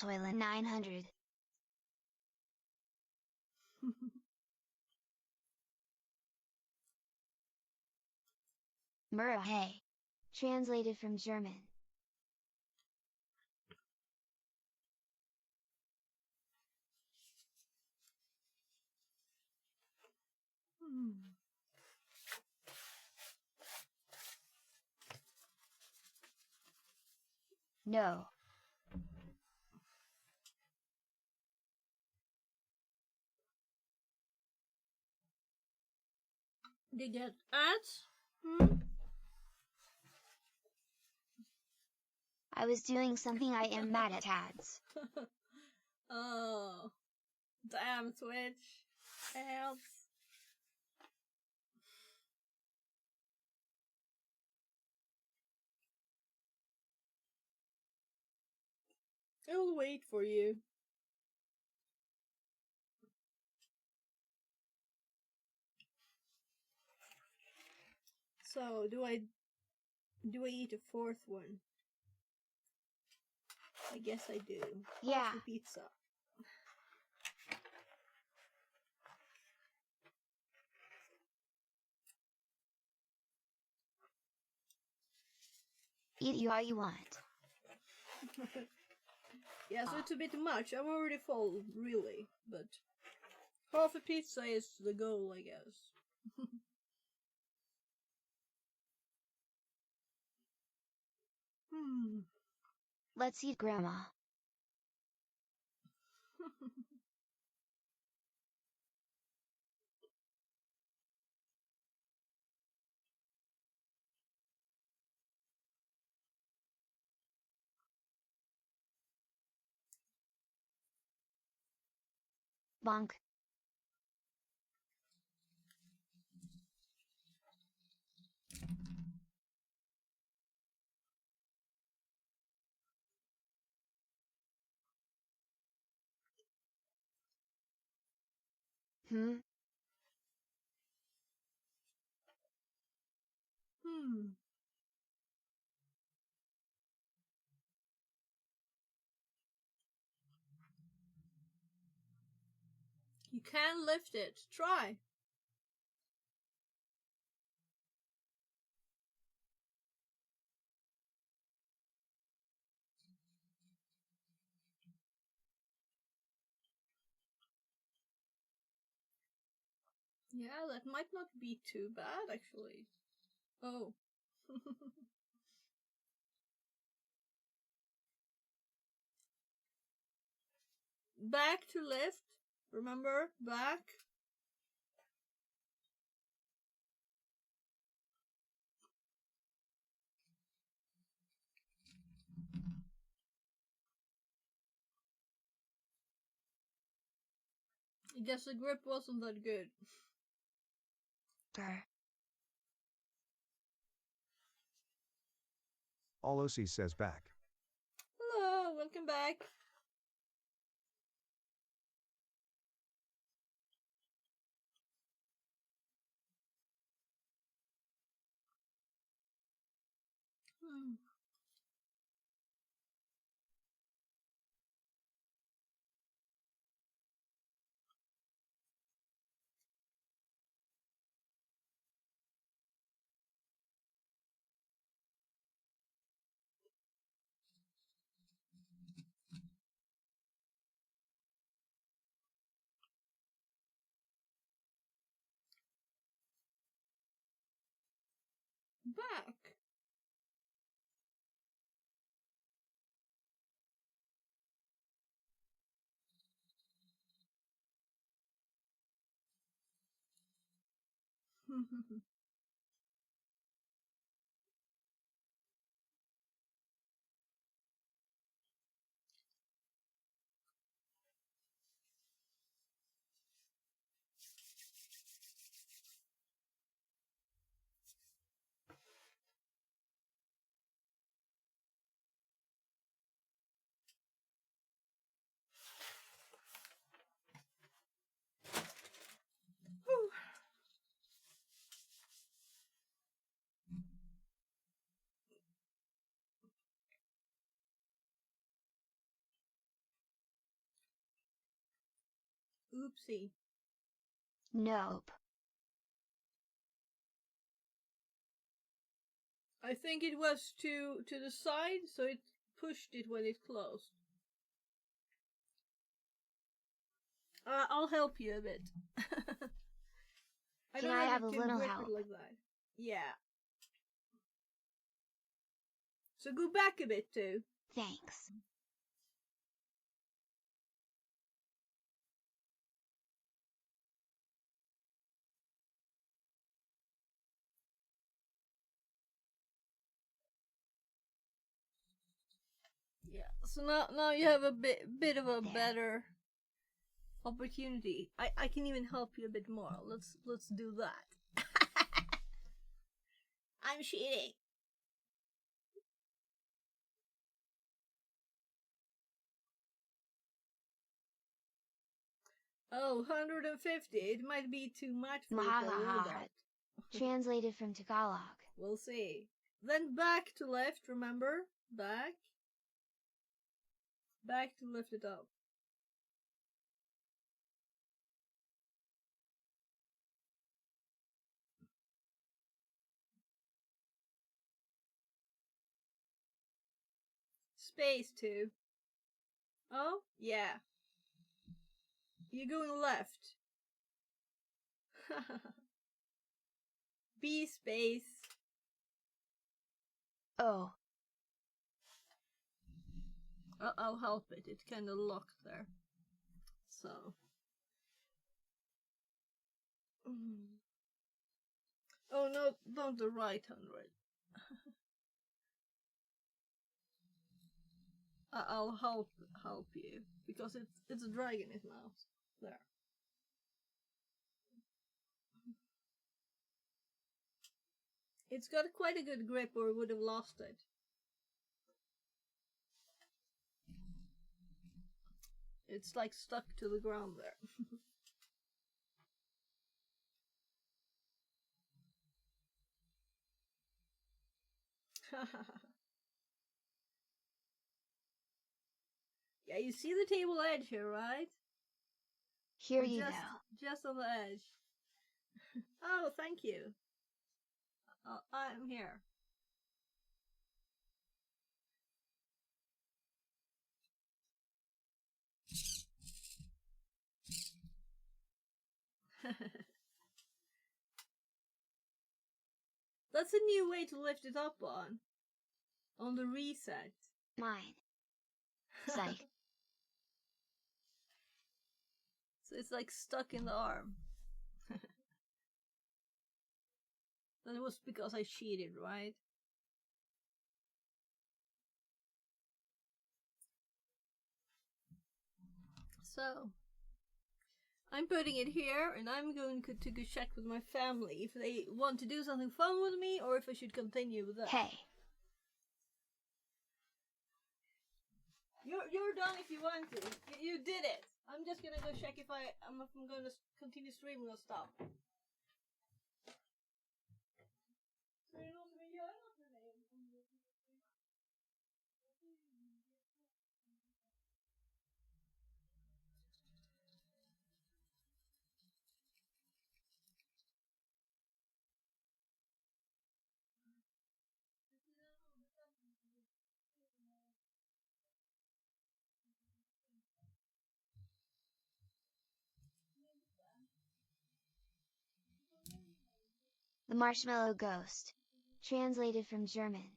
Toilet 900. Murahe. Translated from German. No. They get ads? I was doing something. I am mad at ads. Oh. Damn, Twitch. Ads. I'll wait for you. So, do I eat a fourth one? I guess I do. Yeah. Half the pizza. Eat you all you want. Yeah, so it's a bit much. I'm already full, really, but half a pizza is the goal, I guess. Let's eat, Grandma. Bonk. Hmm? You can lift it. Try. Yeah, that might not be too bad, actually. Oh. Back to lift. Remember? Back. I guess the grip wasn't that good. Grr. All OC says back. Hello, welcome back. Hmm. Back. Whew. Oopsie. Nope. I think it was to the side, so it pushed it when it closed. I'll help you a bit. I Can don't I know have if a you can little grip help? it like that. Yeah. So go back a bit too. Thanks. Yeah. So now you have a bit of a There. better opportunity. I can even help you a bit more. Let's do that. I'm cheating. Oh, 150. It might be too much for a Mahahaha. robot. Translated from Tagalog. We'll see. Then back to left, remember? Back. Back to lift it up. Space 2. Oh, yeah. You're going left. B space. Oh. I'll help it. It's kind of locked there. So. Oh no, not the right 100. I'll help you because it's dragging it now. There. It's got quite a good grip, or it would have lost it. It's like stuck to the ground there. Yeah, you see the table edge here, right? Here Or you just, go. just on the edge. Oh, thank you. I'm here. That's a new way to lift it up on the reset. Mine. Psych. So it's like stuck in the arm. That was because I cheated, right? So, I'm putting it here, and I'm going to go check with my family if they want to do something fun with me, or if I should continue with that. Hey. You're done if you want to. You did it. I'm just gonna go check if I'm gonna continue streaming or stop. Så är det någon som vill göra något med mig? The Marshmallow Ghost. Translated from German.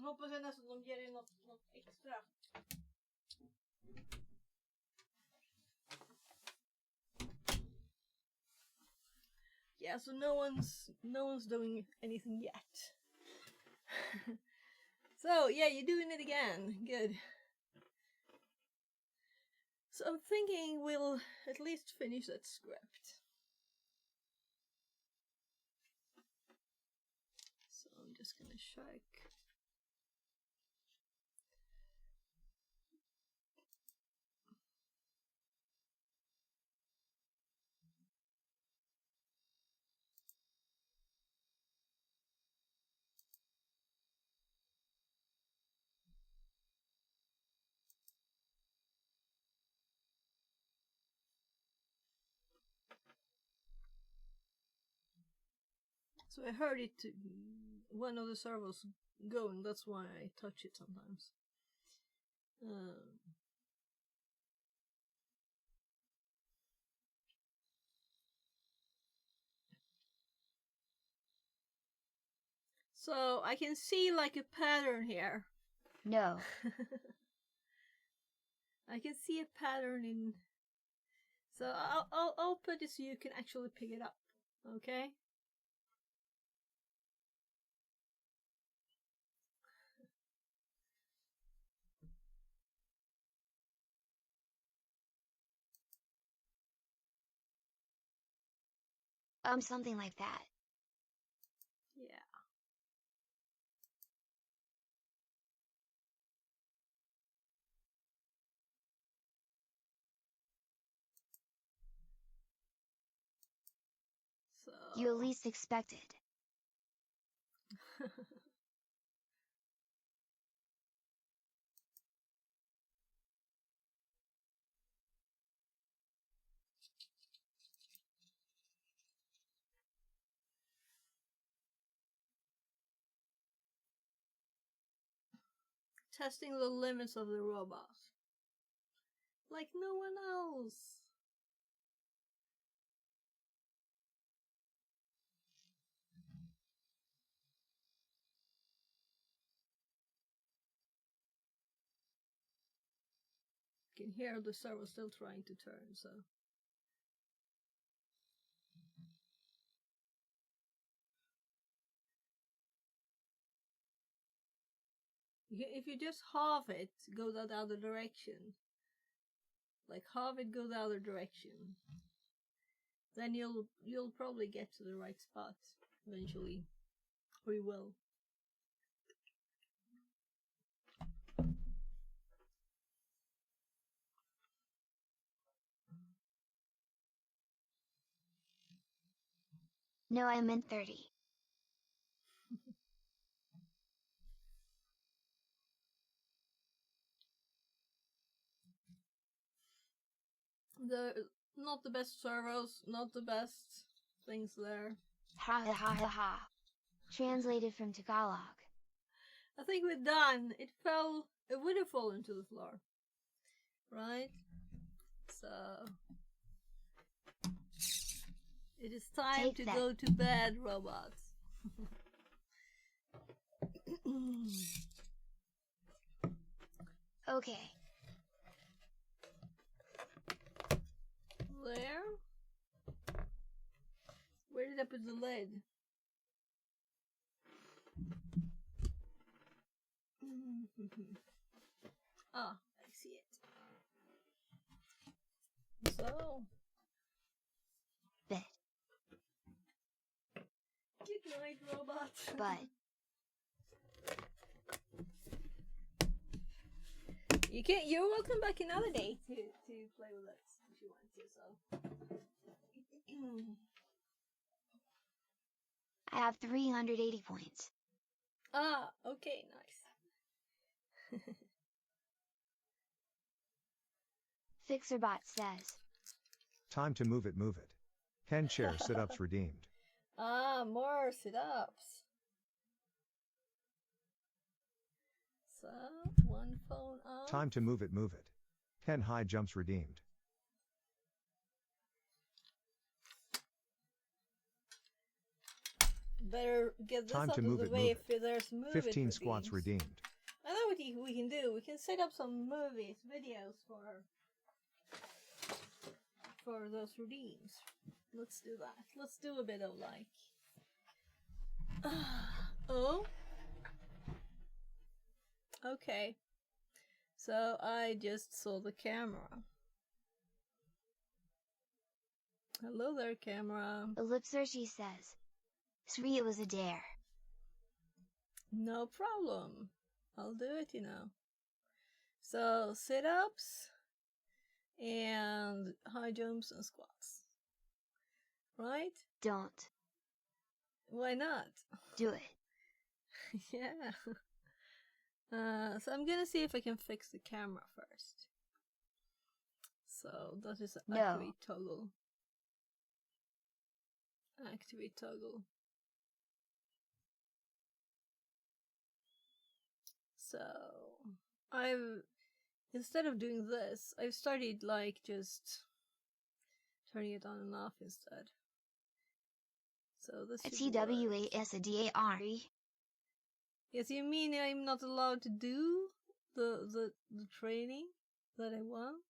Hoppas jag nästan de ger dig något extra. Yeah, so no one's doing anything yet. So yeah, you're doing it again. Good. So I'm thinking we'll at least finish that script. So I'm just gonna check. So I heard it, one of the servos going, that's why I touch it sometimes. So I can see like a pattern here. No. I can see a pattern in. So I'll put it so you can actually pick it up. Okay. Something like that. Yeah. So. You least expected. Testing the limits of the robot. Like no one else. You can hear the servo still trying to turn, so. If you just halve it, go that other direction. Like halve it, go the other direction. Then you'll probably get to the right spot eventually. Or you will. No, I meant 30. Not the best servos, not the best things there. Ha ha ha ha ha. Translated from Tagalog. I think we're done. It would have fallen to the floor. Right? So it is time Take to that. go to bed, robots. Okay. There? Where did I put the lid? Ah, I see it. So. Bed. Good night, robot. But. You're welcome back another day to play with us if you want to, so. I have 380 points. Ah, okay, nice. Fixerbot says. Time to move it, move it. Ken chair sit-ups redeemed. Ah, more sit-ups. So, one phone off. Time to move it, move it. Ken high jumps redeemed. Better get this Time out to of move the it, way move if it. there's move 15 it squats redeems. redeemed. I know what we can do. We can set up some movies, videos for those redeems. Let's do that. Let's do a bit of like. Oh. Okay. So I just saw the camera. Hello there, camera. Ellipsergy says. Sweet, it was a dare. No problem. I'll do it, you know. So sit-ups and high jumps and squats. Right? Don't. Why not? Do it. Yeah. So I'm gonna see if I can fix the camera first. So that is No. activate toggle. Activate toggle. So instead of doing this, I've started like just turning it on and off instead. So this should work. TWASADARE. Yes, you mean I'm not allowed to do the training that I want?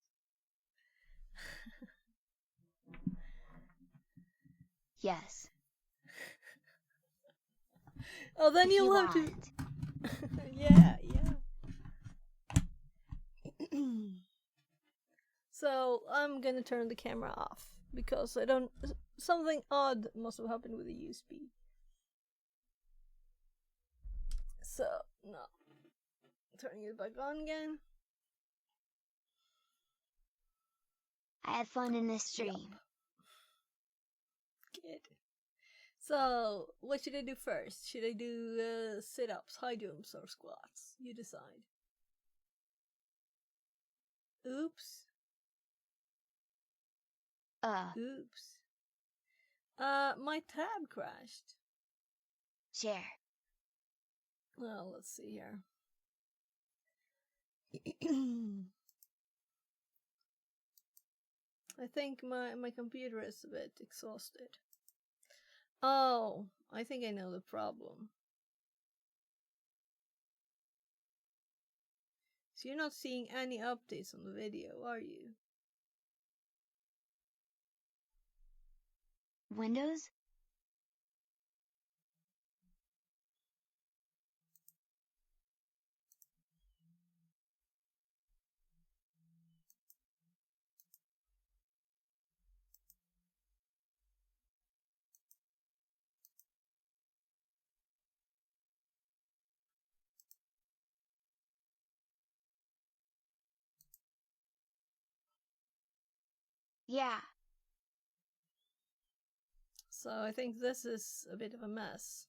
Yes. Oh, then If you you'll have to. want. Yeah. So I'm gonna turn the camera off because I don't. Something odd must have happened with the USB. So no, turning it back on again. I had fun in this stream. Good. So what should I do first? Should I do sit-ups, high jumps, or squats? You decide. Oops. Oops. My tab crashed. Share. Well, let's see here. I think my computer is a bit exhausted. Oh, I think I know the problem. So you're not seeing any updates on the video, are you? Windows? Yeah. So I think this is a bit of a mess.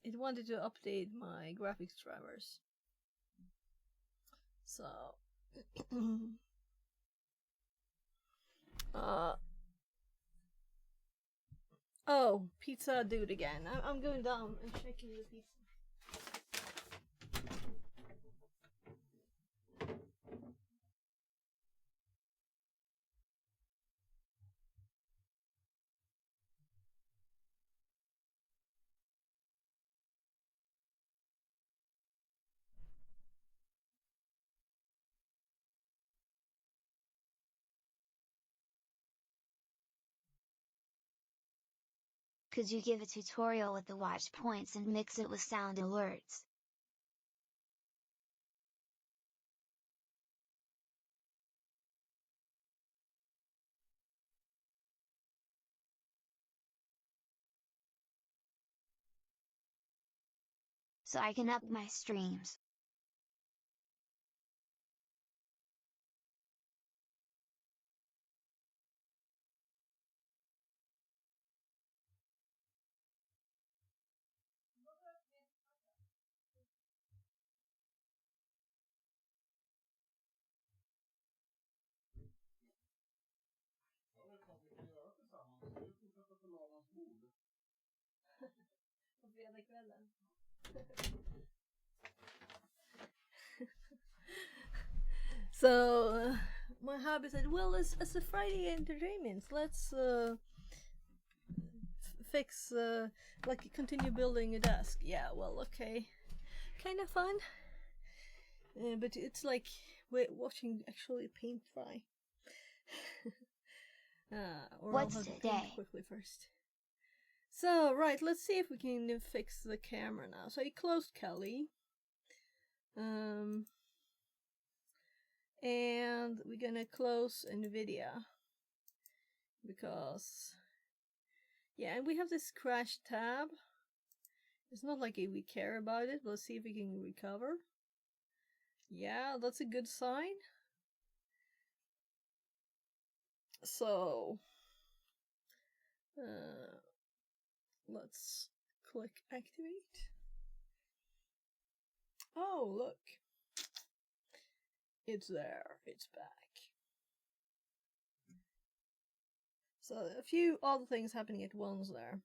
It wanted to update my graphics drivers. So oh, pizza dude again. I'm going down and checking the pizza. Could you give a tutorial with the watch points and mix it with sound alerts? So I can up my streams. kvällen. So my hubby said, well, as a Friday entertainment, let's fix, like, continue building a desk. Yeah, well, okay. Kind of fun. But it's like watching actually paint dry. Or What's I'll have to today? paint quickly first. So, right, let's see if we can fix the camera now. So I closed Kelly. And we're gonna close NVIDIA. Because, yeah, and we have this crash tab. It's not like we care about it. Let's see if we can recover. Yeah, that's a good sign. So, let's click activate. Oh, look. It's there. It's back. So, a few other things happening at once there.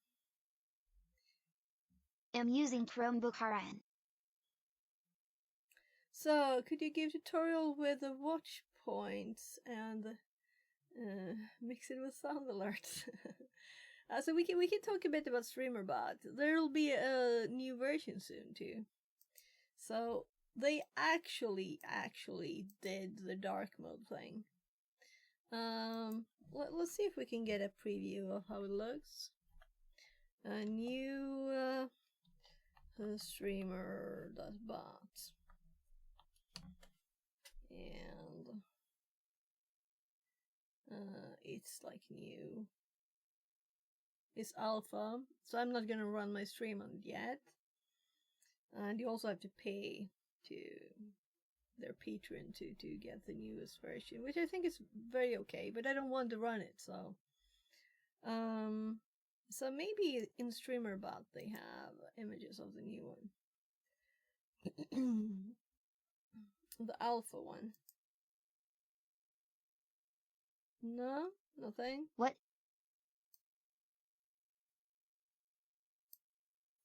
I'm using Chromebook RN. So, could you give tutorial with the watch points and mix it with sound alerts? So we can talk a bit about StreamerBot. There'll be a new version soon too. So they actually did the dark mode thing. Let's see if we can get a preview of how it looks. A new StreamerBot. And it's like new. It's alpha, so I'm not gonna run my stream on it yet. And you also have to pay to their Patreon to get the newest version, which I think is very okay, but I don't want to run it, so so maybe in StreamerBot they have images of the new one. The alpha one. No, nothing. What?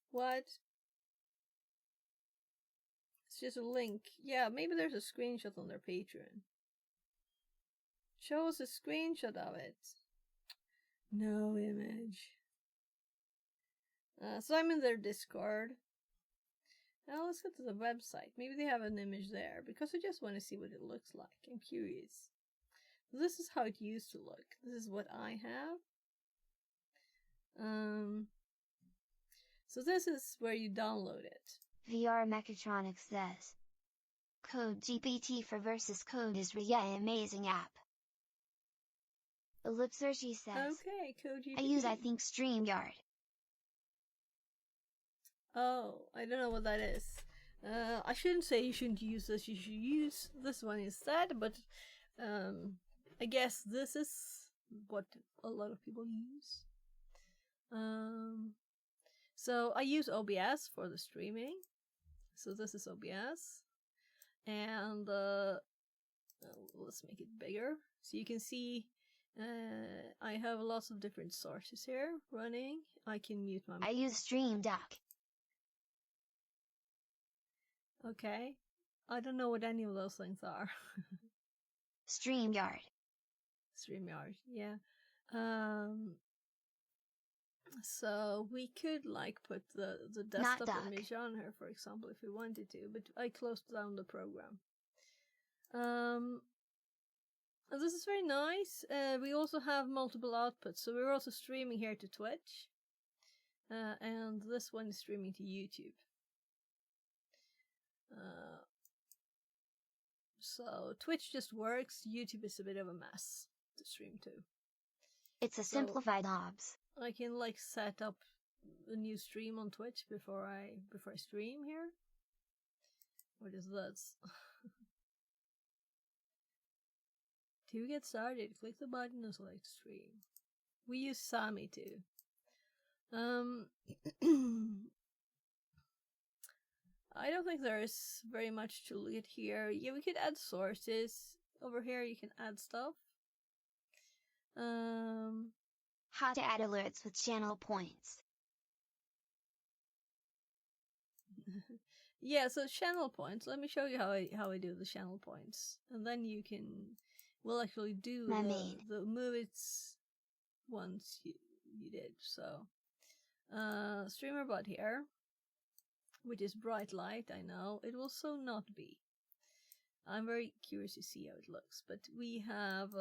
What? It's just a link. Yeah, maybe there's a screenshot on their Patreon. Show us a screenshot of it. No image. So I'm in their Discord. Now let's go to the website. Maybe they have an image there, because I just want to see what it looks like. I'm curious. This is how it used to look. This is what I have. So this is where you download it. VR Mechatronics says. Code GPT for Versus Code is really amazing app. Ellipsergy says. Okay, Code GPT. I use StreamYard. Oh, I don't know what that is. I shouldn't say you shouldn't use this. You should use this one instead. But I guess this is what a lot of people use. So I use OBS for the streaming. So this is OBS. And let's make it bigger. So you can see I have lots of different sources here running. I can mute my... I use Stream Deck. Okay. I don't know what any of those things are. StreamYard. StreamYard, yeah. So we could like put the desktop image on here, for example, if we wanted to, but I closed down the program. This is very nice. We also have multiple outputs, so we're also streaming here to Twitch. And this one is streaming to YouTube. So Twitch just works, YouTube is a bit of a mess to stream to. It's a simplified OBS. I can like set up a new stream on Twitch before I stream here. What is this? To get started, click the button and select stream. We use Sami too. I don't think there is very much to look at here. Yeah, we could add sources. Over here you can add stuff. How to add alerts with channel points. Yeah, so channel points. Let me show you how I do the channel points, and then we'll actually do My main. the movies once you did. So, streamer bot here, which is bright light. I know it will so not be. I'm very curious to see how it looks, but we have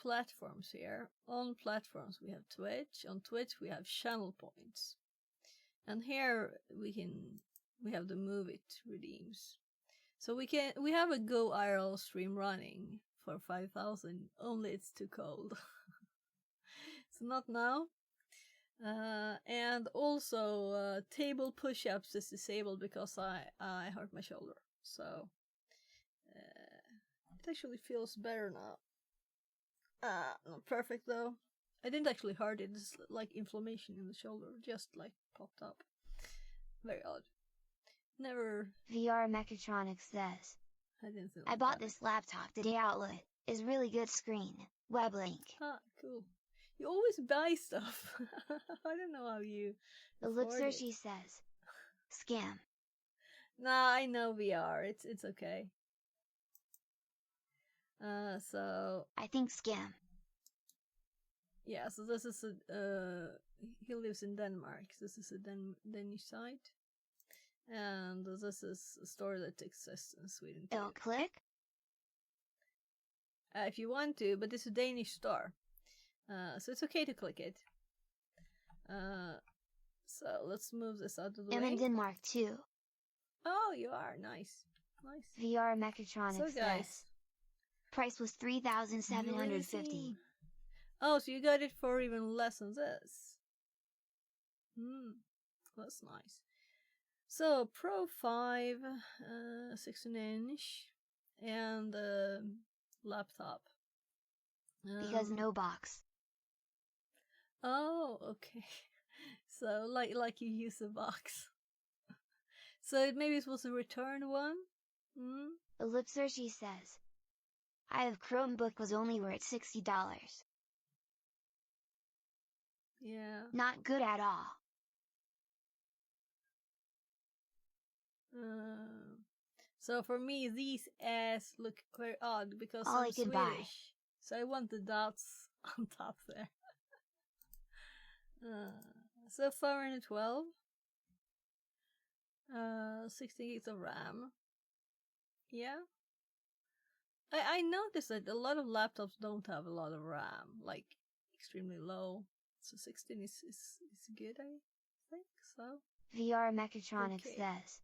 platforms here. On platforms we have Twitch. On Twitch we have channel points. And here we have the move it redeems. So we have a Go IRL stream running for 5,000, only it's too cold. So not now. And also table push-ups is disabled because I hurt my shoulder. So it actually feels better now. Not perfect though. I didn't actually hurt it, it's like inflammation in the shoulder, just like popped up. Very odd. Never. VR Mechatronics says, I didn't think I bought this laptop today. Outlet is really good screen. Web link. Ah, cool. You always buy stuff. I don't know how you. Ellipsergy says, scam. Nah, I know VR. It's okay. So I think scam. yeah, so this is he lives in Denmark. This is a Danish site, and this is a store that exists in Sweden too. Don't click. If you want to, but it's a Danish store, so it's okay to click it. So let's move this out of the I'm way. in Denmark too. Oh, you are nice. VR Mechatronics So guys, says, price was 3,750. Oh, so you got it for even less than this. That's nice. So Pro 5, 16-inch, and laptop. Because no box. Oh, okay. So like you use a box. So maybe it was a returned one. Ellipsergy says, I have Chromebook was only worth $60. Yeah. Not good at all. So for me, these S look very odd because All I'm I could Swedish. buy. So I want the dots on top there. So 512. 16 gigs of RAM. Yeah. I noticed that a lot of laptops don't have a lot of RAM, like extremely low. So 16 is good, I think so. VR Mechatronics Okay. says,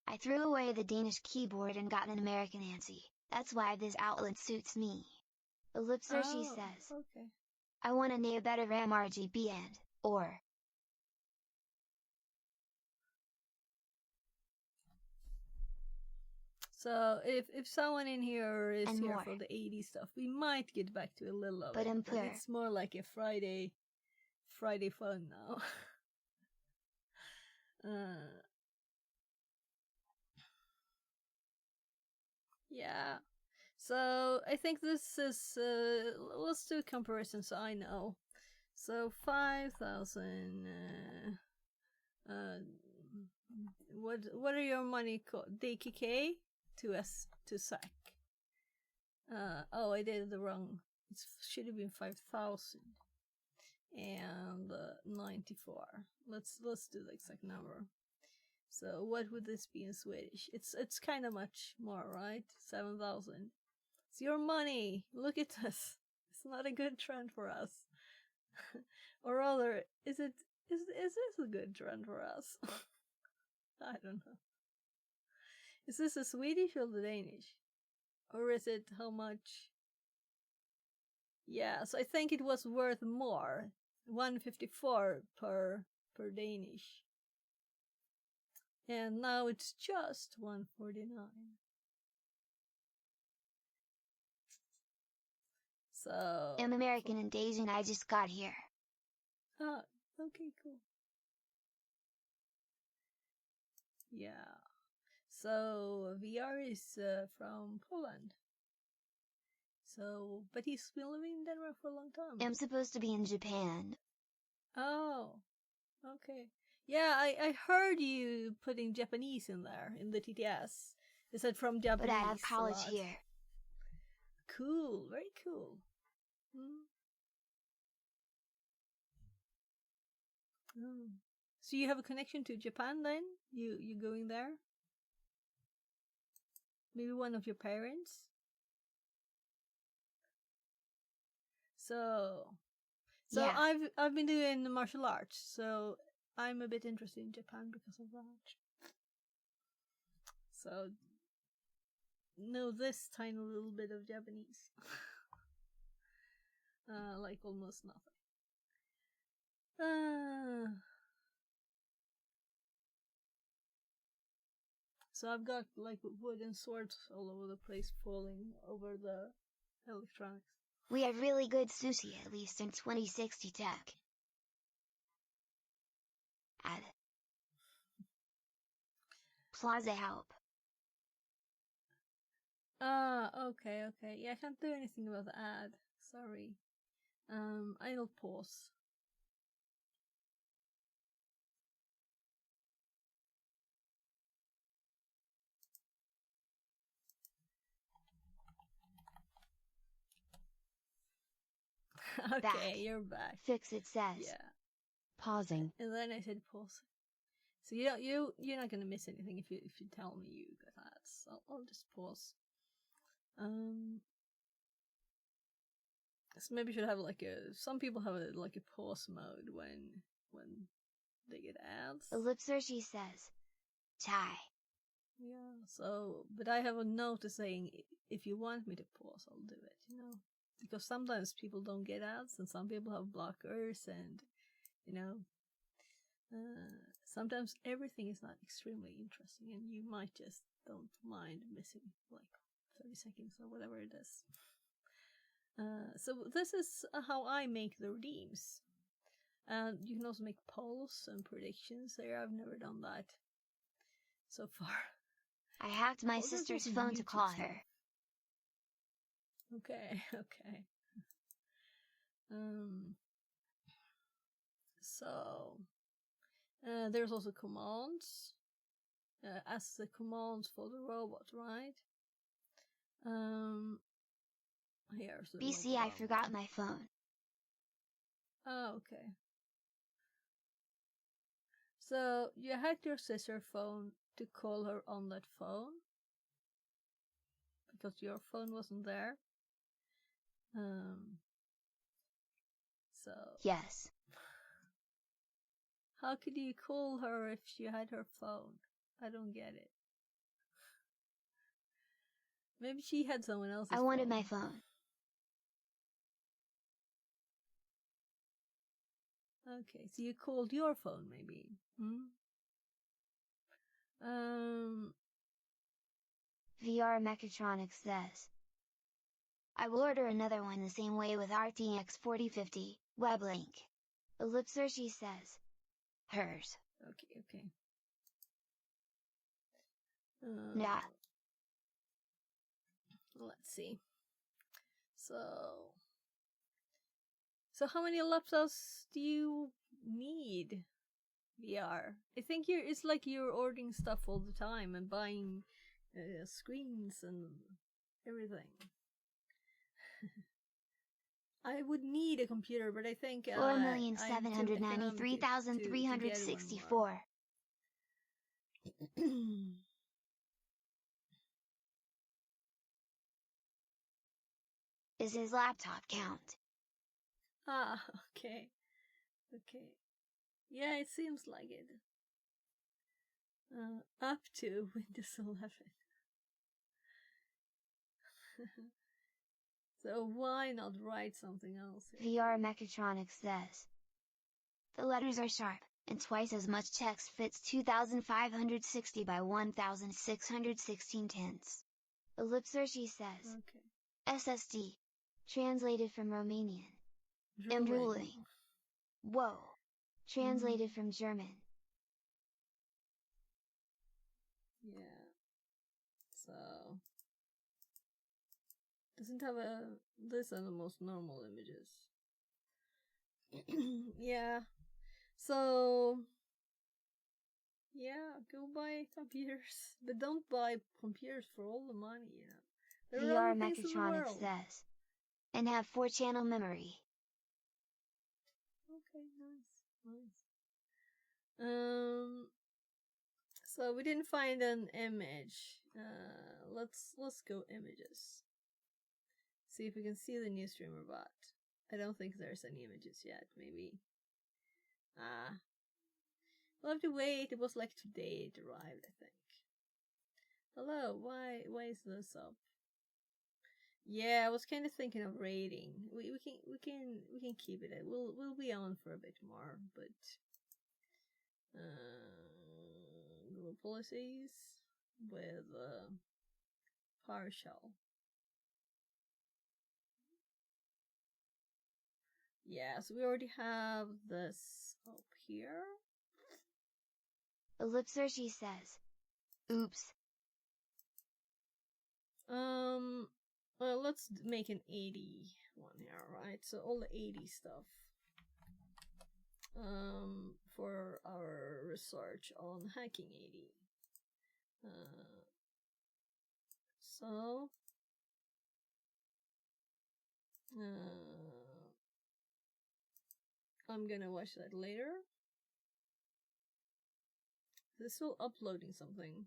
I threw away the Danish keyboard and got an American ANSI. That's why this outlet suits me. Ellipsergy says, okay. I want a better RAM RGB and, or. So if someone in here is And here more. for the 80s stuff, we might get back to a little of But it. I'm But clear. it's more like a Friday fun now. Yeah. So I think this is let's do a comparison so I know. So 5,000 what are your money called? DKK to SEK. Oh, I did the wrong. It should have been 5,000 and 94. Let's do the exact number. So what would this be in Swedish? It's kind of much more, right? 7,000. It's your money. Look at this. It's not a good trend for us. Or rather, is this a good trend for us? I don't know. Is this a Swedish or the Danish? Or is it how much? Yeah, so I think it was worth more. 154 per Danish. And now it's just 149. So I'm American and Asian. I just got here. Ah, okay, cool. Yeah. So VR is from Poland. So, but he's been living in Denmark for a long time. I'm supposed to be in Japan. Oh, okay. Yeah, I heard you putting Japanese in there in the TTS. Is it from Japanese? But I have a college lot? here. Cool, very cool. Hmm. Oh. So you have a connection to Japan then? You going there? Maybe one of your parents? So Yeah. I've been doing martial arts, so I'm a bit interested in Japan because of that. So know this tiny little bit of Japanese. Like almost nothing. So I've got like wooden swords all over the place falling over the electronics. We have really good sushi, at least in 2060 tech. Ad. Plaza help. Okay. Yeah, I can't do anything about the ad. Sorry. I'll pause. Okay, Back. you're back. Fix-It says. Yeah. Pausing. And then I said pause. So you're not gonna miss anything if you tell me you got ads. I'll just pause. So maybe you should have like some people have like a pause mode when they get ads. Ellipsershi says. Tie. Yeah. So, but I have a note saying if you want me to pause, I'll do it. Because sometimes people don't get ads, and some people have blockers, and sometimes everything is not extremely interesting, and you might just don't mind missing like 30 seconds or whatever it is. So this is how I make the redeems. And you can also make polls and predictions there. I've never done that so far. I hacked my Oh, there's sister's also phone to YouTube call stuff. her. Okay. So there's also commands. As the commands for the robot, right? Here's the BC, robot I forgot my phone. Oh, okay. So you hacked your sister's phone to call her on that phone because your phone wasn't there. So Yes. how could you call her if she had her phone? I don't get it. Maybe she had someone else's I wanted phone. my phone. Okay, so you called your phone, maybe. VR Mechatronics says. I will order another one the same way with RTX 4050, Weblink. Ellipsershi says. Hers. Okay. Nah. Let's see. So how many laptops do you need? VR. I think it's like you're ordering stuff all the time and buying screens and everything. I would need a computer, but I think 4,793,364. Is his laptop count? Ah, okay. Yeah, it seems like it. Up to Windows 11. So why not write something else here? VR Mechatronics says. The letters are sharp, and twice as much text fits 2,560 by 1,616 tenths. Ellipsershi says. Okay. SSD. Translated from Romanian. Drooling. Drooling. Whoa. Translated from German. Yeah. So doesn't have this are the most normal images. Yeah. So Yeah, go buy computers. But don't buy computers for all the money, you know. There are VR other things in the Mechatronics world. says. And have 4-channel memory. Okay, nice. So we didn't find an image. Let's go images. See if we can see the new streamer bot. I don't think there's any images yet. Maybe. We'll have to wait. It was like today it arrived, I think. Hello, why is this up? Yeah, I was kind of thinking of rating. We can keep it. We'll be on for a bit more, but group policies with partial. Yeah, so we already have this up here. Ellipsergy says. Oops. Well, let's make an 80 one here, right? So all the 80 stuff. For our research on hacking 80. So I'm gonna watch that later. This is still uploading something.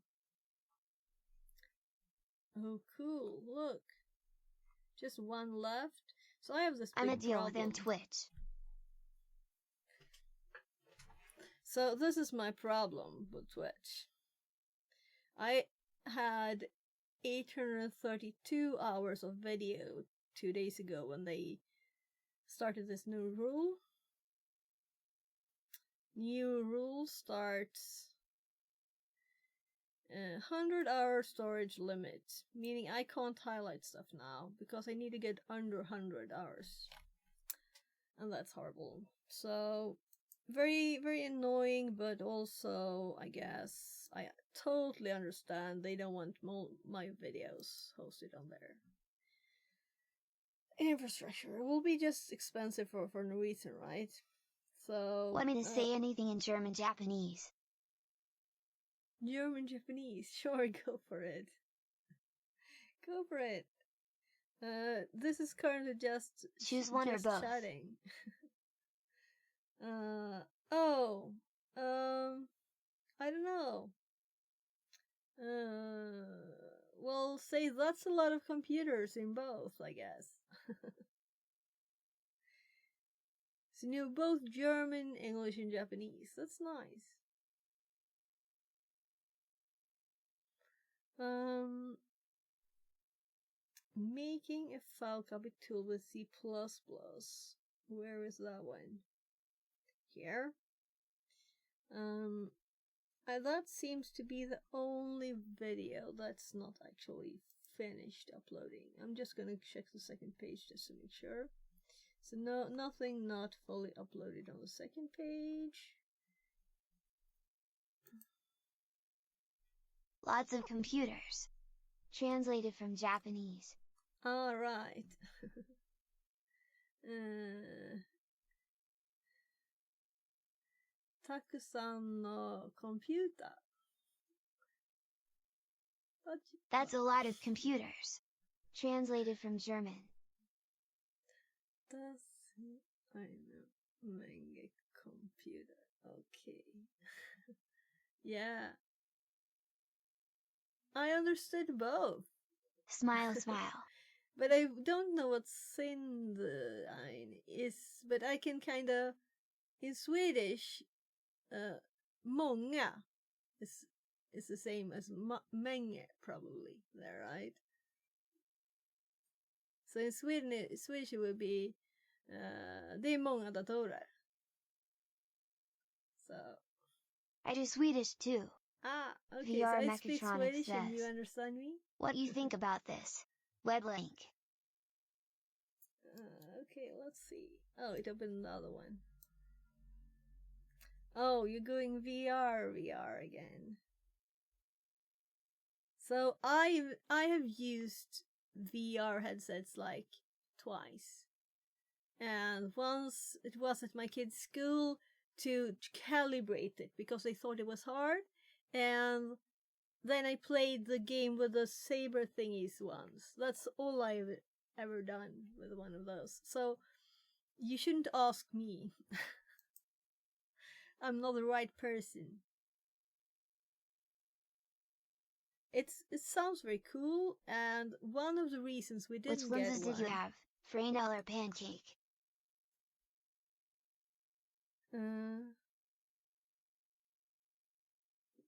Oh, cool! Look, just one left. So I have this big I'm a deal problem. with Twitch. So this is my problem with Twitch. I had 832 hours of video 2 days ago when they started this new rule. New rule starts 100-hour storage limit, meaning I can't highlight stuff now because I need to get under 100 hours. And that's horrible. So very, very annoying, but also, I guess, I totally understand they don't want my videos hosted on their infrastructure. It will be just expensive for Norwegian, right? So Want me to say anything in German Japanese? German Japanese, sure, go for it. Go for it. This is currently just choose one or both. Chatting. I don't know. Well, say that's a lot of computers in both, I guess. So you know both German, English, and Japanese. That's nice. Making a file copy tool with C++. Where is that one? Here. That seems to be the only video that's not actually finished uploading. I'm just gonna check the second page just to make sure. So nothing not fully uploaded on the second page. Lots of computers. Translated from Japanese. Alright. Takusan no computer. That's a lot of computers. Translated from German. I know. Manga computer. Okay. Yeah. I understood both. Smile, smile. But I don't know what synd is. But I can kinda... In Swedish, många is the same as mange, probably. There, right? So in Swedish it would be det är många datorer. So I do Swedish too. Okay, VR so I speak Swedish says, and you understand me? What do you think about this? Web link. Okay, let's see. Oh, it opened another one. Oh, you're going VR again. So I have used VR headsets like twice. And once it was at my kid's school to calibrate it because they thought it was hard. And then I played the game with the saber thingies once. That's all I've ever done with one of those. So you shouldn't ask me. I'm not the right person. It sounds very cool, and one of the reasons we didn't Which get lenses one. did you have? Fresnel or Pancake?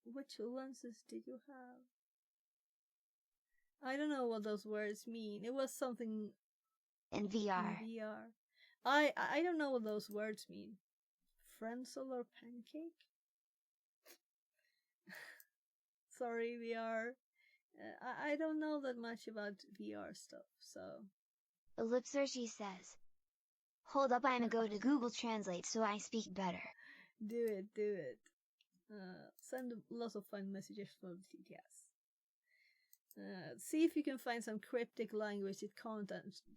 Which lenses did you have? I don't know what those words mean. It was something In VR. in VR. I don't know what those words mean. Frenzel or pancake? Sorry, VR. I don't know that much about VR stuff, so. Ellipsershi says. Hold up, I'ma go to Google Translate so I speak better. Do it, do it. Send lots of fun messages from TTS. See if you can find some cryptic language it can't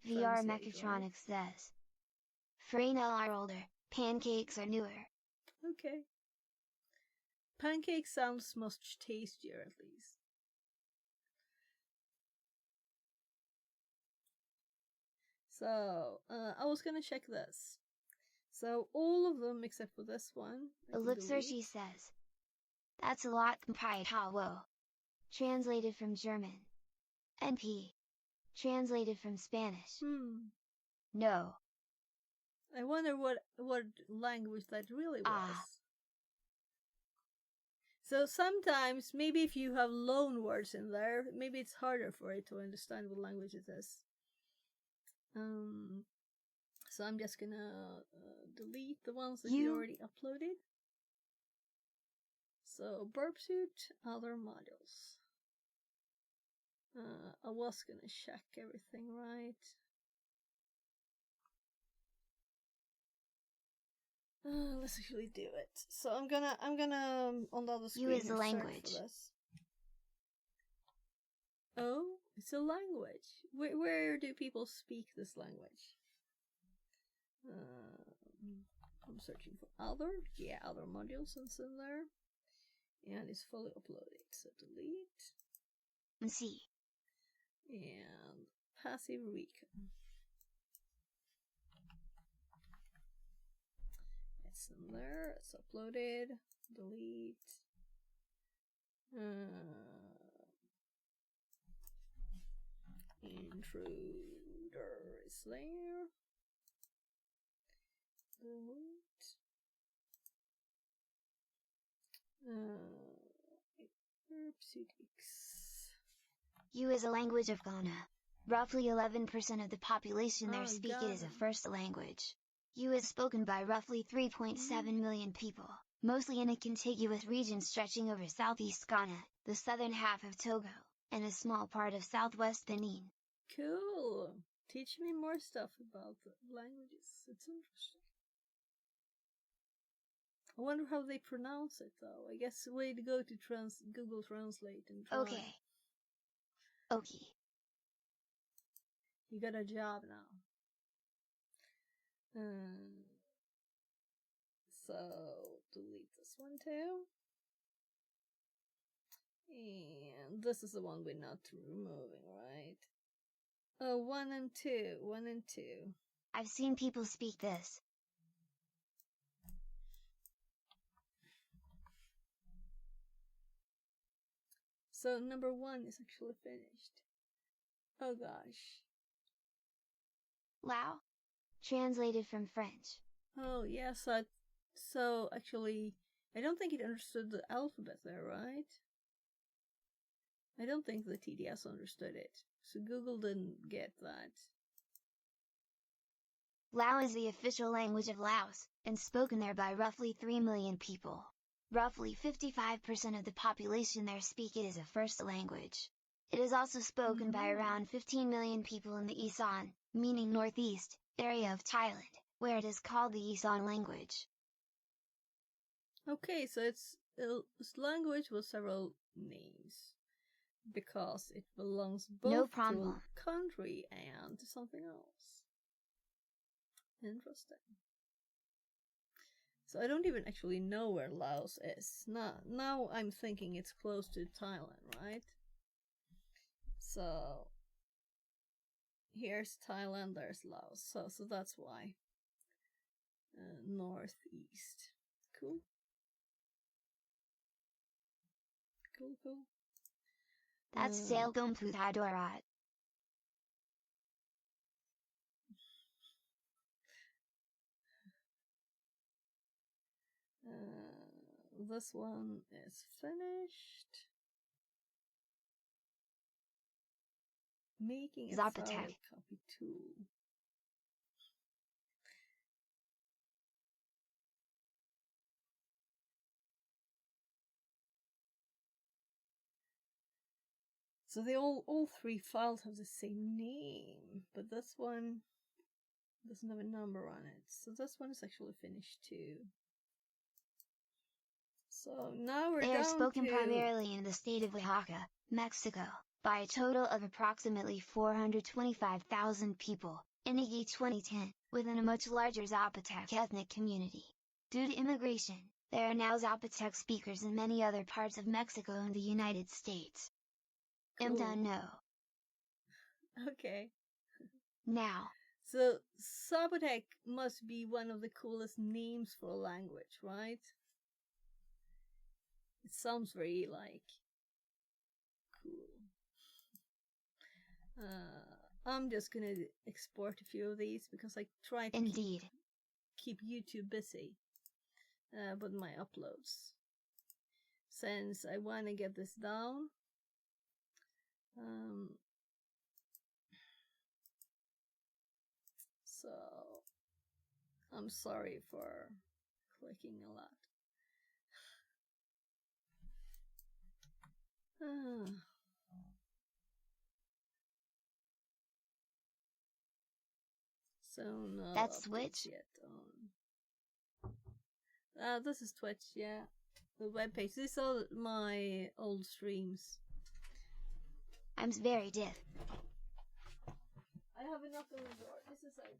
VR translate, Mechatronics says. Fresnel are older, pancakes are newer. Okay. Pancake sounds much tastier, at least. So, I was gonna check this. So, all of them except for this one. Ellipsershi says. That's a lot compied how. Translated from German. NP. Translated from Spanish. No. I wonder what language that really was. So sometimes, maybe if you have loan words in there, maybe it's harder for it to understand what language it is. So I'm just gonna delete the ones that you already uploaded. So burp suit, other modules. I was gonna check everything right. Let's actually do it. So I'm gonna on the other screen. U is a language. Oh, it's a language. Where do people speak this language? I'm searching for other. Yeah, other modules and it's in there. And it's fully uploaded. So delete. And see. And passive recon. It's in there. It's uploaded. Delete. Intruder is there. Delete. U is a language of Ghana. Roughly 11% of the population there speak it as a first language. U is spoken by roughly 3.7 million people, mostly in a contiguous region stretching over southeast Ghana, the southern half of Togo, and a small part of southwest Benin. Cool! Teach me more stuff about the languages. It's interesting. I wonder how they pronounce it, though. I guess we'd go to Google Translate and try. Okay. You got a job now. So, delete this one too. And this is the one we're not removing, right? Oh, 1 and 2. 1 and 2. I've seen people speak this. So number 1 is actually finished. Oh gosh. Lao? Translated from French. Oh yes, so actually, I don't think it understood the alphabet there, right? I don't think the TDS understood it, so Google didn't get that. Lao is the official language of Laos, and spoken there by roughly 3 million people. Roughly 55% of the population there speak it as a first language. It is also spoken by around 15 million people in the Isan, meaning northeast, area of Thailand, where it is called the Isan language. Okay, so it's language with several names, because it belongs both to a country and to something else. Interesting. So I don't even actually know where Laos is. Now I'm thinking it's close to Thailand, right? So here's Thailand, there's Laos. So that's why. Northeast. Cool. Cool. That's Salgom Puthadorat. This one is finished. Making a Zapotec. solid copy tool. So they all three files have the same name, but this one doesn't have a number on it. So this one is actually finished too. So now we're They down are spoken to primarily in the state of Oaxaca, Mexico, by a total of approximately 425,000 people, in EG 2010, within a much larger Zapotec ethnic community. Due to immigration, there are now Zapotec speakers in many other parts of Mexico and the United States. I'm Cool. done now. Okay. Now, So Zapotec must be one of the coolest names for a language, right? It sounds very like cool. I'm just gonna export a few of these because I try to indeed. keep YouTube busy with my uploads. Since I want to get this down. So I'm sorry for clicking a lot. So no That's updates Twitch? yet on. This is Twitch, yeah. The webpage. These are my old streams. I'm very diff. I have enough on the door. This is like.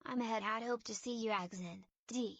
I'm ahead. I'd hope to see you Axin, D.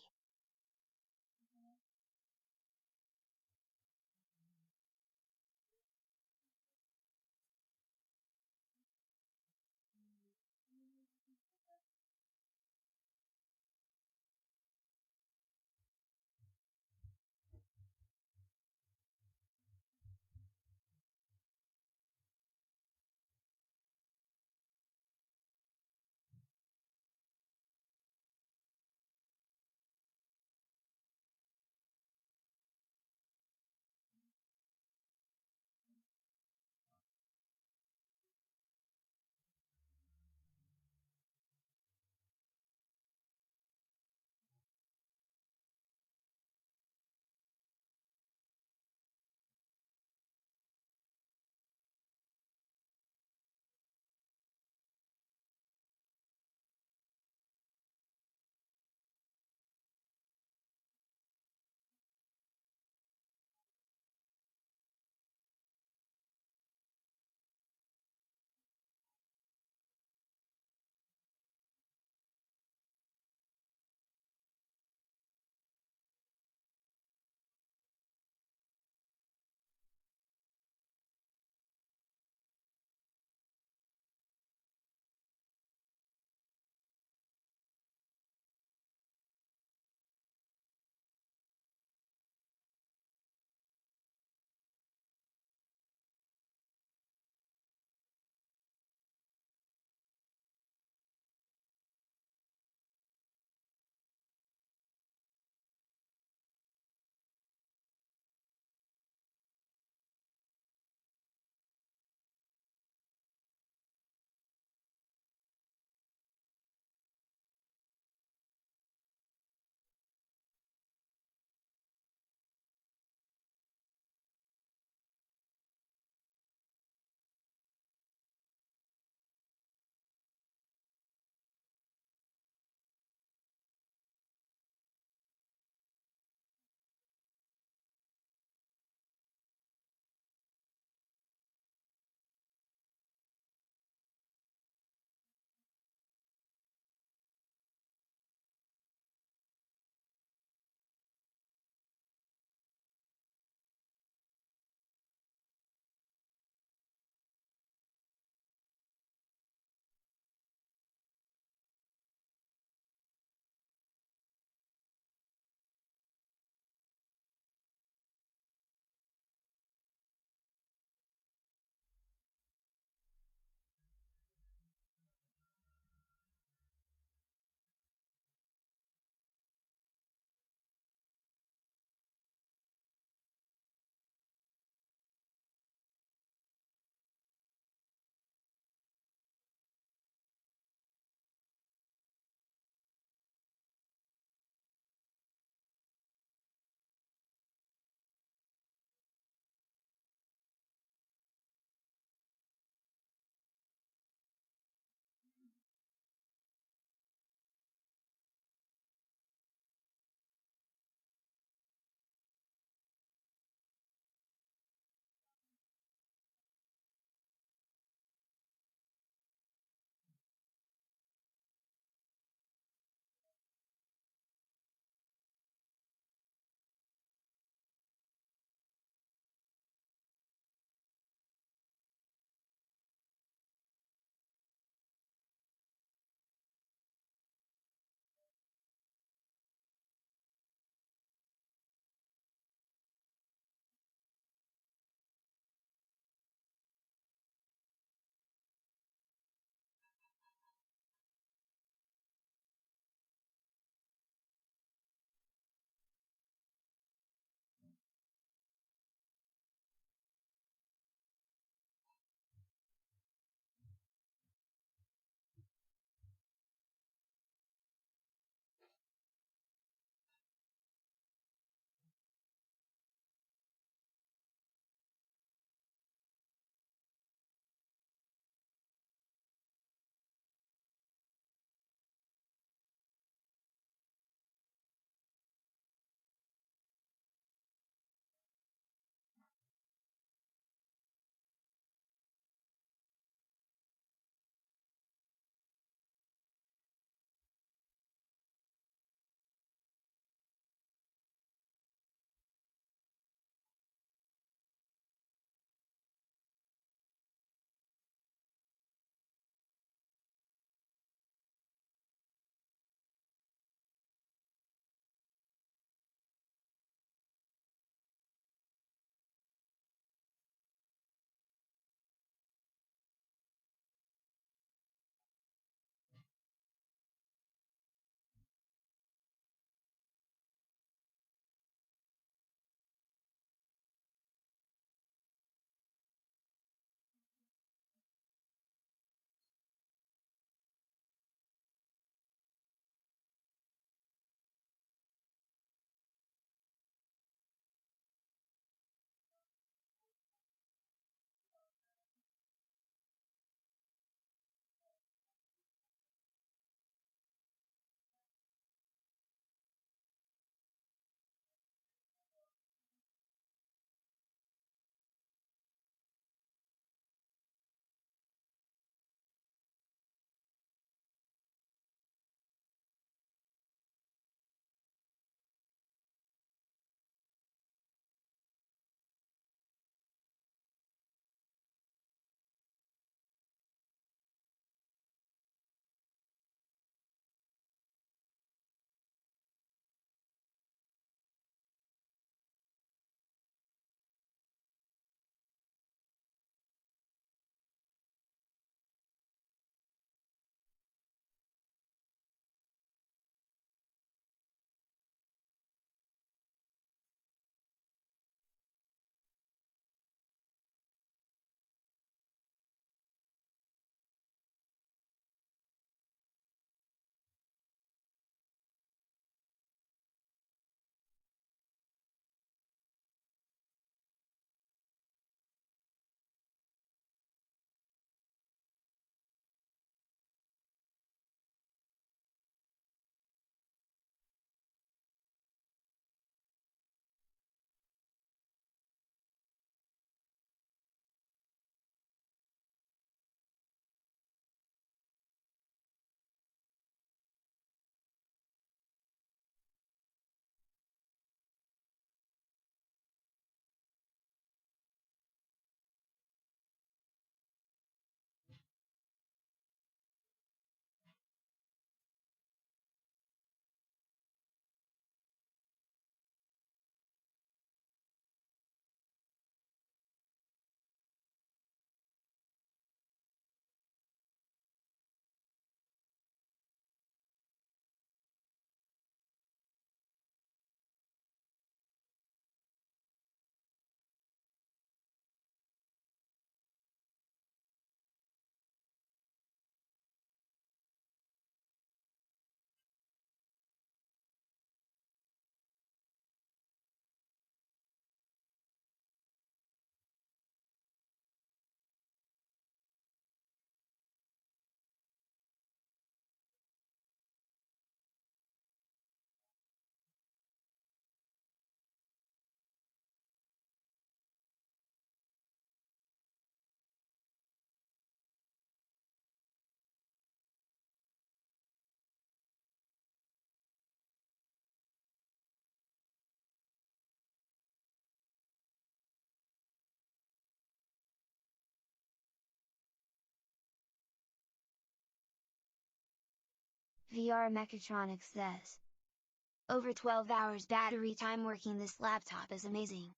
VR Mechatronics says. Over 12 hours battery time working this laptop is amazing.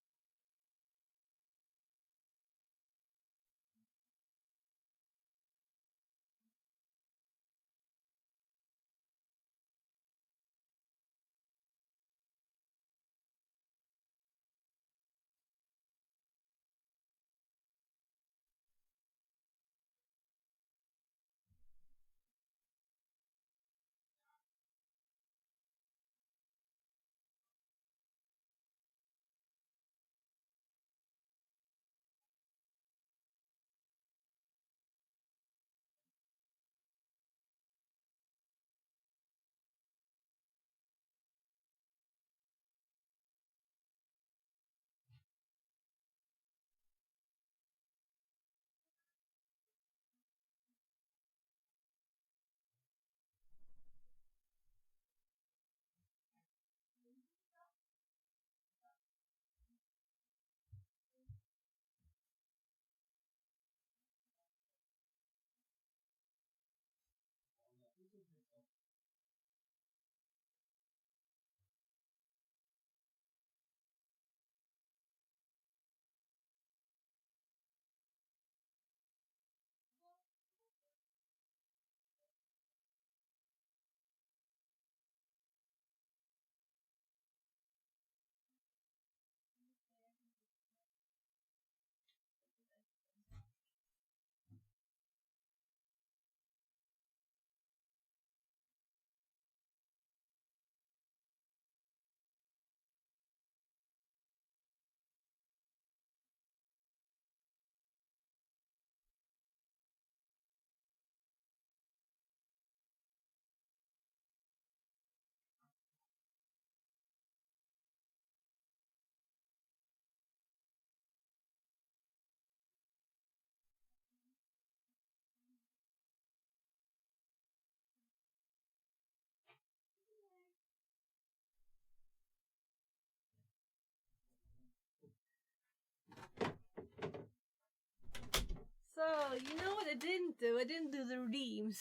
So, you know what I didn't do? I didn't do the redeems.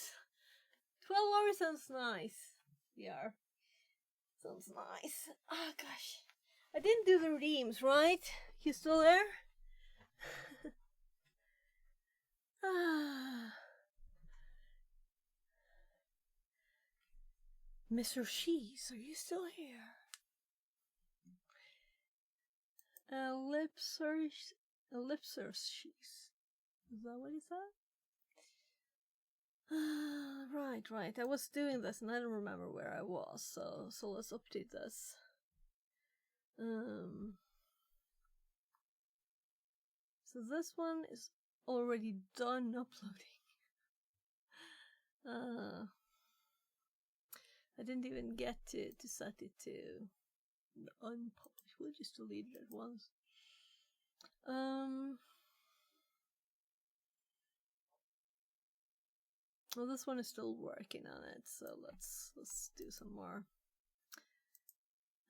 12 hours sounds nice. Yeah. Sounds nice. Oh gosh. I didn't do the redeems, right? You still there? Mr. Shees, are you still here? Ellipsis Shees. Is that what he said? Right. I was doing this and I don't remember where I was, so let's update this. So this one is already done uploading. I didn't even get to set it to unpublish. We'll just delete it at once. Well, this one is still working on it, so let's do some more.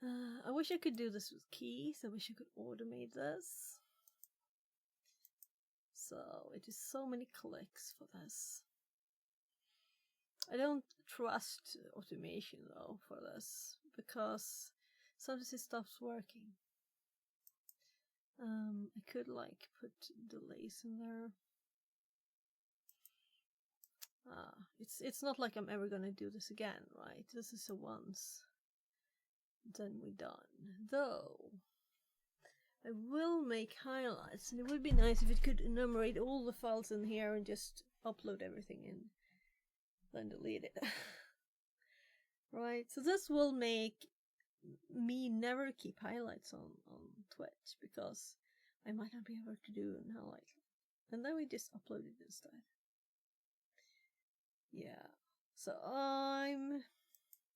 I wish I could do this with keys. I wish I could automate this. So it is so many clicks for this. I don't trust automation though for this because sometimes it stops working. I could like put delays in there. It's not like I'm ever gonna do this again, right? This is a once, then we're done. Though I will make highlights, and it would be nice if it could enumerate all the files in here and just upload everything in, then delete it. Right, so this will make me never keep highlights on Twitch because I might not be able to do an highlight, and then we just upload it instead. Yeah, so I'm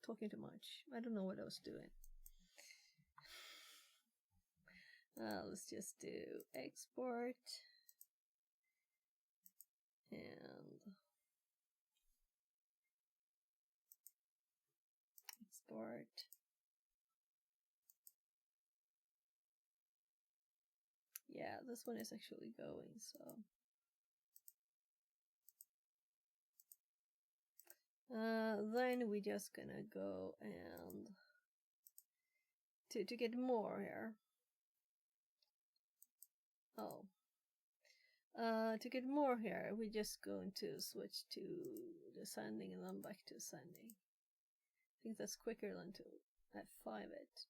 talking too much. I don't know what I was doing. Let's just do export and export. Yeah, this one is actually going, so Then we just gonna go and to get more here. Oh. To get more here, we're just going to switch to descending and then back to ascending. I think that's quicker than to F5 it.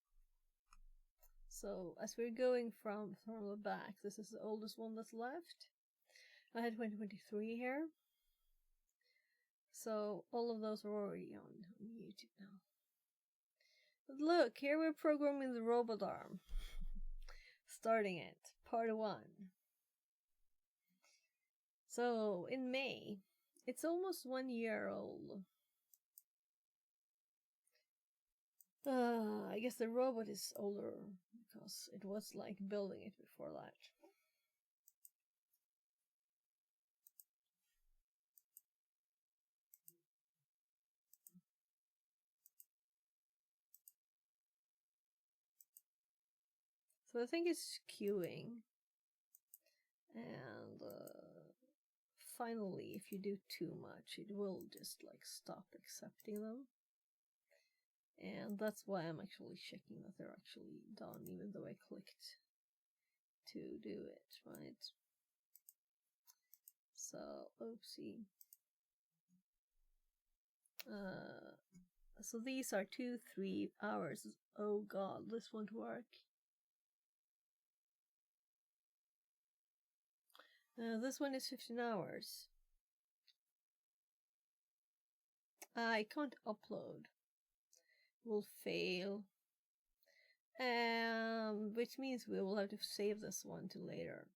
So as we're going from the back, this is the oldest one that's left. I had 2023 here. So all of those are already on YouTube now. But look, here we're programming the robot arm. Starting it, part 1. So in May, it's almost 1 year old. I guess the robot is older because it was like building it before that. So I think it's queuing. And finally, if you do too much, it will just like stop accepting them. And that's why I'm actually checking that they're actually done, even though I clicked to do it, right? So, oopsie. So these are 2-3 hours. Oh god, this won't work. This one is 15 hours. I can't upload. Will fail. Which means we will have to save this one to later.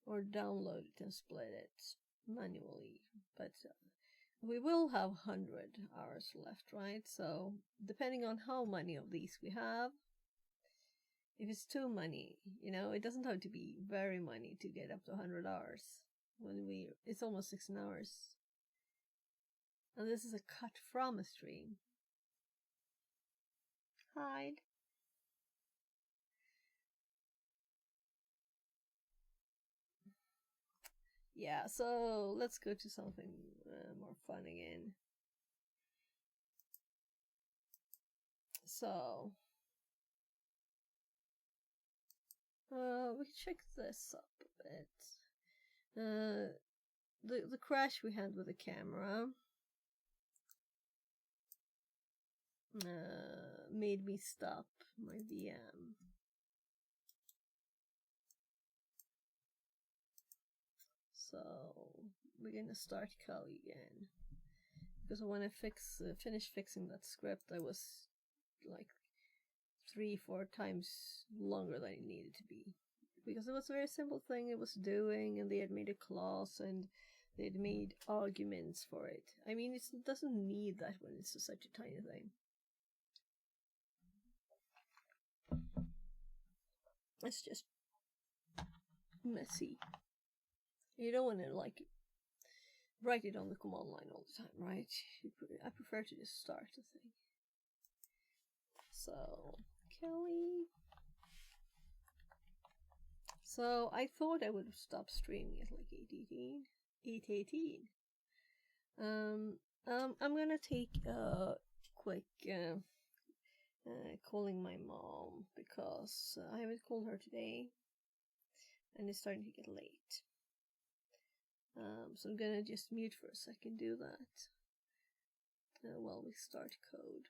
Or download it and split it manually. But we will have 100 hours left, right? So depending on how many of these we have, if it's too many, you know, it doesn't have to be very many to get up to 100 hours. It's almost 16 hours. And this is a cut from a stream. Hide. Yeah, so let's go to something more fun again. So we can check this up a bit. The crash we had with the camera made me stop my VM. So we're gonna start Kali again, because when I finished fixing that script, I was like 3-4 times longer than it needed to be, because it was a very simple thing it was doing, and they had made a clause and they had made arguments for it. I mean, it doesn't need that when it's such a tiny thing. It's just messy. You don't want to like write it on the command line all the time, right? I prefer to just start the thing. So, Kelly. So I thought I would have stopped streaming at like 8:18. I'm gonna take a quick calling my mom, because I haven't called her today, and it's starting to get late. So I'm gonna just mute for a second, do that while we start code.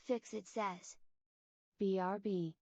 Fixit says. BRB.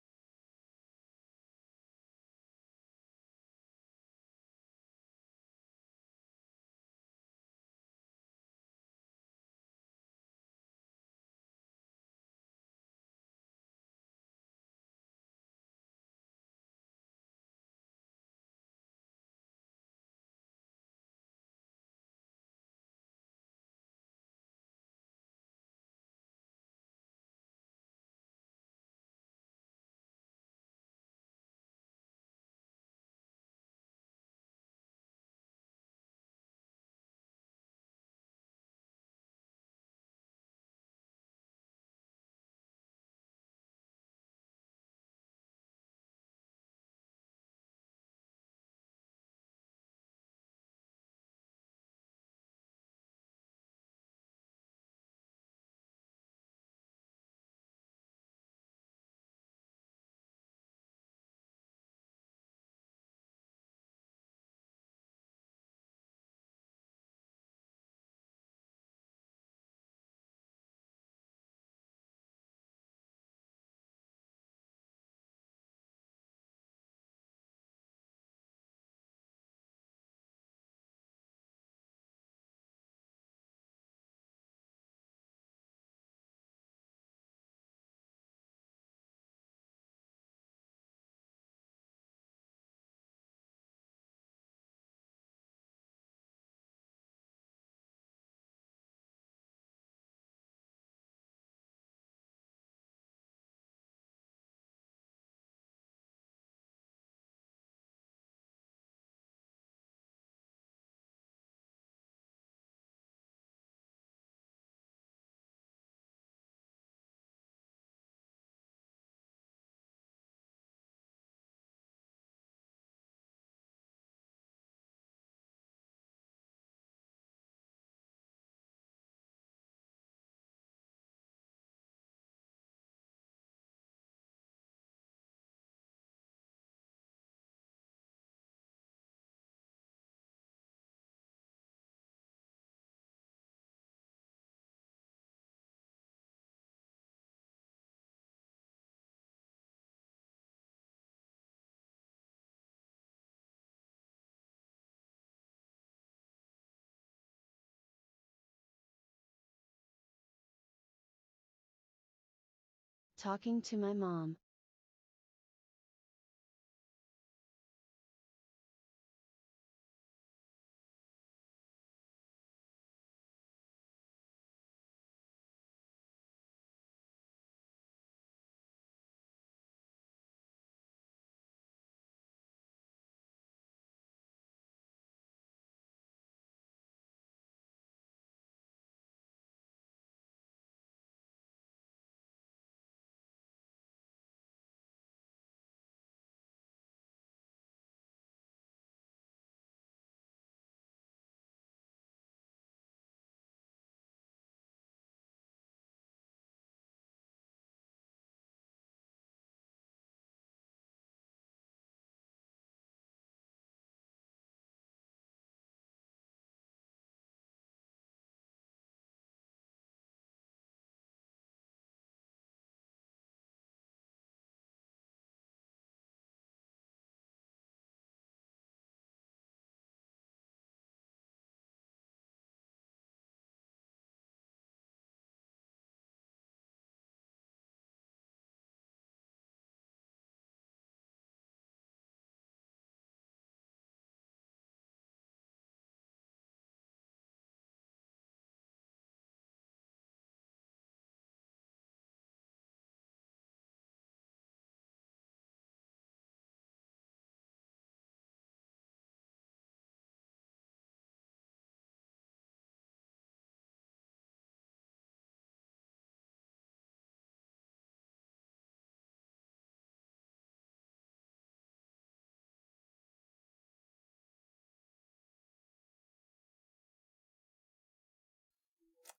Talking to my mom.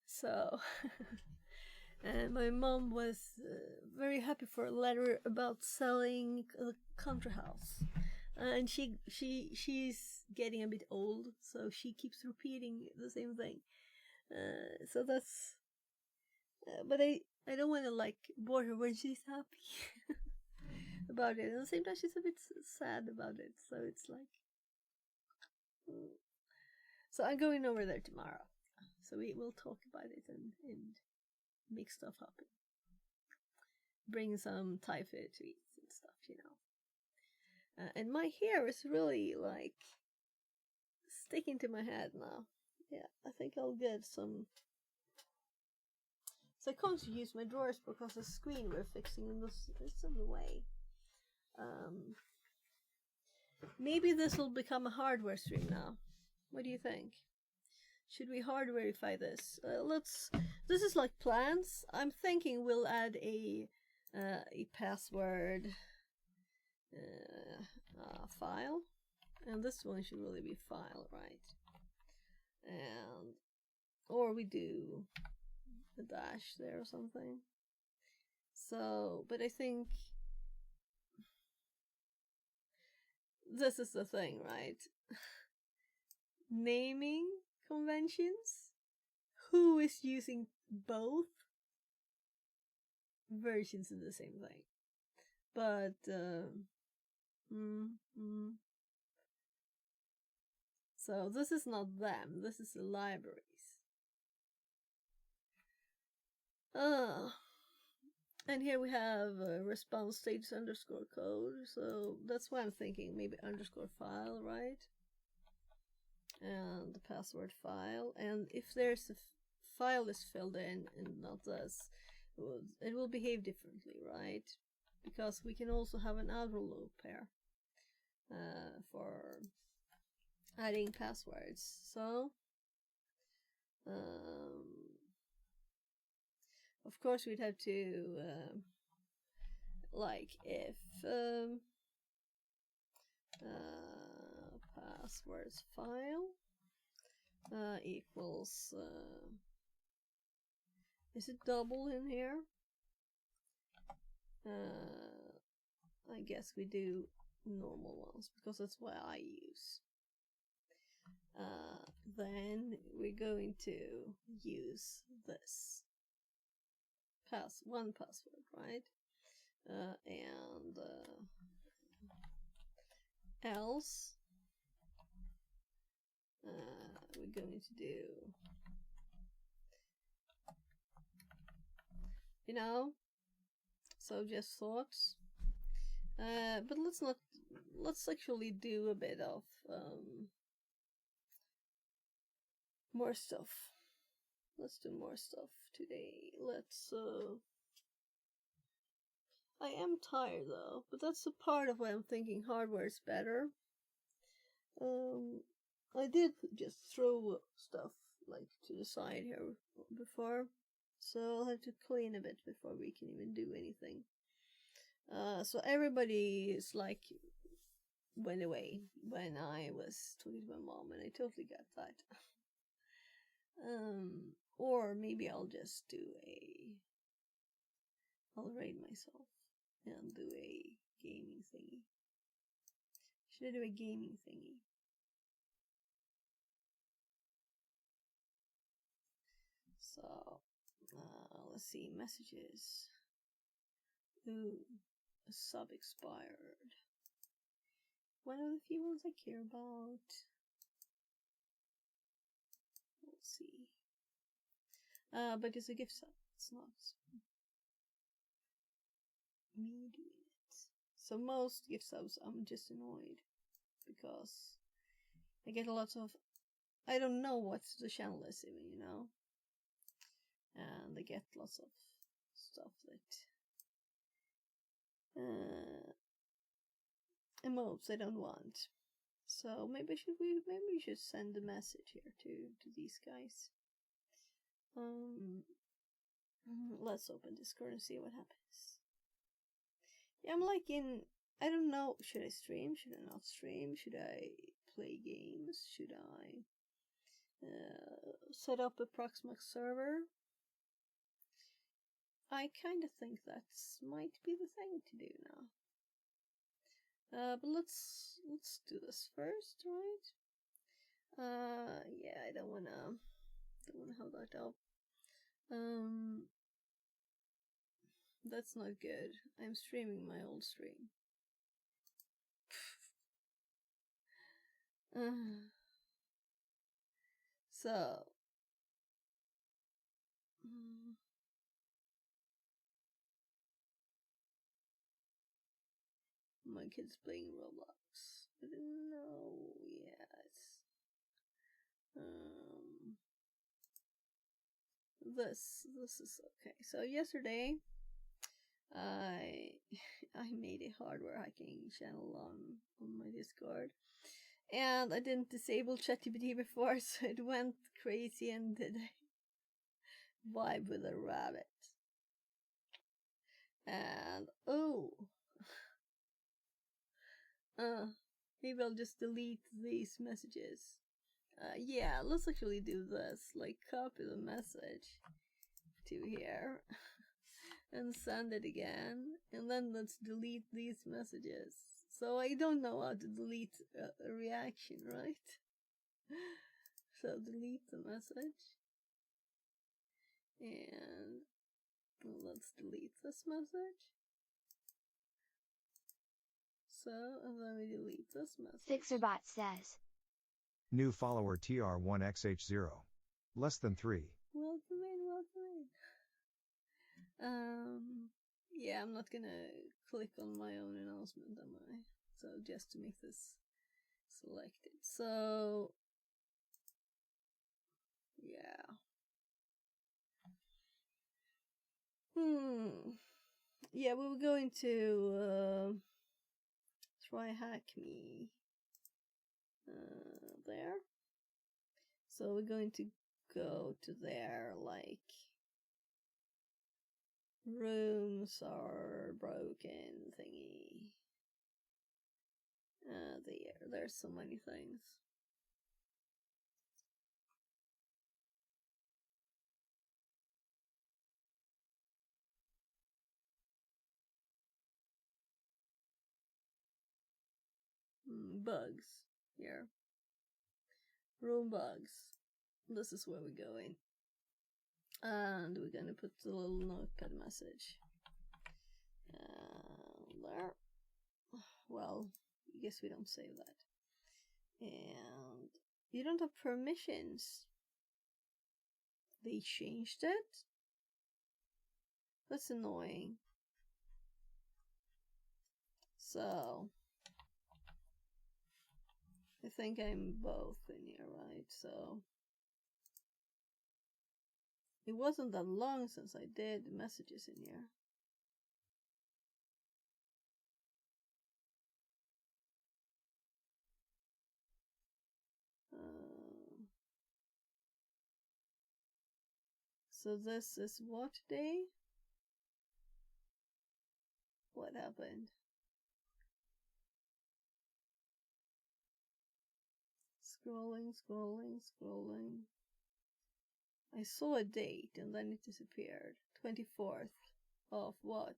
So, and my mom was very happy for a letter about selling a country house. And she's getting a bit old, so she keeps repeating the same thing. So But I don't want to like bore her when she's happy about it. And at the same time, she's a bit sad about it. So it's like, so I'm going over there tomorrow. So we will talk about it and make stuff happen. Bring some Thai food to eat and stuff, you know. And my hair is really like sticking to my head now. Yeah, I think I'll get some. So I can't use my drawers because the screen we're fixing is in the way. Maybe this will become a hardware stream now. What do you think? Should we hardwareify this? This is like plans. I'm thinking we'll add a password file, and this one should really be file, right? And or we do a dash there or something. So, but I think this is the thing, right? Naming conventions. Who is using both versions of the same thing? But so this is not them. This is the libraries. And here we have response status underscore code. So that's why I'm thinking maybe underscore file, right? And the password file. And if there's a file is filled in and not this, it will behave differently, right? Because we can also have an outer loop here for adding passwords. So of course we'd have to like if passwords file equals is it double in here? I guess we do normal ones because that's what I use. Then we're going to use this one password, right? And else we're going to do, you know, so just thoughts. But let's actually do a bit of more stuff. Let's do more stuff today. I am tired though, but that's the part of why I'm thinking hardware is better. I did just throw stuff like to the side here before, so I'll have to clean a bit before we can even do anything. So everybody is like went away when I was talking to my mom, and I totally get that. Or maybe I'll just I'll raid myself and do a gaming thingy. Should I do a gaming thingy? So, let's see, messages. Ooh, a sub expired. One of the few ones I care about. Let's see. But it's a gift sub. It's not me doing it. So most gift subs, I'm just annoyed because I get a lot of. I don't know what the channel is even, you know. And I get lots of stuff that emotes I don't want. So maybe we should send a message here to these guys. Let's open Discord and see what happens. Yeah, I'm like I don't know, should I stream? Should I not stream? Should I play games? Should I set up a Proxmox server? I kind of think that might be the thing to do now. But let's do this first, right? Yeah, I don't wanna hold that up. That's not good. I'm streaming my old stream. So. My kid's playing Roblox. I don't know. Yes. This is okay. So yesterday, I made a hardware hacking channel on my Discord, and I didn't disable ChatGPT before, so it went crazy and did a vibe with a rabbit. And maybe I'll just delete these messages. Yeah, let's actually do this. Like, copy the message to here and send it again, and then let's delete these messages. So I don't know how to delete a reaction, right? So delete the message, and let's delete this message. So, and then we delete this message. Fixerbot says, New follower TR1XH0. Less than 3. Welcome in. Yeah, I'm not gonna click on my own announcement, am I? So, just to make this selected. So, yeah. Yeah, we were going to try hack me there. So we're going to go to their, like, rooms are broken thingy. There's so many things. Bugs here. Room bugs. This is where we're going. And we're gonna put the little notepad message. There. Well, I guess we don't save that. And you don't have permissions. They changed it? That's annoying. So I think I'm both in here, right? So it wasn't that long since I did messages in here. So this is what day? What happened? Scrolling. I saw a date and then it disappeared. 24th of what?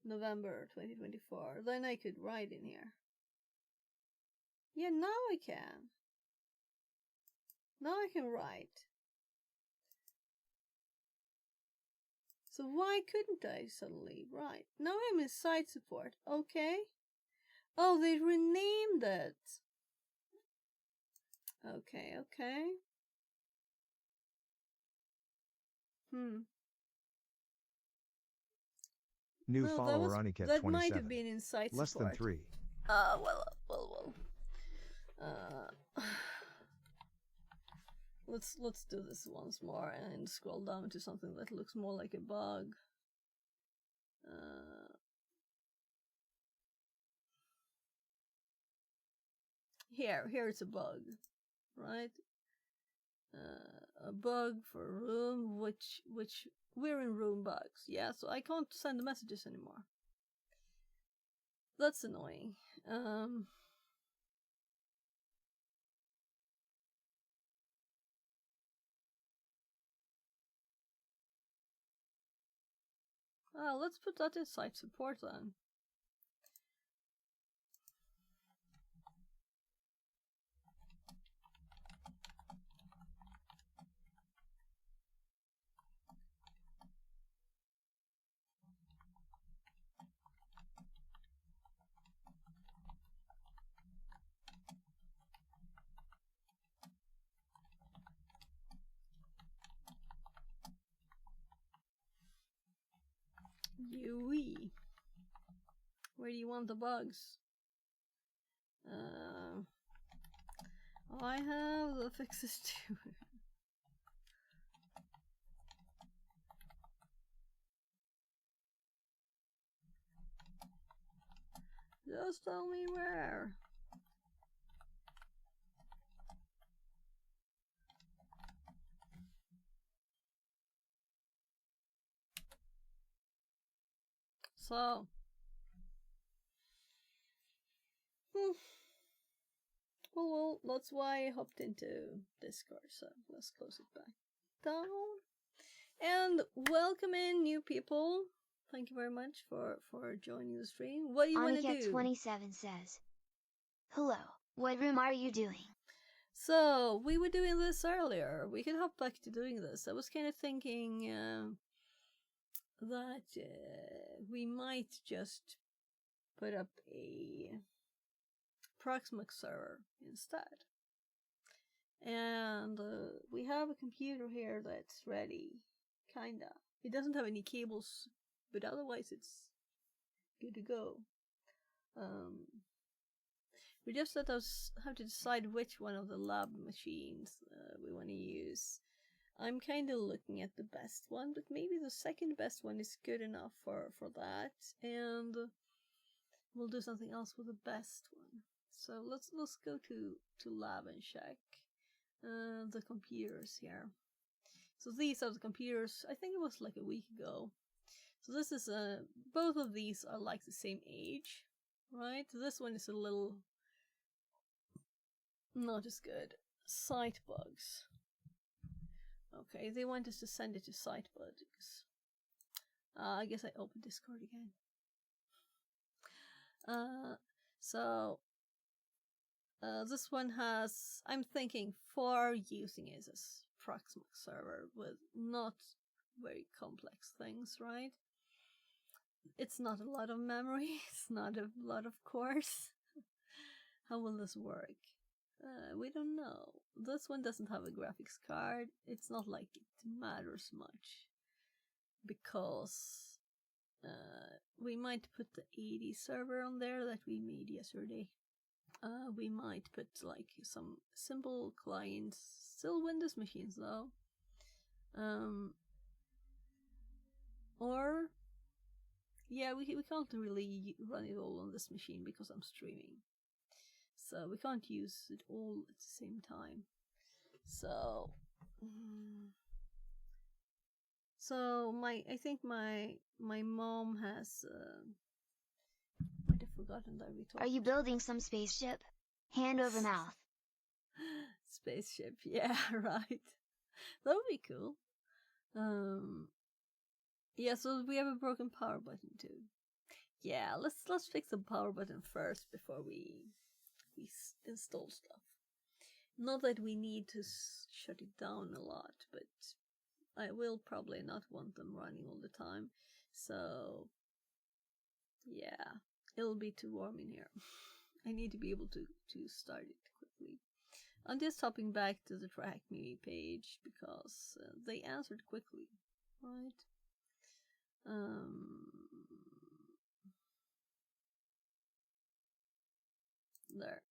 November 2024. Then I could write in here. Yeah, now I can. Now I can write. So why couldn't I suddenly write? Now I'm in site support. Okay. Oh, they renamed it. Okay. New follower Aniket 27. That might have been in site support. Less than 3. Well. Let's do this once more and scroll down to something that looks more like a bug. Here it's a bug, right? A bug for a room, which we're in room bugs, yeah. So I can't send the messages anymore. That's annoying. Well, let's put that in site support then. Yui. Where do you want the bugs? I have the fixes too. Just tell me where. So, well, that's why I hopped into Discord, so let's close it back down. And welcome in new people. Thank you very much for joining the stream. What do you want to do? Aniket27 says, hello, what room are you doing? So, we were doing this earlier. We could hop back to doing this. I was kind of thinking that we might just put up a Proxmox server instead. And we have a computer here that's ready, kinda. It doesn't have any cables, but otherwise it's good to go. We just let us have to decide which one of the lab machines we want to use. I'm kind of looking at the best one, but maybe the second best one is good enough for that, and we'll do something else with the best one. So let's go to lab and check the computers here. So these are the computers. I think it was like a week ago. So this is both of these are like the same age, right? This one is a little not as good. Sitebugs. Okay, they want us to send it to Sitebugs. I guess I opened Discord again. This one has, I'm thinking, for using it as Proxmox server with not very complex things, right? It's not a lot of memory, it's not a lot of cores. How will this work? We don't know. This one doesn't have a graphics card. It's not like it matters much, because we might put the 80 server on there that we made yesterday. We might put like some simple clients, still Windows machines though. Or yeah, we can't really run it all on this machine because I'm streaming. So we can't use it all at the same time. So I think my mom has I'd forgotten that we talked. Are you building some spaceship? Hand over mouth. Spaceship, yeah, right. That would be cool. Yeah, so we have a broken power button too. Yeah, let's fix the power button first before we install stuff. Not that we need to shut it down a lot, but I will probably not want them running all the time. So yeah, it'll be too warm in here. I need to be able to start it quickly. I'm just hopping back to the Track Me page because they answered quickly, right? There.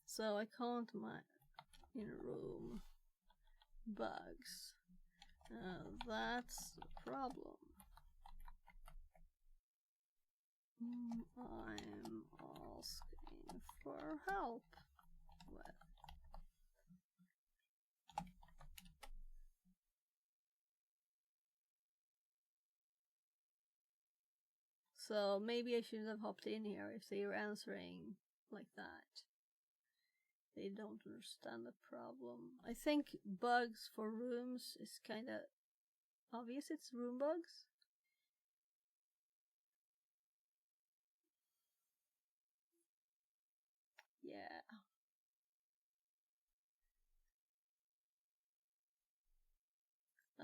So I can't in room bugs. That's the problem. I'm asking for help. Well. So maybe I shouldn't have hopped in here if they were answering like that. They don't understand the problem. I think bugs for rooms is kind of obvious. It's room bugs. Yeah.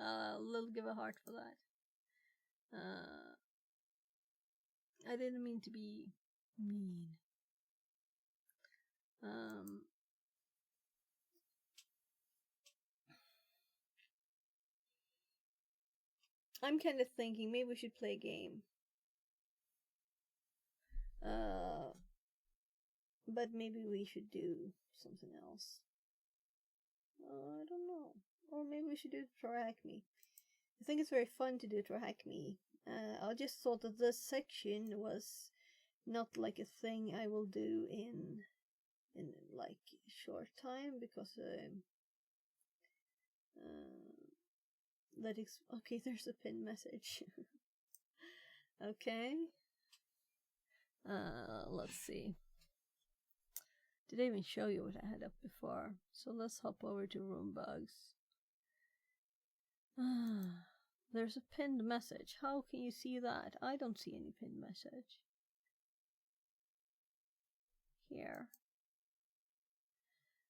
I'll give a heart for that. I didn't mean to be mean. I'm kind of thinking maybe we should play a game. But maybe we should do something else. I don't know. Or maybe we should do Track Me. I think it's very fun to do Track Me. I just thought that this section was not like a thing I will do in like short time because that is okay. There's a pin message. Okay. Let's see. Did I even show you what I had up before? So let's hop over to Room Bugs. There's a pinned message. How can you see that? I don't see any pinned message. Here.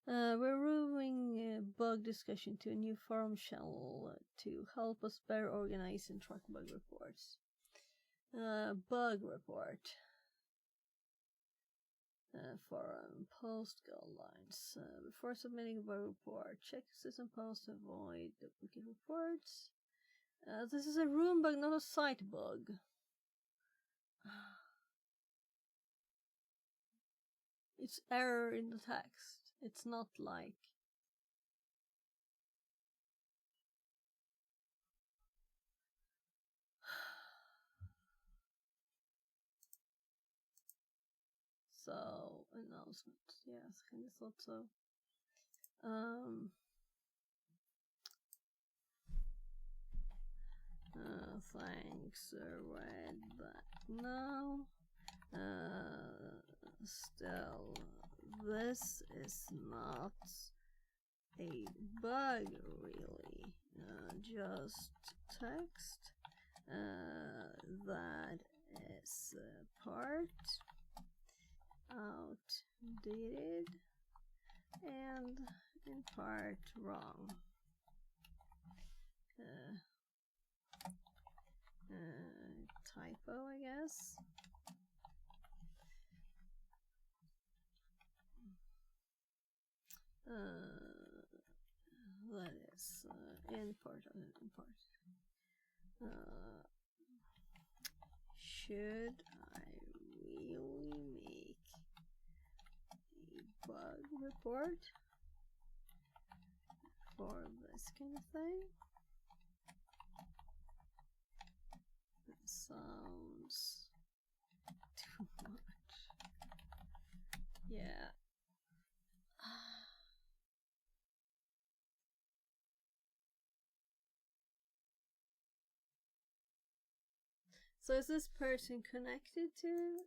We're moving bug discussion to a new forum channel to help us better organize and track bug reports. Bug report. Forum post guidelines. Before submitting a bug report, check system post to avoid duplicate reports. This is a room bug, not a site bug. It's error in the text. It's not like... So, announcement. Yes, kind of thought so. Thanks, read that now. Still, this is not a bug, really. Just text that is part outdated and in part wrong. Typo, I guess. That is in part of it, in part. Should I really make a bug report for this kind of thing? That sounds too much. Yeah. So is this person connected to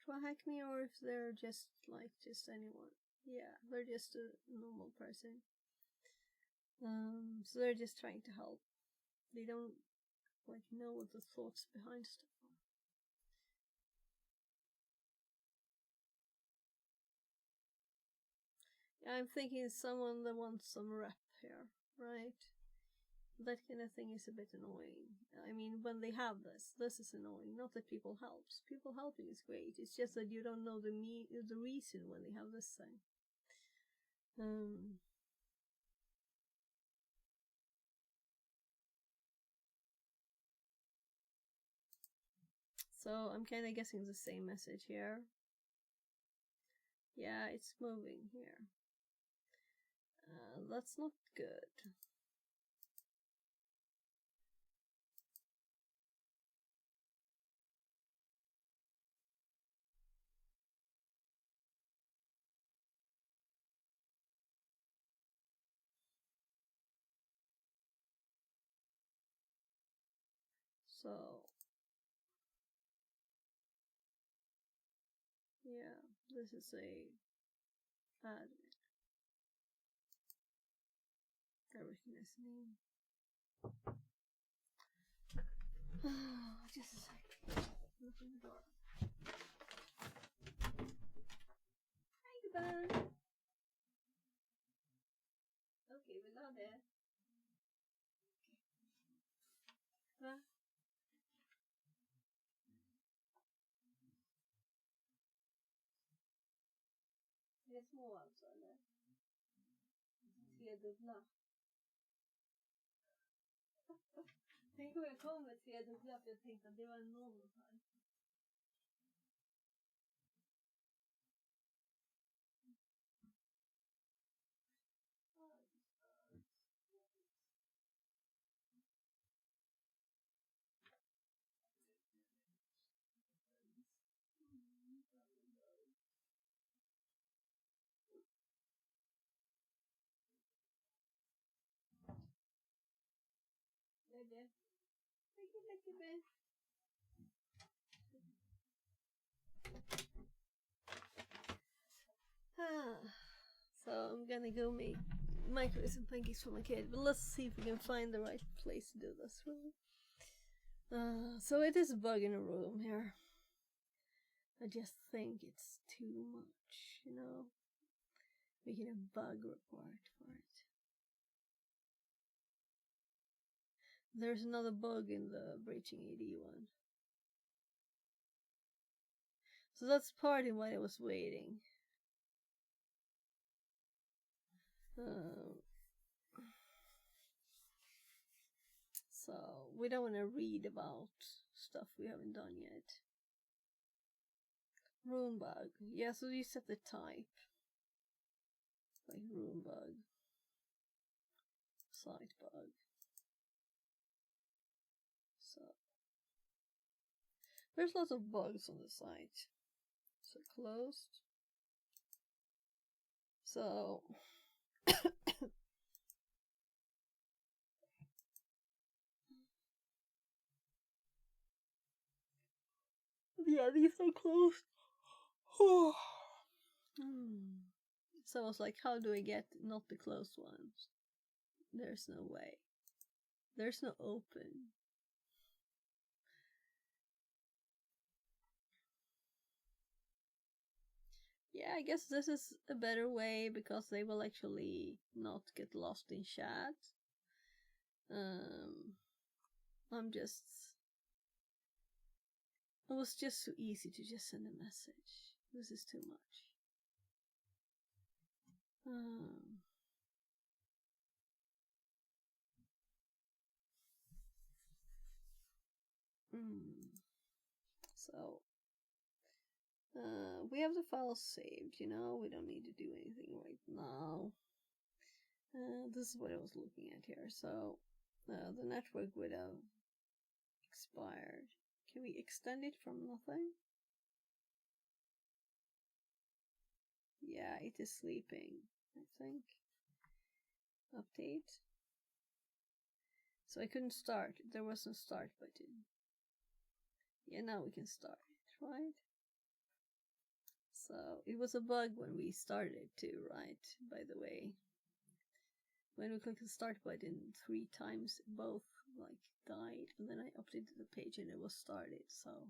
Track Me, or if they're just like just anyone? Yeah, they're just a normal person. So they're just trying to help. They don't like know what the thoughts behind stuff are. I'm thinking someone that wants some rep here, right? That kind of thing is a bit annoying. I mean, when they have this is annoying. Not that people helps. People helping is great. It's just that you don't know the reason when they have this thing. So I'm kind of guessing the same message here. Yeah, it's moving here. That's not good. So, yeah, this is a admin. I recognize the name. Just a sec. Open the door. Hi, Gaban. Okay, we're not there. va? Är det små alltså eller? Tredubbla. Tänk om jag kom med tredubbla för jag tänkte att det var någon här. Baby. Baby. So I'm gonna go make microwaves and pancakes for my kid, but let's see if we can find the right place to do this really. So it is a bug in a room here. I just think it's too much, you know. Making a bug report for it. There's another bug in the breaching AD one. So that's partly why I was waiting. So we don't want to read about stuff we haven't done yet. Room bug. Yeah, so you set the type. Like room bug. Site bug. So there's lots of bugs on the site. So closed. So yeah, these are closed. So I was like, how do I get not the closed ones? There's no way. There's no open. Yeah, I guess this is a better way because they will actually not get lost in chat. It was just so easy to just send a message. This is too much. So we have the file saved, you know, we don't need to do anything right now. This is what I was looking at here. So the network would have expired. Can we extend it from nothing? Yeah, it is sleeping, I think. Update. So I couldn't start. There was no start button. Yeah, now we can start it, right? So it was a bug when we started too, right? By the way. When we clicked the start button 3 times, both like died, and then I updated the page and it was started, so.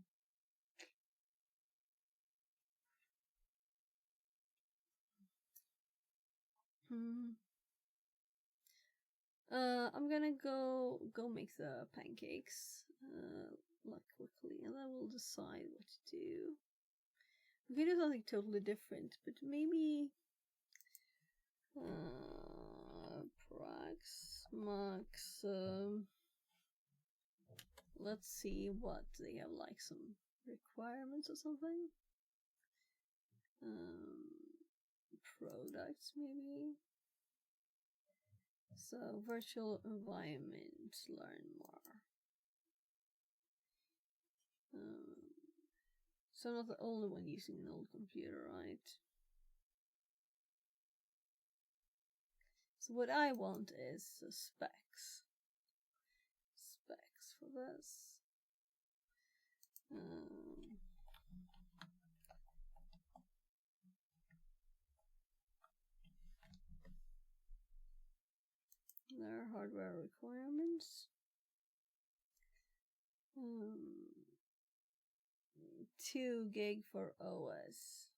I'm gonna go make the pancakes, like quickly, and then we'll decide what to do. We can do something totally different, but maybe, Prax, Max, let's see what they have, like some requirements or something. Products maybe. So virtual environment, learn more. So I'm not the only one using an old computer, right? So what I want is specs. Specs for this. There are hardware requirements. 2 gig for OS.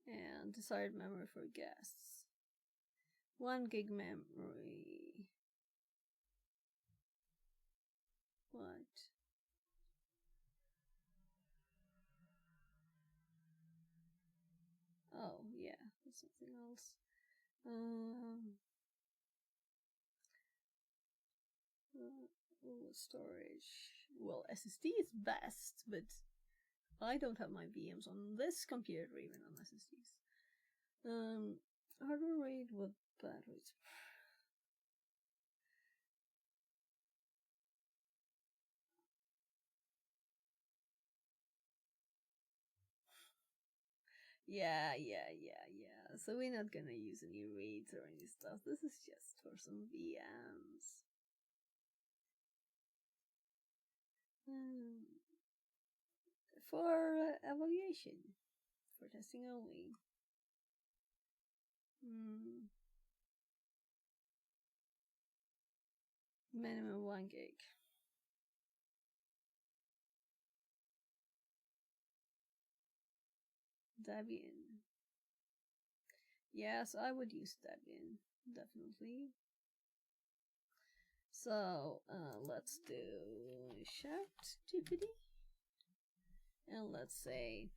And desired memory for guests. 1 gig memory. What? Oh, yeah, that's something else. Storage. Well, SSD is best, but I don't have my VMs on this computer, even on SSDs. Hardware rate with batteries. Yeah. So we're not gonna use any RAIDs or any stuff. This is just for some VMs. For evaluation. For testing only. Minimum 1 gig. Debian. Yes, I would use Debian, definitely. So, let's do ChatGPT. And let's say,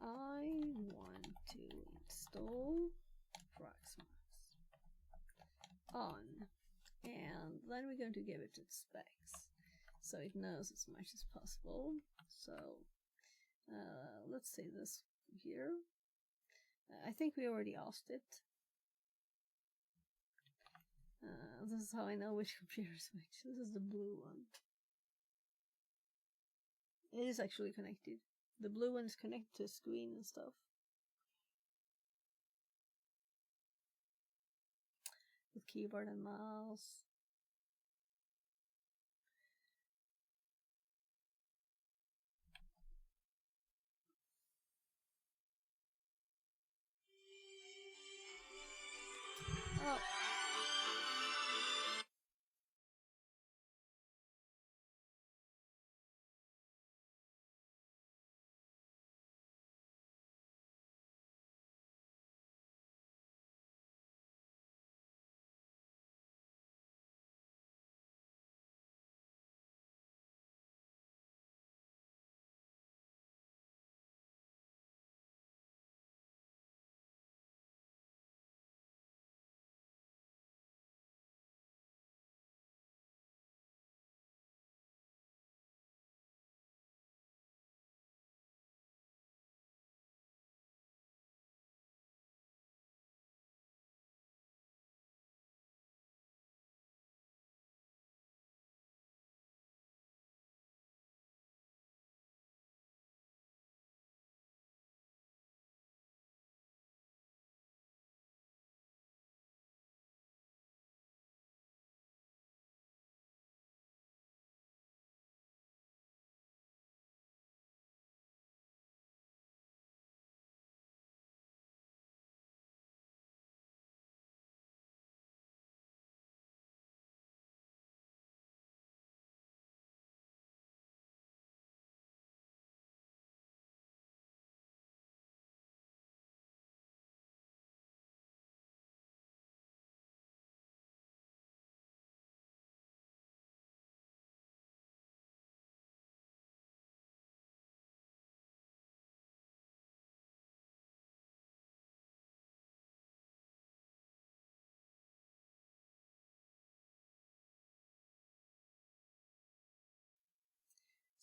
I want to install Proxmox on. And then we're going to give it its specs, so it knows as much as possible. So, let's say this here. I think we already asked it. This is how I know which computer is which. This is the blue one. It is actually connected. The blue one is connected to a screen and stuff. With keyboard and mouse. Oh.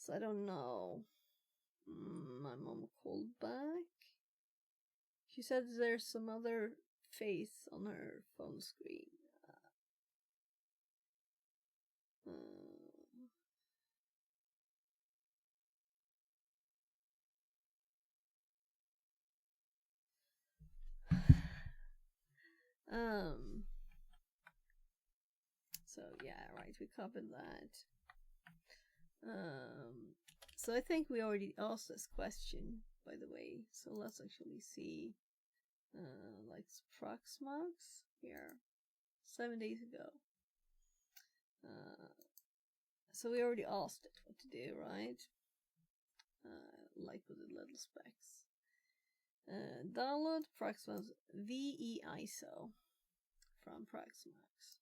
So I don't know. My mom called back. She said there's some other face on her phone screen. So yeah, right, we covered that. So I think we already asked this question, by the way. So let's actually see, like Proxmox here, 7 days ago. So we already asked it what to do, right? Like with the little specs. Download Proxmox VE ISO from Proxmox.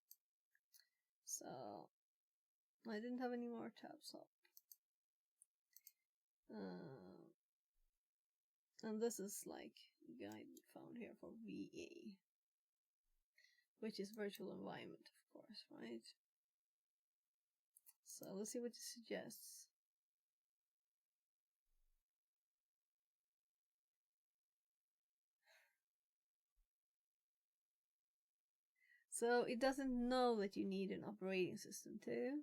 So I didn't have any more tabs up. And this is like the guide we found here for VA, which is virtual environment, of course, right? So let's see what it suggests. So it doesn't know that you need an operating system too.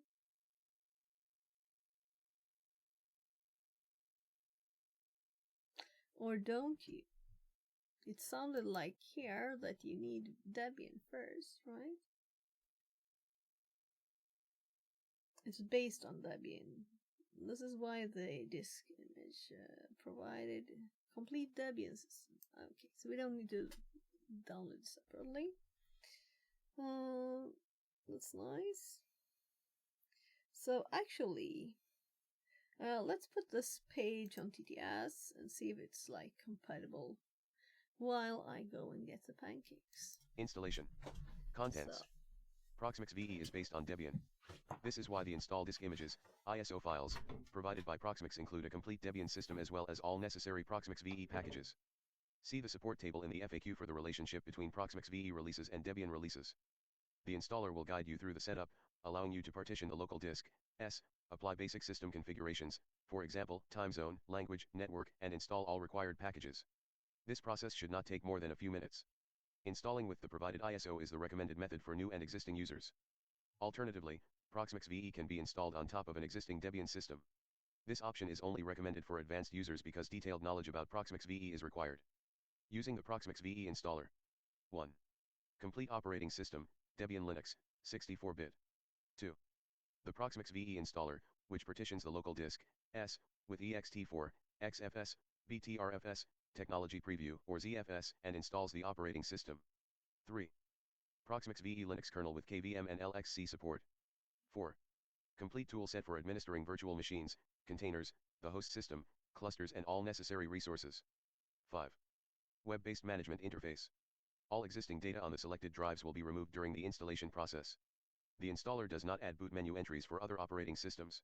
Or don't you? It sounded like here that you need Debian first, right? It's based on Debian. This is why the disk image provided complete Debian system. Okay, so we don't need to download it separately. That's nice. So actually, let's put this page on TTS and see if it's like compatible while I go and get the pancakes. Installation. Contents. So. Proxmix VE is based on Debian. This is why the install disk images, ISO files, provided by Proxmix include a complete Debian system as well as all necessary Proxmix VE packages. See the support table in the FAQ for the relationship between Proxmix VE releases and Debian releases. The installer will guide you through the setup, allowing you to partition the local disk, apply basic system configurations, for example, time zone, language, network, and install all required packages. This process should not take more than a few minutes. Installing with the provided ISO is the recommended method for new and existing users. Alternatively, Proxmix VE can be installed on top of an existing Debian system. This option is only recommended for advanced users because detailed knowledge about Proxmix VE is required. Using the Proxmix VE installer. 1. Complete operating system, Debian Linux, 64-bit. 2. The Proxmix VE installer, which partitions the local disk, with ext4, XFS, BTRFS, Technology Preview, or ZFS, and installs the operating system. 3. Proxmix VE Linux kernel with KVM and LXC support. 4. Complete toolset for administering virtual machines, containers, the host system, clusters and all necessary resources. 5. Web-based management interface. All existing data on the selected drives will be removed during the installation process. The installer does not add boot menu entries for other operating systems.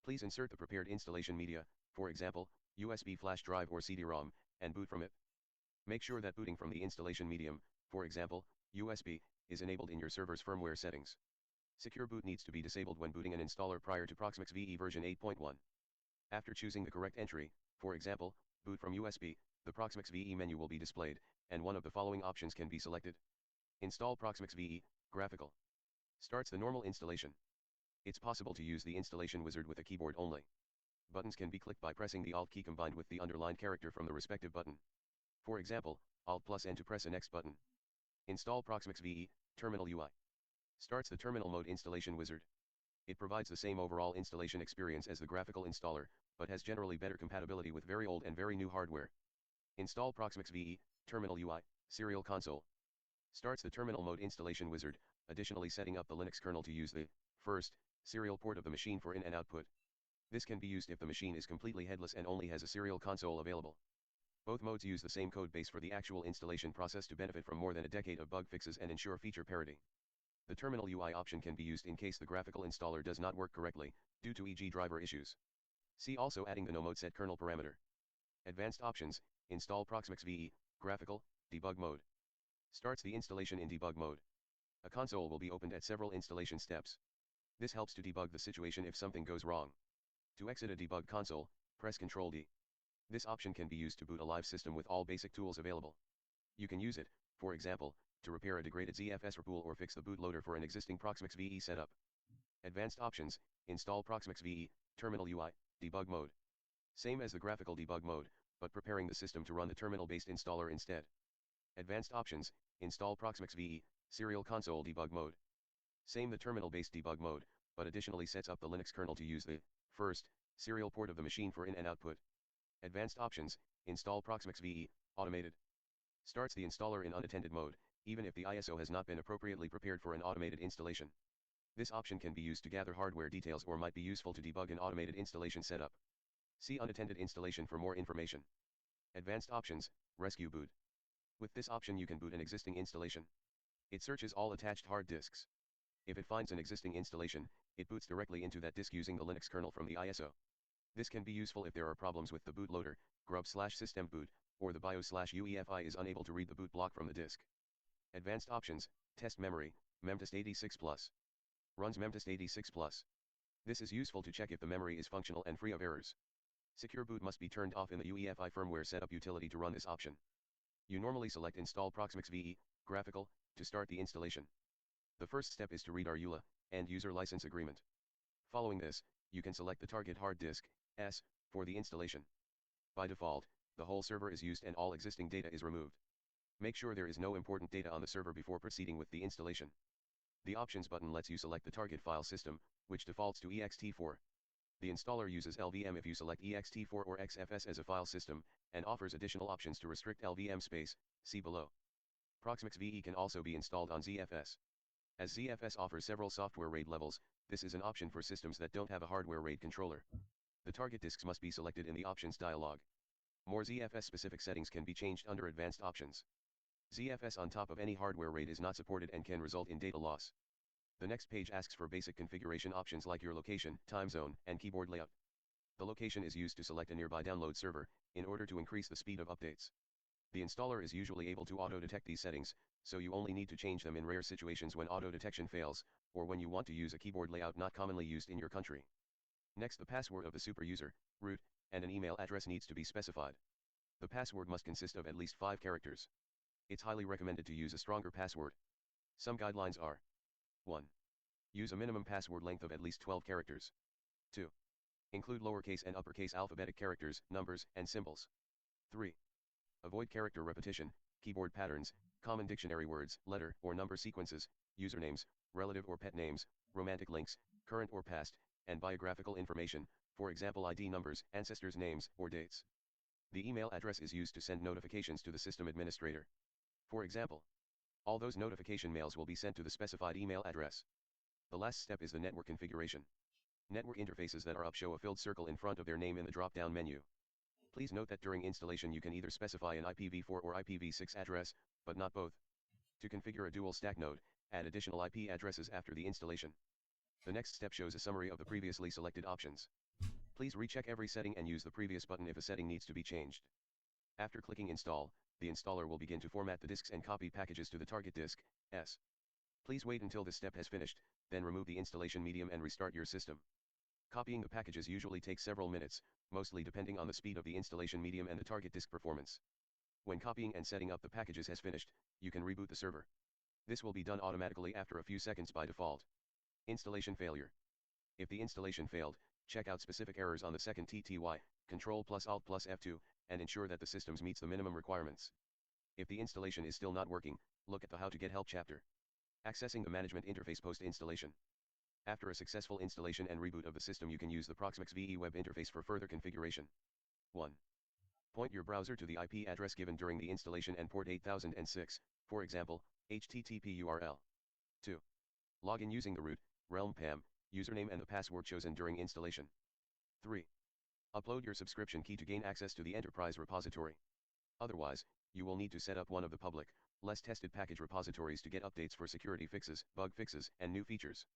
Please insert the prepared installation media, for example, USB flash drive or CD-ROM, and boot from it. Make sure that booting from the installation medium, for example, USB, is enabled in your server's firmware settings. Secure boot needs to be disabled when booting an installer prior to Proxmix VE version 8.1. After choosing the correct entry, for example, boot from USB, the Proxmix VE menu will be displayed, and one of the following options can be selected. Install Proxmix VE, graphical. Starts the normal installation. It's possible to use the installation wizard with a keyboard only. Buttons can be clicked by pressing the Alt key combined with the underlined character from the respective button. For example, Alt plus N to press a next button. Install Proxmix VE, terminal UI. Starts the terminal mode installation wizard. It provides the same overall installation experience as the graphical installer, but has generally better compatibility with very old and very new hardware. Install Proxmix VE, terminal UI, serial console. Starts the terminal mode installation wizard, additionally setting up the Linux kernel to use the first serial port of the machine for in and output. This can be used if the machine is completely headless and only has a serial console available. Both modes use the same code base for the actual installation process to benefit from more than a decade of bug fixes and ensure feature parity. The terminal UI option can be used in case the graphical installer does not work correctly, due to e.g. driver issues. See also adding the no mode set kernel parameter. Advanced options, install Proxmix VE, graphical, debug mode. Starts the installation in debug mode. A console will be opened at several installation steps. This helps to debug the situation if something goes wrong. To exit a debug console, press Ctrl D. This option can be used to boot a live system with all basic tools available. You can use it, for example, to repair a degraded ZFS repool or fix the bootloader for an existing Proxmix VE setup. Advanced options, install Proxmix VE, terminal UI, debug mode. Same as the graphical debug mode, but preparing the system to run the terminal-based installer instead. Advanced options, install Proxmix VE, serial console debug mode. Same the terminal-based debug mode, but additionally sets up the Linux kernel to use the first serial port of the machine for in and output. Advanced options, install Proxmix VE, automated. Starts the installer in unattended mode, even if the ISO has not been appropriately prepared for an automated installation. This option can be used to gather hardware details or might be useful to debug an automated installation setup. See unattended installation for more information. Advanced options, rescue boot. With this option you can boot an existing installation. It searches all attached hard disks. If it finds an existing installation, It boots directly into that disk using the Linux kernel from the ISO. This can be useful if there are problems with the bootloader, grub/systemboot, or the BIOS/UEFI is unable to read the boot block from the disk. Advanced options, test memory, memtest 86+. Runs memtest 86+. This is useful to check if the memory is functional and free of errors. Secure boot must be turned off in the UEFI firmware setup utility to run this option. You normally select Install Proxmix VE, Graphical, to start the installation. The first step is to read our EULA, End User License Agreement. Following this, you can select the target hard disk, S, for the installation. By default, the whole server is used and all existing data is removed. Make sure there is no important data on the server before proceeding with the installation. The Options button lets you select the target file system, which defaults to ext4. The installer uses LVM if you select ext4 or XFS as a file system, and offers additional options to restrict LVM space, see below. Proxmix VE can also be installed on ZFS. As ZFS offers several software RAID levels, this is an option for systems that don't have a hardware RAID controller. The target disks must be selected in the Options dialog. More ZFS-specific settings can be changed under Advanced Options. ZFS on top of any hardware RAID is not supported and can result in data loss. The next page asks for basic configuration options like your location, time zone, and keyboard layout. The location is used to select a nearby download server, in order to increase the speed of updates. The installer is usually able to auto-detect these settings, so you only need to change them in rare situations when auto-detection fails, or when you want to use a keyboard layout not commonly used in your country. Next, the password of the superuser, root, and an email address needs to be specified. The password must consist of at least 5 characters. It's highly recommended to use a stronger password. Some guidelines are: 1. Use a minimum password length of at least 12 characters. 2. Include lowercase and uppercase alphabetic characters, numbers, and symbols. 3. Avoid character repetition, keyboard patterns, common dictionary words, letter or number sequences, usernames, relative or pet names, romantic links, current or past, and biographical information, for example ID numbers, ancestors' names, or dates. The email address is used to send notifications to the system administrator. For example, all those notification mails will be sent to the specified email address. The last step is the network configuration. Network interfaces that are up show a filled circle in front of their name in the drop-down menu. Please note that during installation you can either specify an IPv4 or IPv6 address, but not both. To configure a dual stack node, add additional IP addresses after the installation. The next step shows a summary of the previously selected options. Please recheck every setting and use the previous button if a setting needs to be changed. After clicking install, the installer will begin to format the disks and copy packages to the target disk, S. Please wait until this step has finished, then remove the installation medium and restart your system. Copying the packages usually takes several minutes, mostly depending on the speed of the installation medium and the target disk performance. When copying and setting up the packages has finished, you can reboot the server. This will be done automatically after a few seconds by default. Installation failure. If the installation failed, check out specific errors on the second TTY, Ctrl+Alt+F2, and ensure that the system meets the minimum requirements. If the installation is still not working, look at the How to Get Help chapter. Accessing the management interface post-installation. After a successful installation and reboot of the system, you can use the Proxmix VE web interface for further configuration. 1. Point your browser to the IP address given during the installation and port 8006, for example, HTTP URL. 2. Log in using the root, realm PAM, username and the password chosen during installation. 3. Upload your subscription key to gain access to the enterprise repository. Otherwise, you will need to set up one of the public, less tested package repositories to get updates for security fixes, bug fixes, and new features.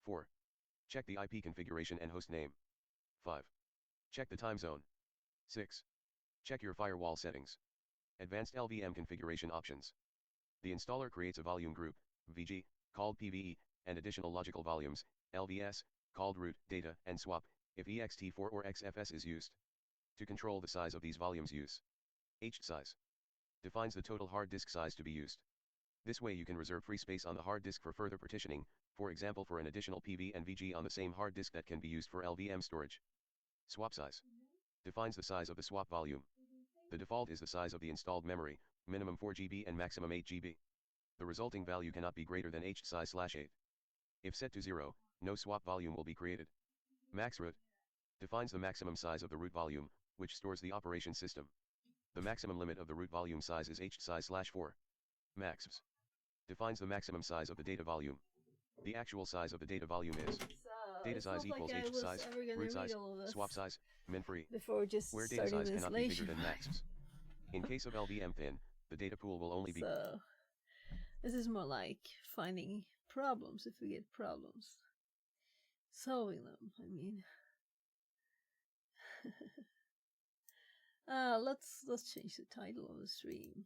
4. Check the IP configuration and host name. 5. Check the time zone. 6. Check your firewall settings. Advanced LVM configuration options. The installer creates a volume group, VG, called PVE, and additional logical volumes, LVS, called root, data, and swap, if ext4 or XFS is used. To control the size of these volumes, use H size. Defines the total hard disk size to be used. This way you can reserve free space on the hard disk for further partitioning, for example for an additional PV and VG on the same hard disk that can be used for LVM storage. Swap size. Defines the size of the swap volume. The default is the size of the installed memory, minimum 4 GB and maximum 8 GB. The resulting value cannot be greater than H size/8. If set to 0, no swap volume will be created. Max root. Defines the maximum size of the root volume, which stores the operation system. The maximum limit of the root volume size is H size/4. Maxps. Defines the maximum size of the data volume. The actual size of the data volume is data size equals H size, root size, swap size, min-free, before just where data starting size the cannot be bigger installation. than maxps. In case of LVM thin, the data pool will only be So this is more like finding problems if we get problems. sewing them, I mean. Let's change the title of the stream.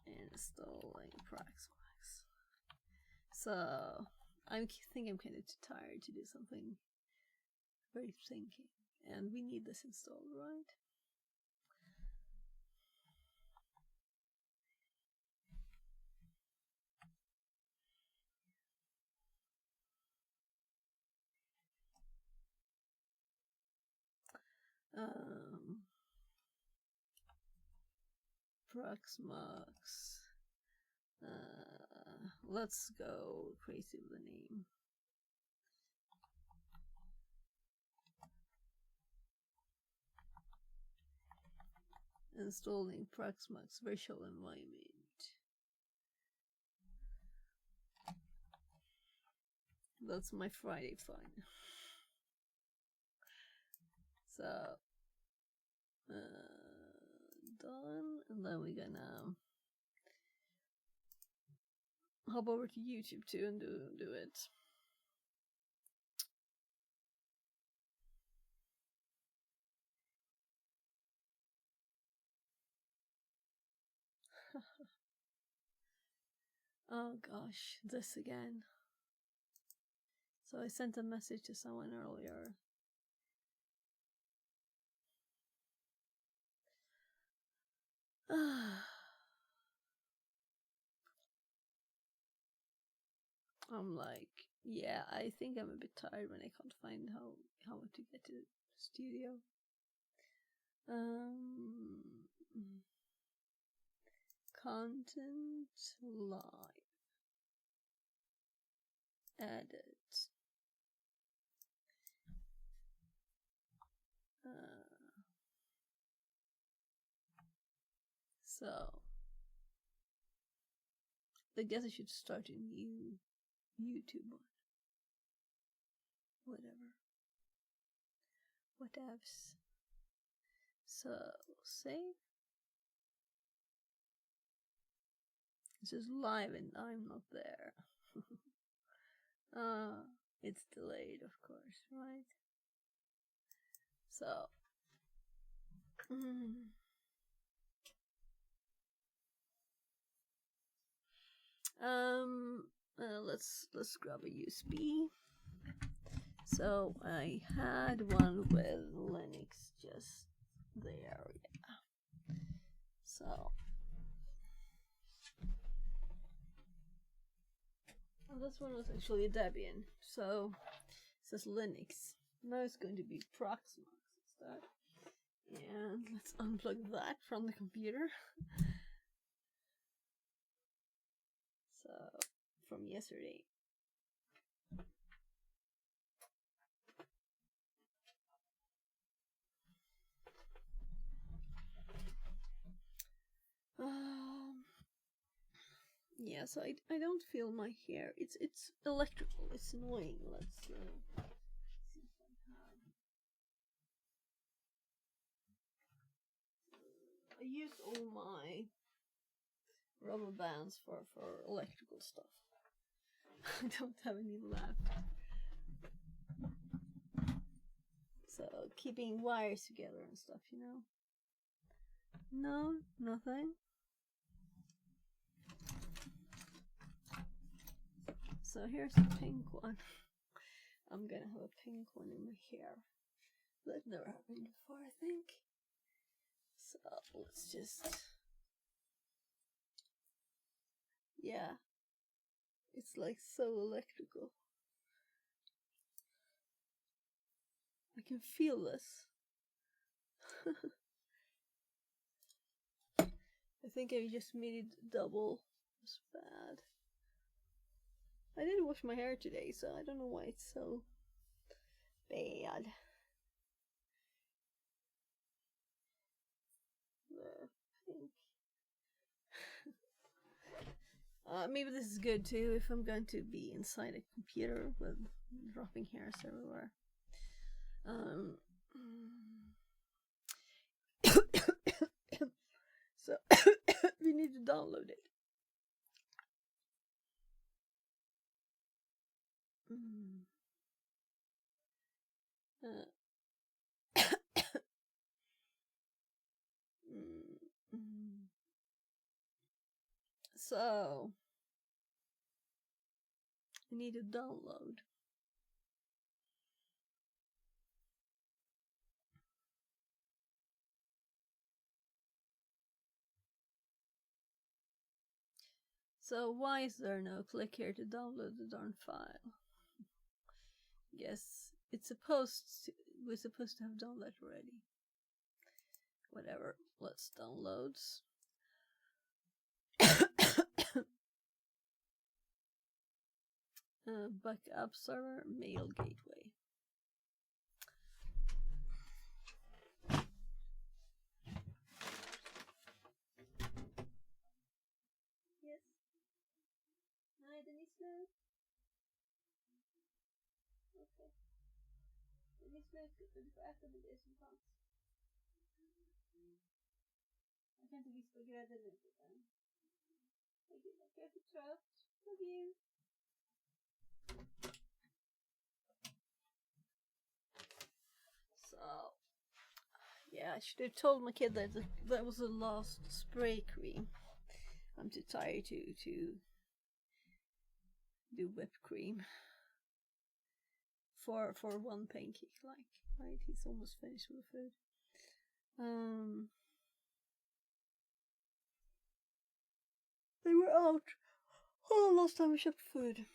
Installing Proxmox. So I think I'm kind of too tired to do something very thinking, and we need this installed, right? Proxmox. Let's go crazy with the name. Installing Proxmox virtual environment. That's my Friday fun. So done, and then we're gonna hop over to YouTube too and do it. Oh gosh, this again. So I sent a message to someone earlier. I'm like, yeah, I think I'm a bit tired when I can't find how to get to the studio. Content live. Edit. So I guess I should start a new YouTube one. Whatever. Whatevs. So save. This is live and I'm not there. It's delayed, of course, right? So let's grab a USB. So I had one with Linux just there, yeah. So this one was actually a Debian, so it says Linux. Now it's going to be Proxmox instead. And let's unplug that from the computer. So, from yesterday. Yeah, so I don't feel my hair. It's electrical. It's annoying. Let's see if I have. I use all my rubber bands for electrical stuff. I don't have any left. So keeping wires together and stuff, you know. No, nothing. So here's a pink one. I'm gonna have a pink one in my hair. That never happened before, I think. So let's just... Yeah. It's like so electrical. I can feel this. I think I just made it double as bad. I didn't wash my hair today, so I don't know why it's so bad. There, pink. Maybe this is good too if I'm going to be inside a computer with dropping hairs everywhere. So we need to download it. So I need to download. So why is there no click here to download the darn file? Guess it's we're supposed to have done that already. Whatever, let's download. Backup server, mail gateway. Yes. Nej, den är slut. Okej. Den är slut, du får äta med det som fanns. Jag kan inte vispa grädden ut utan. Jag är för trött. Love you. So, yeah, I should have told my kid that that was the last spray cream. I'm too tired to do whipped cream for one pancake, like, right? He's almost finished with the food. They were out. Oh, last time we shipped food.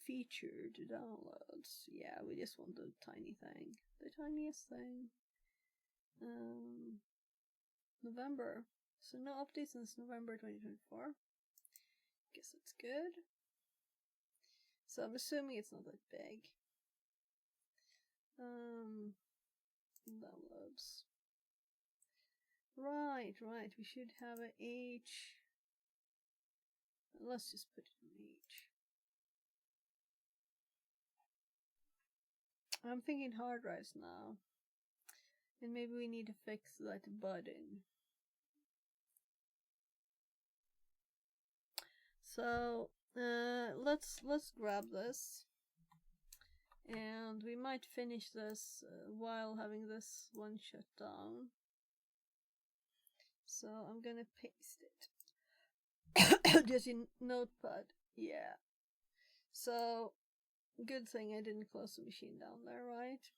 Featured downloads. Yeah, we just want the tiny thing. The tiniest thing. November. So no updates since November 2024. Guess that's good. So I'm assuming it's not that big. Downloads. Right. We should have an H. Let's just put it in H. I'm thinking hard drives now. And maybe we need to fix that button. So let's grab this. And we might finish this while having this one shut down. So I'm gonna paste it. Just in Notepad. Yeah. So good thing I didn't close the machine down there, right?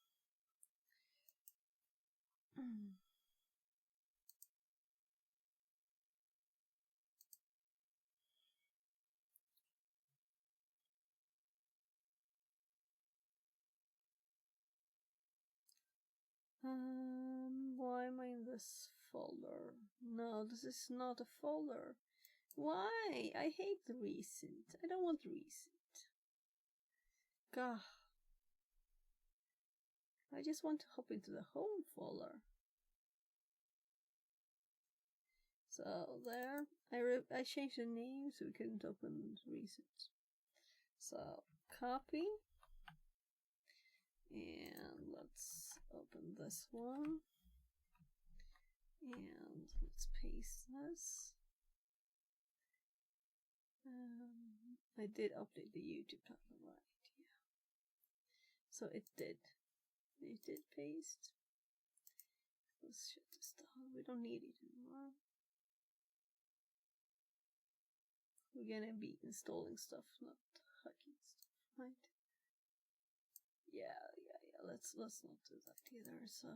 Why am I in this folder? No, this is not a folder. Why? I hate recent. I don't want recent. Gah. I just want to hop into the home folder. So there, I changed the name so we couldn't open recent. So copy, and let's open this one, and let's paste this. I did update the YouTube title, right? Yeah. So it did paste. Let's shut this down. We don't need it anymore. We're gonna be installing stuff, not hacking stuff, right? Yeah. Let's not do that either. So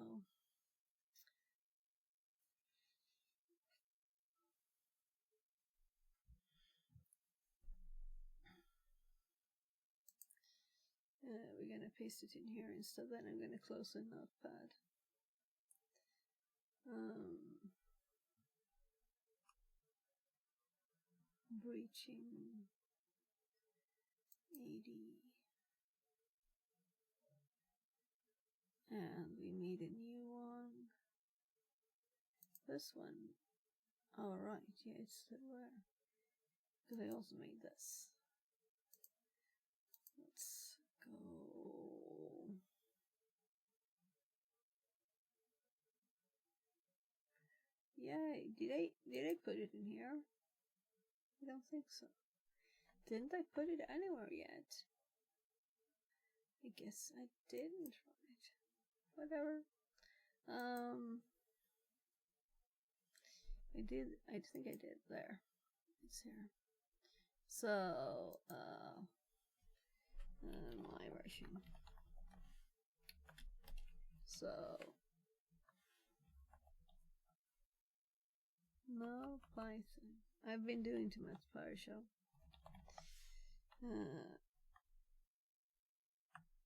we're gonna paste it in here instead. Then I'm gonna close the Notepad. Breaching 80. And we made a new one. This one. Alright, yeah, it's still there. Because I also made this. Let's go. Yay, did I put it in here? I don't think so. Didn't I put it anywhere yet? I guess I didn't, right? Whatever. I think I did. There. It's here. So, my version. So, no Python. I've been doing too much PowerShell.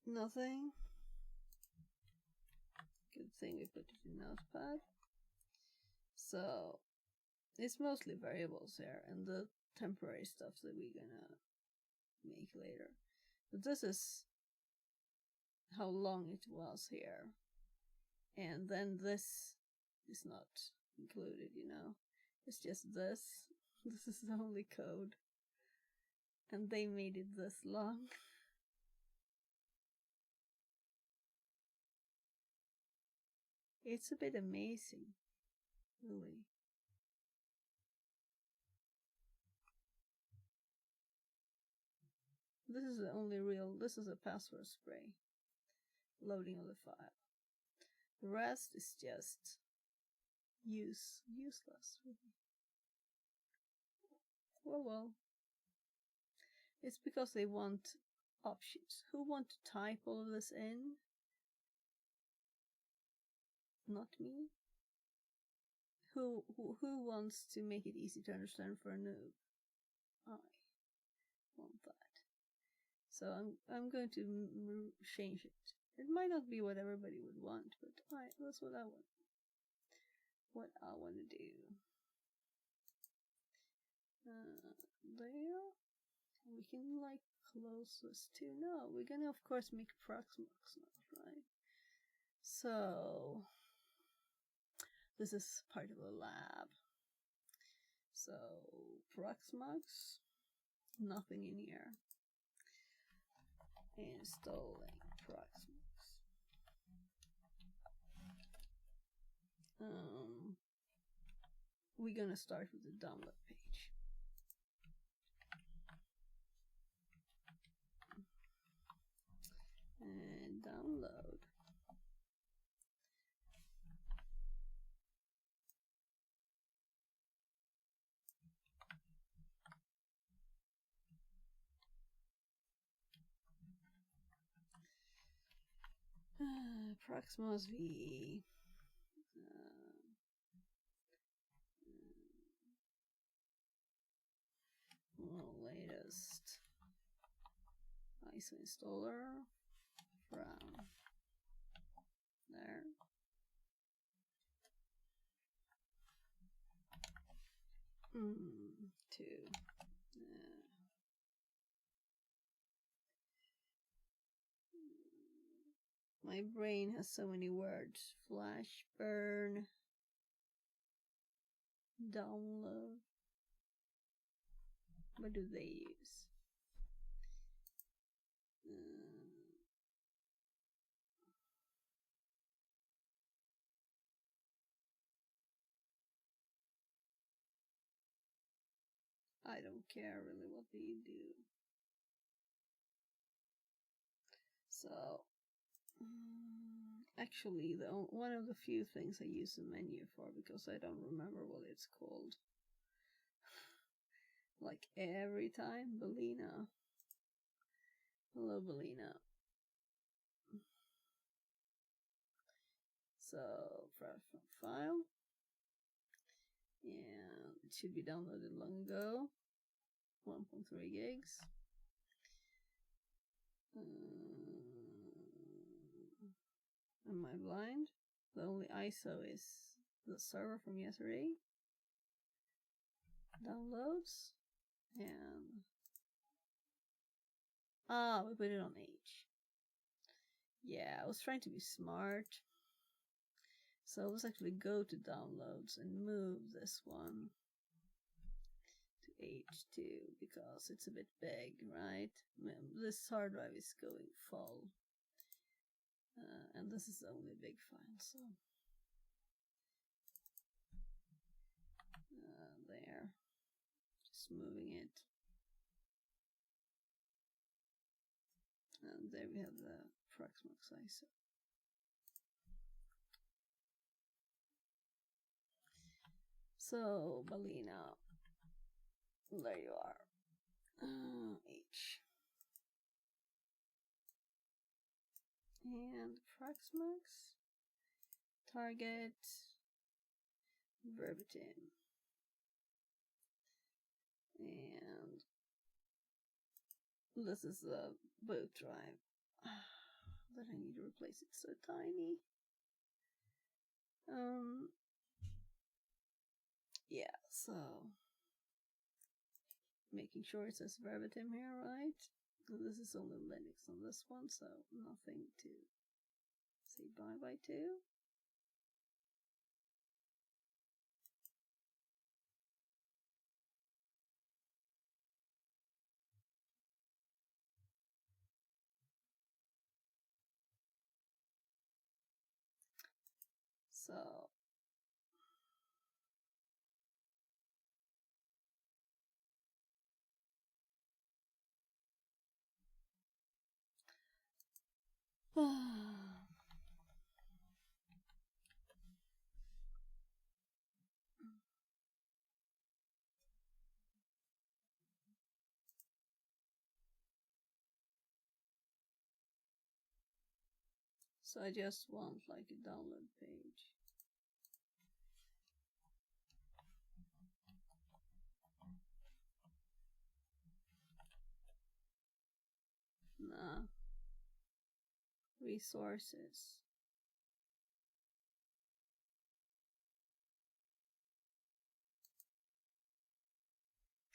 Nothing. Good thing we put it in Notepad. So, it's mostly variables here and the temporary stuff that we're gonna make later. But this is how long it was here. And then this is not included, you know. It's just this. This is the only code. And they made it this long. It's a bit amazing, really. This is the only real, this is a password spray. Loading of the file. The rest is just useless, really. Well. It's because they want options. Who want to type all of this in? Not me. Who wants to make it easy to understand for a noob? I want that. So I'm going to change it. It might not be what everybody would want, but that's what I want. What I want to do. There. We can like close this too. No, we're gonna of course make Proxmox now, right? So this is part of the lab. So Proxmox, nothing in here. Installing Proxmox. We're gonna start with the download page. And download. Proxmox V. Latest ISO installer from there. To my brain has so many words. Flash burn. Download. What do they use? I don't care really what they do. So, actually, one of the few things I use the menu for, because I don't remember what it's called. Like every time, Belina. Hello, Belina. So, file. And it should be downloaded long ago. 1.3 gigs. Am I blind? The only ISO is the server from yesterday. Downloads. And we put it on H. Yeah, I was trying to be smart. So let's actually go to downloads and move this one to H2 because it's a bit big, right? This hard drive is going full. And this is only a big file, so there. Just moving it. say so. So, Balina, there you are. H. And Proxmox, target, verbatim. And this is the boot drive. But I need to replace it, so tiny. Yeah, so making sure it says verbatim here, right? This is only Linux on this one, so nothing to say bye-bye to. So so I just want like a download page. Nah. Resources.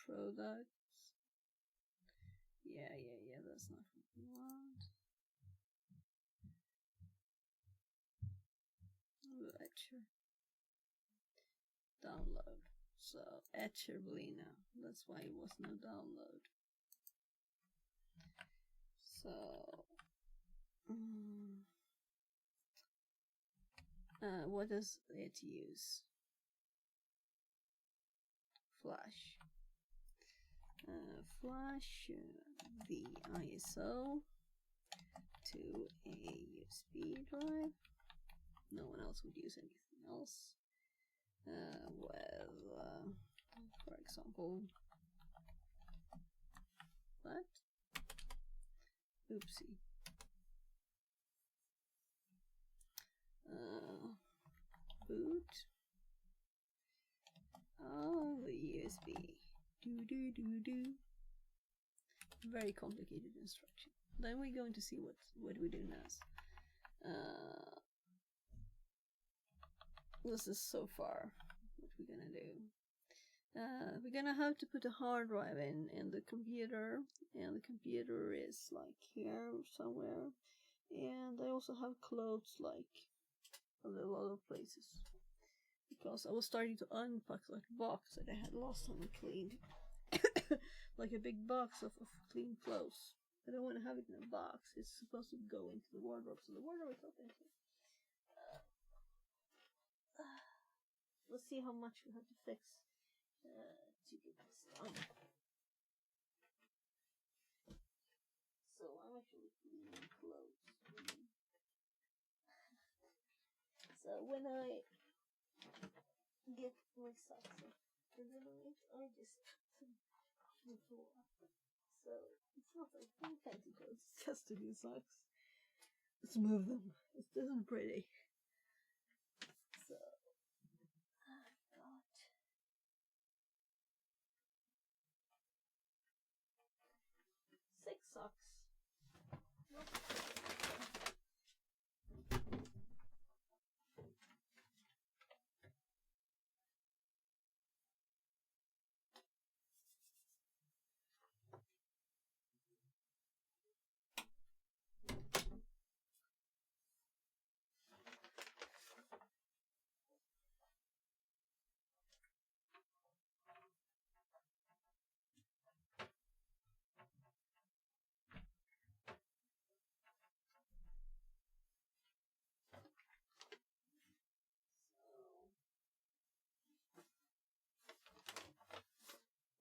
Products. Yeah, that's not what we want. Etcher. Download. So, Etcher Balina. That's why it was no download. So, what does it use? Flash. Flash the ISO to a USB drive. No one else would use anything else. With, for example, what? Oopsie. Boot. Oh, the USB. Do. Very complicated instruction. Then we're going to see what we do next. This is so far what we're gonna do. We're gonna have to put a hard drive in the computer, and the computer is like here somewhere. And I also have clothes like in a lot of places, because I was starting to unpack like a box that I had last time I cleaned. Like a big box of clean clothes. I don't want to have it in a box. It's supposed to go into the wardrobe, so the wardrobe is not empty. Let's see how much we have to fix to get this done. So I'm actually cleaning clothes. So when I get my socks delivered, I just the floor. So it's not like full fancy clothes, it's just to do socks. Let's move them. It isn't pretty. So I got 6 socks.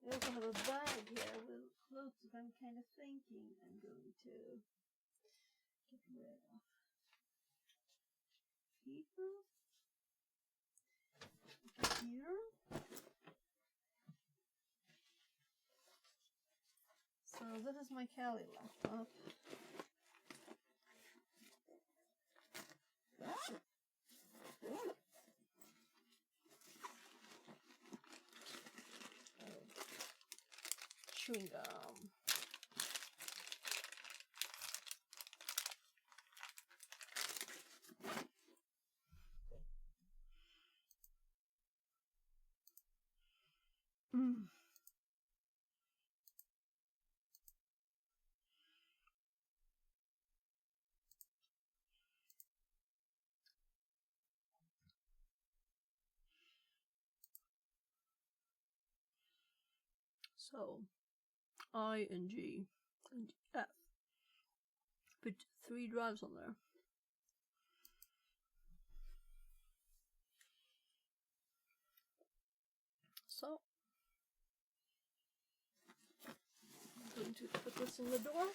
I also have a bag here with clothes that I'm kind of thinking I'm going to get rid of. here. Here. So this is my Kali laptop. Chewing gum. So, I and G and F. Put 3 drives on there. So, I'm going to put this in the door.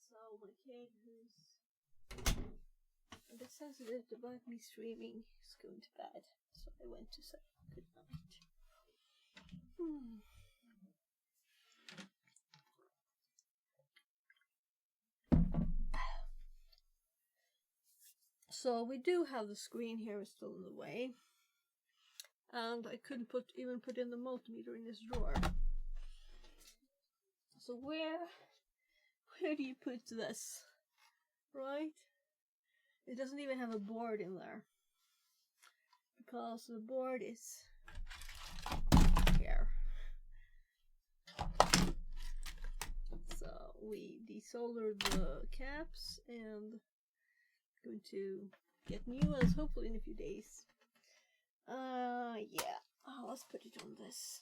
So my kid, who's a bit sensitive about me streaming, is going to bed. So I went to say good night. So we do have the screen here, is still in the way, and I couldn't even put in the multimeter in this drawer. So where do you put this? Right? It doesn't even have a board in there, because the board is here. So we desoldered the caps and going to get new ones hopefully in a few days. Yeah. Oh, let's put it on this.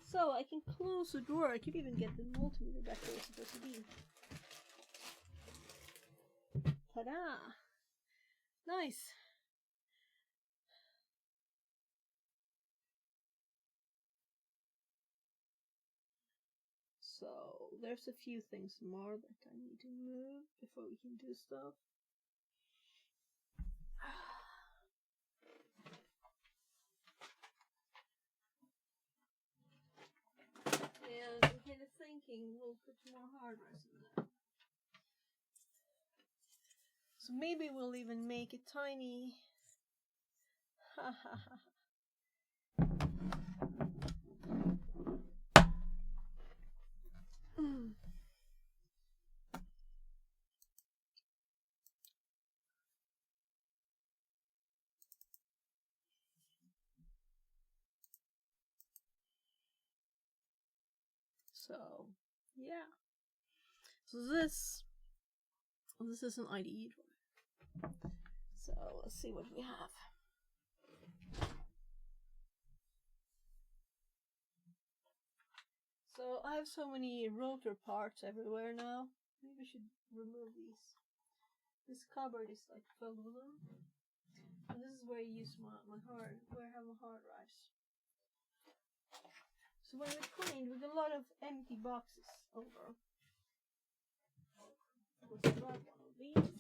So I can close the drawer. I can even get the multimeter back where it's supposed to be. Ta-da! Nice. So there's a few things more that I need to move before we can do stuff. And I'm kind of thinking we'll put more hard drives in there. So maybe we'll even make a tiny. So yeah. So this is an IDE drive. So let's see what we have. So I have so many rotor parts everywhere now. Maybe I should remove these. This cupboard is like filled with them. And this is where I use where I have my hard drives. So when we cleaned with a lot of empty boxes over. Let's grab one of these.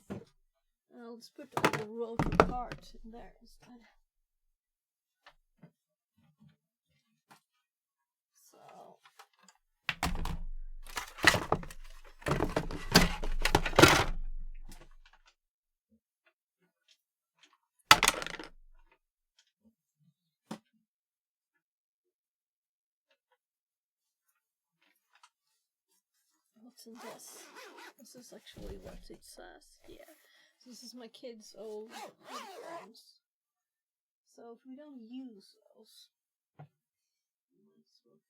And let's put the rotor part in there instead. So what's in this? This is actually what it says. Yeah. So this is my kid's old headphones. So if we don't use those,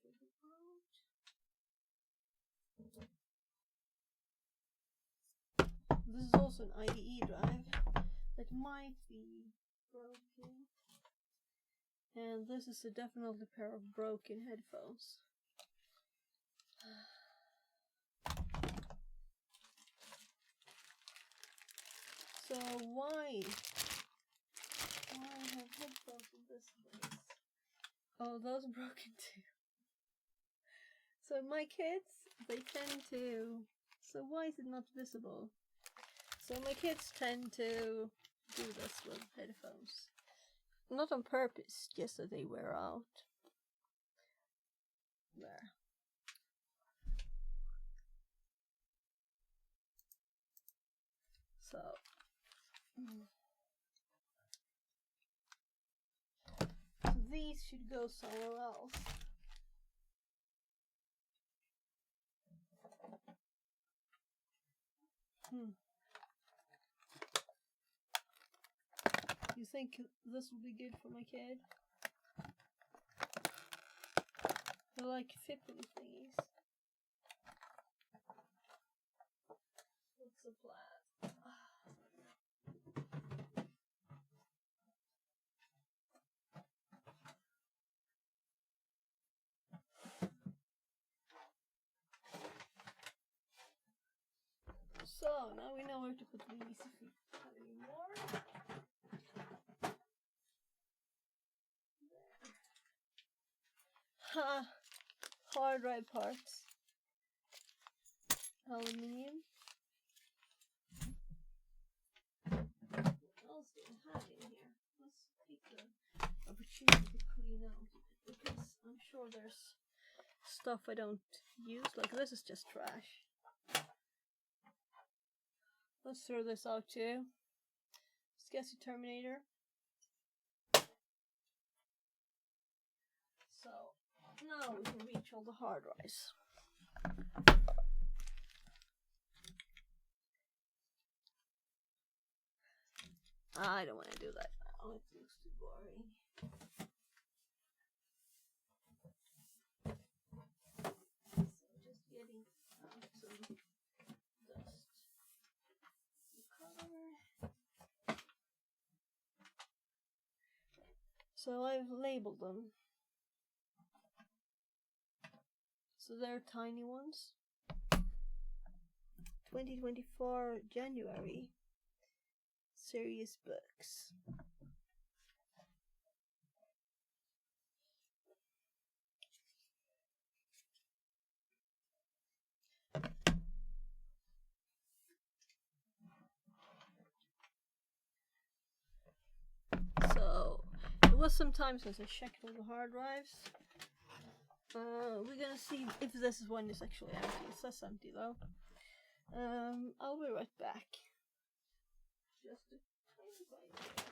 figure out. This is also an IDE drive that might be broken. And this is a definitely pair of broken headphones. So why have headphones in this place? Oh, those are broken too. So my kids, they tend to... So why is it not visible? So my kids tend to do this with headphones. Not on purpose, just so they wear out. There. So... So these should go somewhere else. You think this would be good for my kid? They're like fipping thingies. What's the plan? So now we know where to put these if we have any more. Ha! Hard drive parts. Aluminium. What else do we have in here? Let's take the opportunity to clean out a bit, because I'm sure there's stuff I don't use. Like this is just trash. Let's throw this out too. Sketchy Terminator. So now we can reach all the hard drives. I don't want to do that now. It looks too boring. So just getting out some dust. Cover. So I've labeled them. So they're tiny ones. 2024 January. Serious books. So it was some time since I checked all the hard drives. We're gonna see if this one is actually empty. It says empty though. I'll be right back. Just a tiny bite.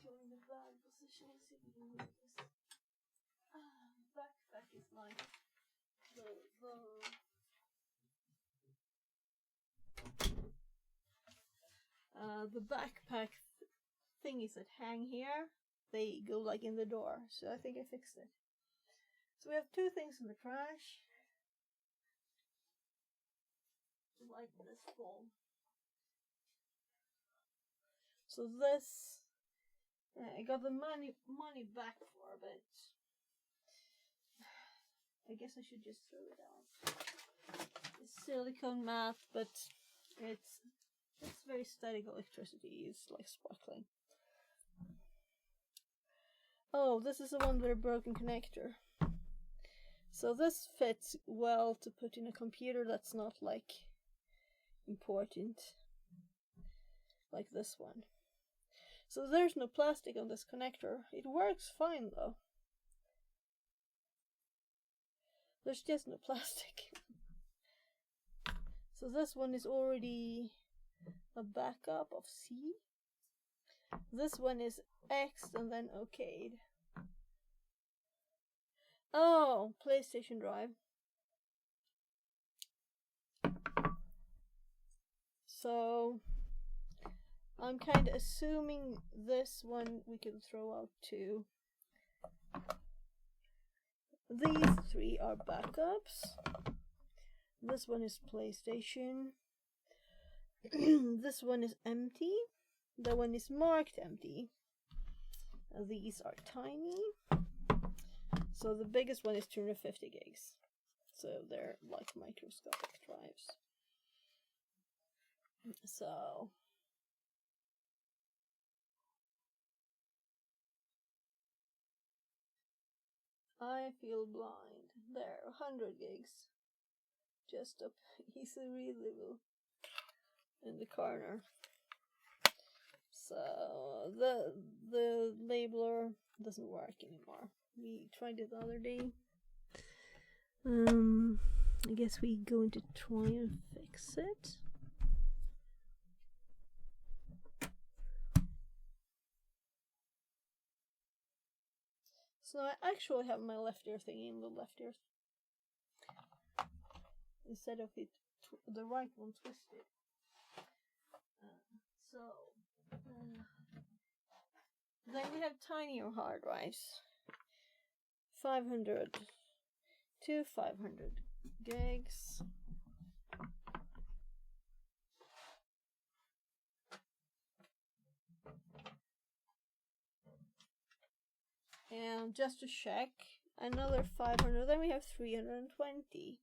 doing the bad position. Let's see if we can move this. Backpack is like the backpack thingies that hang here, they go like in the door, so I think I fixed it. So we have two things in the trash. Like this full. So this, I got the money back for, but I guess I should just throw it out. It's silicone mat, but it's very static electricity. It's like sparkling. Oh, this is the one with a broken connector. So this fits well to put in a computer that's not like important, like this one. So there's no plastic on this connector. It works fine though. There's just no plastic. So this one is already a backup of C. This one is X and then okayed. Oh, PlayStation drive. So I'm kind of assuming this one we can throw out too. These three are backups. This one is PlayStation. This one is empty. That one is marked empty. These are tiny. So the biggest one is 250 gigs. So they're like microscopic drives. So I feel blind. There, 100 gigs. Just up easily in the corner. So the labeler doesn't work anymore. We tried it the other day. I guess we going to try and fix it. So I actually have my left ear thingy in the left ear instead of it the right one twisted. Then we have tinier hard drives. 500 to 500 gigs. And just to check, another 500. Then we have 320.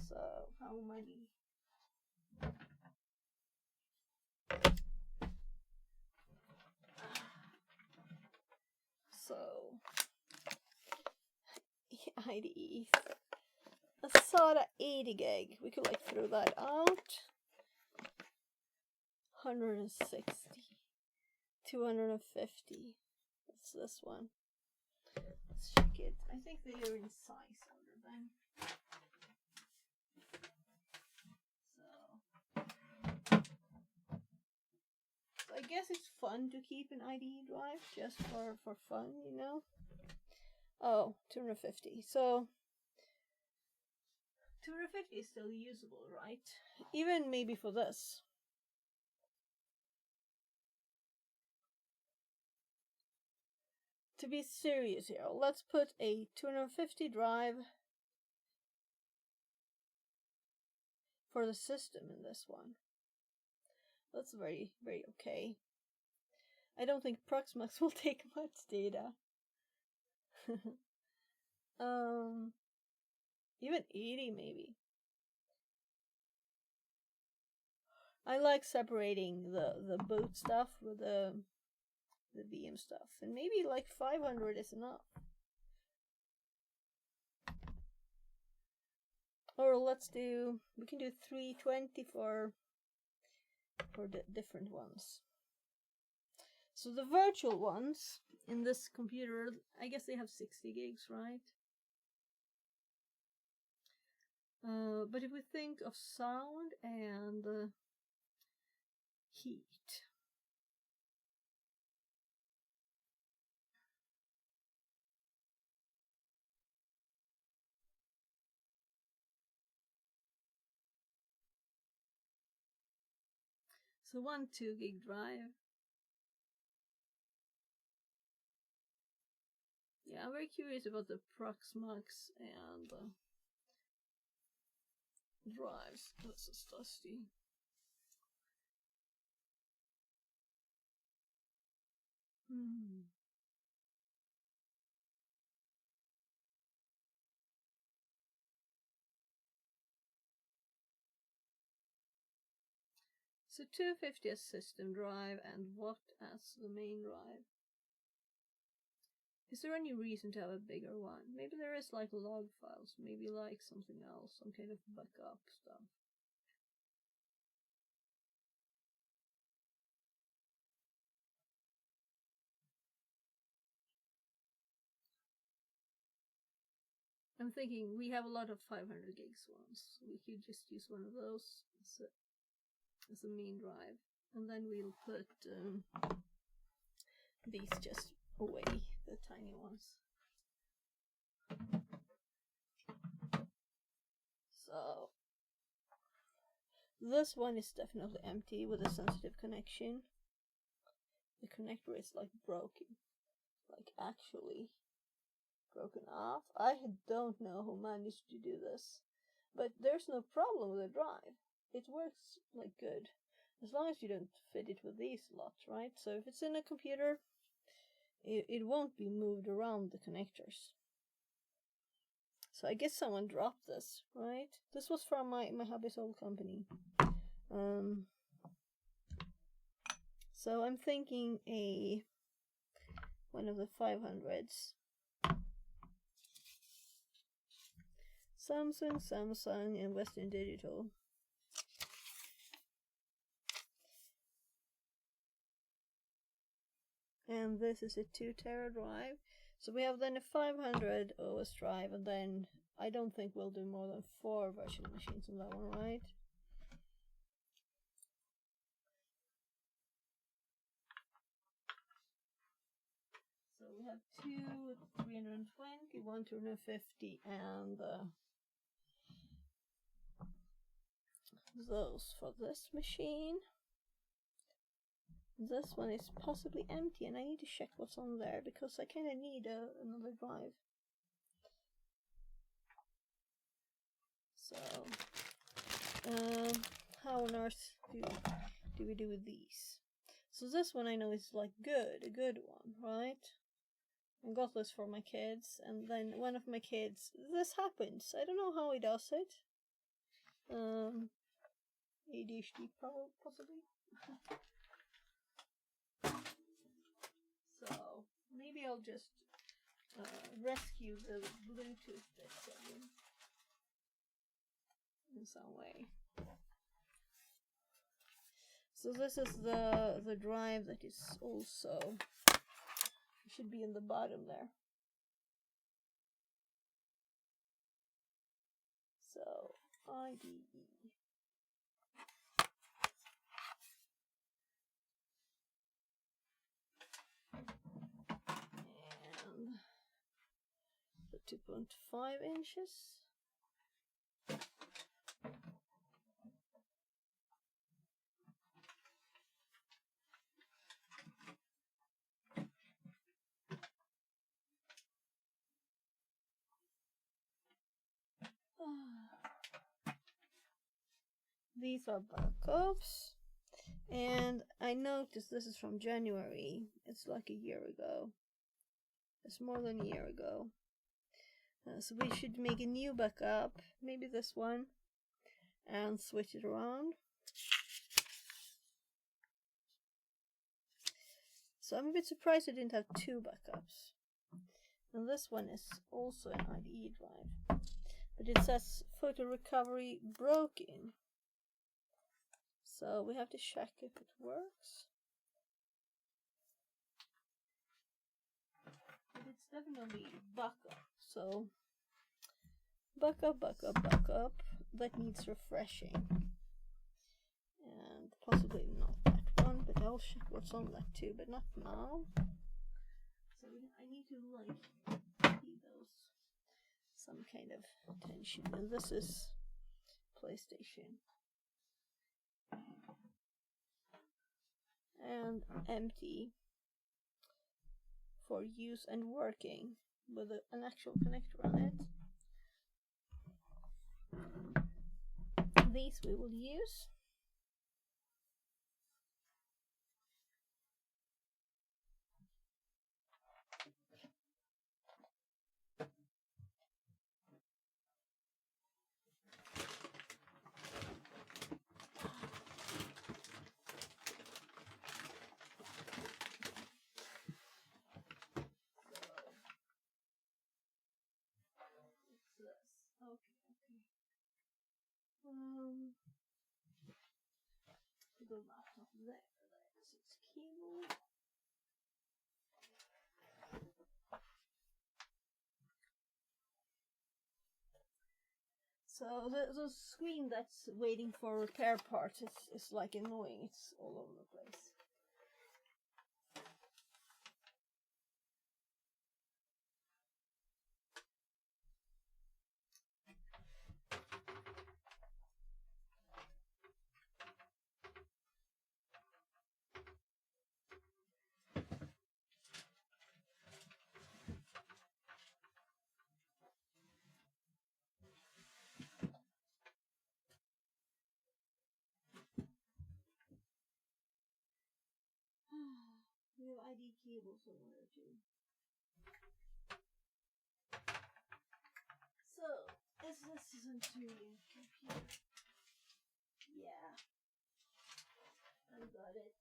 So how many? So IDE. A SATA 80 gig. We could like throw that out. 160. 250. What's this one? Let's check it. I think they are in size order then. So I guess it's fun to keep an IDE drive just for fun, you know. Oh, 250. So 250 is still usable, right? Even maybe for this. To be serious here, let's put a 250 drive for the system in this one. That's very, very okay. I don't think Proxmox will take much data. Even 80 maybe. I like separating the boot stuff with the VM stuff, and maybe like 500 is enough. Or we can do 320 for the different ones. So the virtual ones in this computer, I guess they have 60 gigs, right? But if we think of sound and heat, So one 2 gig drive. Yeah, I'm very curious about the Proxmox and drives. This is dusty. So 250 as system drive and what as the main drive? Is there any reason to have a bigger one? Maybe there is like log files, maybe like something else, some kind of backup stuff. I'm thinking we have a lot of 500 gigs ones. We could just use one of those as a main drive. And then we'll put these just away, the tiny ones. So this one is definitely empty with a sensitive connection. The connector is like broken, like actually broken off. I don't know who managed to do this, but there's no problem with the drive. It works like good, as long as you don't fit it with these slots, right? So if it's in a computer, it won't be moved around the connectors. So I guess someone dropped this, right? This was from my hubby's old company. So I'm thinking one of the 500s. Samsung, and Western Digital. And this is a 2 tera drive. So we have then a 500 OS drive, and then I don't think we'll do more than 4 virtual machines on that one, right? So we have 2 320, 1 250, and those for this machine. This one is possibly empty, and I need to check what's on there because I kind of need another drive. So, how on earth do we do with these? So this one I know is like a good one, right? I got this for my kids, and then one of my kids, this happens. I don't know how he does it. ADHD possibly. So maybe I'll just rescue the Bluetooth bits of them in some way. So this is the drive that is also should be in the bottom there. So IDE. And the 2.5 inches. These are backups, and I noticed this is from January. It's like a year ago. It's more than a year ago. So we should make a new backup, maybe this one, and switch it around. So I'm a bit surprised I didn't have 2 backups. And this one is also an IDE drive, but it says photo recovery broken. So we have to check if it works. But it's definitely backup. So backup. That needs refreshing. And possibly not that one, but I'll check what's on that too, but not now. So I need to like give those some kind of attention. And this is PlayStation. and empty for use and working with an actual connector on it. These we will use. Put the laptop there. That's its cable. So the screen that's waiting for repair parts is like annoying. It's all over the place. We have ID cables somewhere too. So, this isn't really a computer. Yeah. I got it.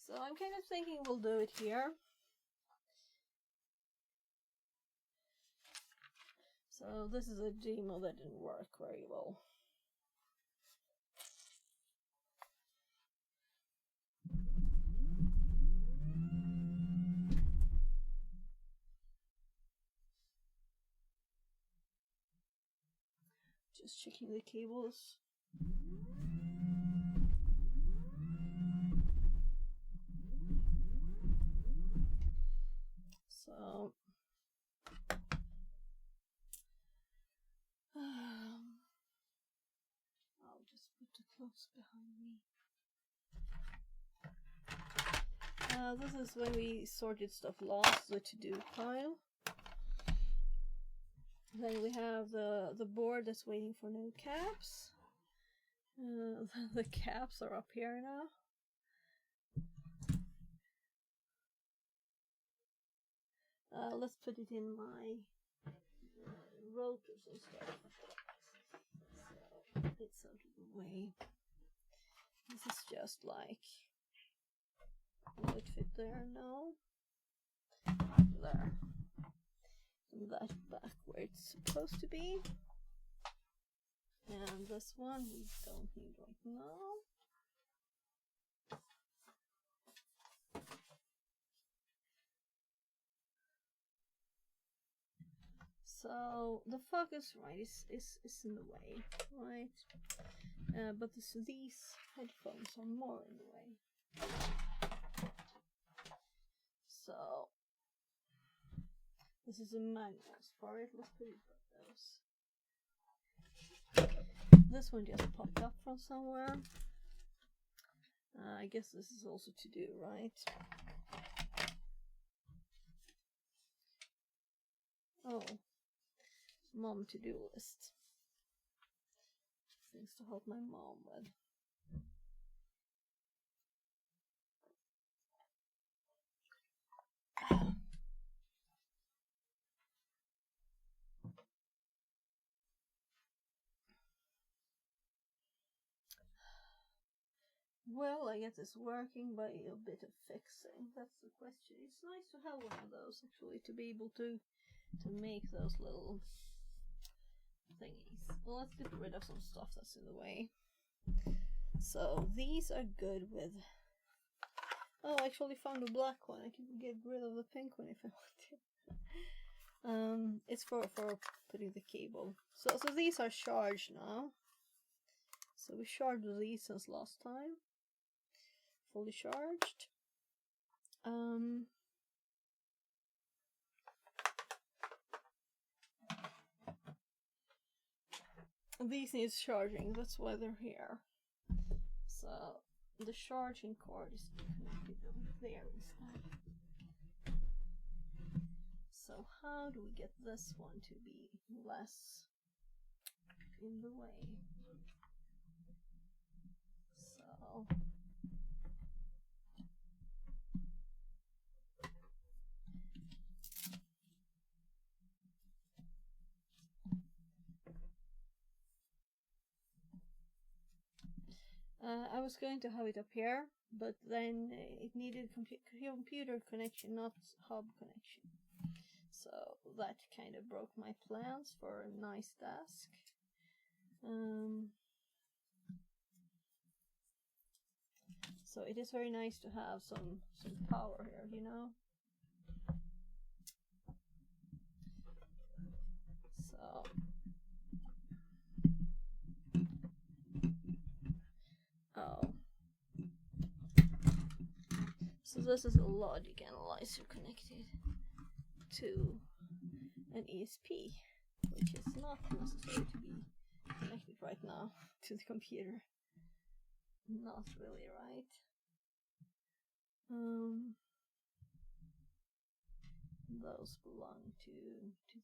So I'm kind of thinking we'll do it here. So this is a demo that didn't work very well. Just checking the cables. So I'll just put the clothes behind me. This is when we sorted stuff last, the to-do pile. Then we have the board that's waiting for new caps. The caps are up here now. Let's put it in my rotors and stuff. So it's out of the way. This is just like, will it fit there? No. There. And that back where it's supposed to be. And this one we don't need right now. So the focus, right, is in the way, right? But these headphones are more in the way. So this is a magnet for it. Let's put it like those. This one just popped up from somewhere. I guess this is also to do, right? Oh, mom to-do list. Things to help my mom with. Well, I guess it's working by a bit of fixing. That's the question. It's nice to have one of those, actually, to be able to make those little thingies. Well, let's get rid of some stuff that's in the way. So these are good with... Oh, I actually found a black one. I can get rid of the pink one if I want to. It's for putting the cable. So these are charged now. So we charged these since last time. Fully charged. These need charging, that's why they're here. So the charging cord is connected over there inside. So how do we get this one to be less in the way? So I was going to have it up here, but then it needed computer connection, not hub connection. So that kind of broke my plans for a nice desk. So it is very nice to have some power here, you know. So so this is a logic analyzer connected to an ESP, which is not necessary to be connected right now to the computer. Not really, right? Those belong to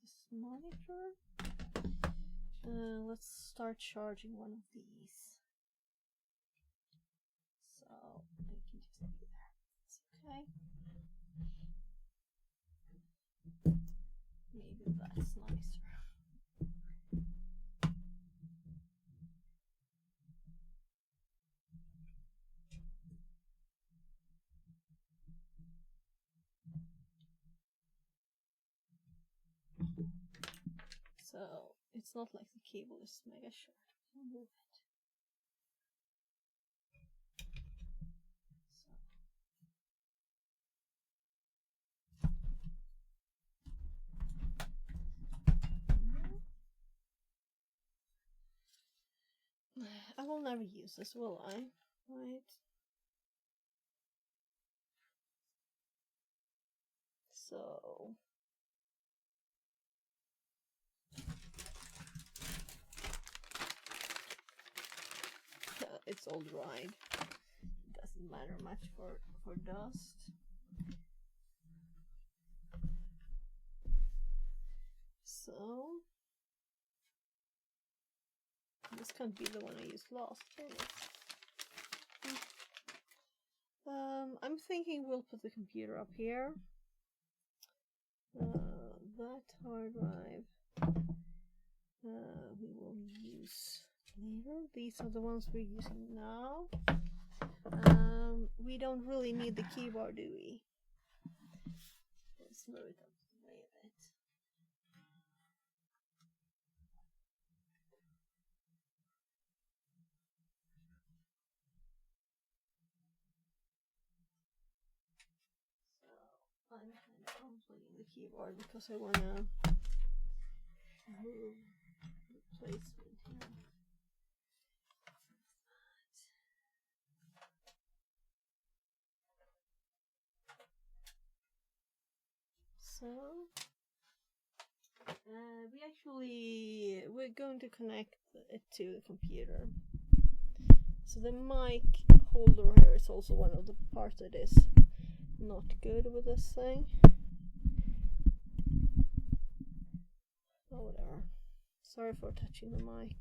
this monitor. Let's start charging one of these. So I can just do that. It's okay. Maybe that's nicer. So it's not like the cable is mega short. I'll move it. I will never use this, will I? Right? So it's all dried. It doesn't matter much for dust. So this can't be the one I used last, can it? I'm thinking we'll put the computer up here. That hard drive we will use later. These are the ones we're using now. We don't really need the keyboard, do we? Let's move it up the way a bit. So I'm kind of unplugging the keyboard because I want to move the placement here. So we're going to connect it to the computer. So the mic holder here is also one of the parts that is not good with this thing. Oh, whatever. Sorry for touching the mic.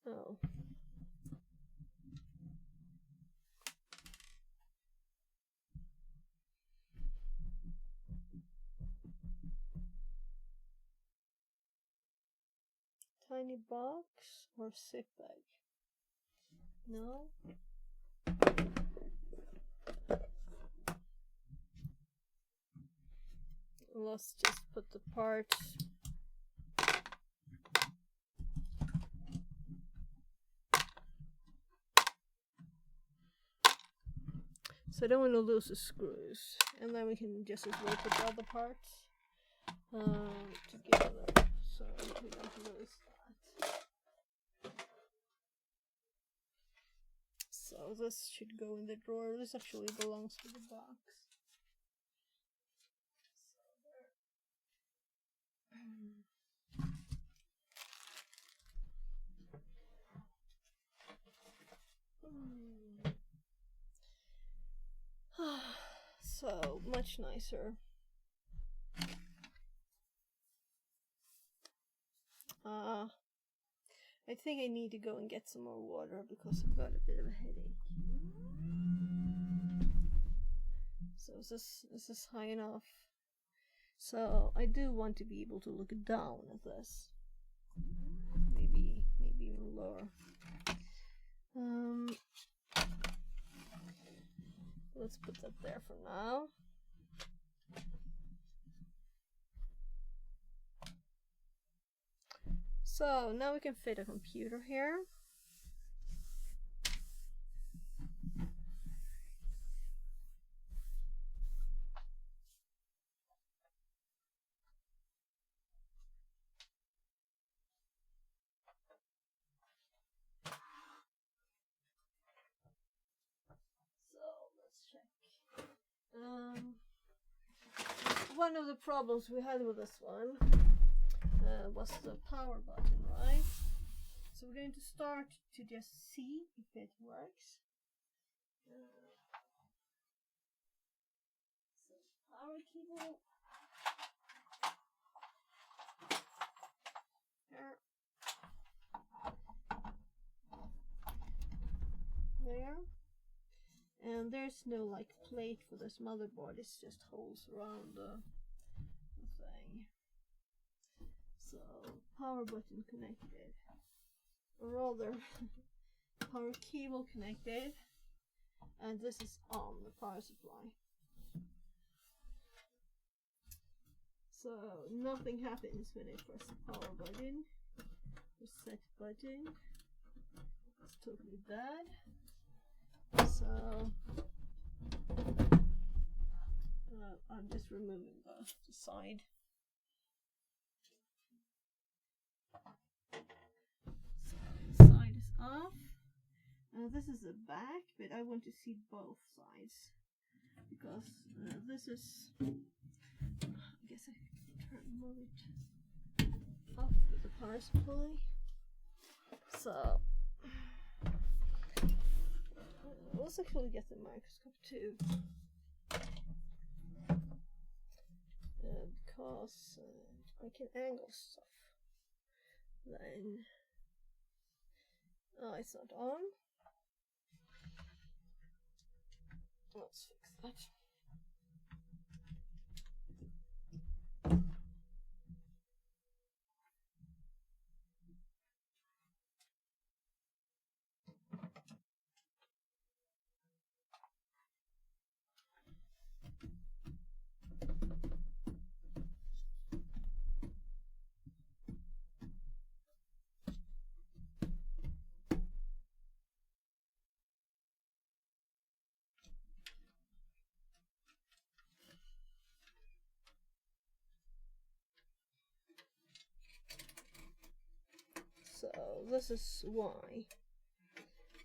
Oh. Tiny box or zip bag? No. Let's just put the parts. So I don't want to lose the screws, and then we can just as well put the other parts together, so we don't lose that. So this should go in the drawer. This actually belongs to the box. So much nicer. I think I need to go and get some more water because I've got a bit of a headache. So is this high enough? So I do want to be able to look down at this. Maybe even lower. Let's put that there for now. So now we can fit a computer here. One of the problems we had with this one was the power button, right? So we're going to start to just see if it works. So power cable. There. There. And there's no like plate for this motherboard, it's just holes around the thing. So power button connected, or rather power cable connected, and this is on the power supply. So nothing happens when I press the power button. Reset button. It's totally dead. So I'm just removing the side. So the side is off. This is the back, but I want to see both sides because this is. I guess I can move it off with the power supply. So. Let's actually get the microscope too, because I can angle stuff. Then, oh, it's not on. Let's fix that. So this is why,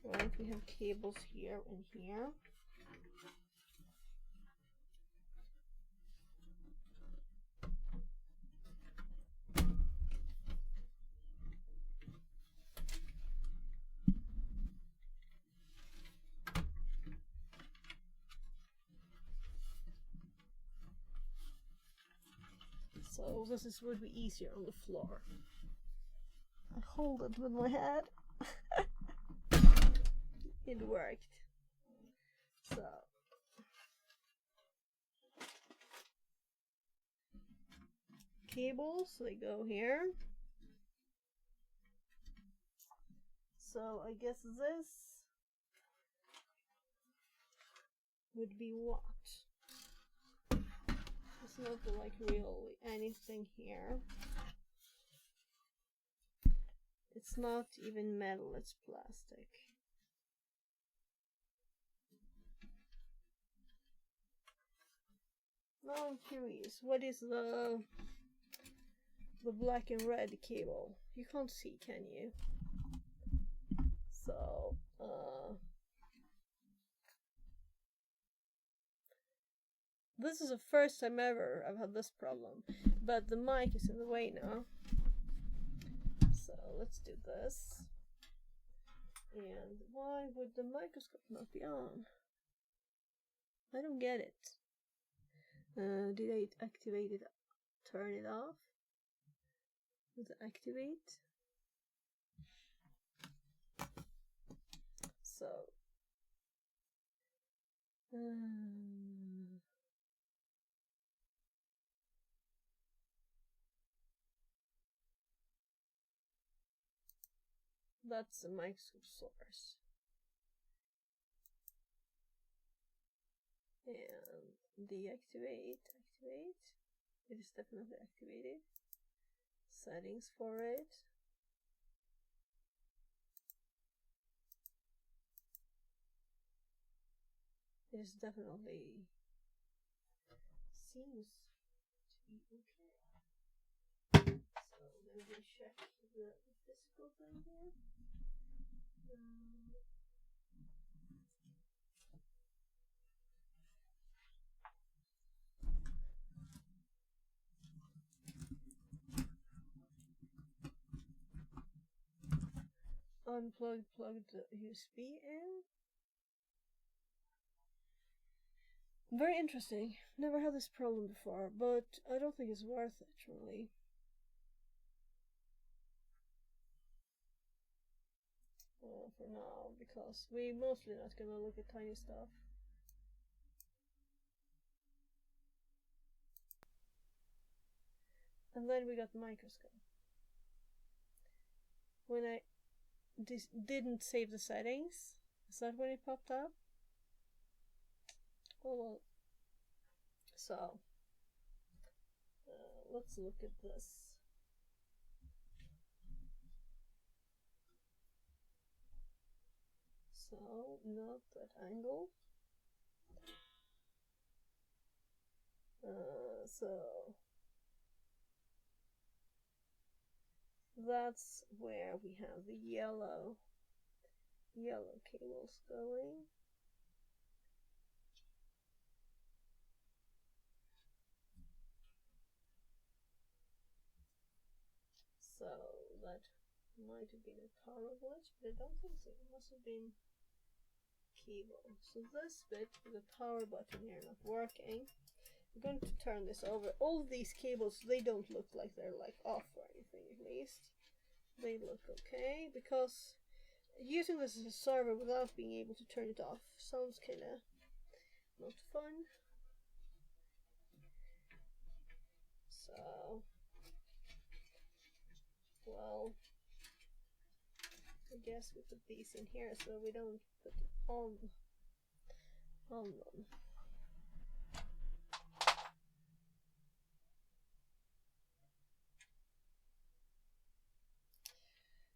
right? We have cables here and here. So this would be easier on the floor. I hold it with my head. It worked. So cables, they go here. So I guess this would be what? It's not like really anything here. It's not even metal, it's plastic. Now I'm curious, what is the black and red cable? You can't see, can you? So, this is the first time ever I've had this problem, but the mic is in the way now. So let's do this. And why would the microscope not be on? I don't get it. Did I activate it? Turn it off? With activate? So that's the microscope source. And deactivate, activate. It is definitely activated. Settings for it. It is definitely seems to be okay. So let me check the physical thing here. Unplugged, plugged the USB in. Very interesting. Never had this problem before, but I don't think it's worth it, really. For now, because we're mostly not gonna look at tiny stuff. And then we got the microscope. When I didn't save the settings, is that when it popped up? Oh well. So, let's look at this. So, not that angle. So that's where we have the yellow cables going. So that might have been a power glitch, but I don't think so. It must have been cable. So this bit with the power button here not working. I'm going to turn this over. All of these cables, they don't look like they're like off or anything, at least. They look okay, because using this as a server without being able to turn it off sounds kinda not fun. So, well, I guess we put these in here so we don't put it on them.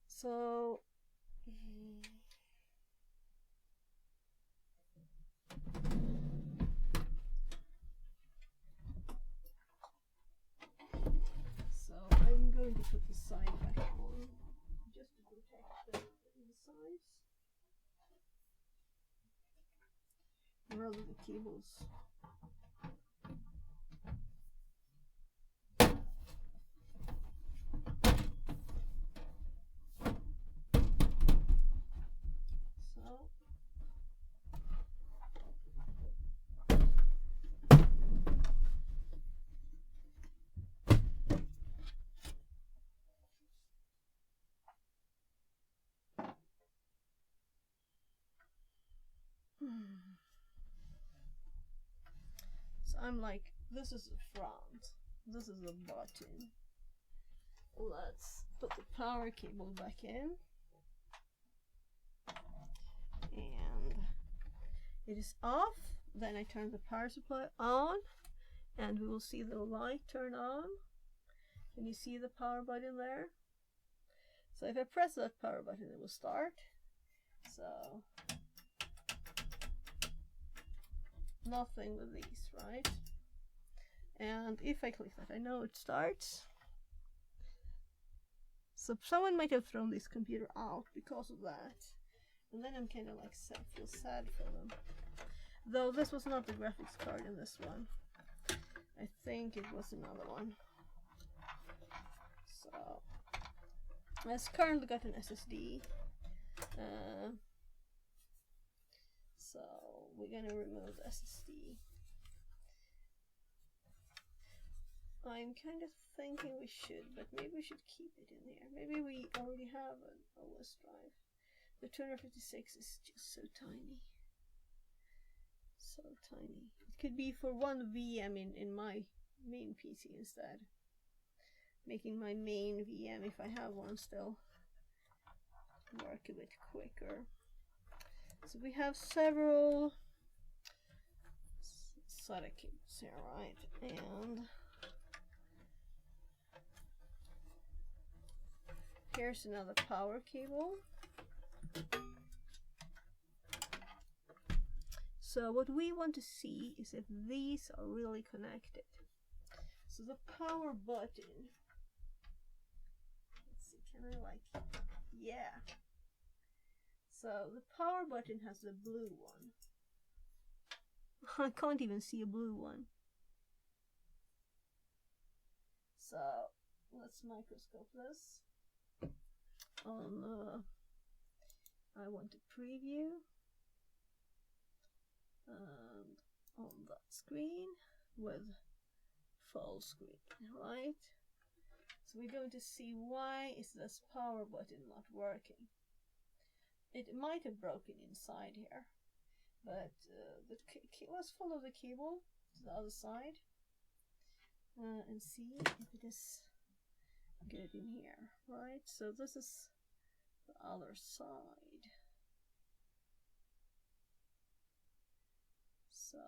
So I'm going to put the side back on just to protect the insides. Rather the cables. So I'm like, this is the front, this is the button. Let's put the power cable back in. And it is off. Then I turn the power supply on and we will see the light turn on. Can you see the power button there? So if I press that power button, it will start. So nothing with these, right? And if I click that, I know it starts. So someone might have thrown this computer out because of that. And then I'm kind of like feel sad for them. Though this was not the graphics card in this one. I think it was another one. So it's currently got an SSD. So we're gonna remove the SSD. I'm kind of thinking we should, but maybe we should keep it in here. Maybe we already have an OS drive. The 256 is just so tiny. So tiny. It could be for one VM in my main PC instead. Making my main VM, if I have one still, work a bit quicker. So we have several SATA cables here, right? And here's another power cable. So what we want to see is if these are really connected. So the power button, let's see, can I like, yeah. So the power button has the blue one. I can't even see a blue one. So let's microscope this. I want to preview. And on that screen with full screen, right? So we're going to see why is this power button not working. It might have broken inside here, but let's follow the cable to the other side and see if it is good in here, right? So this is the other side. So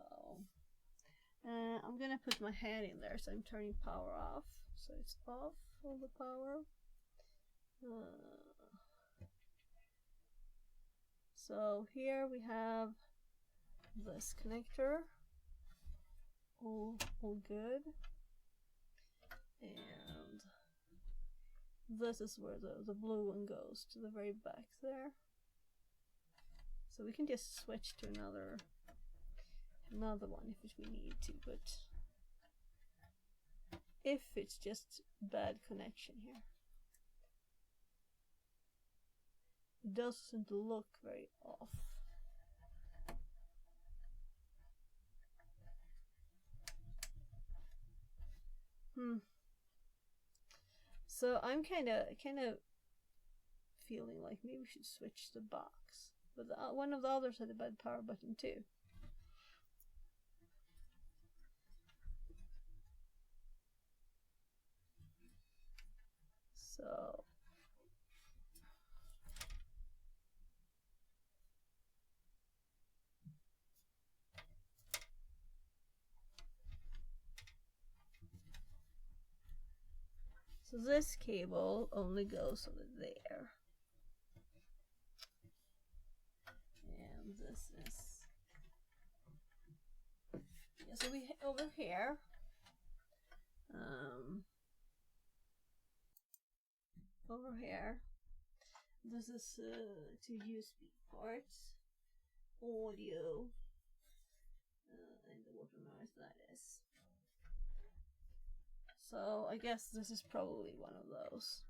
I'm gonna put my hand in there, so I'm turning power off. So it's off, all the power. So here we have this connector, all good, and this is where the blue one goes, to the very back there. So we can just switch to another one if we need to, but if it's just bad connection here, it doesn't look very off. So I'm kind of feeling like maybe we should switch the box, but one of the others had a bad power button too. So this cable only goes over there. And this is, yeah, so we over here, this is two USB ports, audio, and what on earth that is. So I guess this is probably one of those.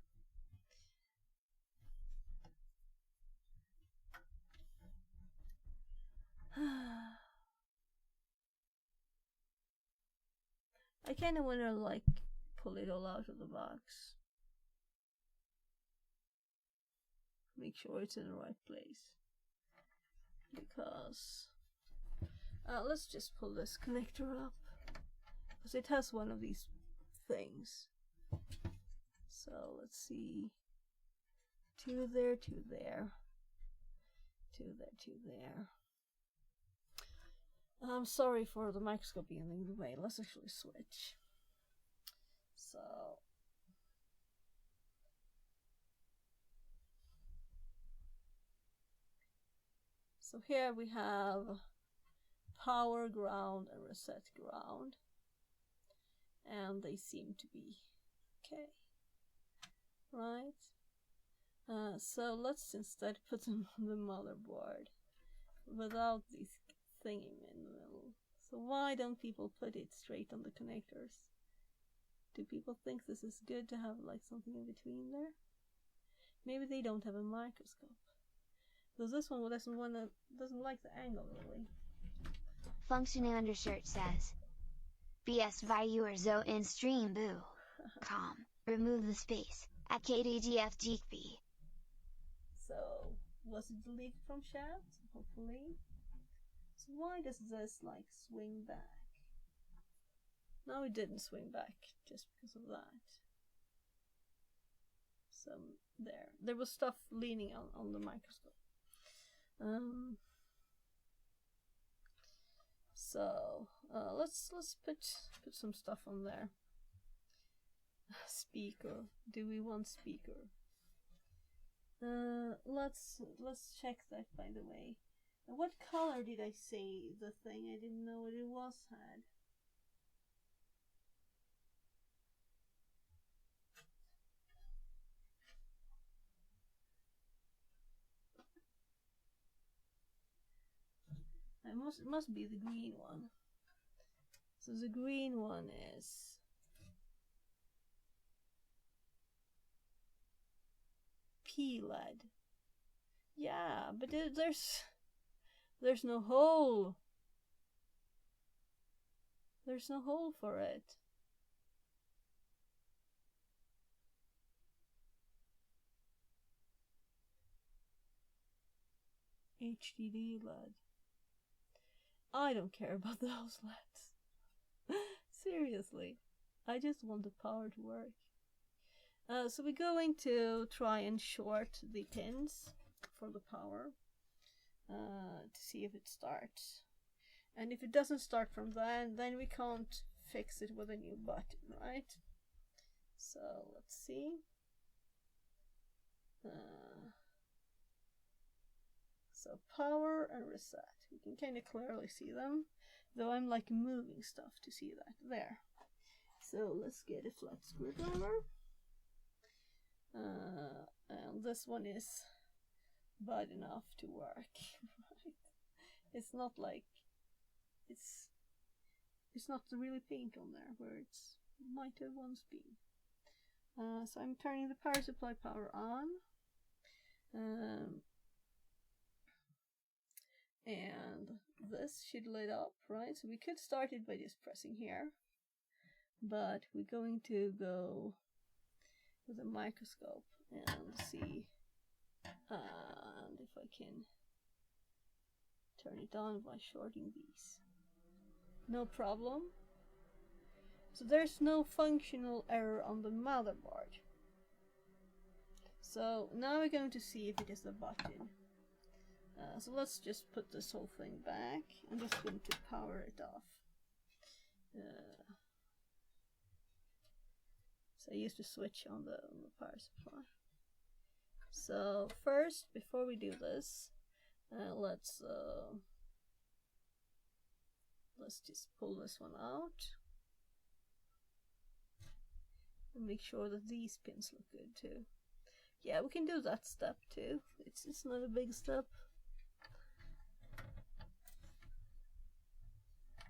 I kind of want to like pull it all out of the box. Make sure it's in the right place. Because let's just pull this connector up, because it has one of these things. So let's see, two there, two there, two there, two there. I'm sorry for the microscope being in the way. Let's actually switch. So here we have power, ground, and reset ground, and they seem to be okay, right? So let's instead put them on the motherboard without this thingy in the middle. So why don't people put it straight on the connectors? Do people think this is good to have like something in between there? Maybe they don't have a microscope. So this one doesn't like the angle really. Function Undershirt says, BS viewer zo in stream boo. Remove the space. At KDGFGB. So, was it deleted from chat? Hopefully. So why does this like swing back? No, it didn't swing back just because of that. So there was stuff leaning on the microscope. So let's put some stuff on there. Speaker. Do we want speaker? Let's check that, by the way. What color did I say the thing? I didn't know what it was had. It must be the green one. So the green one is P-LED. Yeah, but there's no hole. There's no hole for it. HDD LED. I don't care about those LEDs. Seriously. I just want the power to work. So we're going to try and short the pins for the power to see if it starts. And if it doesn't start from then we can't fix it with a new button, right? So let's see. So power and reset. We can kind of clearly see them, though I'm like moving stuff to see that. There. So let's get a flat screwdriver. And this one is bad enough to work. Right? It's not like it's not really pink on there where it's might have once been. So I'm turning the power supply power on. And this should light up, right? So we could start it by just pressing here, but we're going to go with a microscope and see and if I can turn it on by shorting these. No problem. So there's no functional error on the motherboard. So now we're going to see if it is the button. So let's just put this whole thing back. I'm just going to power it off. So I used to switch on the power supply. So first, before we do this, let's just pull this one out and make sure that these pins look good too. Yeah, we can do that step too. It's not a big step.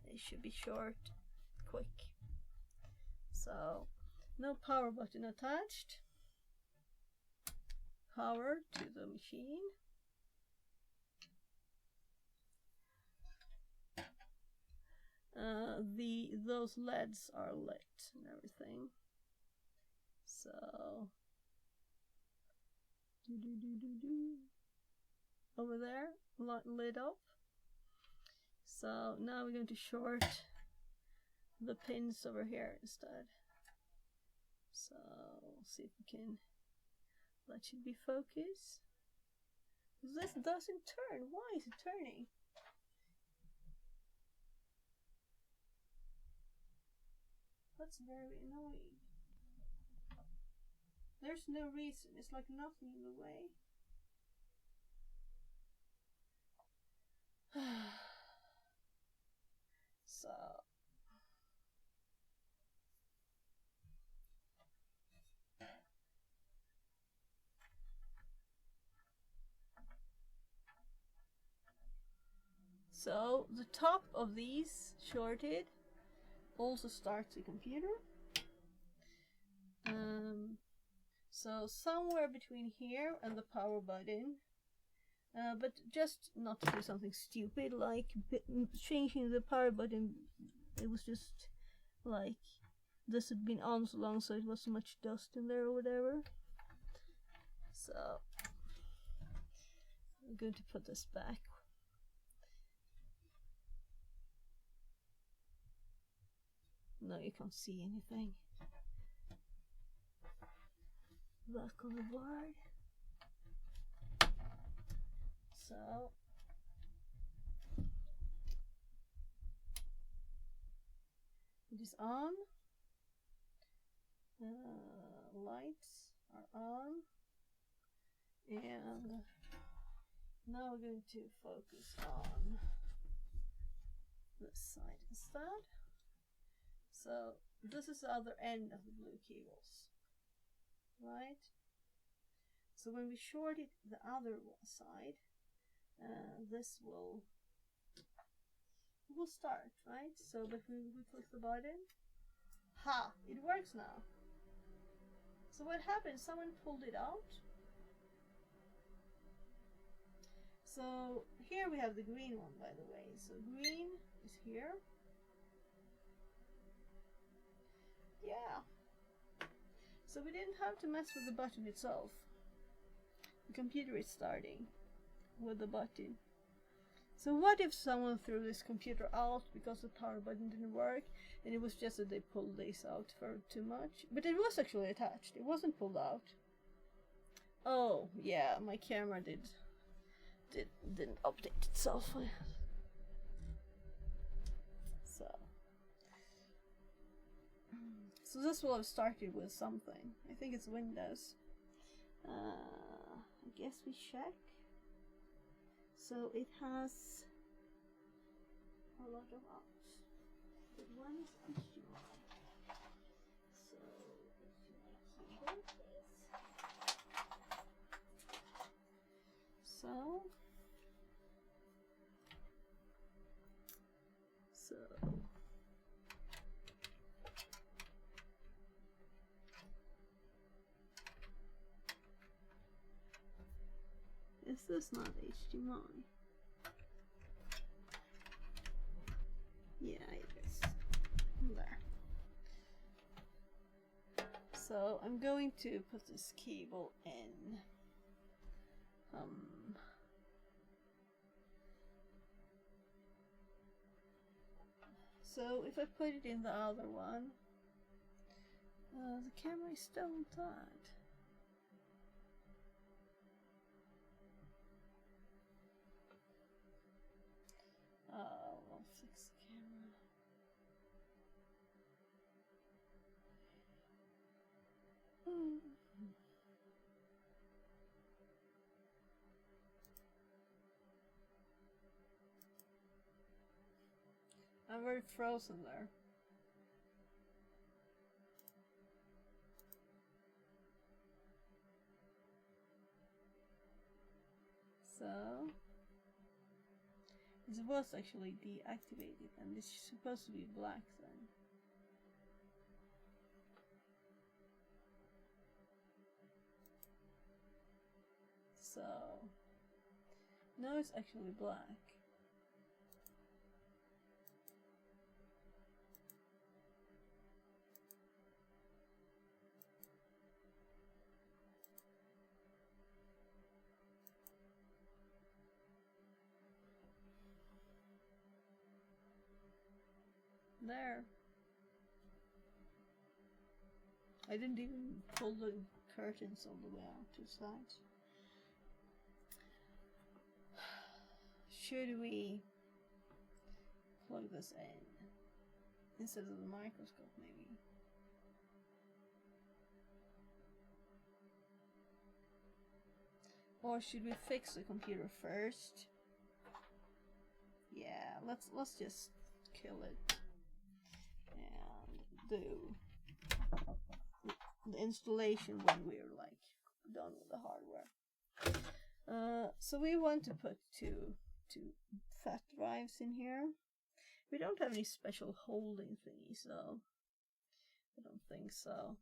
It should be short, quick. So, no power button attached. Power to the machine. Those LEDs are lit and everything. So, over there, lit up. So now we're going to short the pins over here instead. So see if we can. That should be focus. This doesn't turn. Why is it turning? That's very annoying. There's no reason. It's like nothing in the way. So the top of these shorted also starts the computer. So somewhere between here and the power button, but just not to do something stupid like changing the power button. It was just like this had been on so long, so it was so much dust in there or whatever. So I'm going to put this back. No, you can't see anything. Back on the board. So it is on. Lights are on, and now we're going to focus on this side instead. So this is the other end of the blue cables, right? So when we short it the other side, this will start, right? So if we click the button, ha! It works now. So what happened? Someone pulled it out. So here we have the green one, by the way. So green is here. Yeah. So we didn't have to mess with the button itself. The computer is starting with the button. So what if someone threw this computer out because the power button didn't work, and it was just that they pulled this out for too much? But it was actually attached. It wasn't pulled out. Oh yeah, my camera didn't update itself. So this will have started with something. I think it's Windows. I guess we check. So it has a lot of apps. But one is HDMI. So HDMI keyboard, please. So is this not HDMI? Yeah, it is. There. So I'm going to put this cable in. So if I put it in the other one, the camera is still on that. I'll fix the camera. I'm very frozen there. So it was actually deactivated, and it's supposed to be black then. So now it's actually black. There. I didn't even pull the curtains all the way out to the sides. Should we plug this in instead of the microscope, maybe? Or should we fix the computer first? Yeah, let's just kill it and do the installation when we're like done with the hardware. So we want to put two fat drives in here. We don't have any special holding thingy, so I don't think so.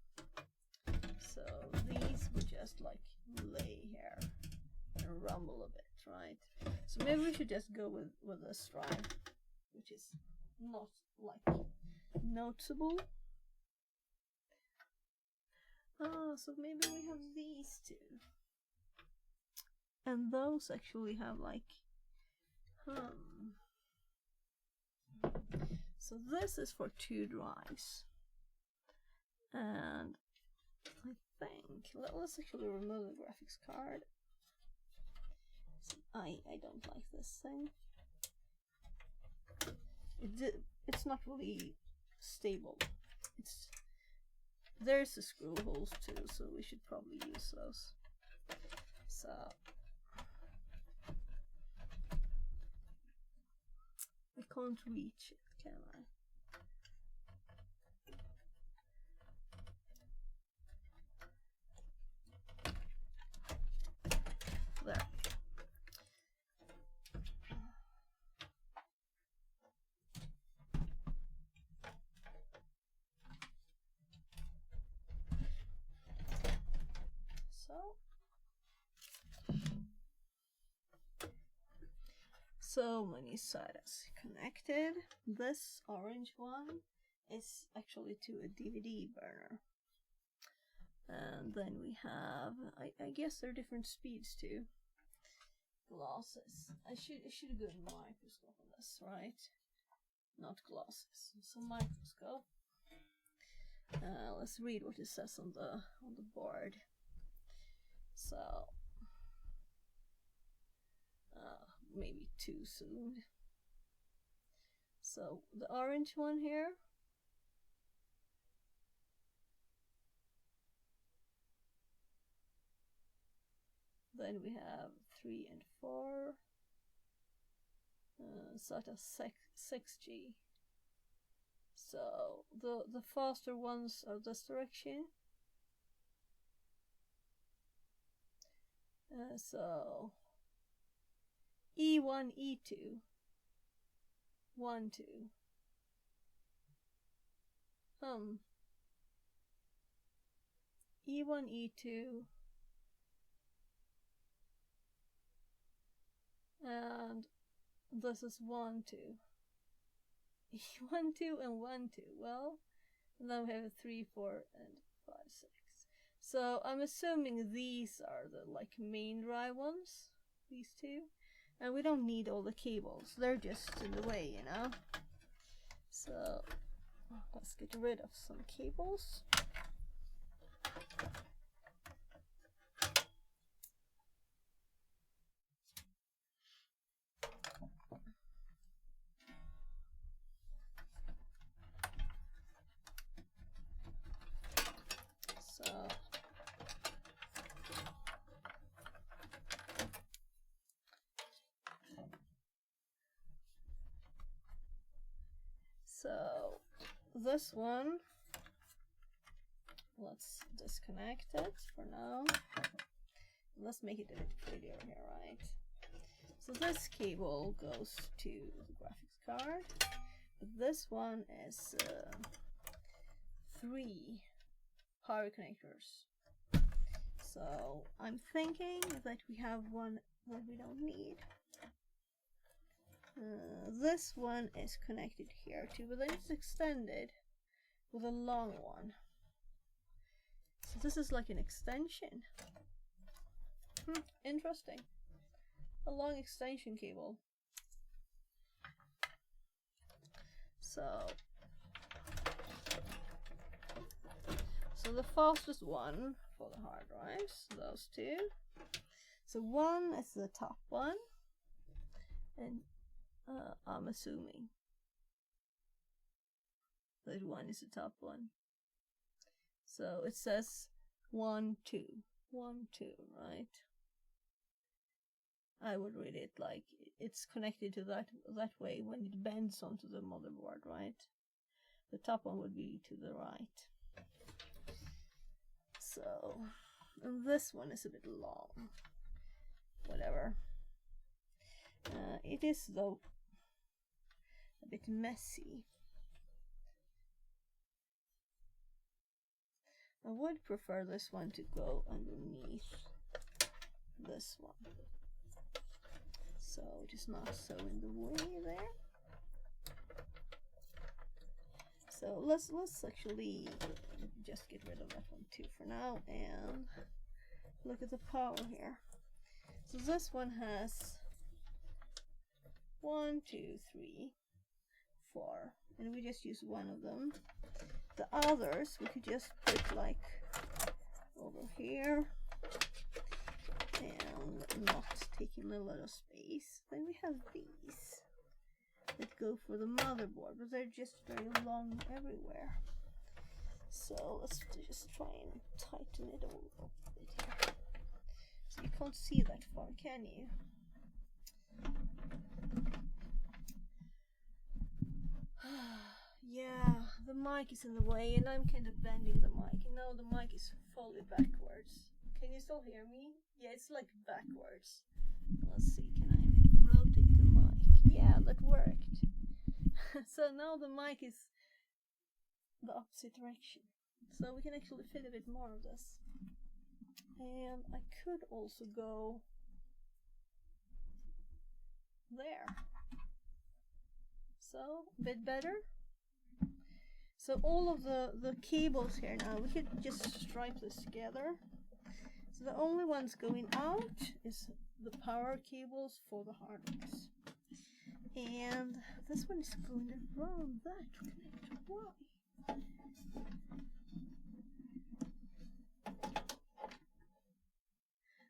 So these would just like lay here and rumble a bit, right? So maybe we should just go with this drive, which is not like noticeable. So maybe we have these two. And those actually have like, so this is for 2 drives. And I think, let's actually remove the graphics card. So I don't like this thing. It's not really stable. There's the screw holes too, so we should probably use those. So I can't reach it, can I? There. So many SATAs connected. This orange one is actually to a DVD burner. And then we have, I guess they're different speeds too. Glasses. I should have gotten a microscope on this, right? Not glasses. So microscope. Let's read what it says on the board. So maybe too soon. So the orange one here. Then we have 3 and 4. SATA 6G. So the faster ones are this direction. So E1, E2, 1, 2. E1, E2, and this is 1, 2. E1, 2 and 1, 2. Well, now we have 3, 4, and 5, 6. So I'm assuming these are the like main drive ones, these two. And we don't need all the cables, they're just in the way, you know. So let's get rid of some cables. So this one, let's disconnect it for now. Let's make it a bit prettier here, right? So this cable goes to the graphics card, but this one is 3 power connectors. So I'm thinking that we have one that we don't need. This one is connected here too, but then it's extended with a long one. So this is like an extension. Interesting. A long extension cable. So the fastest one for the hard drives, those two. So one is the top one, and I'm assuming that one is the top one. So it says 1, 2, 1, 2, right? I would read it like it's connected to that way when it bends onto the motherboard, right? The top one would be to the right. So, and this one is a bit long. Whatever. It is though a bit messy. I would prefer this one to go underneath this one, so it is not so in the way there. So let's actually just get rid of that one too for now and look at the power here. So this one has 1, 2, 3, 4, and we just use one of them. The others we could just put like over here and not taking a lot of space. Then we have these that go for the motherboard, but they're just very long everywhere. So let's just try and tighten it a little bit here. So you can't see that far, can you? Yeah, the mic is in the way and I'm kind of bending the mic. And now the mic is fully backwards. Can you still hear me? Yeah, it's like backwards. Let's see, can I rotate the mic? Yeah, that worked. So now the mic is the opposite direction. So we can actually fit a bit more of this. And I could also go there. So, a bit better. So all of the cables here now, we could just stripe this together. So the only ones going out is the power cables for the hardwares. And this one is going around that connector. Why?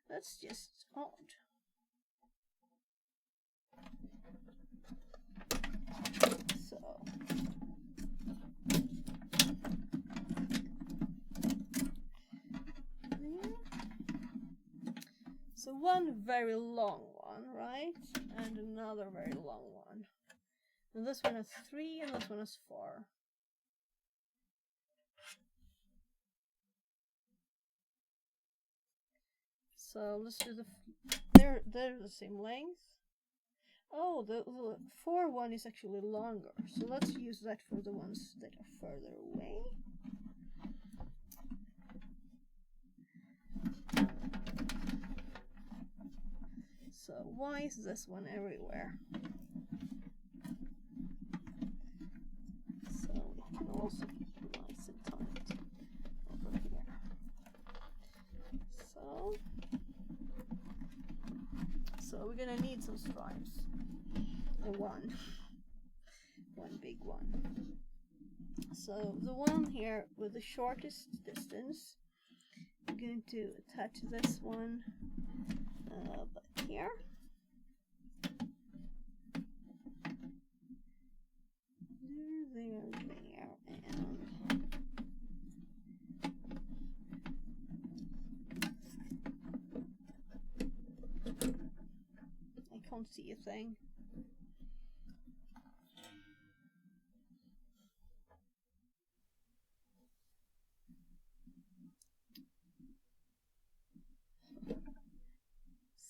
That's just odd. So so one very long one, right? And another very long one. And this one has 3 and this one has 4. So let's do they're the same length. Oh, the 4 one is actually longer. So let's use that for the ones that are further away. So why is this one everywhere? So we can also keep it nice and tight over here. So we're gonna need some stripes. One big one. So the one here with the shortest distance, I'm going to attach this one back here. There, and I can't see a thing.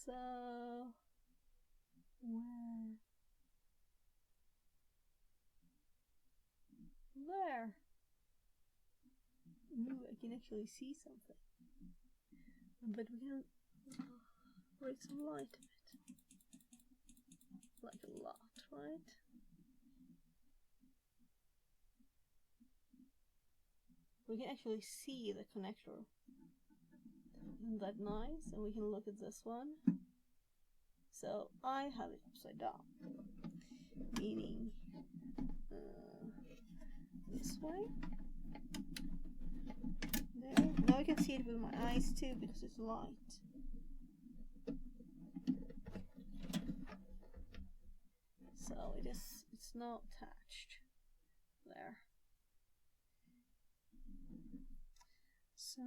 So where? There. Ooh, I can actually see something. But we can bring some light a bit. Like a lot, right? We can actually see the connector. Isn't that nice? And we can look at this one. So I have it upside down, meaning this way. There. Now I can see it with my eyes too because it's light. So it's not attached there. So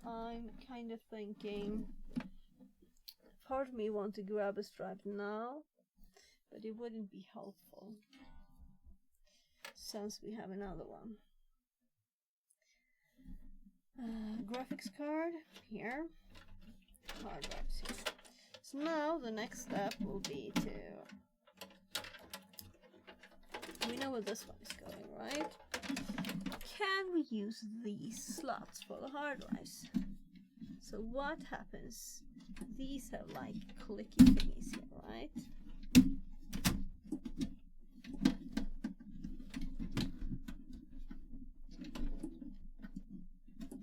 I'm kind of thinking, part of me wants to grab a stripe now, but it wouldn't be helpful since we have another one. Graphics card here, hard drives here. So now the next step will be to, we know where this one is going, right? can we use these slots for the hard drives? So what happens? These have like clicky thingies here, right?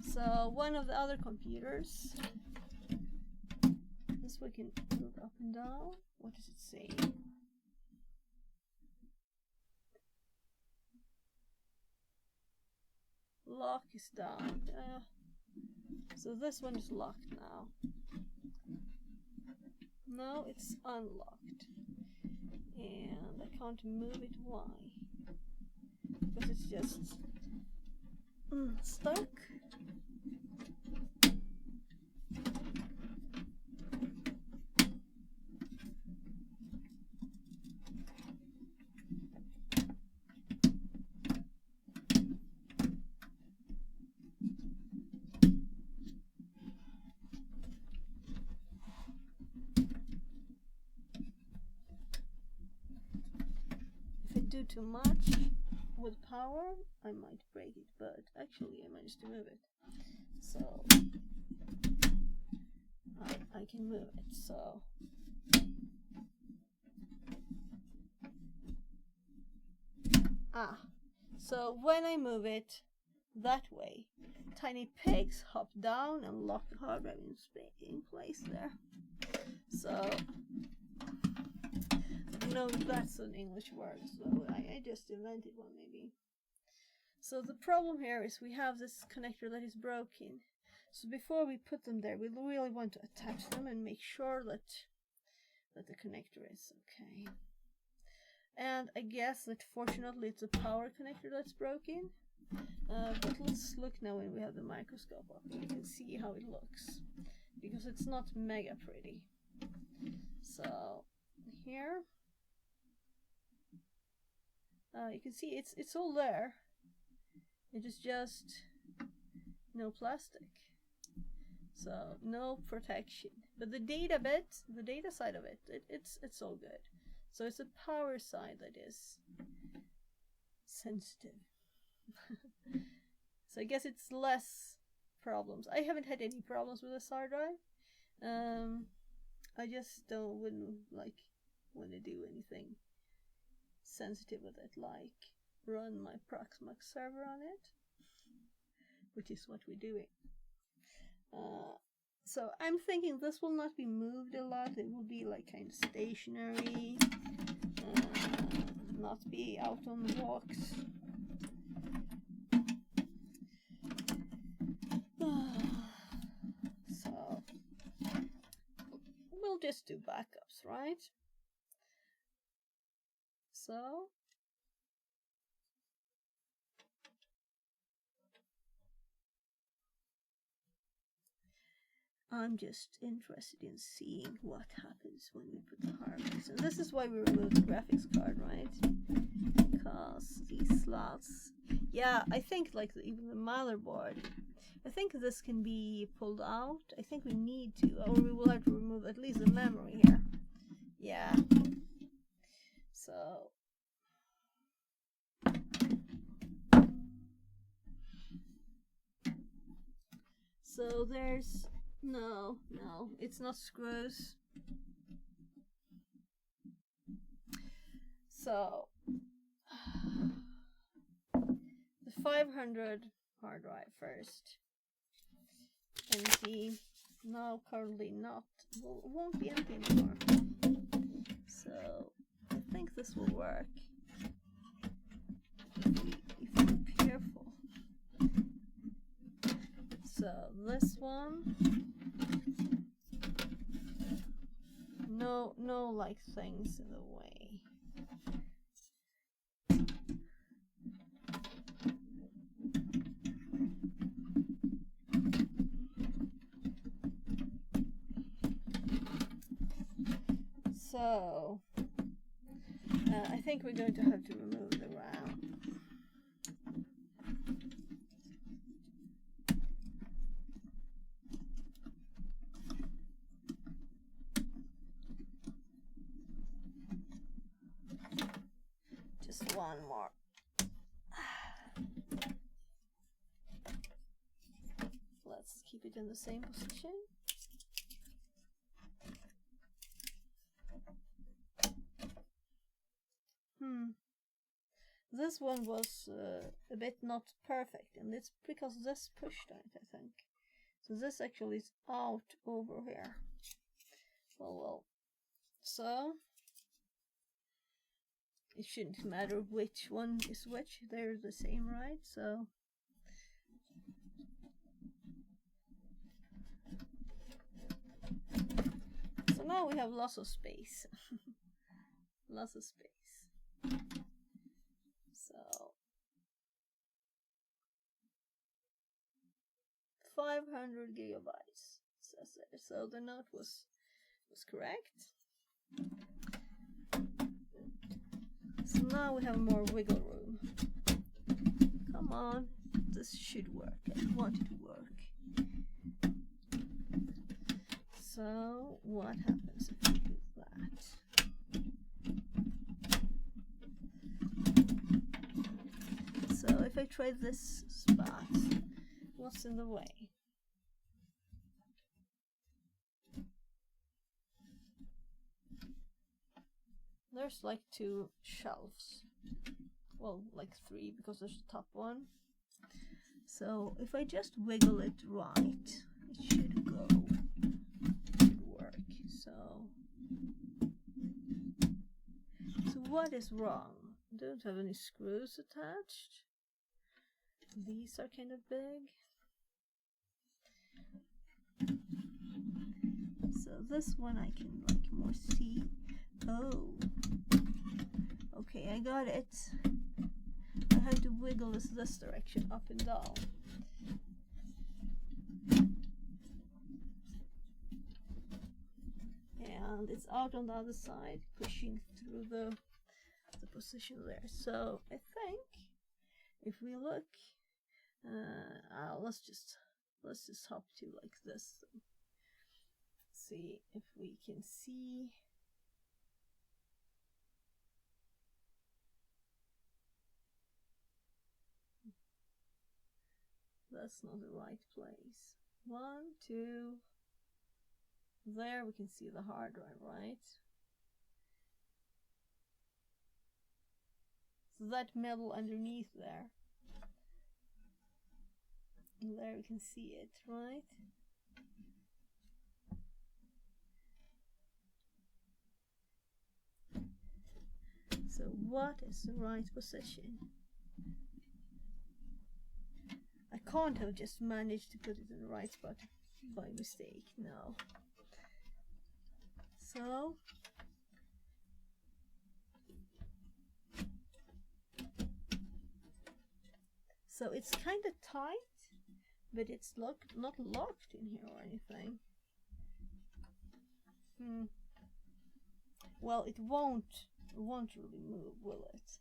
So one of the other computers, this we can move up and down. What does it say? Lock is down. So this one is locked now. Now it's unlocked. And I can't move it. Why? Because it's just stuck. Too much with power, I might break it, but actually I managed to move it, so I can move it. So so when I move it that way, tiny pigs hop down and lock the hard drive in place there. So no, that's an English word, so I just invented one maybe. So the problem here is we have this connector that is broken. So before we put them there, we really want to attach them and make sure that the connector is okay. And I guess that fortunately it's a power connector that's broken. But let's look now when we have the microscope up. You can see how it looks, because it's not mega pretty. So here, you can see it's all there. It is just no plastic, so no protection. But the data bit, the data side of it, it's all good. So it's a power side that is sensitive. So I guess it's less problems. I haven't had any problems with this hard drive. I just wouldn't like want to do anything sensitive with it, like run my Proxmox server on it, which is what we're doing. So I'm thinking this will not be moved a lot. It will be like kind of stationary, not be out on walks. So we'll just do backups, right? So I'm just interested in seeing what happens when we put the hard drives. And this is why we removed the graphics card, right? Because these slots, yeah, I think like even the motherboard, I think this can be pulled out. I think we need to, or we will have to remove at least the memory here. Yeah. So there's no, it's not screws. So the 500 hard drive first. Empty. No, currently not. Won't be empty anymore. So I think this will work if we're careful. So this one, no like things in the way. So I think we're going to have to remove the RAM. Just one more. keep it in the same position. This one was a bit not perfect, and it's because this pushed it, I think. So this actually is out over here. Well. So it shouldn't matter which one is which, they're the same, right? So now we have lots of space. Lots of space. So 500 gigabytes says there. So the note was correct. So now we have more wiggle room. Come on, this should work. I want it to work. So what happens if we do that? So if I try this spot, what's in the way? There's like 2 shelves. Well, like 3 because there's the top one. So if I just wiggle it right, it should go. It should work. So what is wrong? I don't have any screws attached. These are kind of big. So this one I can like more see. Oh, okay, I got it. I have to wiggle this direction up and down. And it's out on the other side, pushing through the position there. So I think if we look, let's just hop to like this. See if we can see. That's not the right place. 1, 2. There we can see the hard drive, right? So that metal underneath there. There we can see it, right? So what is the right position? I can't have just managed to put it in the right spot by mistake, no. So it's kind of tight, but it's not locked in here or anything. Well, it won't really move, will it?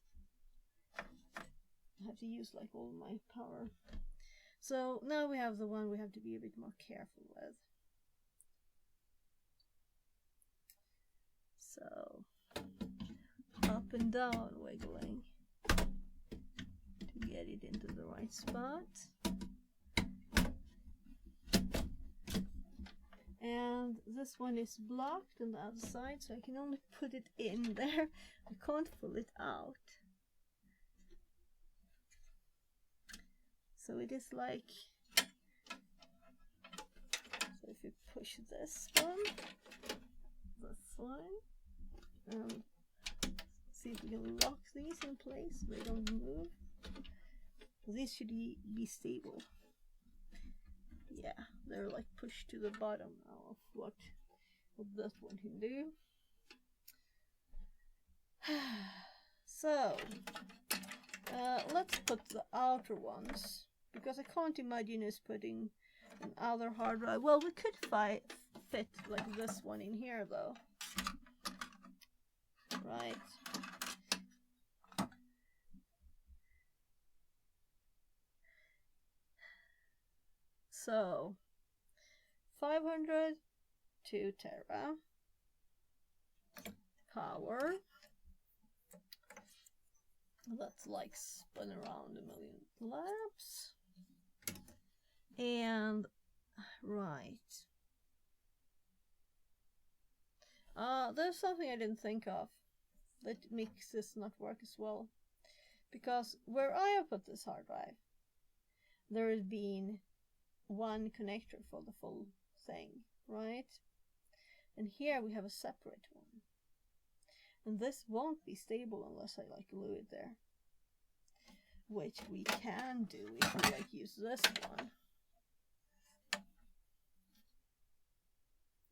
I have to use like all my power. So now we have the one we have to be a bit more careful with. So up and down wiggling to get it into the right spot. And this one is blocked on the other side, so I can only put it in there. I can't pull it out. So it is like, so if you push this one, and see if we can lock these in place so they don't move. These should be stable. Yeah, they're like pushed to the bottom now of what that one can do. So let's put the outer ones, because I can't imagine us putting another hard drive. Well, we could fit like this one in here though, right? So 500 2 tera power. That's like spun around 1,000,000 laps. And Right. There's something I didn't think of that makes this not work as well. Because where I have put this hard drive, there has been one connector for the full thing, right? And here we have a separate one. And this won't be stable unless I like glue it there. Which we can do if we like use this one.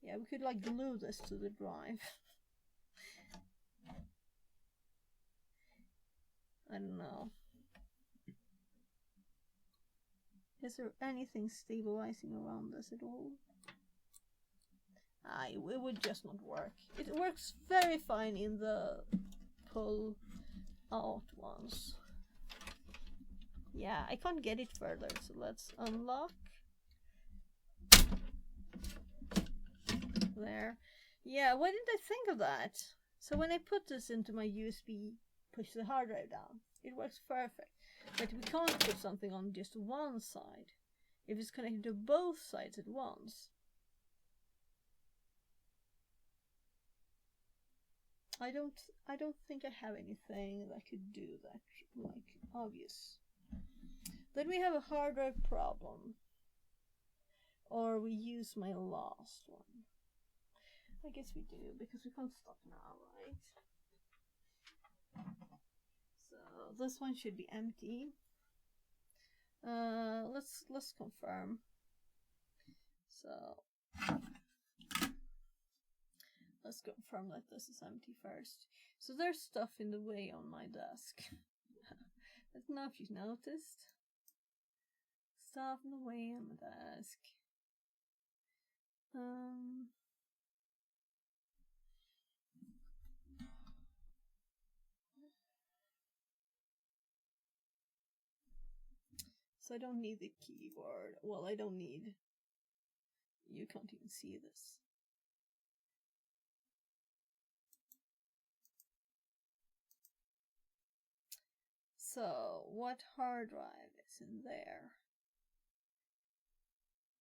Yeah, we could like glue this to the drive. I don't know. Is there anything stabilizing around this at all? It would just not work. It works very fine in the pull out ones. Yeah, I can't get it further, so let's unlock. There. Yeah, why didn't I think of that? So when I put this into my USB, push the hard drive down, it works perfect. But we can't put something on just one side if it's connected to both sides at once. I don't think I have anything that could do that, like, obvious. Then we have a hard drive problem. Or we use my last one. I guess we do, because we can't stop now, right? So this one should be empty. Let's confirm. So let's confirm that this is empty first. So there's stuff in the way on my desk. I don't know if you've noticed. Stuff in the way on my desk. So I don't need the keyboard. Well, I don't need... You can't even see this. So, what hard drive is in there?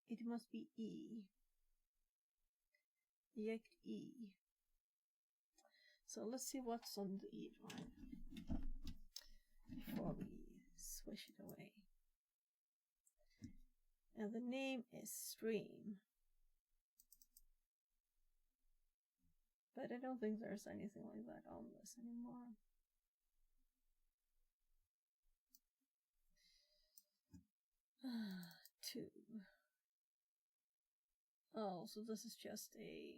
It must be E. Eject E. So let's see what's on the E drive before we swish it away. And the name is Stream. But I don't think there's anything like that on this anymore. Two. Oh, so this is just a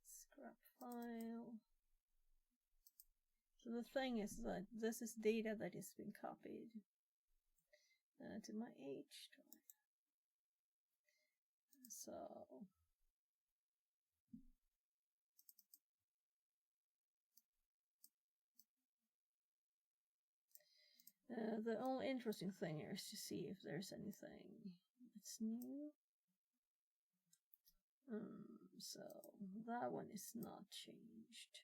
scrap file. So the thing is that this is data that has been copied to my H drive. So the only interesting thing here is to see if there's anything that's new. So that one is not changed.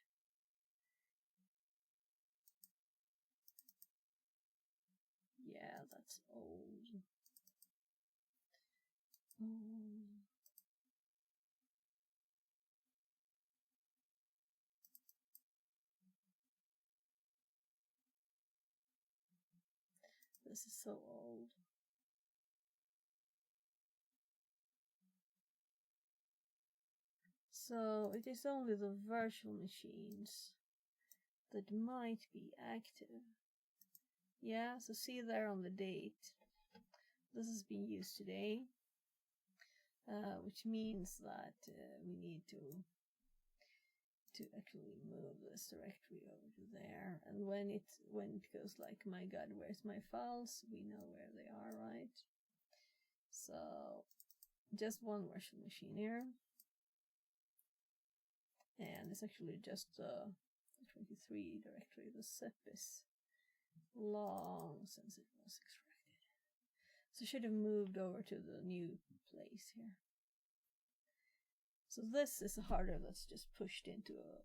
Yeah, that's old. This is so old. So it is only the virtual machines that might be active. Yeah, so see there on the date. This is being used today, which means that we need to actually move this directory over to there. And when it goes like, my God, where's my files? We know where they are, right? So just one virtual machine here. And it's actually just the 23 directory. The zip is long since it was extracted. So it should have moved over to the new place here. So this is a hard drive that's just pushed into a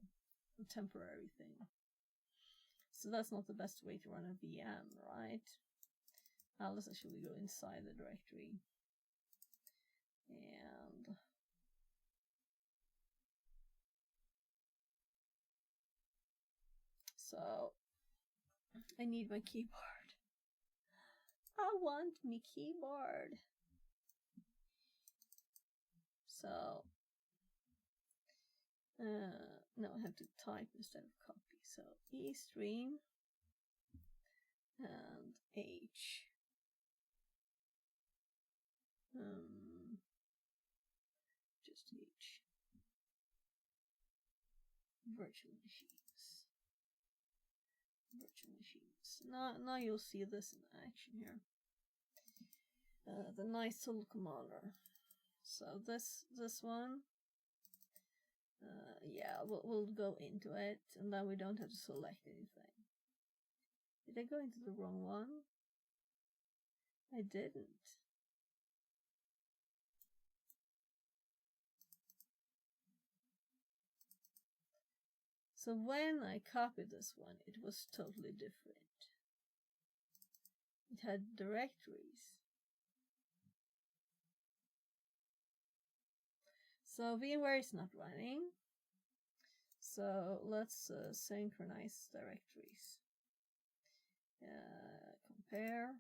temporary thing. So that's not the best way to run a VM, right? Let's actually go inside the directory. And so I need my keyboard. I want me keyboard. So no, I have to type instead of copy. So E stream and H. Just H. Virtual machines. Virtual machines. Now you'll see this in action here. The nice tool commander. So this one. Yeah, we'll go into it, and then we don't have to select anything. Did I go into the wrong one? I didn't. So when I copied this one, it was totally different. It had directories. So VMware is not running. So let's synchronize directories. Compare.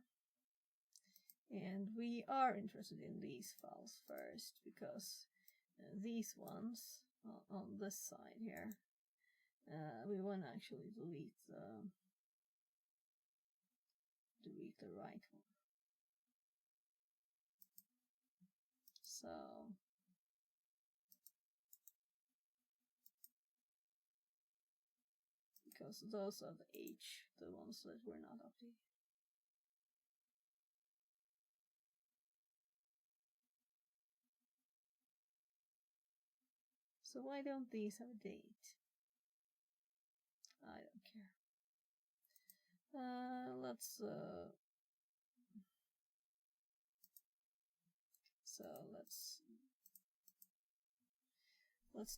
And we are interested in these files first, because these ones on this side here, we want to actually delete the right one. So because those are the H, the ones that were not updated. So why don't these have a date? I don't care. Let's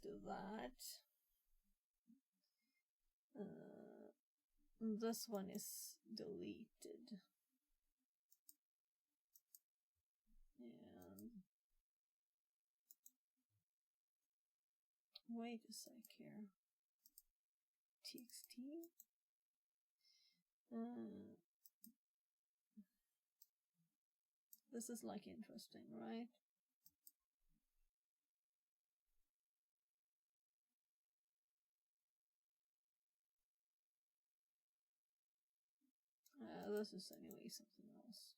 do that. This one is deleted. And wait a sec here. TXT. This is like interesting, right? This is anyway something else.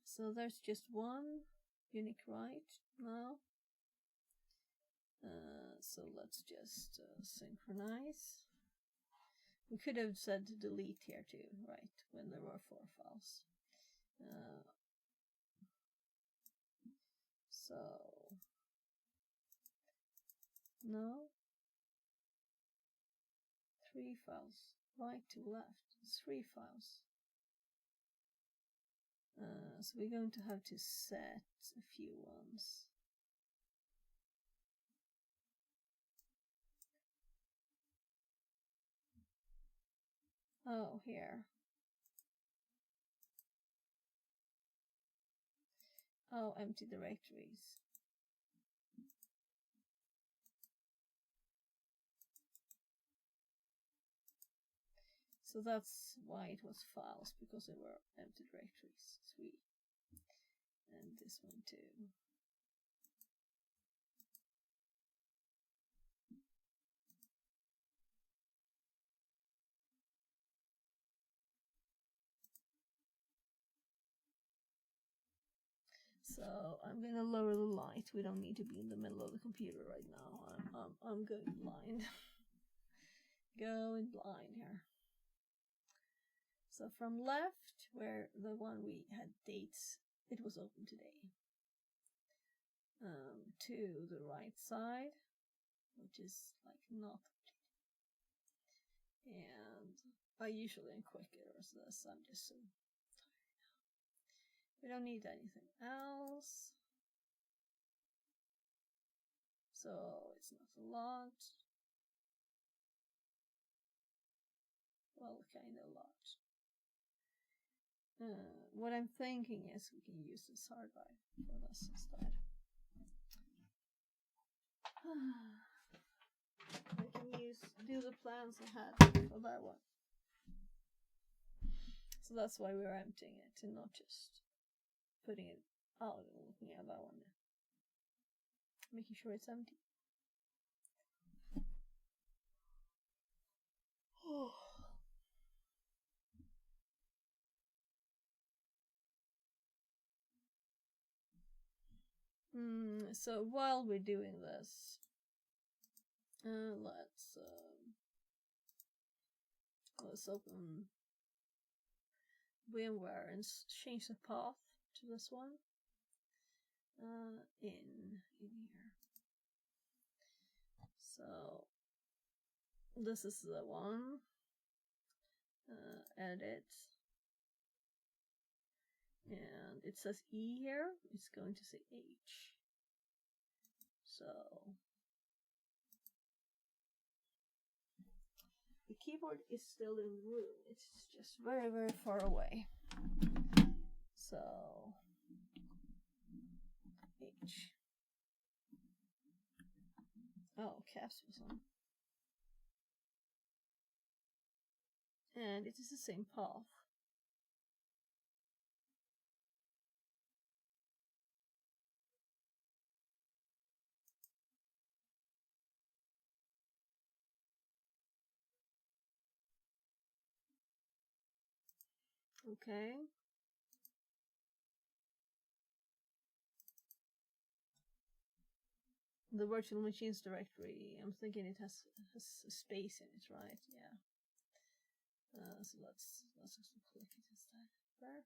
So there's just one unique right now. So let's just synchronize. We could have said delete here too, right? When there were 4 files. So no, 3 files, right to left, 3 files. So we're going to have to set a few ones. Oh, here. Oh, empty directories. So that's why it was files, because they were empty directories. 3. And this one too. So I'm gonna lower the light. We don't need to be in the middle of the computer right now. I'm going blind. Going blind here. So from left, where the one we had dates, it was open today. To the right side, which is like not completed. And I usually am quicker as this. I'm just so tired now. We don't need anything else. So it's not a lot. Well, kind of a lot. what I'm thinking is we can use this hard drive for this instead. I can do the plans I had for that one. So that's why we're emptying it and not just putting it out and looking at that one. Making sure it's empty. So while we're doing this, let's open VMware and change the path to this one. In here. So this is the one. Edit. And it says E here, it's going to say H. So the keyboard is still in the room, it's just very, very far away. So H. Oh, caps was on. And it is the same path. Okay. The virtual machines directory, I'm thinking it has a space in it, right? Yeah. So let's just click it instead. There.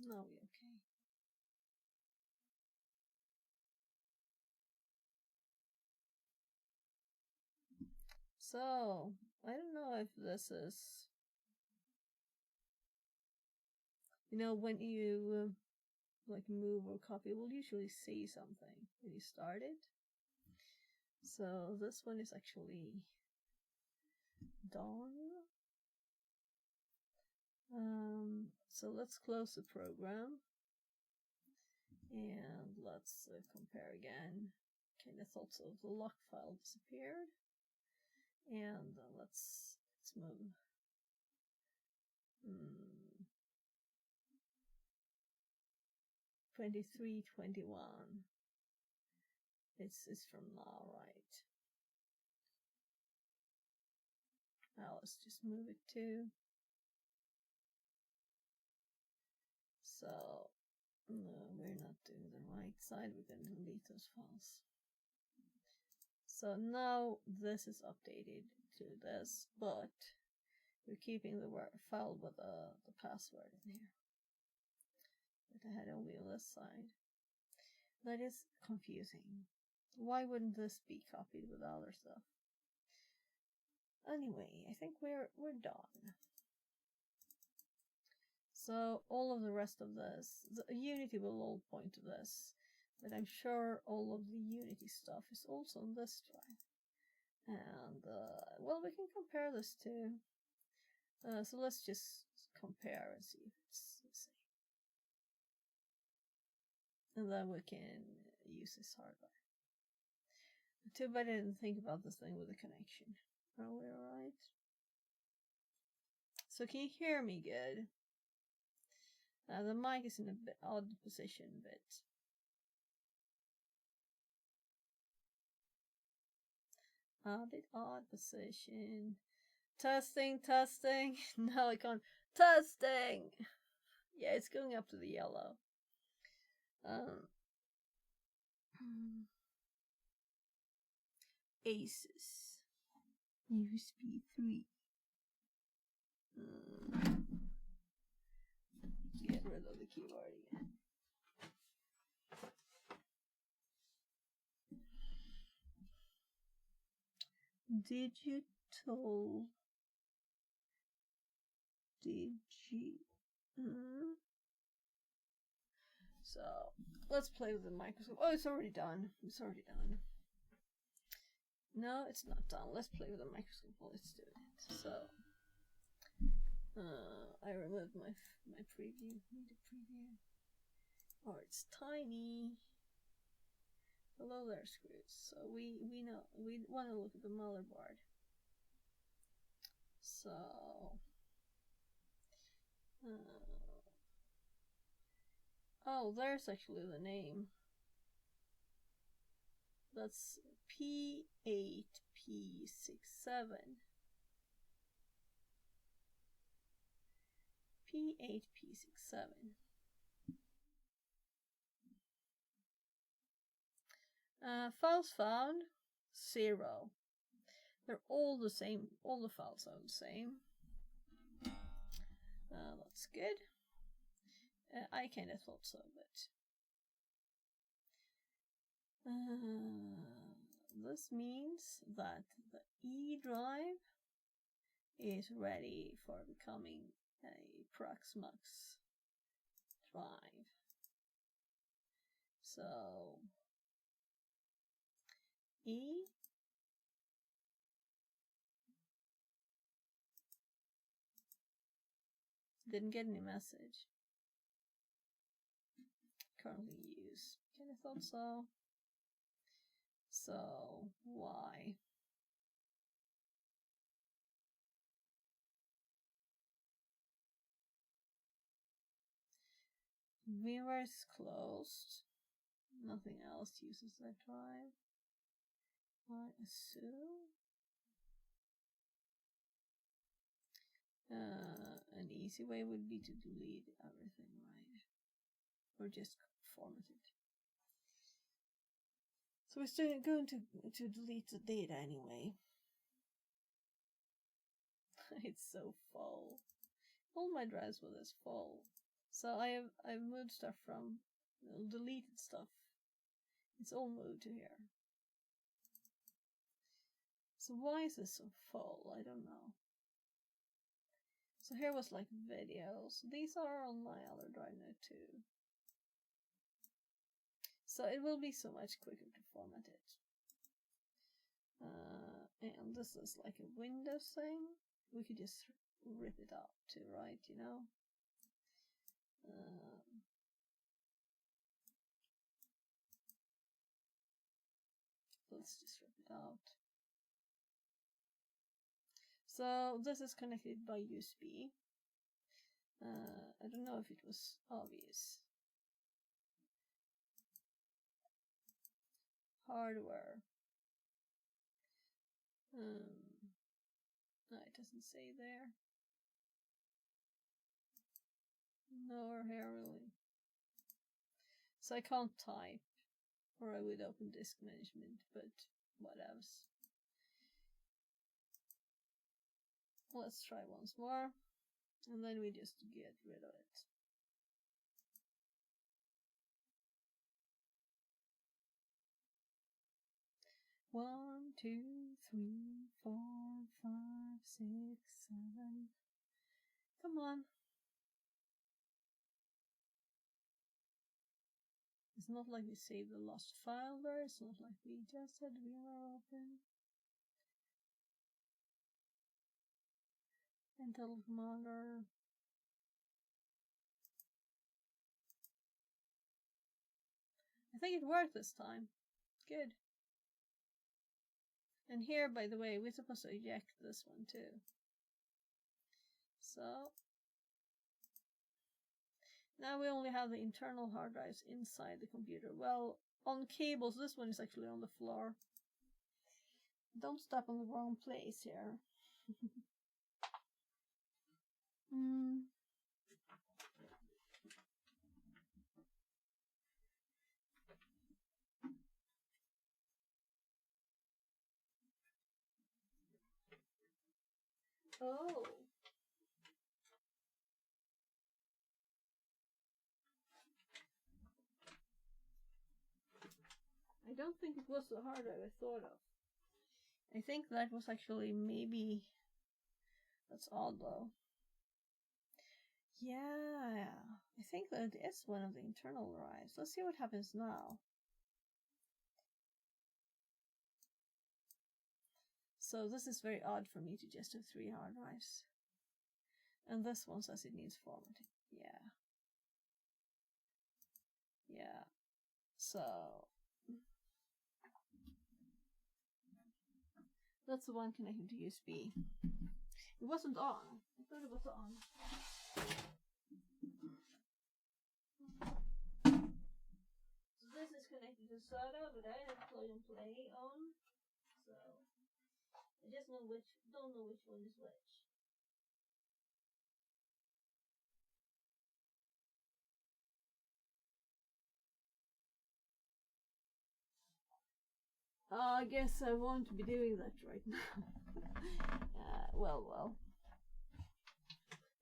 No, we're okay. So I don't know if this is, when you like move or copy, it will usually say something when you start it. So this one is actually done. So let's close the program and let's compare again. Okay, I thought so. The lock file disappeared, and let's move. 2321. It's from now, right? Now let's just move it to. So no, we're not doing the right side. We're going to delete those files. So now this is updated to this, but we're keeping the file with the password in here. But I had only on this side. That is confusing. Why wouldn't this be copied with other stuff? Anyway, I think we're done. So all of the rest of this, the Unity will all point to this, but I'm sure all of the Unity stuff is also on this drive. And well, we can compare this too. So let's just compare and see if it's the same. And then we can use this hard drive. Too bad I didn't think about this thing with the connection. Are we alright? So can you hear me good? The mic is in a bit odd position, but a bit odd position. Testing. No, I can't. Testing. Yeah, it's going up to the yellow. Asus USB 3. Get rid of the keyboard again. Digital. So let's play with the microscope. Oh, it's already done. No, it's not done. Let's play with the microscope. Let's do it. So I removed my preview. Need a preview. Oh, it's tiny. Hello there, Screws. So we know we want to look at the motherboard. So oh, there's actually the name. That's P8P67. P8P67. Files found 0. They're all the same. All the files are the same. That's good. I kind of thought so, but this means that the E drive is ready for becoming a Proxmox drive. So E didn't get any message. Currently used. Kind of thought so. So why? VMware is closed. Nothing else uses that drive. I assume. An easy way would be to delete everything, right? Or just format it. So we're still going to delete the data anyway. It's so full. All my drives were this full. So I've moved stuff from deleted stuff. It's all moved to here. So why is this so full? I don't know. So here was like videos. These are on my other drive now too. So it will be so much quicker to format it. And this is like a Windows thing. We could just rip it out too, right? You know? Let's just rip it out. So this is connected by USB. I don't know if it was obvious. Hardware. No, it doesn't say there. Nowhere here really. So I can't type, or I would open disk management, but what else? Let's try once more, and then we just get rid of it. One, two, three, 4, 5, 6, 7. Come on. It's not like we saved the lost file there. It's not like we just had VMware open. Intel Commander. I think it worked this time. Good. And here, by the way, we're supposed to eject this one too. So now we only have the internal hard drives inside the computer. Well, on cables, this one is actually on the floor. Don't step on the wrong place here. Oh. I don't think it was so hard as I thought of. I think that was actually maybe... That's odd though. Yeah, I think that is one of the internal drives. Let's see what happens now. So this is very odd for me to just have 3 hard drives. And this one says it needs formatting. Yeah. Yeah. So that's the one connected to USB. It wasn't on. I thought it was on. So this is connected to SATA, but I have plug and play on. So I just don't know which one is which. I guess I won't be doing that right now. Well.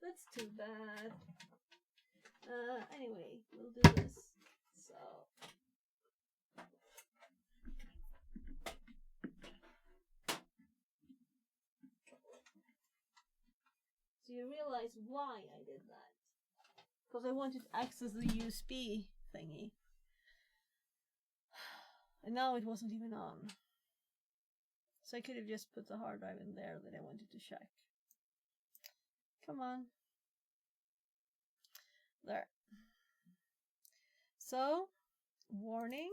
That's too bad. Anyway, we'll do this. So. So you realize why I did that. Because I wanted to access the USB thingy. And now it wasn't even on. So I could have just put the hard drive in there that I wanted to check. Come on. There. So, warning.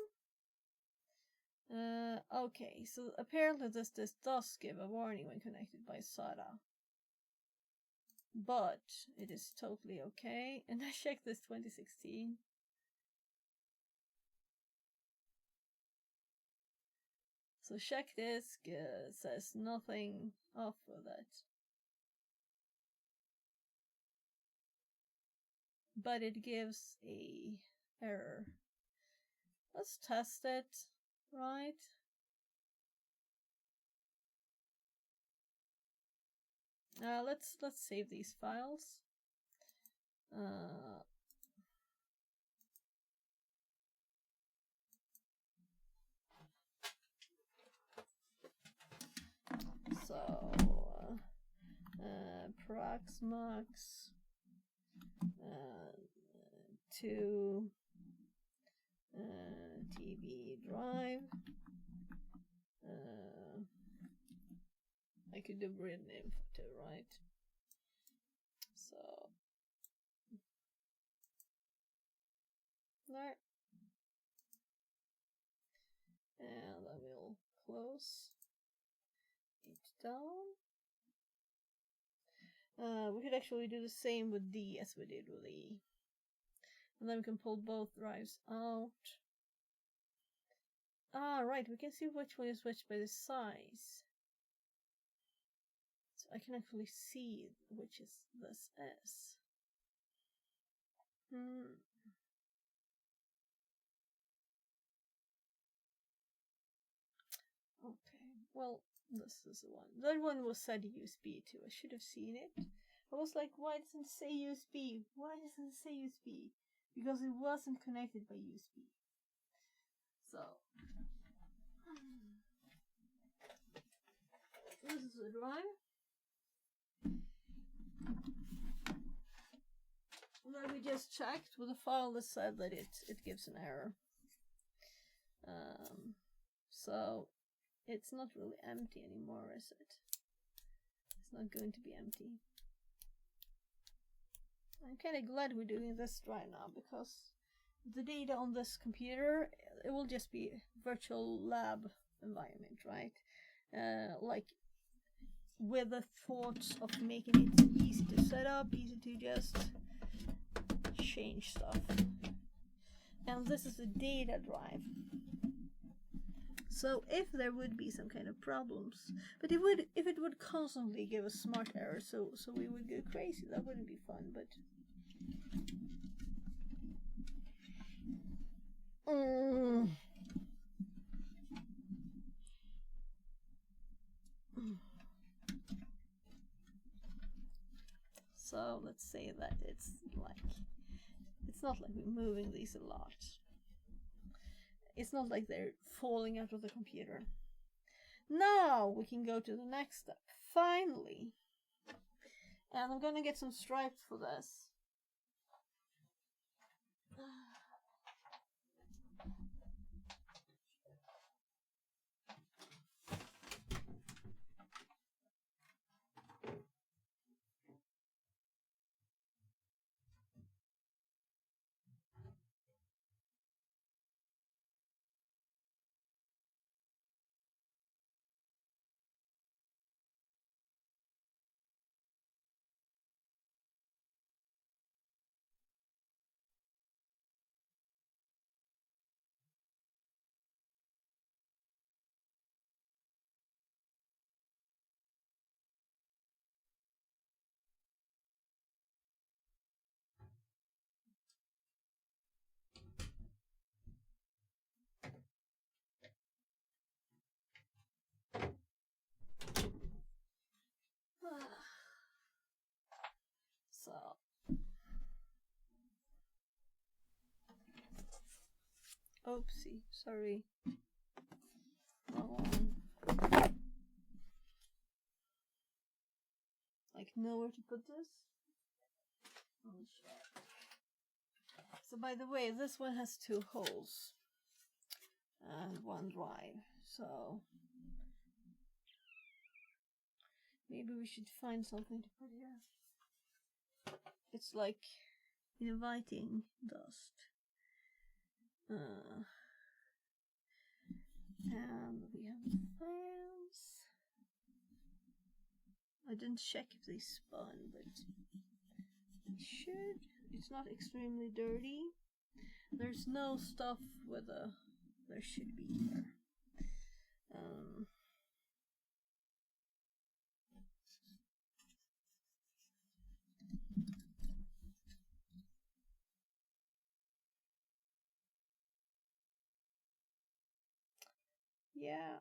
Okay, so apparently this does give a warning when connected by SATA. But it is totally okay. And I checked this 2016. So check disk says nothing off with it. But it gives a error. Let's test it, right? Let's save these files. So Proxmox 2 TB drive. I could do breed name too, right? So there, and I will close it down. We could actually do the same with D as we did with E. And then we can pull both drives out. Ah, right, we can see which one is which by the size. So I can actually see which is this is. Okay, well, this is the one. That one was said USB too. I should have seen it. I was like, why doesn't it say USB? Why doesn't it say USB? Because it wasn't connected by USB. So, this is the drive. And then we just checked with a file that said that it gives an error. So it's not really empty anymore, is it? It's not going to be empty. I'm kind of glad we're doing this right now, because the data on this computer, it will just be virtual lab environment, right? Like with the thoughts of making it easy to set up, easy to just change stuff. And this is a data drive. So if there would be some kind of problems, but if it would constantly give us smart errors, so we would go crazy, that wouldn't be fun, but so let's say that it's not like we're moving these a lot. It's not like they're falling out of the computer. Now we can go to the next step. Finally. And I'm gonna get some stripes for this. Oopsie, sorry. Wrong one. Like, nowhere to put this? Oh, shit. So, by the way, this one has 2 holes and 1 drive, so maybe we should find something to put here. It's like inviting dust. And we have the fans. I didn't check if they spun, but it should. It's not extremely dirty. There's no stuff with a. There should be here. Yeah.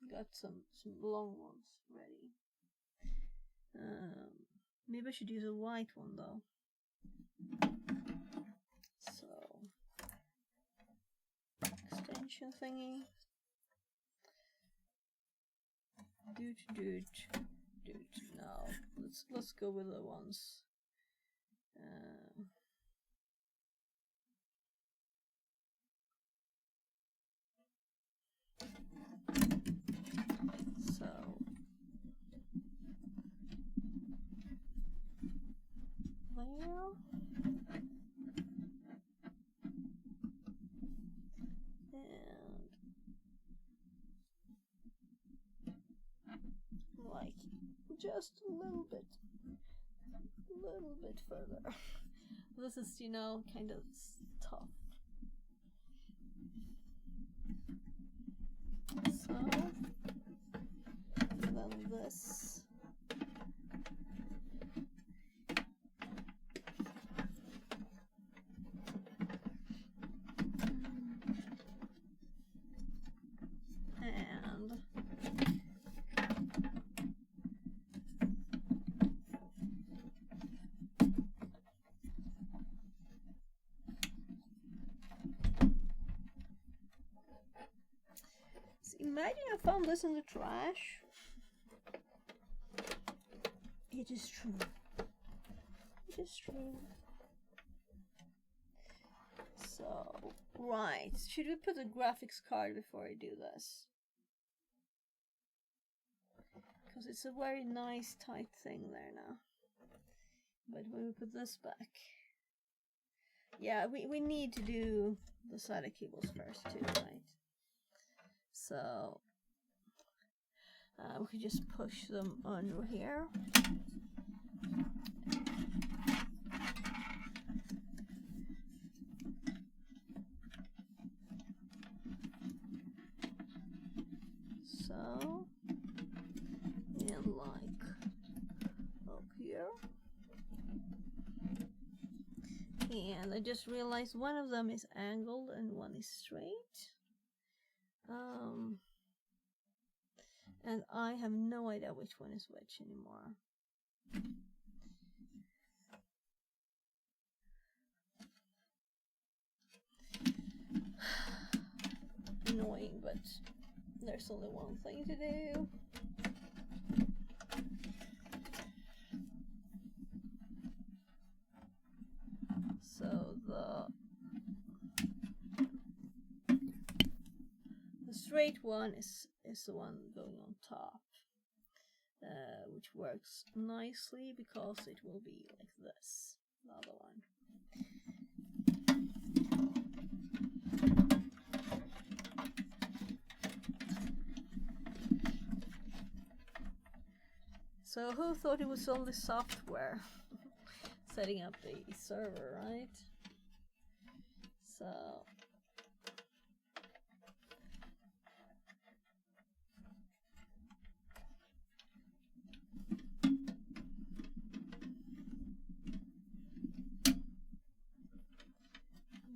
Got some long ones ready. Maybe I should use a white one though. So extension thingy. Dude. No, let's go with the ones. So there. And like just a little bit further. This is, you know, kind of tough. So then this. And imagine I found this in the trash. It is true. It is true. So, right. Should we put a graphics card before I do this? Because it's a very nice tight thing there now. But when we put this back... Yeah, we need to do the SATA cables first too, right? So we could just push them under here. So, and like up here. And I just realized one of them is angled and one is straight. And I have no idea which one is which anymore. Annoying, but there's only one thing to do. So the straight one is the one going on top, which works nicely because it will be like this, the other one. So who thought it was only software setting up the server, right? So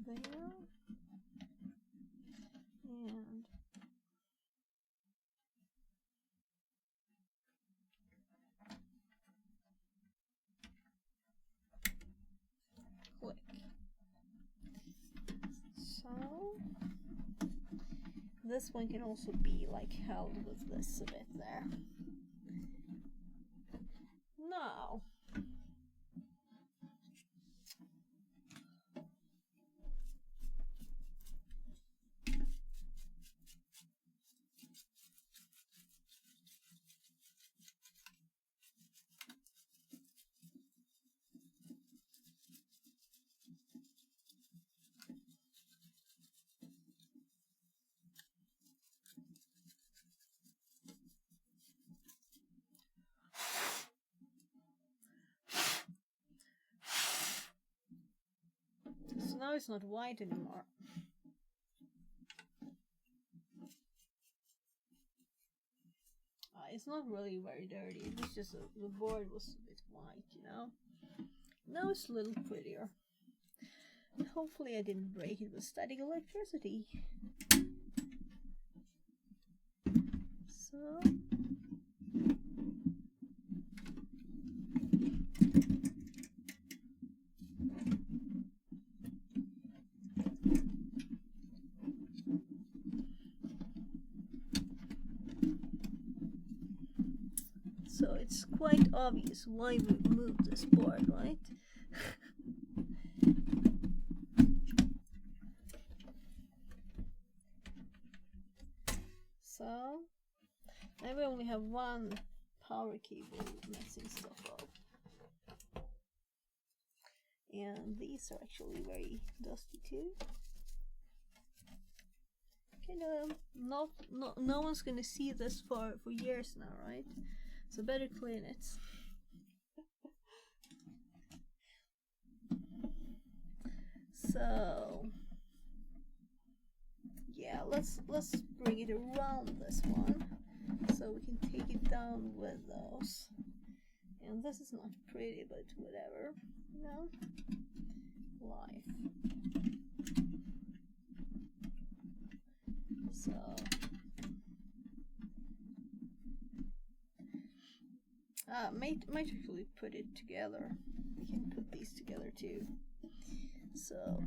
there, and this one can also be like held with this a bit there. Now, so now it's not white anymore. It's not really very dirty, it was just the board was a bit white, you know. Now it's a little prettier. And hopefully I didn't break it with static electricity. So... So it's quite obvious why we moved this board, right? So, now we only have one power cable messing stuff up. And these are actually very dusty too. No one's gonna see this for years now, right? So better clean it. So yeah, let's bring it around this one so we can take it down with those. And this is not pretty, but whatever, you know. Life. So might actually put it together. We can put these together too. So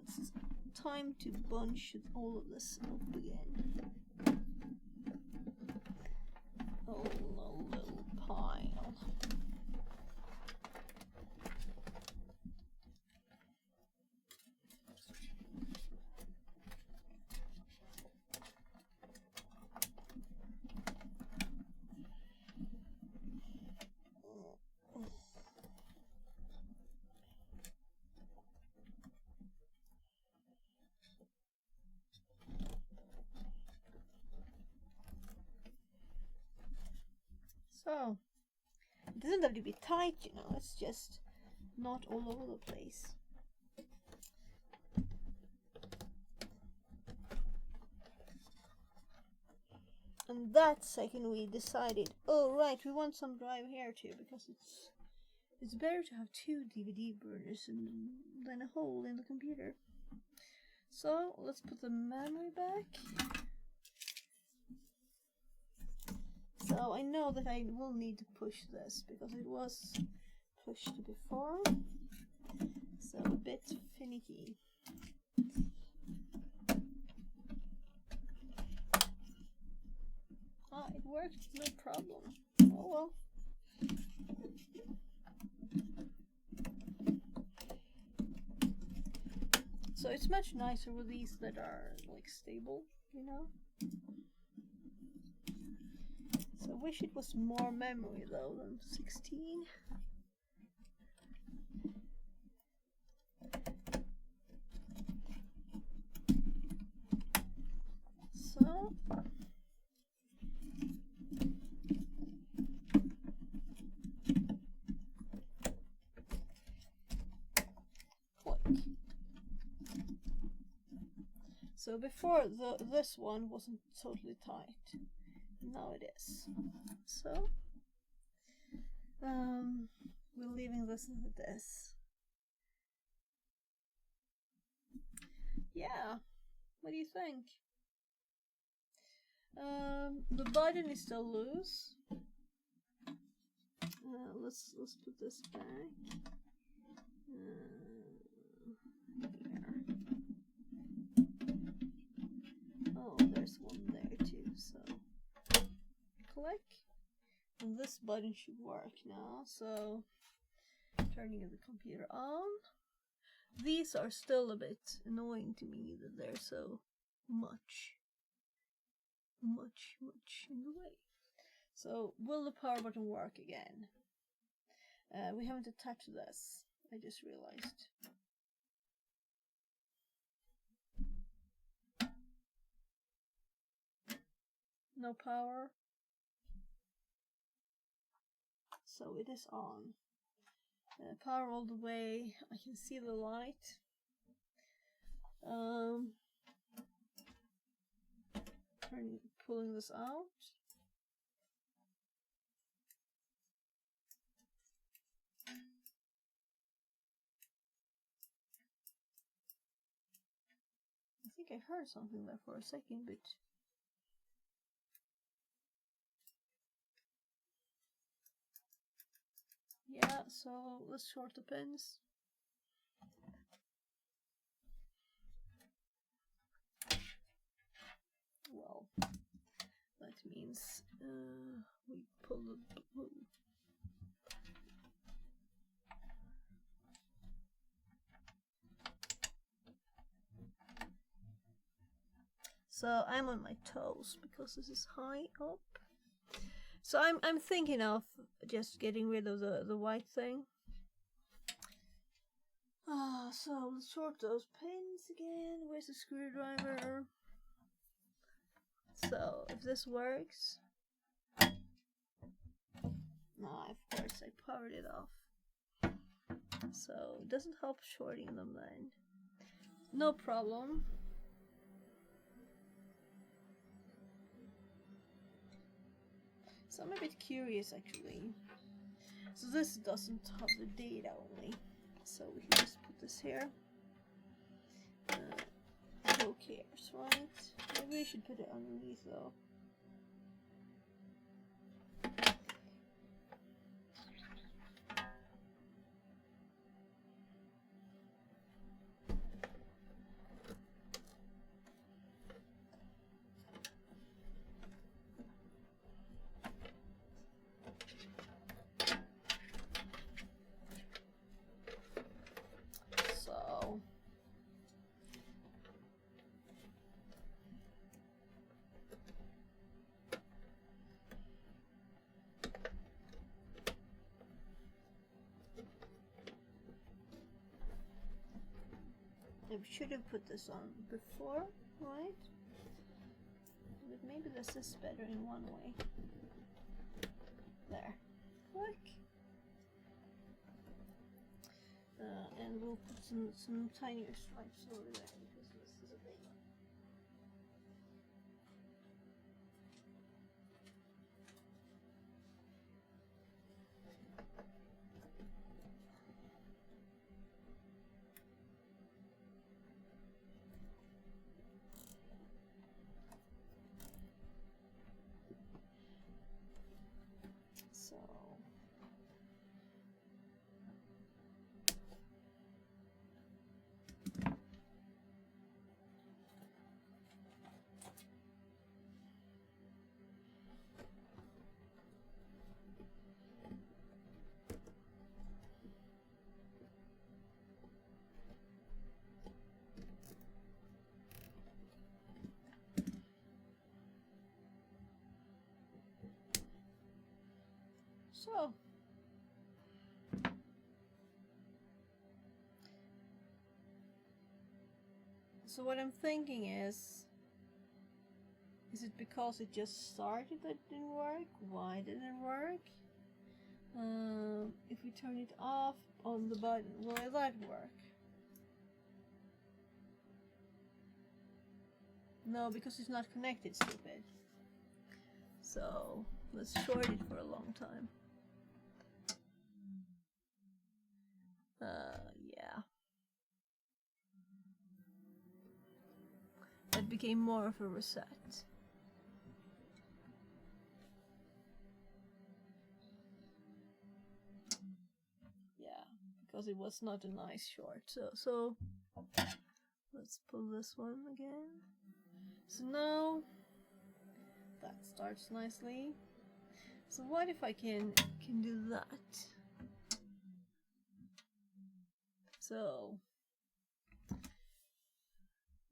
it's time to bunch all of this up again. Oh, a little pile. So, it doesn't have to be tight, you know, it's just not all over the place. And that second we decided, oh right, we want some drive here too, because it's better to have two DVD burners than a hole in the computer. So, let's put the memory back. So I know that I will need to push this because it was pushed before, so a bit finicky. Ah, it worked, no problem. Oh well. So it's much nicer with these that are like stable, you know. So I wish it was more memory though than 16. So click. So before this one wasn't totally tight. Now it is. So we're leaving this as it is. Yeah, what do you think? The button is still loose. Let's put this back. Here. click, and this button should work now. So, turning the computer on. These are still a bit annoying to me that they're so much in the way. So, will the power button work again? We haven't attached this, I just realized. No power. So it is on. Power all the way. I can see the light. Pulling this out. I think I heard something there for a second, but yeah, so let's short the pins. Well, that means we pull the blue. So I'm on my toes because this is high up. So I'm thinking of just getting rid of the white thing. So let's short those pins again. Where's the screwdriver? So if this works. No, of course I powered it off. So it doesn't help shorting them then. No problem. So I'm a bit curious actually. So this doesn't have the data only. So we can just put this here. Who cares, right? Maybe we should put it underneath though. I should have put this on before, right? But maybe this is better in one way. There. Click. And we'll put some tinier stripes over there because this is a big one. So what I'm thinking is it because it just started that it didn't work? Why didn't it work? If we turn it off on the button, will that work? No, because it's not connected, stupid. So let's short it for a long time. Yeah. That became more of a reset. Yeah, because it was not a nice short. So let's pull this one again. So now that starts nicely. So what if I can do that? So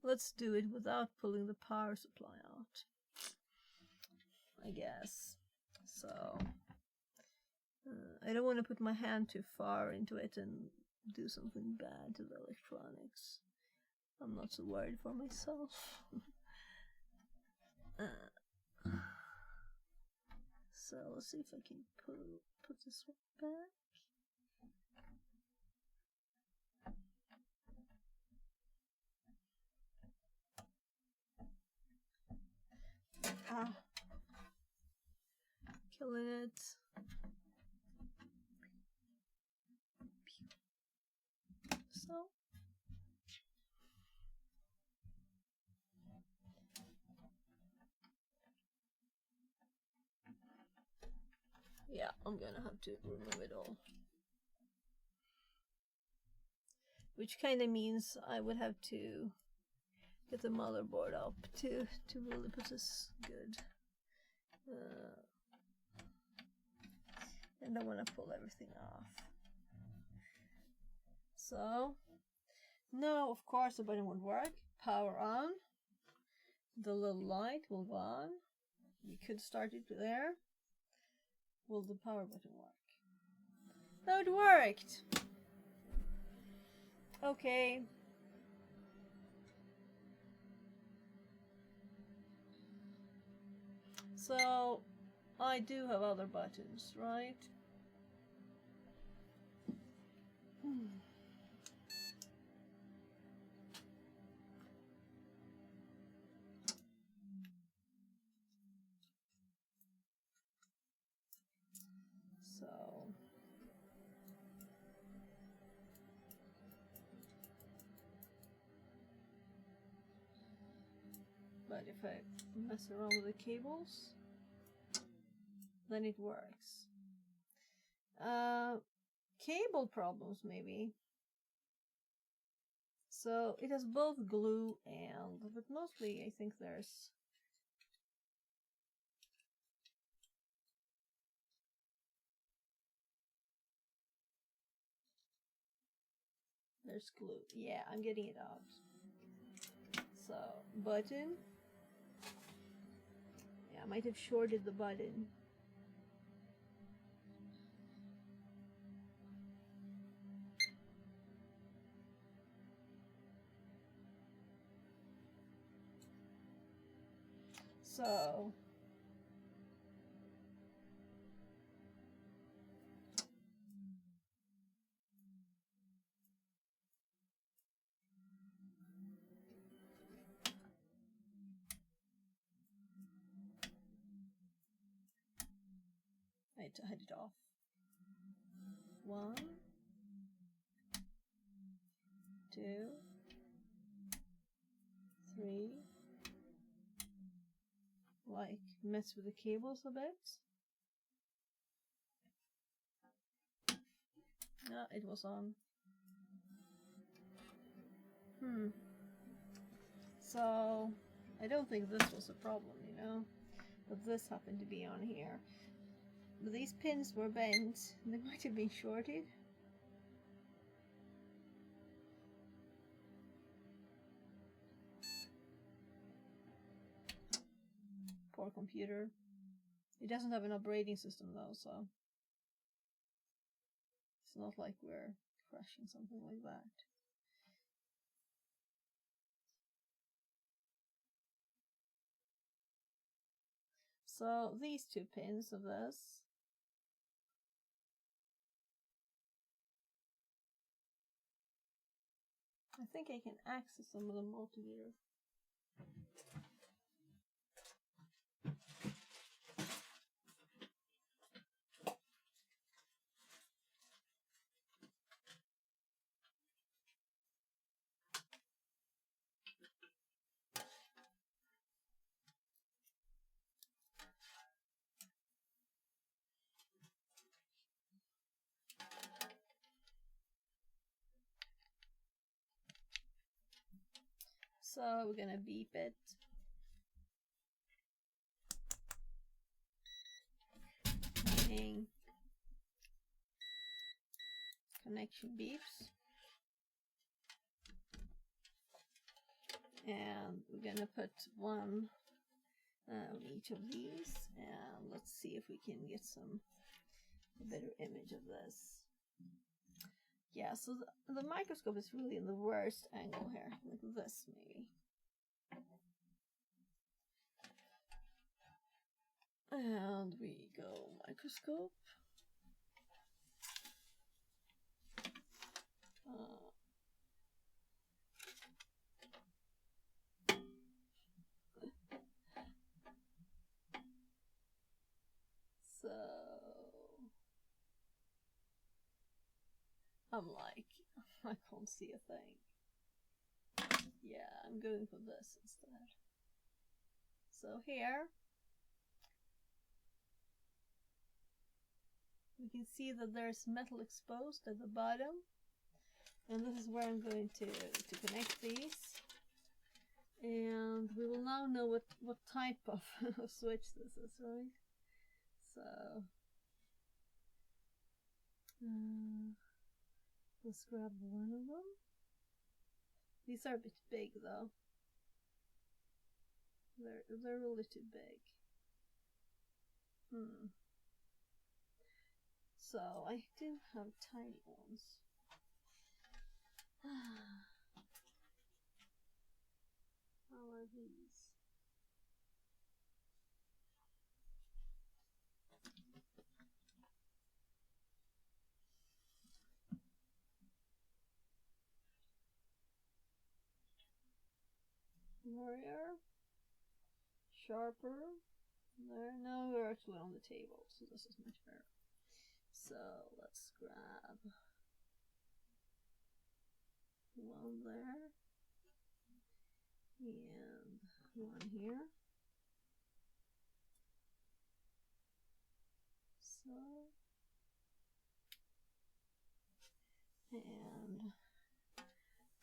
let's do it without pulling the power supply out, I guess. So I don't want to put my hand too far into it and do something bad to the electronics. I'm not so worried for myself. So let's see if I can put this one back. Killing it. So. Yeah, I'm gonna have to remove it all. Which kind of means I would have to get the motherboard up to really put this good. And I want to pull everything off. So now, of course, the button would work. Power on. The little light will go on. You could start it there. Will the power button work? No, it worked! Okay. So, I do have other buttons, right? So, but if I mess around with the cables, then it works. Cable problems, maybe. So it has both glue and, but mostly I think there's glue. Yeah, I'm getting it out. So, button. Yeah, I might have shorted the button. So, I had to head it off. 1, 2, 3. Like, mess with the cables a bit. No, it was on. So, I don't think this was a problem, you know? But this happened to be on here. But these pins were bent. They might have been shorted. Poor computer. It doesn't have an operating system though, so it's not like we're crashing something like that. So these 2 pins of this, I think I can access them with a multimeter. So we're gonna beep it. connection beeps. And we're gonna put one on each of these, and let's see if we can get a better image of this. Yeah, so the microscope is really in the worst angle here, like this maybe. And we go microscope. So I'm like, I can't see a thing. Yeah, I'm going for this instead. So here we can see that there's metal exposed at the bottom, and this is where I'm going to connect these. And we will now know what type of switch this is, right? So let's grab one of them. These are a bit big though. They're really too big. So I do have tiny ones. How are these? Warrior, sharper. There, now we're actually on the table, so this is much better. So let's grab one there and one here. So, and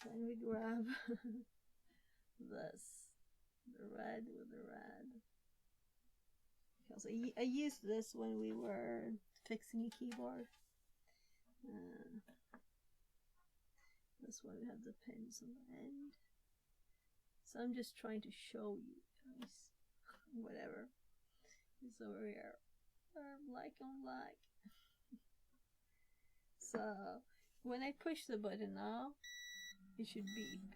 then we grab this, the red with the red. Because I used this when we were fixing a keyboard. This one we have the pins on the end. So I'm just trying to show you guys. Whatever. It's over here. Black on black. So when I push the button now, it should beep.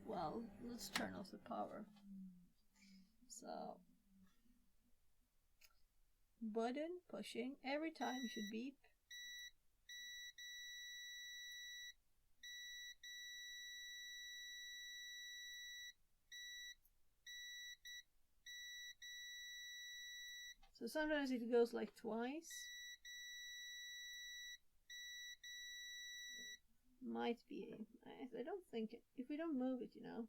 Well, let's turn off the power. So button pushing every time should beep. So sometimes it goes like twice. Might be. I don't think it. If we don't move it, you know.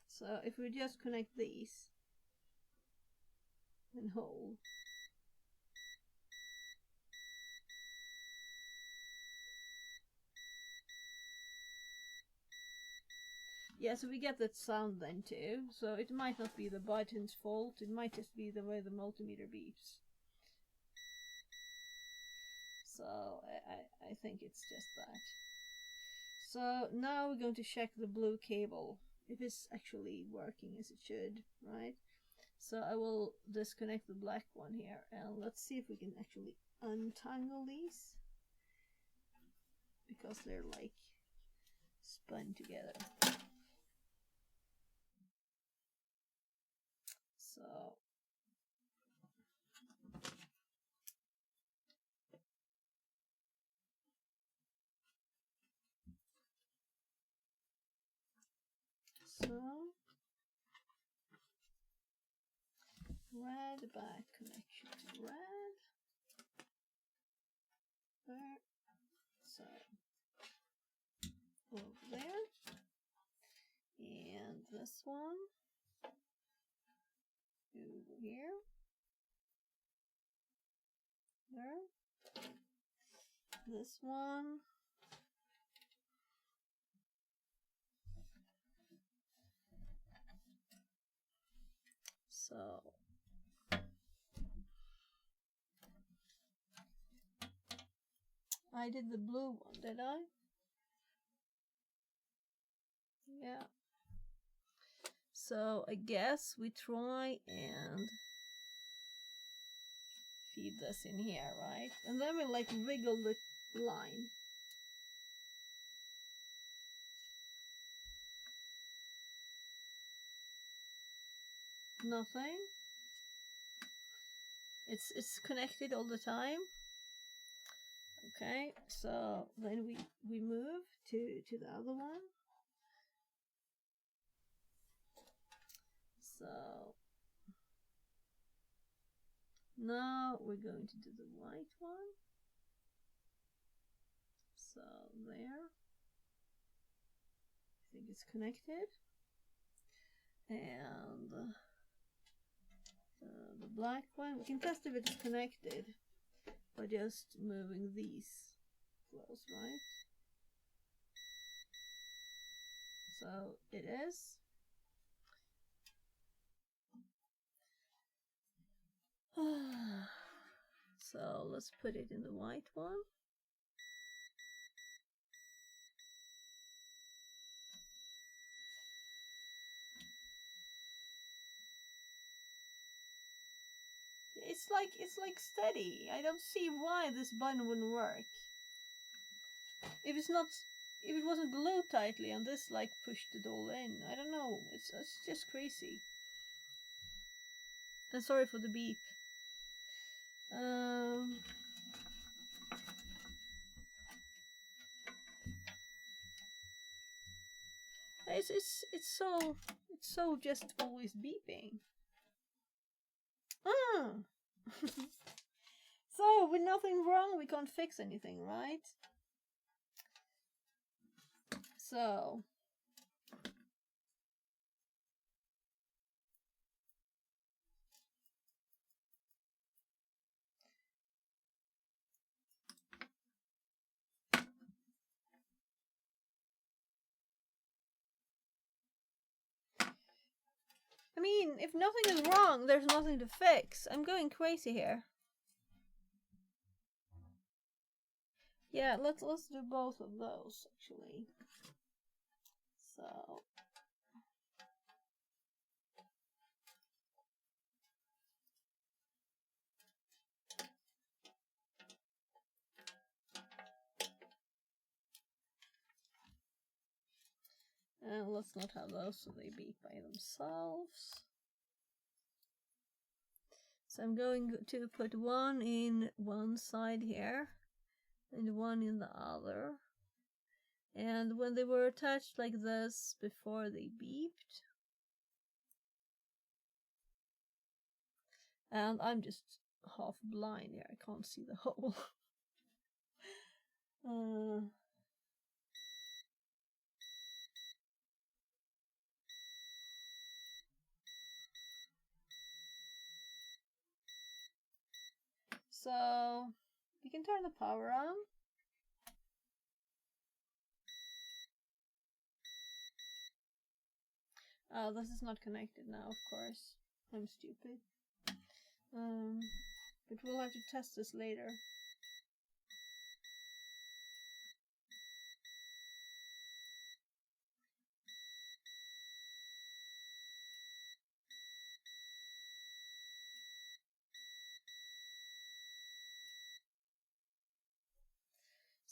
So if we just connect these and hold. Yeah, so we get that sound then too. So it might not be the button's fault, it might just be the way the multimeter beeps. So I think it's just that. So now we're going to check the blue cable, if it's actually working as it should, right? So I will disconnect the black one here, and let's see if we can actually untangle these, because they're like spun together. So red back connection to red. There. So over there. And this one to here. There. This one. So I did the blue one, did I? Yeah. So I guess we try and feed this in here, right? And then we like wiggle the line. Nothing. It's connected all the time. Okay, so then we move to the other one. So now we're going to do the white one. So there. I think it's connected. And the black one, we can test if it's connected by just moving these close, right? So it is. So let's put it in the white one. It's like steady. I don't see why this button wouldn't work. If it wasn't glued tightly and this like pushed it all in, I don't know. It's just crazy. And sorry for the beep. It's so just always beeping. So with nothing wrong, we can't fix anything, right? So I mean, if nothing is wrong, there's nothing to fix. I'm going crazy here. Yeah, let's do both of those actually. So and let's not have those so they beep by themselves. So I'm going to put one in one side here and one in the other. And when they were attached like this before they beeped. And I'm just half blind here, I can't see the hole. So we can turn the power on. Oh, this is not connected now, of course. I'm stupid. But we'll have to test this later.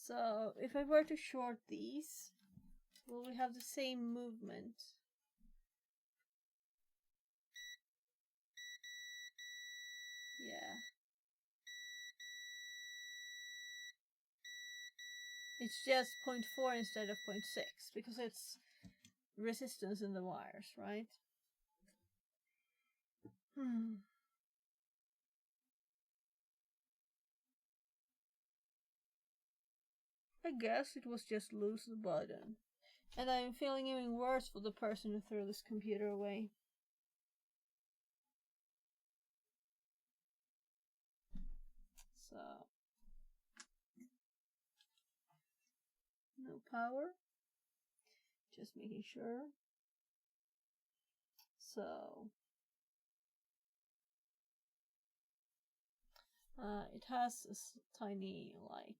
So if I were to short these, will we have the same movement? Yeah. It's just 0.4 instead of 0.6 because it's resistance in the wires, right? I guess it was just lose the button. And I'm feeling even worse for the person who threw this computer away. So, no power. Just making sure. So, it has this tiny, like,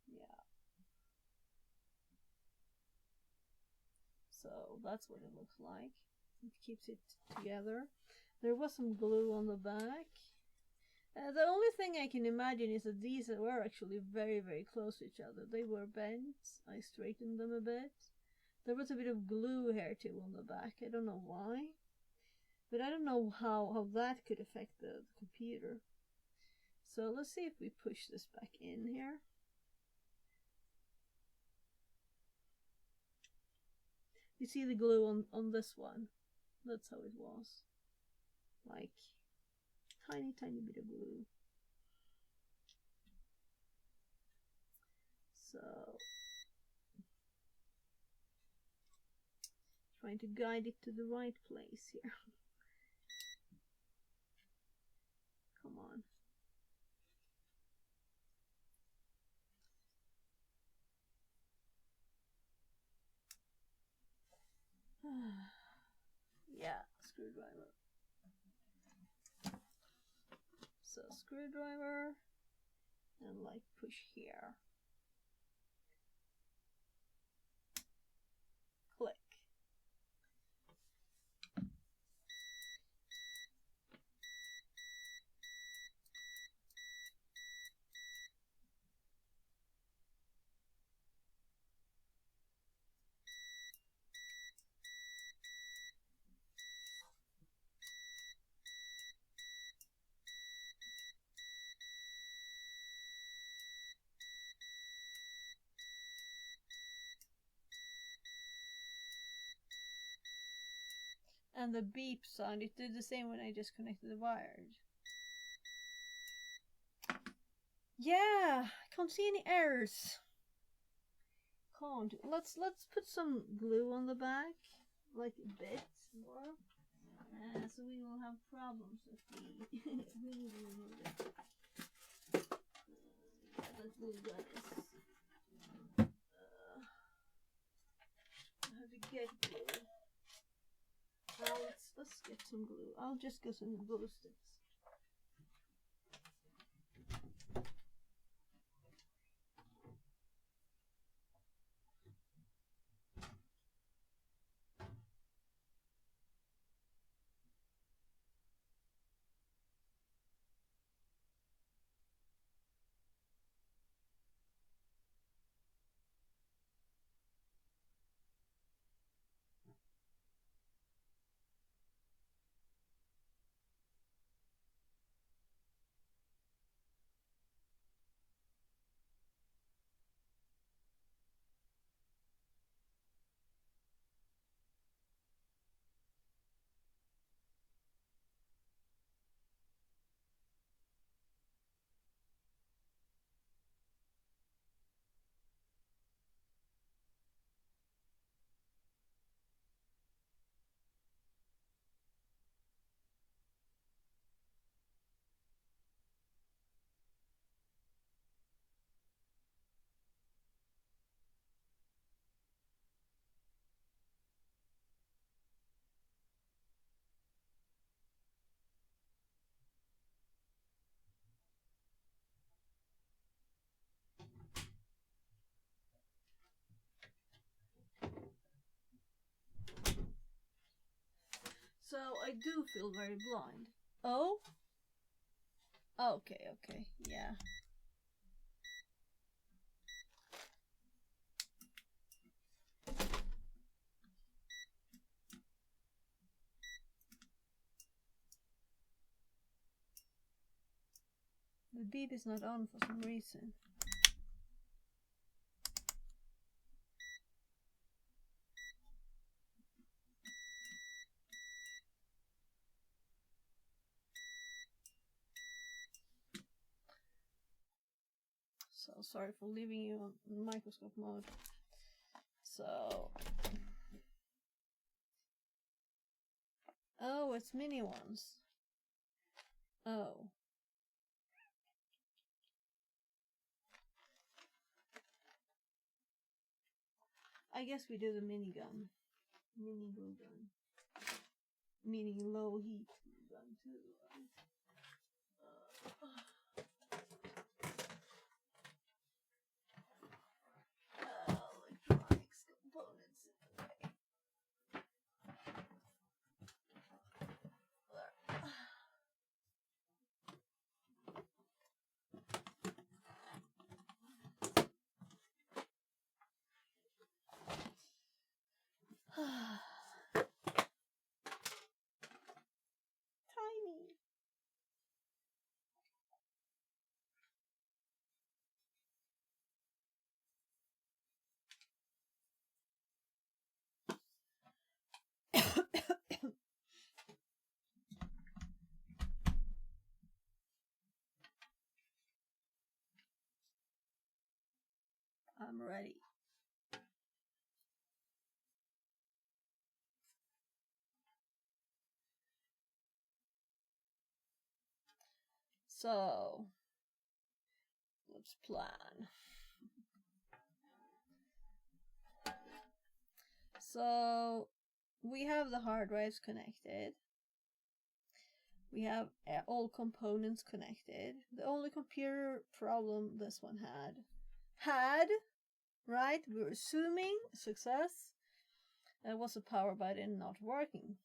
yeah. So that's what it looks like. It keeps it together. There was some glue on the back. The only thing I can imagine is that these were actually very, very close to each other. They were bent. I straightened them a bit. There was a bit of glue here too on the back. I don't know why. But I don't know how that could affect the computer. So let's see if we push this back in here. You see the glue on this one. That's how it was. Like, tiny bit of glue. So, trying to guide it to the right place here. Come on. Yeah, screwdriver. So screwdriver and like push here. Click. And the beep sound, it did the same when I just connected the wires. Yeah, I can't see any errors. Can't. Let's put some glue on the back, like a bit more. So we will have problems if we we remove it. Yeah, that glue gun is. I have to get glue. Let's get some glue. I'll just get some glue sticks. So I do feel very blind. Oh? Okay, yeah. The beep is not on for some reason. So sorry for leaving you on microscope mode. So, oh, it's mini ones. Oh. I guess we do the mini gun. Mini glue gun. Meaning low heat gun too, right? Electronics components in the way. Tiny. I'm ready. So, let's plan. So, we have the hard drives connected. We have all components connected. The only computer problem this one had, right? We were assuming success. It was a power button not working.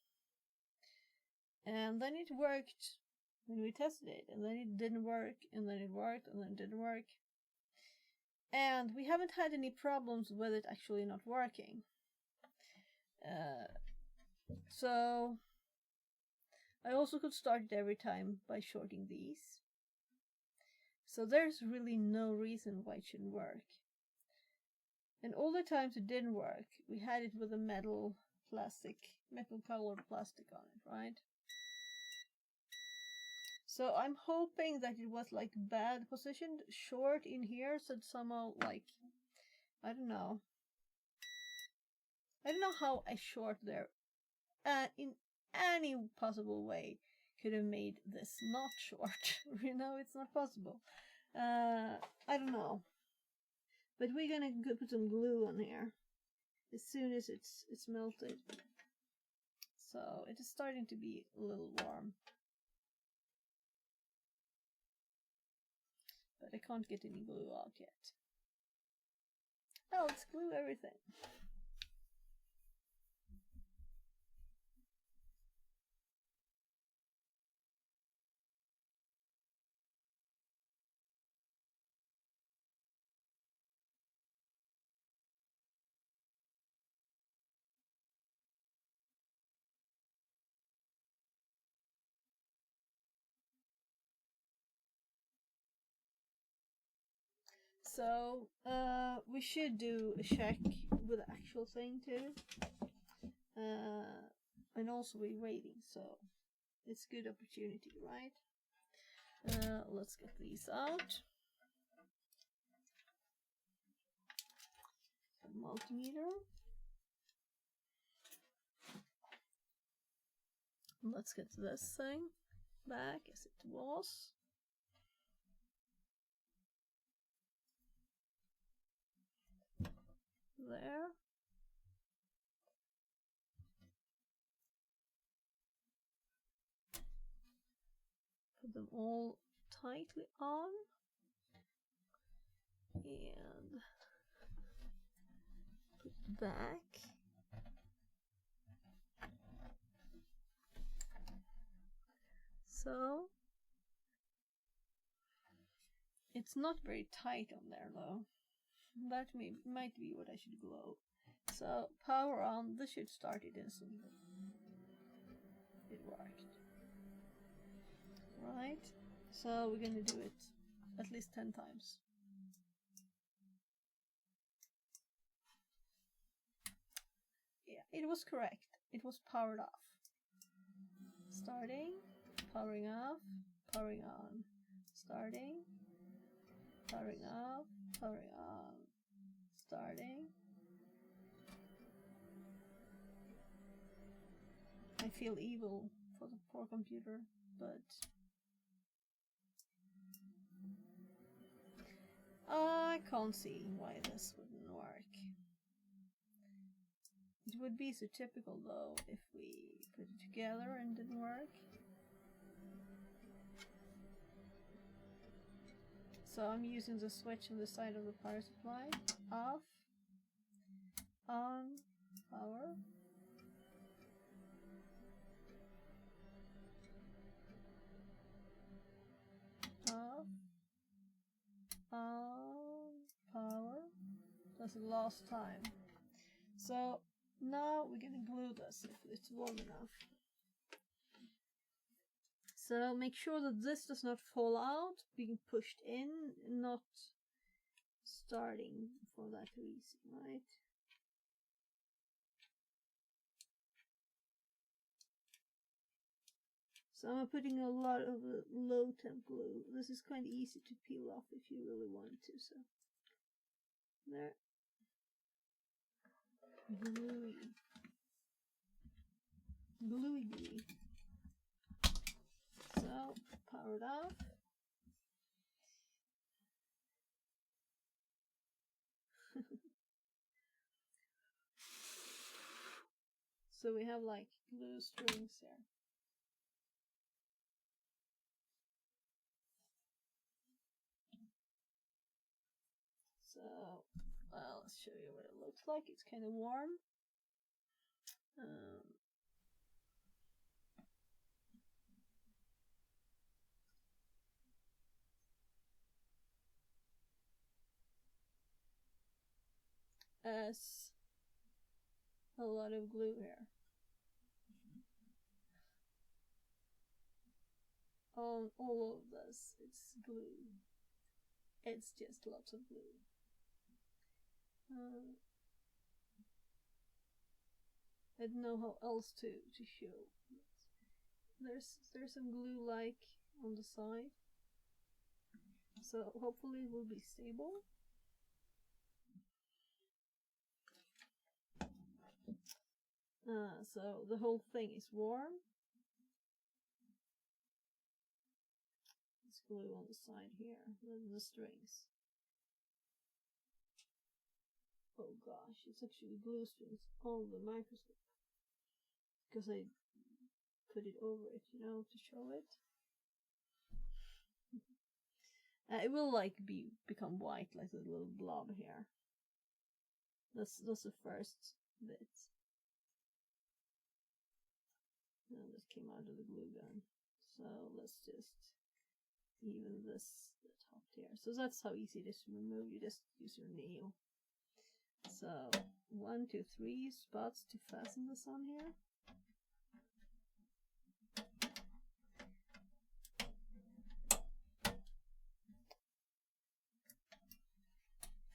And then it worked when we tested it, and then it didn't work, and then it worked, and then it didn't work. And we haven't had any problems with it actually not working. So I also could start it every time by shorting these. So there's really no reason why it shouldn't work. And all the times it didn't work, we had it with a metal colored plastic on it, right? So I'm hoping that it was like bad positioned short in here, so it somehow like, I don't know how a short there in any possible way could have made this not short. You know, it's not possible. I don't know. But we're gonna put some glue on here as soon as it's melted. So it is starting to be a little warm. But I can't get any glue out yet. Oh, let's glue everything. So, we should do a check with the actual thing too. And also we're waiting, so it's a good opportunity, right? Let's get these out. Multimeter. Let's get this thing back as it was. There. Put them all tightly on. And put back. So it's not very tight on there though. That might be what I should glow. So power on. This should start it instantly. It worked. Right. So we're gonna do it at least 10 times. Yeah, it was correct. It was powered off. Starting, powering off, powering on. Starting, powering off, powering on. Starting. I feel evil for the poor computer, but I can't see why this wouldn't work. It would be so typical though if we put it together and didn't work. So I'm using the switch on the side of the power supply. Off, on, power. Off, on, power. That's the last time. So now we're gonna glue this if it's warm enough. So make sure that this does not fall out, being pushed in, not starting for that reason, right? So I'm putting a lot of low temp glue. This is kind of easy to peel off if you really want to, so there. Gluey. Gluey gluey. So, powered off. So we have like glue strings here. So, well, let's show you what it looks like. It's kind of warm. As a lot of glue here. On all of this, it's glue. It's just lots of glue. I don't know how else to show. There's some glue like on the side, so hopefully it will be stable. So the whole thing is warm. It's glue on the side here, then the strings. Oh gosh, it's actually glue strings on the microscope. Because I put it over it, you know, to show it. It will like become white, like a little blob here. That's the first bit. Now this came out of the glue gun. So let's just even this the top here. So that's how easy it is to remove. You just use your nail. So 1, 2, 3 spots to fasten this on here.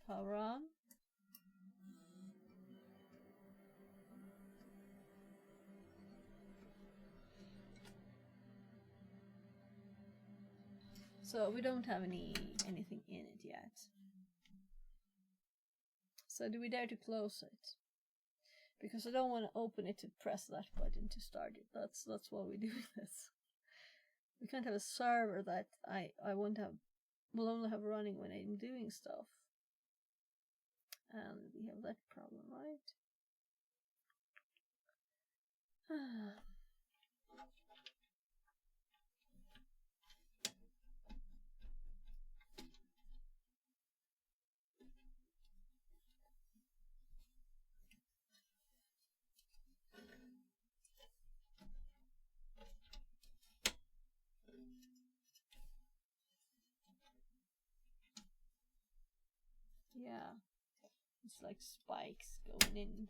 Power on. So we don't have anything in it yet. So do we dare to close it? Because I don't want to open it to press that button to start it. That's why we do this. We can't have a server that I will only have running when I'm doing stuff. And we have that problem, right? Yeah, it's like spikes going in,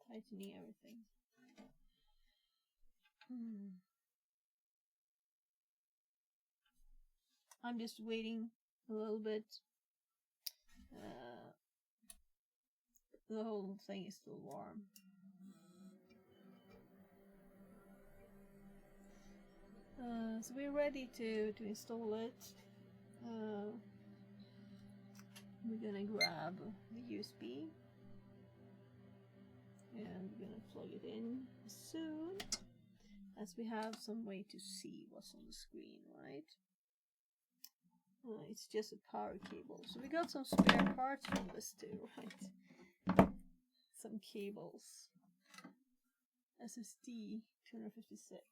tightening everything. I'm just waiting a little bit. The whole thing is still warm. So we're ready to install it. We're gonna grab the USB and we're gonna plug it in soon, as we have some way to see what's on the screen, right? It's just a power cable. So we got some spare parts from this too, right? Some cables. SSD 256.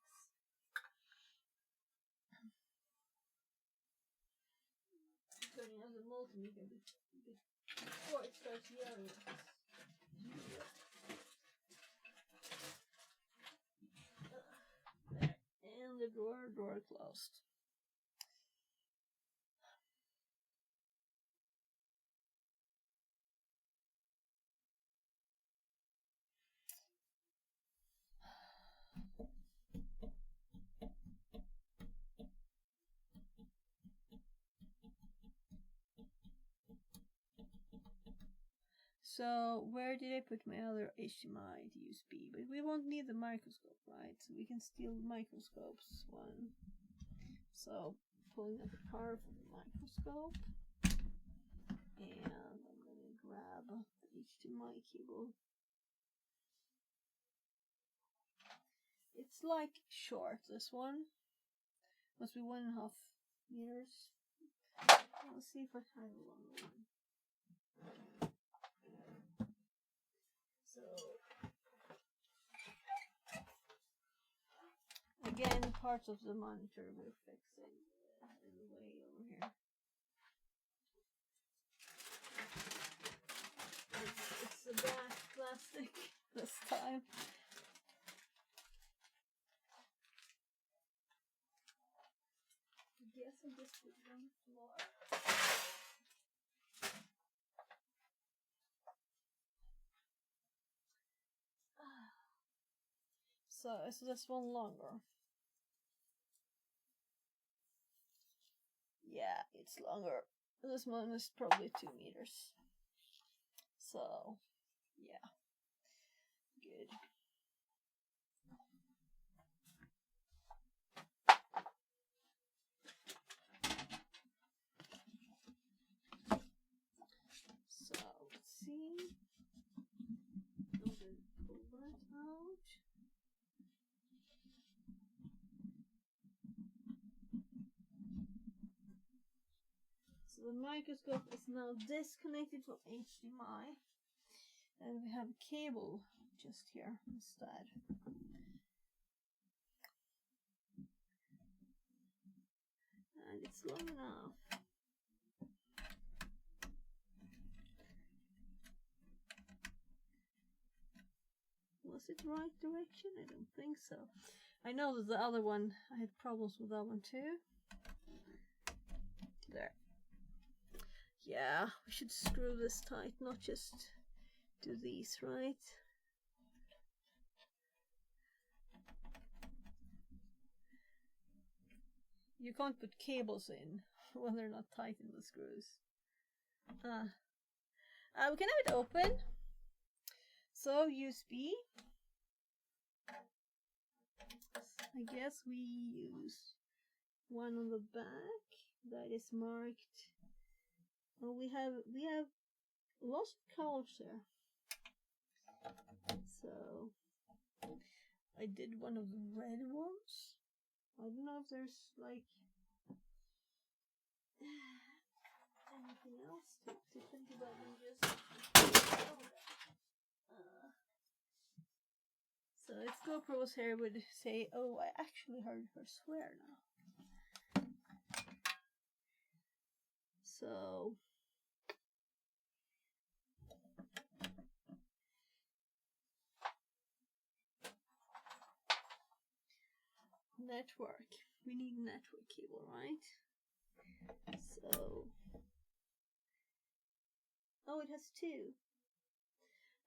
Turning on the multimeter before it starts yelling. There. And the drawer closed. So where did I put my other HDMI to USB? But we won't need the microscope, right? So we can steal the microscopes one. So pulling up the power for the microscope. And I'm gonna grab the HDMI cable. It's like short, this one. Must be 1.5 meters. Let's see if I have a longer one. So again, parts of the monitor we're fixing in the way over here. It's a black plastic this time. I guess I just put it on the floor. So is this one longer? Yeah, it's longer. This one is probably 2 meters. So, yeah. Good. So, let's see. I'm going to pull that out. So the microscope is now disconnected from HDMI. And we have a cable just here instead. And it's long enough. Was it right direction? I don't think so. I know that the other one, I had problems with that one too. There. Yeah, we should screw this tight, not just do these, right? You can't put cables in when they're not tight in the screws. We can have it open. So USB. I guess we use one on the back that is marked. Oh, we have lost colors there. So I did one of the red ones. I don't know if there's like anything else to think about than just so if GoPro was here, would say, oh, I actually heard her swear now. So network. We need network cable, right? So oh, it has 2.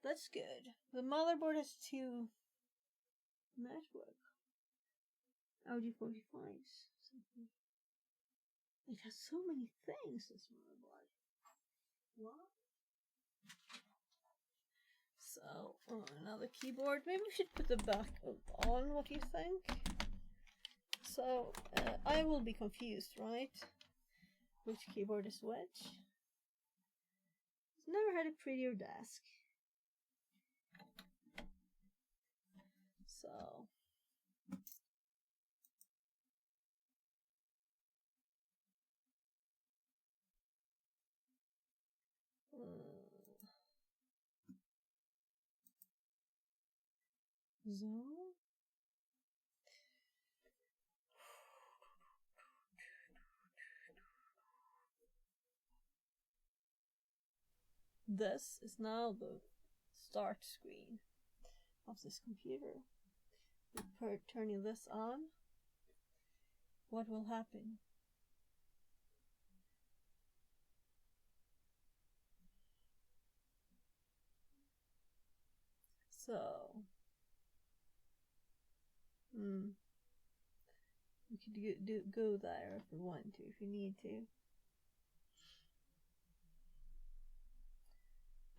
That's good. The motherboard has 2 network. Audi 45s. It has so many things, this motherboard. What? So, another keyboard. Maybe we should put the back on, what do you think? So, I will be confused, right? Which keyboard is which? Never had a prettier desk. So... So... This is now the start screen of this computer. Turning this on, what will happen? So, we could go there if we want to, if we need to.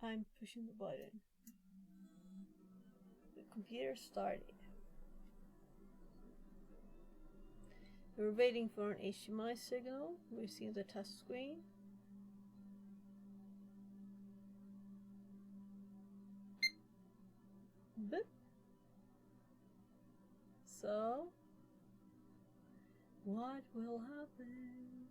I'm pushing the button. The computer started. We're waiting for an HDMI signal. We've seen the test screen. Boop. So, what will happen?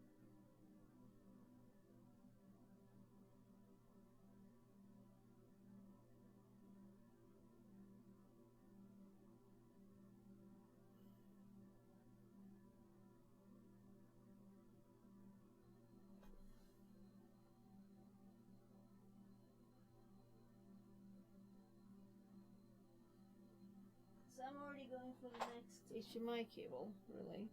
So I'm already going for the next HDMI cable, really.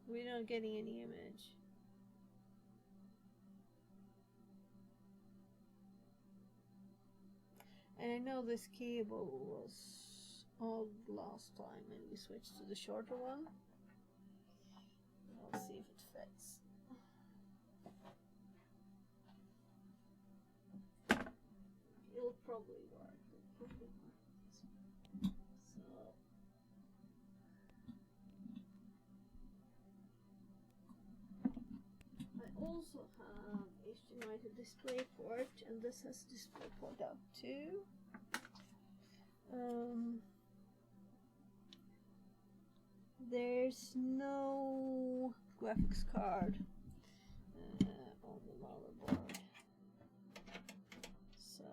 We're not getting any image. And I know this cable was old last time and we switched to the shorter one. I'll see if it fits. It'll probably work. So I also have HDMI to DisplayPort, and this has DisplayPort out too. There's no graphics card on the motherboard. So,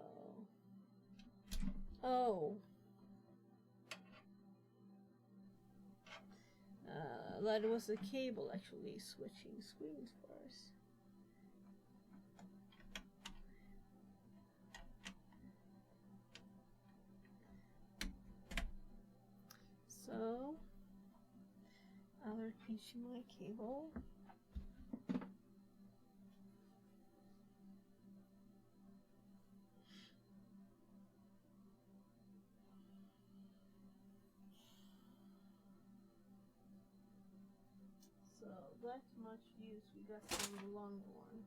that was the cable actually switching screens for us. So, other HDMI cable. So that much use we got from the longer one.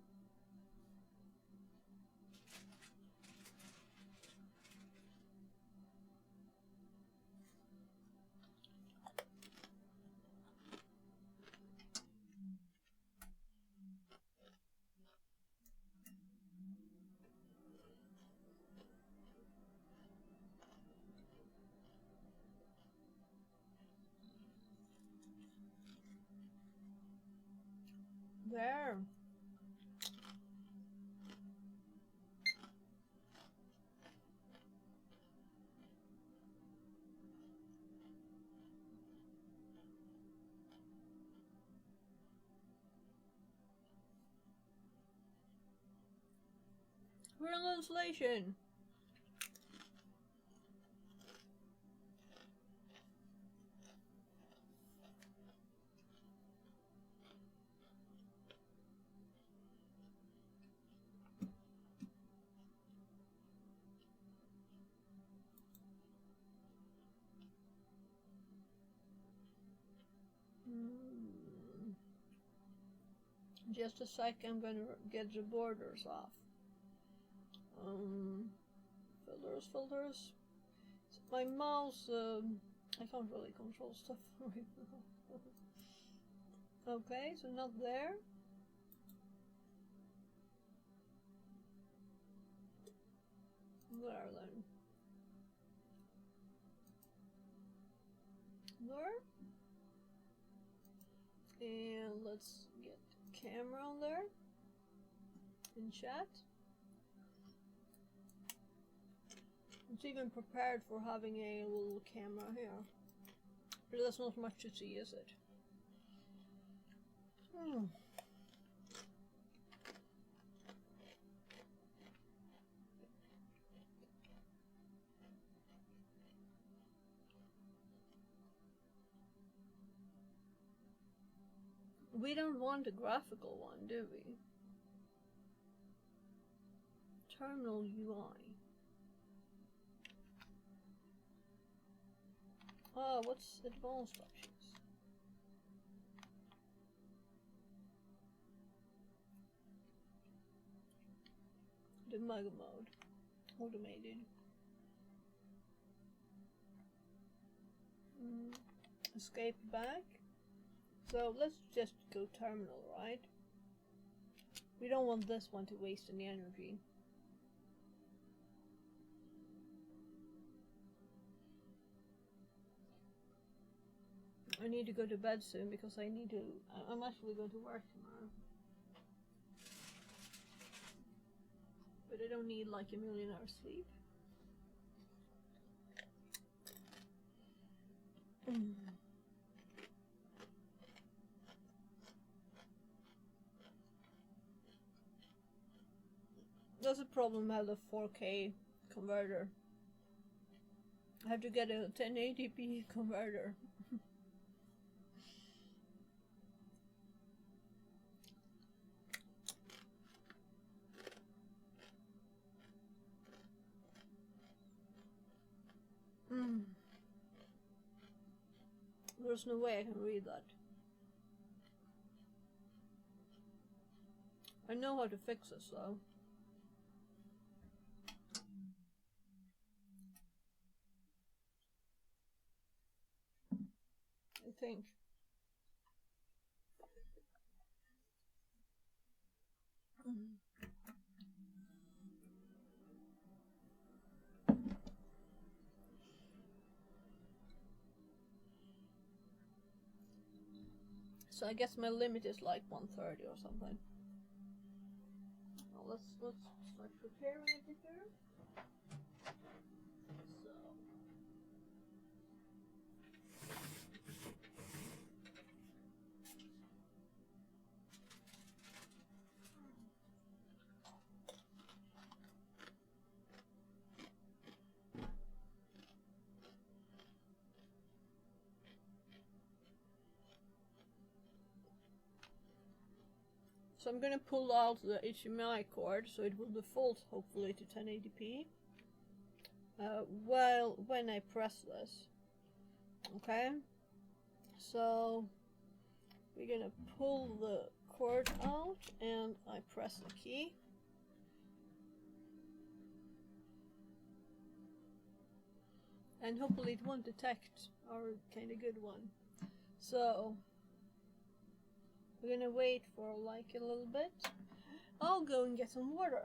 There. We're on installation. Just a sec, I'm gonna get the borders off. Filters. My mouse, I can't really control stuff right now. Okay, so not there. Where then? There. And let's get camera on there. In chat. It's even prepared for having a little camera here. But that's not much to see, is it? We don't want a graphical one, do we? Terminal UI. Oh, what's advanced options? Debug mode. Automated. Escape back. So let's just go terminal, right? We don't want this one to waste any energy. I need to go to bed soon because I'm actually going to work tomorrow. But I don't need like a million hours sleep. That's a problem with the 4K converter. I have to get a 1080p converter. There's no way I can read that. I know how to fix this though. I think. So I guess my limit is like 130 or something. Well, let's start preparing it here. So I'm going to pull out the HDMI cord so it will default hopefully to 1080p when I press this. Okay, so we're going to pull the cord out and I press the key. And hopefully it won't detect our kind of good one. So we're gonna wait for like a little bit. I'll go and get some water.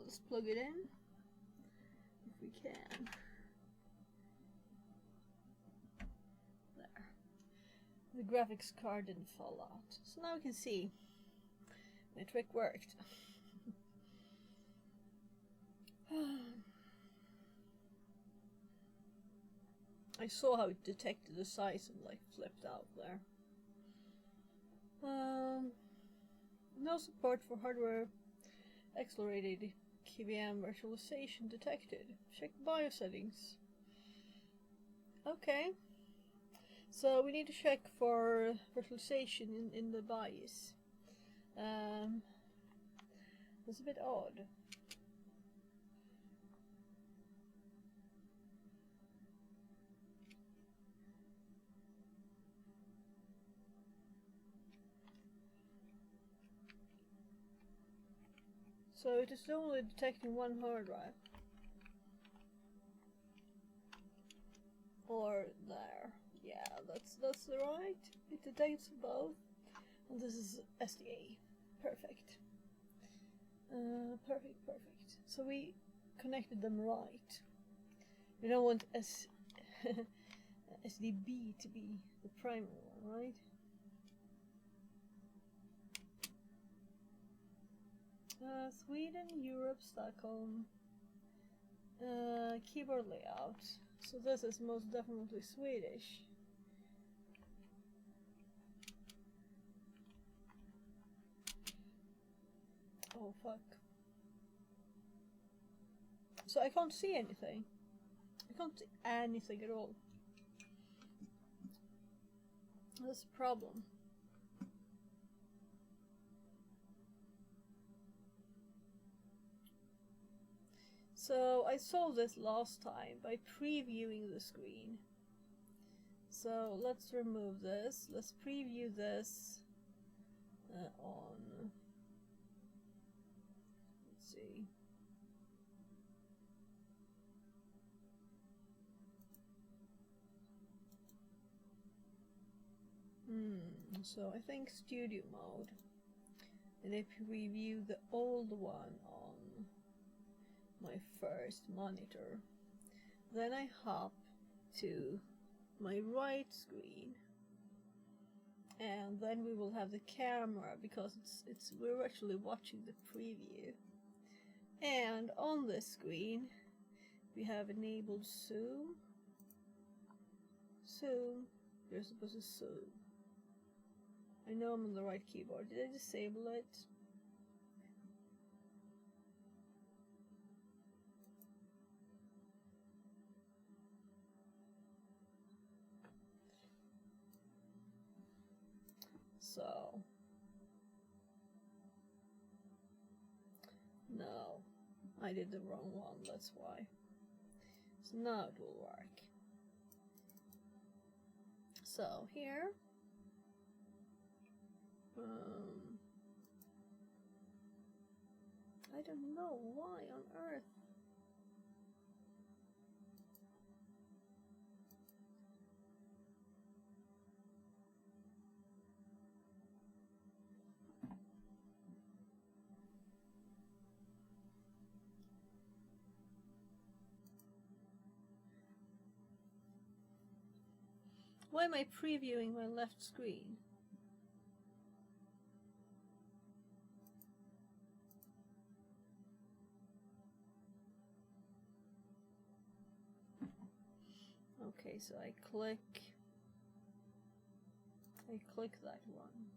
let's plug it in if we can. There. The graphics card didn't fall out. So now we can see my trick worked. I saw how it detected the size and like flipped out there. No support for hardware accelerated KVM virtualization detected. Check BIOS settings. Okay. So we need to check for virtualization in the BIOS. That's a bit odd. So it is only detecting one hard drive. Or there. Yeah, that's right. It detects both. And this is SDA. Perfect. Perfect. So we connected them right. We don't want SDB to be the primary one, right? Sweden, Europe, Stockholm. Keyboard layout. So this is most definitely Swedish. Oh fuck. So I can't see anything. I can't see anything at all. That's a problem. So I solved this last time by previewing the screen. So let's remove this. Let's preview this on. Let's see. So I think studio mode. And I preview the old one on my first monitor. Then I hop to my right screen, and then we will have the camera because we're actually watching the preview. And on this screen we have enabled zoom. You're supposed to zoom. I know I'm on the right keyboard. Did I disable it? So, no, I did the wrong one, that's why. So now it will work. So here, I don't know why on earth. Why am I previewing my left screen? Okay, so I click that one.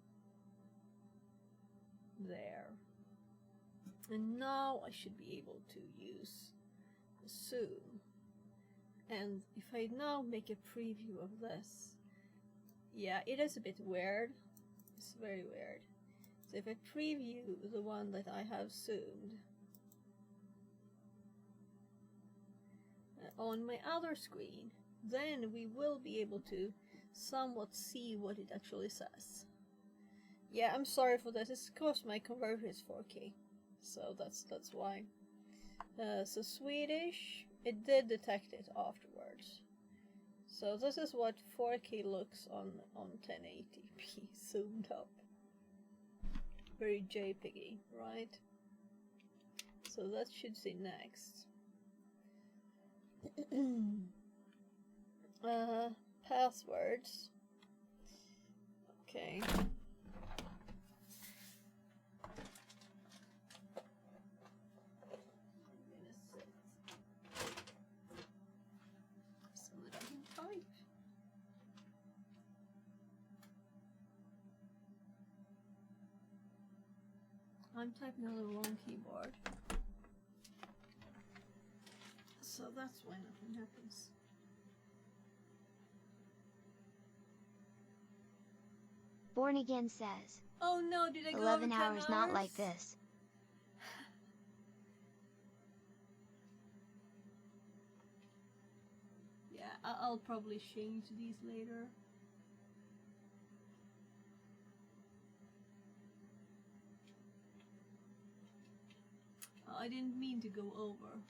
There. And now I should be able to use zoom. And if I now make a preview of this, yeah, it is a bit weird. It's very weird. So if I preview the one that I have zoomed on my other screen, then we will be able to somewhat see what it actually says. Yeah, I'm sorry for this. It's because my converter is 4K, so that's why. So Swedish, it did detect it afterwards. So this is what 4K looks on 1080p zoomed up. Very JPEGy, right? So that should say next. Passwords. Okay. So that I can type. I'm typing on the wrong keyboard. So that's why nothing happens. Born Again says, Oh no, did I go 11 over 10 hours not like this. Yeah, I'll probably change these later. I didn't mean to go over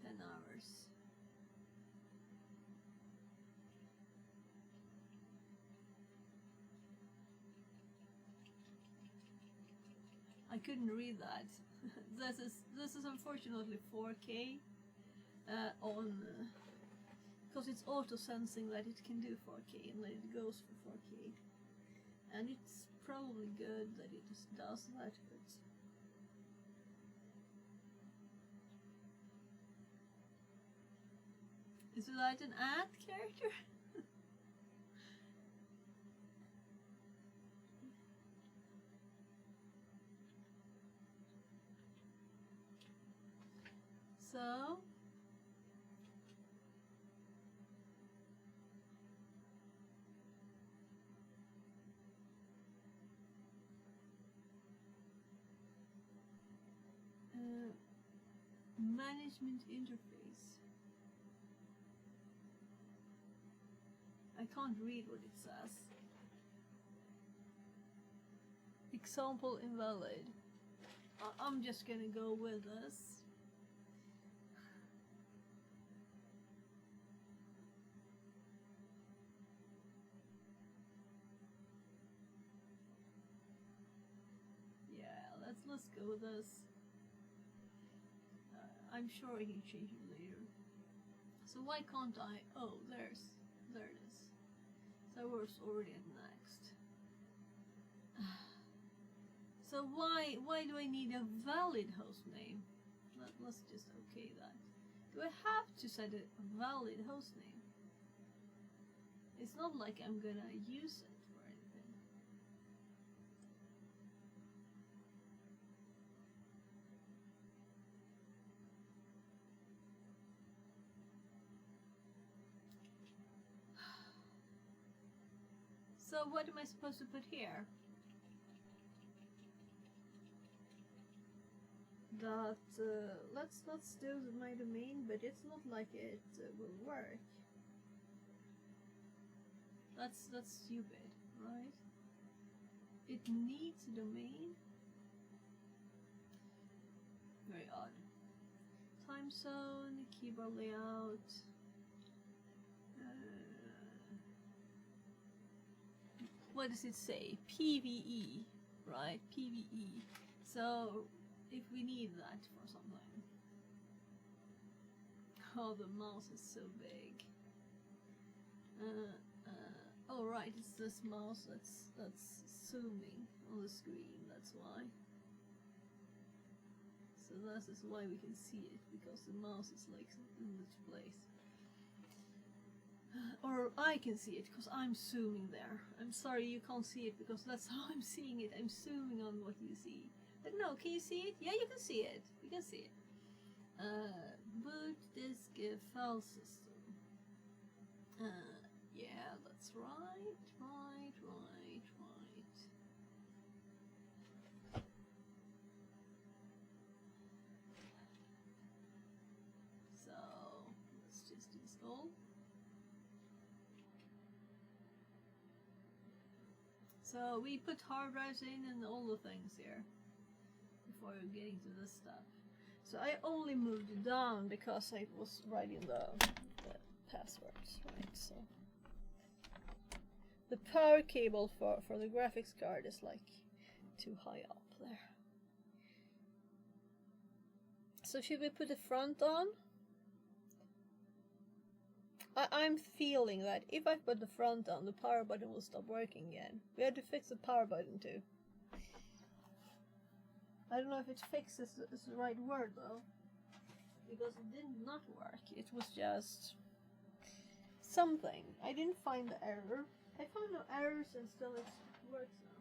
10 hours. I couldn't read that. This is unfortunately 4K on because it's auto sensing that it can do 4K and that it goes for 4K, and it's probably good that it just does that. But is that an ant character? So management interface. I can't read what it says. Example invalid. I'm just gonna go with this. Yeah, let's go with this. I'm sure I can change it later. So why can't I? Oh, there it is. So I was already at next. So why do I need a valid host name? Let's just okay that. Do I have to set a valid host name? It's not like I'm gonna use it for anything. So what am I supposed to put here? That let's do my domain, but it's not like it will work. That's stupid, right? It needs a domain. Very odd. Time zone, keyboard layout. What does it say? PVE, right? PVE. So if we need that for something. Oh, the mouse is so big. Oh right, it's this mouse that's zooming on the screen. That's why. So this is why we can see it, because the mouse is like in this place. Or I can see it because I'm zooming there. I'm sorry you can't see it because that's how I'm seeing it. I'm zooming on what you see. But no, can you see it? Yeah, you can see it. You can see it. Boot disk file system. Yeah, that's right. So let's just install. So we put hard drives in and all the things here before getting to this stuff. So I only moved it down because I was writing the passwords, right? So the power cable for the graphics card is like too high up there. So should we put the front on? I'm feeling that if I put the front on, the power button will stop working again. We had to fix the power button too. I don't know if it fixes is the right word though, because it did not work. It was just something. I didn't find the error. I found no errors and still it works now.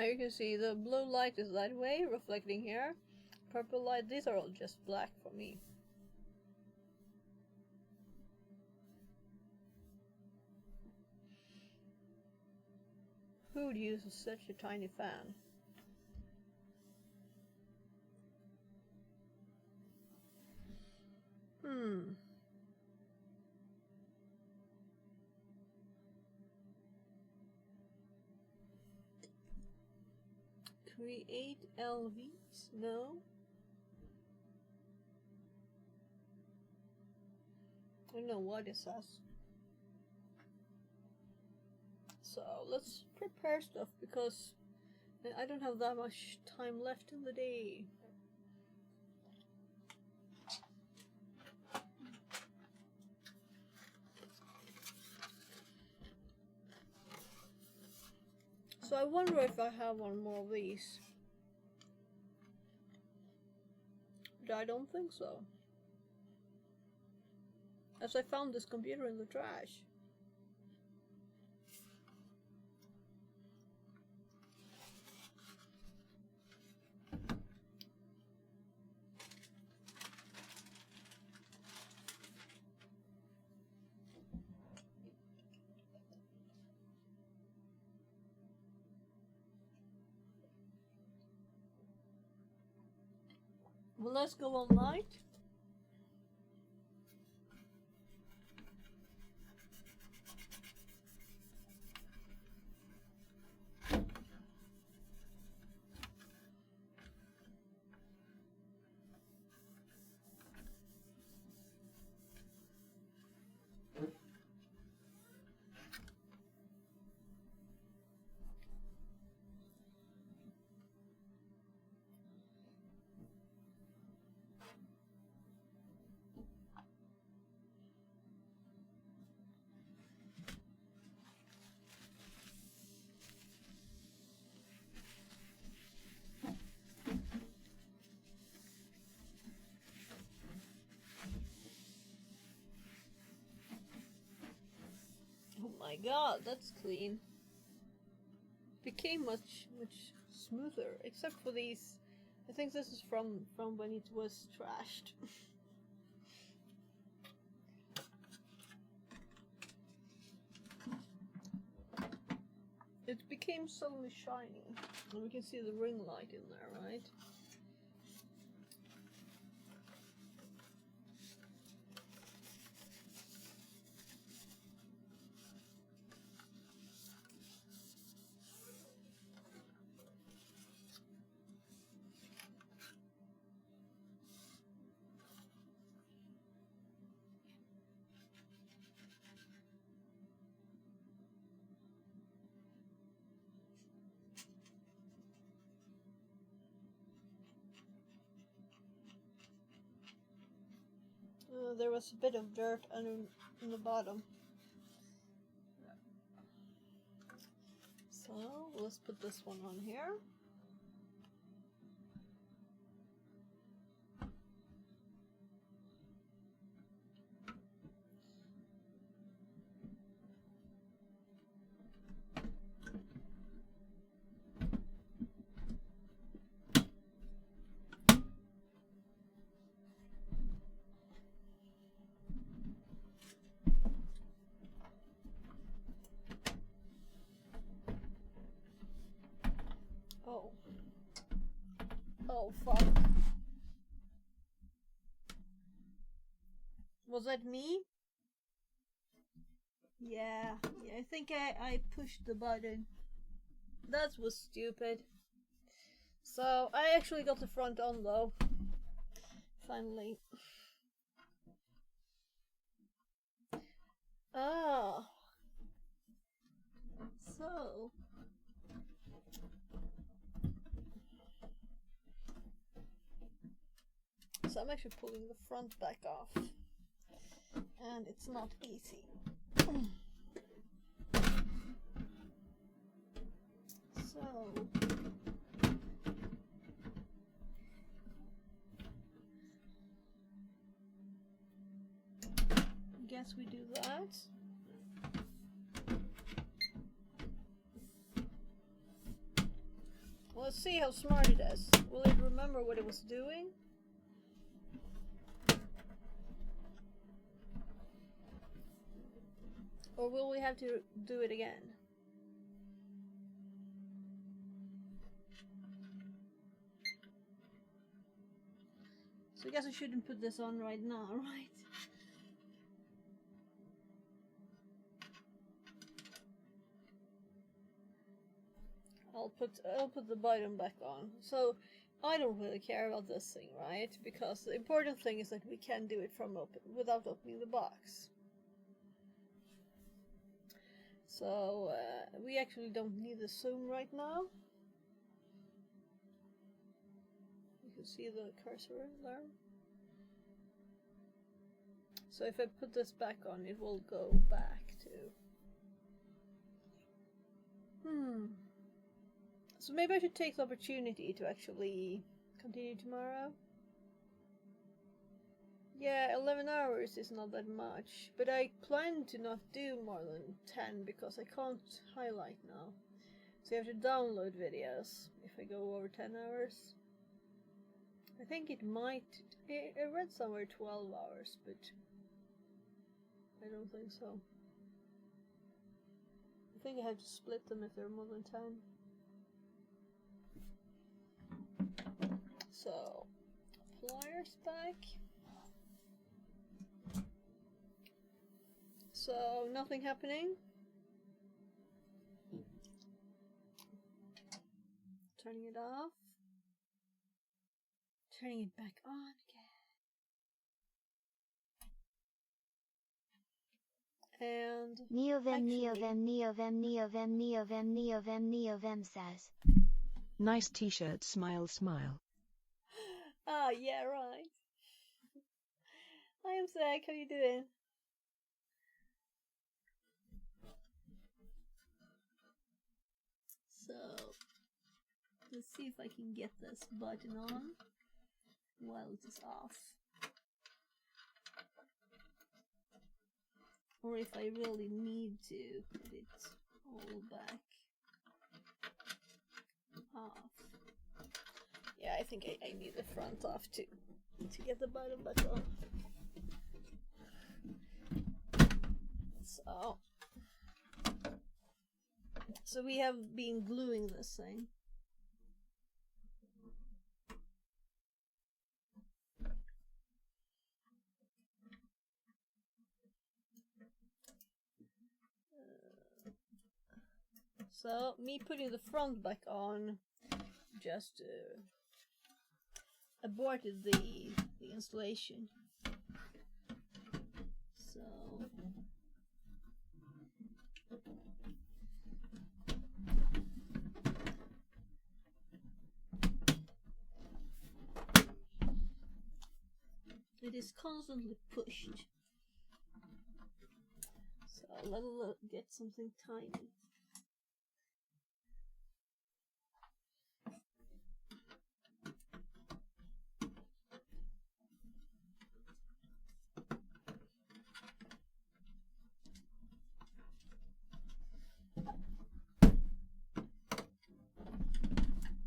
You can see the blue light is that way, reflecting here. Purple light, these are all just black for me. Who would use such a tiny fan? Create LVs? No. I don't know what it says. So let's prepare stuff because I don't have that much time left in the day. So I wonder if I have one more of these. But I don't think so. As I found this computer in the trash. Well, let's go all night. Oh my god, that's clean. Became much smoother, except for these. I think this is from when it was trashed. It became suddenly shiny, and we can see the ring light in there, right? There was a bit of dirt in the bottom. So let's put this one on here. Oh, Oh fuck. Was that me? Yeah, I think I pushed the button. That was stupid. So, I actually got the front on though. Finally. Ah. So. So I'm actually pulling the front back off. And it's not easy. So. Guess we do that. Let's see how smart it is. Will it remember what it was doing? Or will we have to do it again? So I guess I shouldn't put this on right now, right? I'll put the button back on. So I don't really care about this thing, right? Because the important thing is that we can do it from without opening the box. So we actually don't need the zoom right now. You can see the cursor there. So if I put this back on, it will go back to. So maybe I should take the opportunity to actually continue tomorrow. Yeah, 11 hours is not that much, but I plan to not do more than 10 because I can't highlight now. So you have to download videos if I go over 10 hours. I think it might. I read somewhere 12 hours, but I don't think so. I think I have to split them if they're more than 10. So, pliers back. So, nothing happening. Turning it off. Turning it back on again. And Neovem says. Nice t-shirt, smile, smile. Ah, yeah, right. Hi, I'm Zach. How you doing? So, let's see if I can get this button on while it is off. Or if I really need to put it all back off. Yeah, I think I need the front off too to get the button back on. So we have been gluing this thing. So me putting the front back on just aborted the installation. So it is constantly pushed. So let's get something tiny.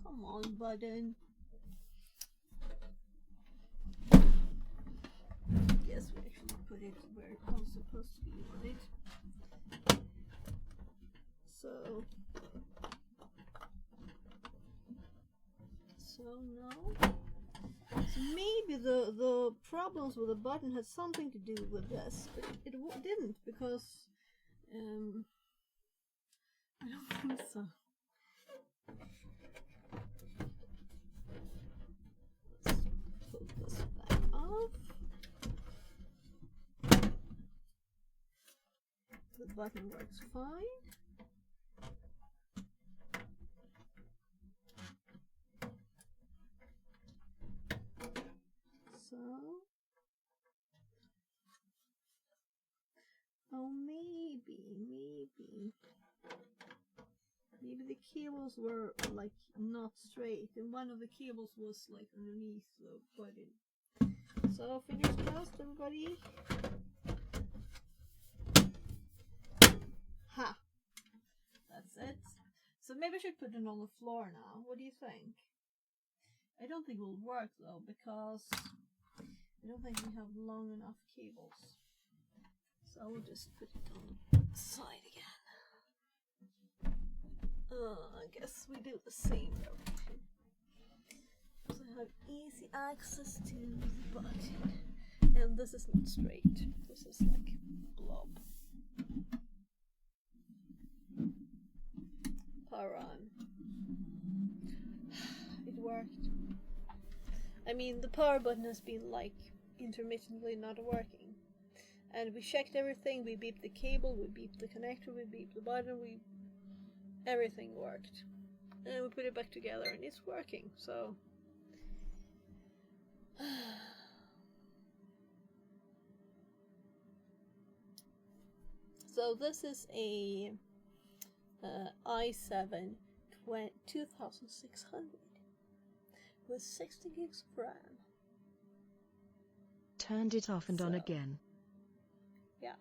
Come on, button. Yes, we actually put it where it was supposed to be, right? So no. So maybe the problems with the button had something to do with this, but it didn't, because I don't think so. Let's put this back off. The button works fine. So, oh, maybe the cables were like not straight, and one of the cables was like underneath the button. So, fingers crossed, everybody. Ha! That's it. So maybe I should put it on the floor now. What do you think? I don't think it will work though, because I don't think we have long enough cables. So I will just put it on the side again. I guess we do the same direction. So I have easy access to the button. And this is not straight. This is like blob. Power on. It worked. I mean, the power button has been like intermittently not working. And we checked everything. We beeped the cable, we beeped the connector, we beeped the button, everything worked. And we put it back together and it's working, so so this is a i7 2600 with 60 gigs of RAM. Turned it off and on again. Yeah.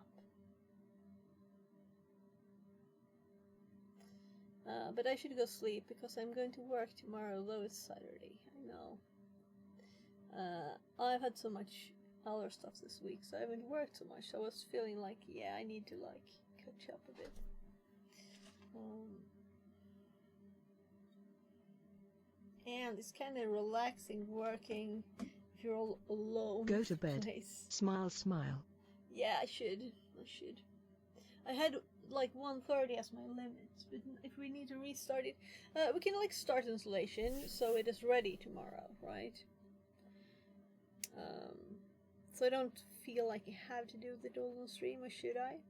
But I should go sleep because I'm going to work tomorrow, though it's Saturday. I know. I've had so much other stuff this week, so I haven't worked so much. So I was feeling like, yeah, I need to like catch up a bit. And it's kind of relaxing working if you're all alone. Go to bed. Place. Smile, smile. Yeah, I should. I had like 1:30 as my limit, but if we need to restart it, we can like start installation so it is ready tomorrow, right? So I don't feel like I have to do the dual stream, or should I?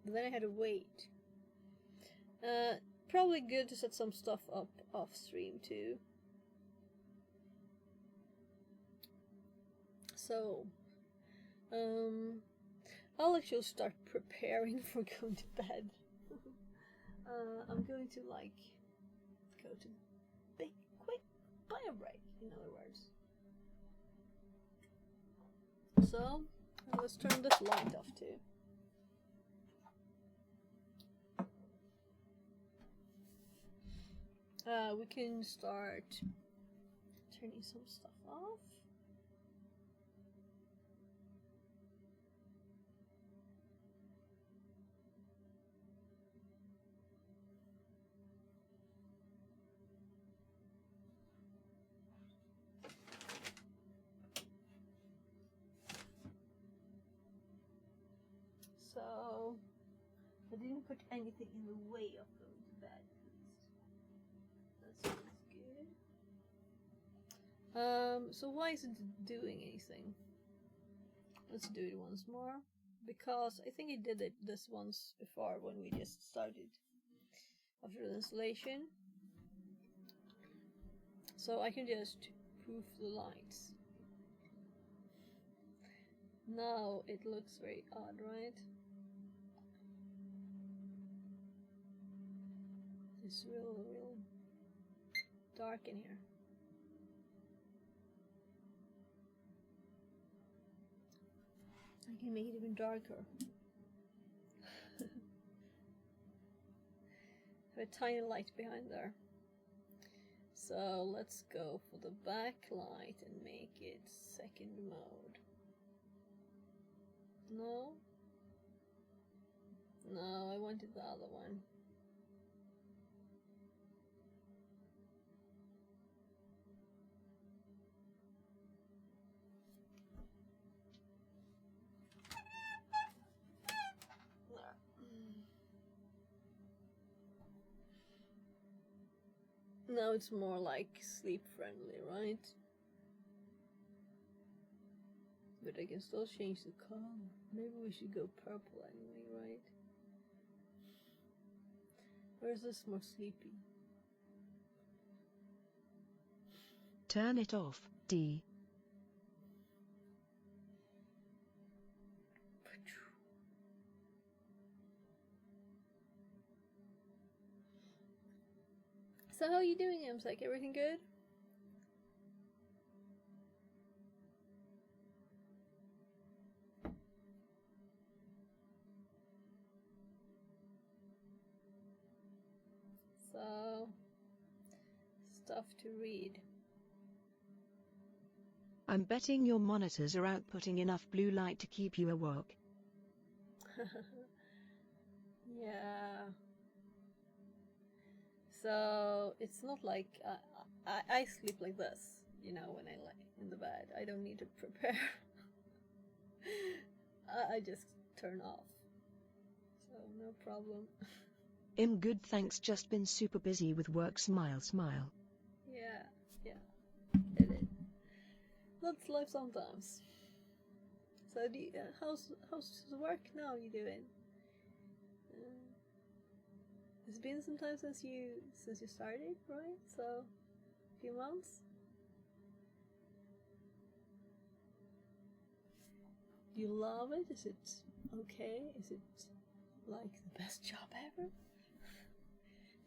But then I had to wait. Probably good to set some stuff up off stream too. So, I'll actually start preparing for going to bed. I'm going to like go to big quick bio break, in other words. So let's turn this light off too. We can start turning some stuff off. So I didn't put anything in the way of going to bed. That sounds good. So why isn't it doing anything? Let's do it once more, because I think it did it this once before when we just started after the installation. So I can just poof the lights. Now it looks very odd, right? It's real dark in here. I can make it even darker. Have a tiny light behind there. So let's go for the backlight and make it second mode. No? No, I wanted the other one. Now it's more like sleep friendly, right? But I can still change the color. Maybe we should go purple anyway, right? Or is this more sleepy? Turn it off, D. So how are you doing, Emsec? Everything good? So, stuff to read. I'm betting your monitors are outputting enough blue light to keep you awake. Yeah. So it's not like I sleep like this, you know, when I lay in the bed. I don't need to prepare. I just turn off. So no problem. I'm good, thanks. Just been super busy with work. Smile, smile. Yeah, it is. That's life sometimes. So do you, how's the work now you doing? It's been some time since you started, right? So a few months. Do you love it? Is it okay? Is it like the best job ever?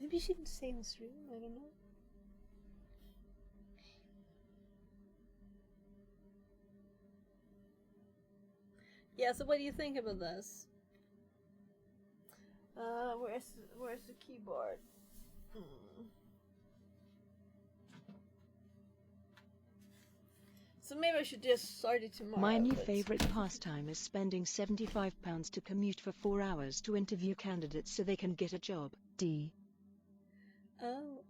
Maybe you shouldn't say on stream, I don't know. Yeah, so what do you think about this? Where's the keyboard? So maybe I should just start it tomorrow. My new favorite pastime is spending £75 to commute for 4 hours to interview candidates so they can get a job. D. Oh.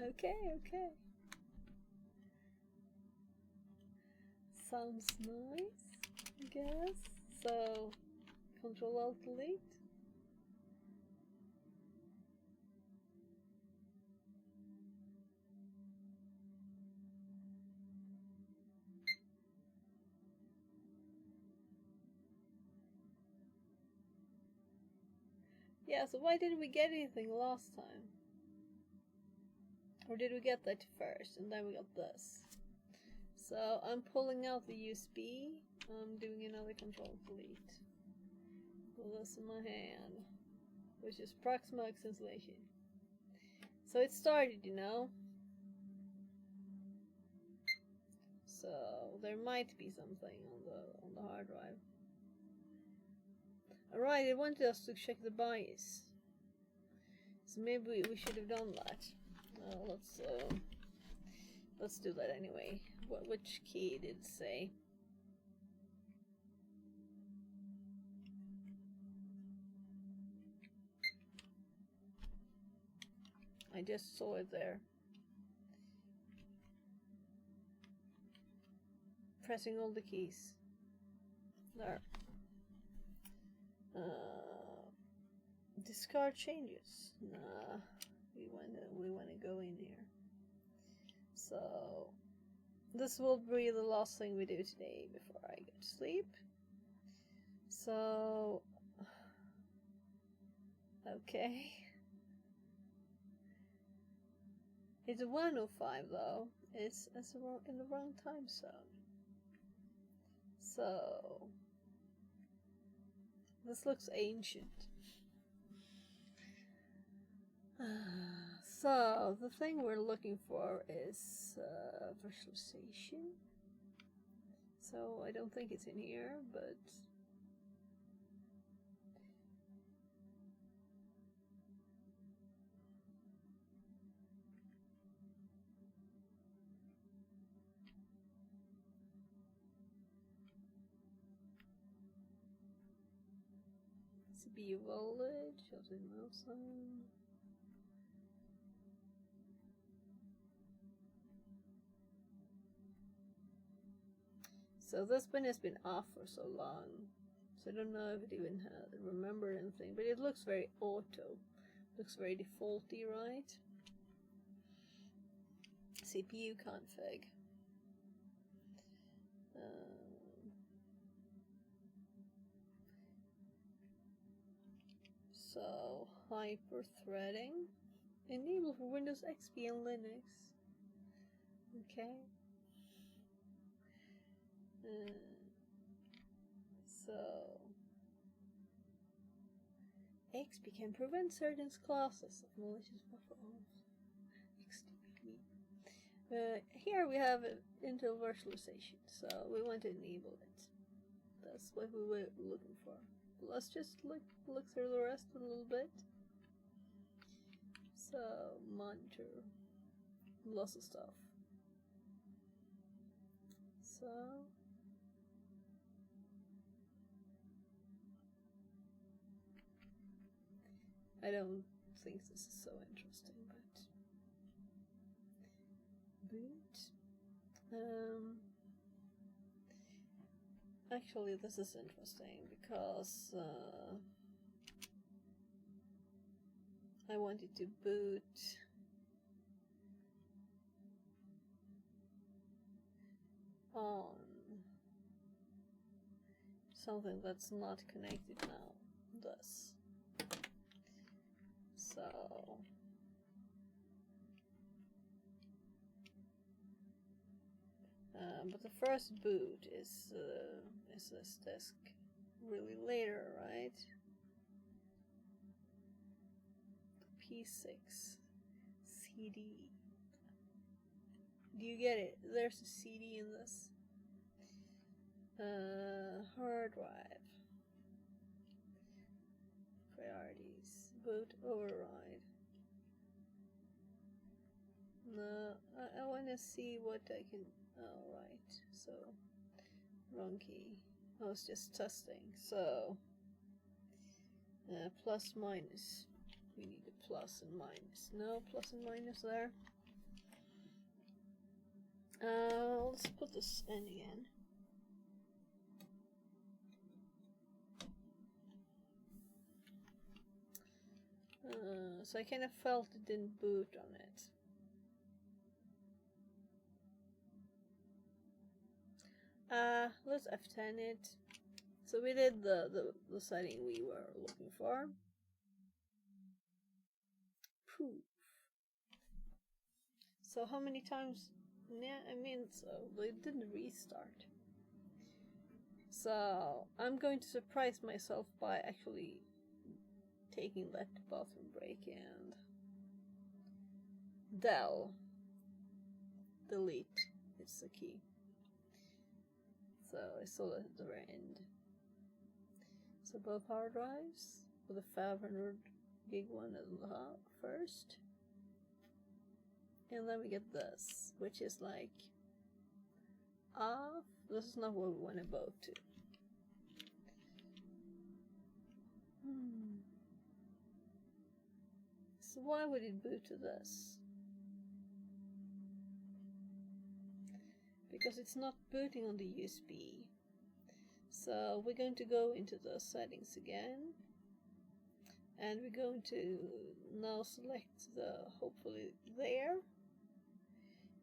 Okay. Sounds nice, I guess. So, Ctrl-Alt-Delete. Yeah, so why didn't we get anything last time? Or did we get that first and then we got this? So I'm pulling out the USB. I'm doing another Ctrl-Delete. Put this in my hand, which is Proxmox installation. So it started, you know. So there might be something on the hard drive. Alright, it wanted us to check the BIOS. So maybe we should have done that. Let's do that anyway. Which key did it say? I just saw it there. Pressing all the keys. There. Discard changes. Nah, we wanna go in here. So this will be the last thing we do today before I go to sleep. So okay. It's 1:05 though. It's in the wrong time zone. So this looks ancient. So the thing we're looking for is virtualization. So I don't think it's in here, but CPU voltage, also mouse on. So this bin has been off for so long, So I don't know if it even remembered anything, but it looks very auto. Looks very defaulty, right? CPU config. So, hyper-threading. Enable for Windows XP and Linux. Okay. So, XP can prevent certain classes of malicious buffer XDP. Here we have Intel virtualization, so we want to enable it. That's what we were looking for. Let's just look through the rest a little bit. So, monitor. Lots of stuff. So, I don't think this is so interesting, but boot. Actually, this is interesting because I wanted to boot on something that's not connected now. This. So but the first boot is this disk really later, right? P6 CD. Do you get it? There's a CD in this. Hard drive. Priorities. Boot override. No, I want to see what I can. Oh, right. So, wrong key. I was just testing. So, plus minus. We need a plus and minus. No plus and minus there. Let's put this in again. So I kind of felt it didn't boot on it. Let's F10 it. So we did the setting we were looking for. Poof. So how many times? Yeah, I mean, so it didn't restart. So I'm going to surprise myself by actually taking that bathroom break and del delete is the key. So I saw that at the very end. So both hard drives with a 500 gig one at the top first. And then we get this, which is like off. This is not what we want to boot to. So why would it boot to this? Because it's not booting on the USB. So we're going to go into the settings again. And we're going to now select the, hopefully there.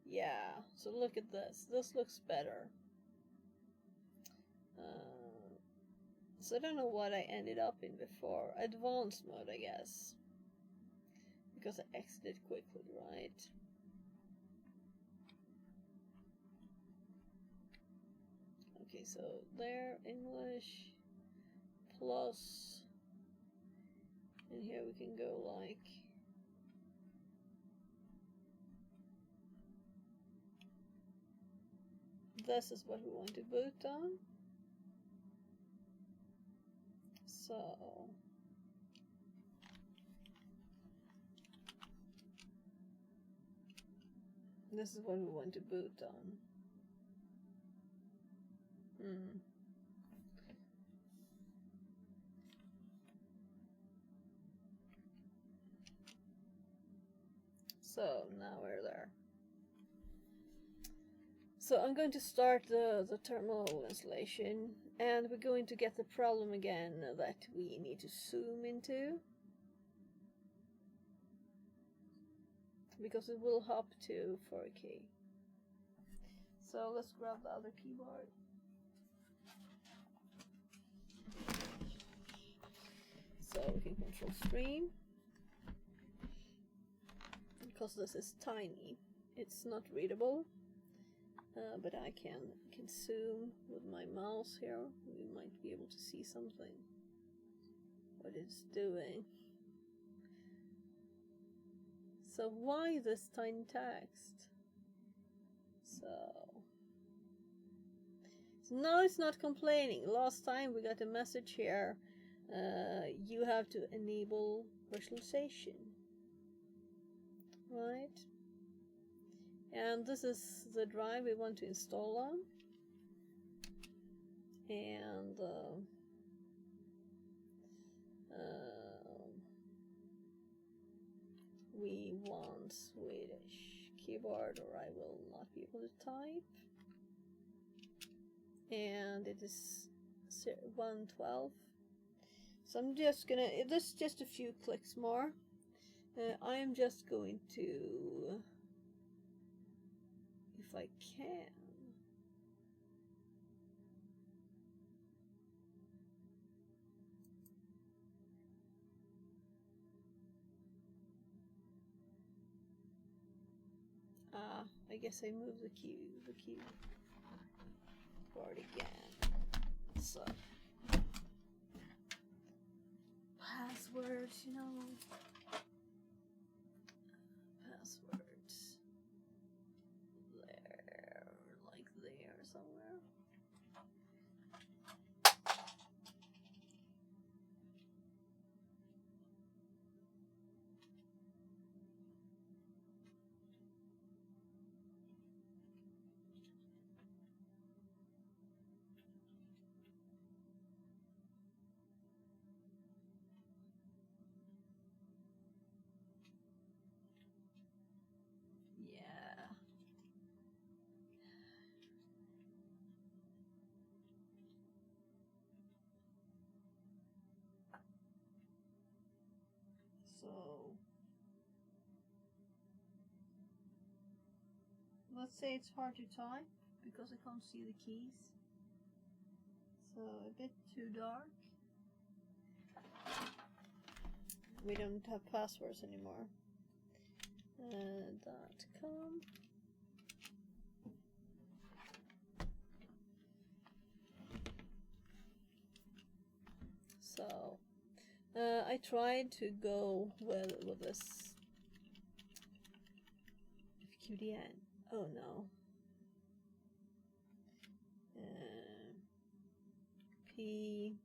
Yeah, so look at this. This looks better. So I don't know what I ended up in before. Advanced mode, I guess. Because I exited quickly, right? Okay, so there, English, plus, and here we can go like, this is what we want to boot on. So this is what we want to boot on. So now we're there. So I'm going to start the terminal installation, and we're going to get the problem again that we need to zoom into, because it will hop to 4K. So let's grab the other keyboard. So we can control stream, because this is tiny. It's not readable. But I can zoom with my mouse here. We might be able to see something. What it's doing. So why this tiny text? So now it's not complaining. Last time we got a message here. You have to enable virtualization. Right? And this is the drive we want to install on. And we want Swedish keyboard, or I will not be able to type. And it is 112. So I'm just gonna, this is just a few clicks more. I am just going to, if I can, I guess I moved the keyboard again. So passwords, you know, passwords there, like there somewhere. So let's say it's hard to type because I can't see the keys. So a bit too dark. We don't have passwords anymore. .com. So I tried to go with this QDN. Oh no. P.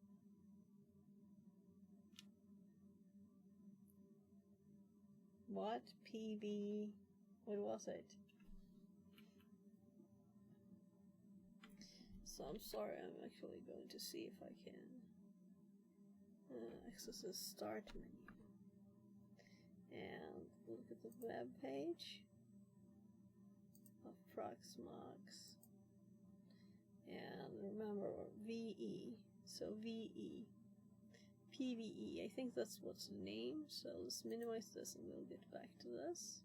What? PB. What was it? So I'm sorry, I'm actually going to see if I can access the start menu and look at the web page of Proxmox, and remember VE, so VE, PVE, I think that's what's the name. So let's minimize this and we'll get back to this.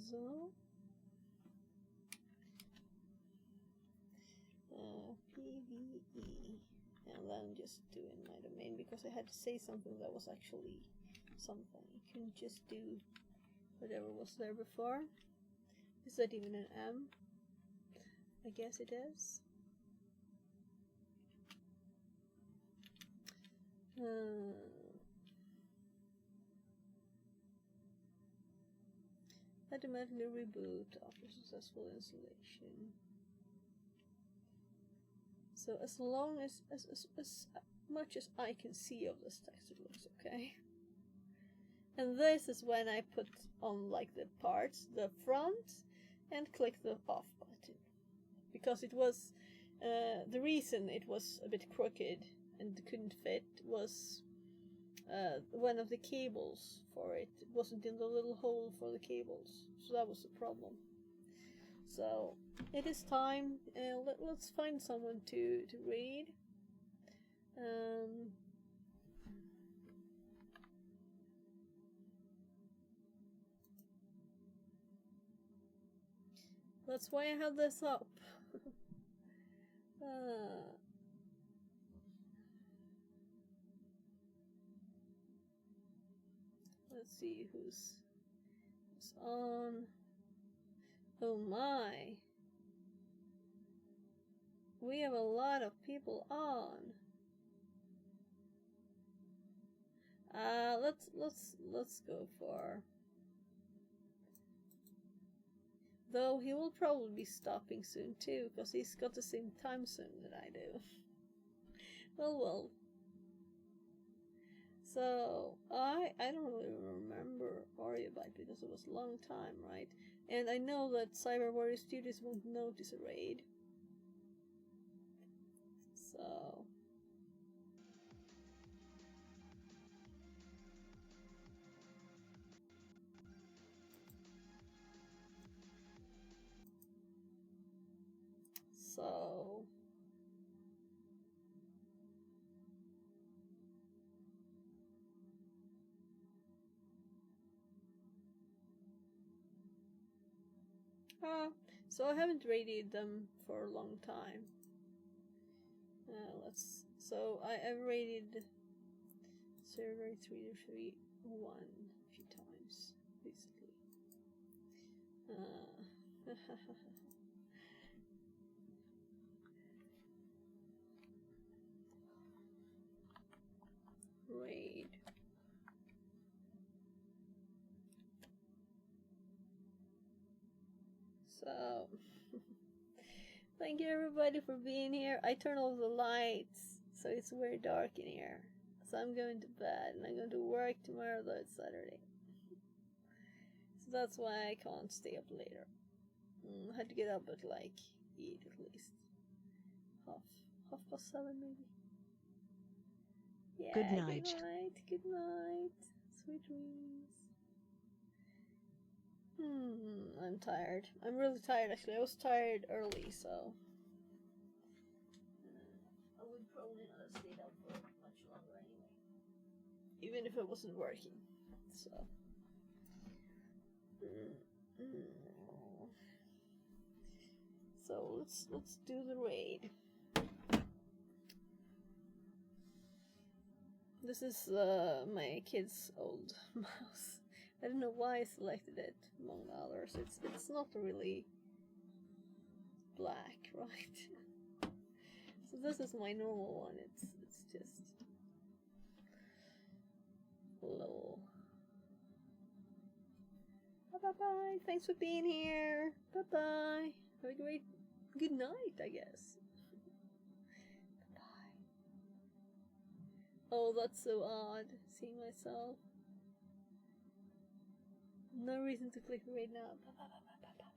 So PVE, and then just doing my domain, because I had to say something that was actually something. You couldn't just do whatever was there before. Is that even an M? I guess it is. Automatically reboot after successful installation. So as long as much as I can see of this text, it looks okay. And this is when I put on like the parts, the front, and click the off button, because it was the reason it was a bit crooked and couldn't fit was one of the cables for it wasn't in the little hole for the cables, so that was the problem. So it is time. Let's find someone to read. That's why I have this up. Let's see who's on. Oh my. We have a lot of people on. Let's go for. Though he will probably be stopping soon too, because he's got the same time zone that I do. Well. So I don't really remember Aryabite because it was a long time, right? And I know that Cyber Warrior Studios won't notice a raid. So so I haven't raided them for a long time. I've raided server 331 a few times recently. Raid. So, thank you everybody for being here. I turn off the lights, so it's very dark in here. So I'm going to bed, and I'm going to work tomorrow, though it's Saturday. So that's why I can't stay up later. I had to get up at like 8 at least. Half past 7 maybe. Yeah, Good night. Good night. Sweet dreams. I'm tired. I'm really tired actually. I was tired early, so I would probably not have stayed up for much longer anyway. Even if I wasn't working. So let's do the raid. This is my kid's old mouse. I don't know why I selected it among the others. It's not really black, right? So this is my normal one. It's just low. Bye. Thanks for being here. Bye. Have a great good night, I guess. Bye. Oh, that's so odd. Seeing myself. No reason to click right now. Bye.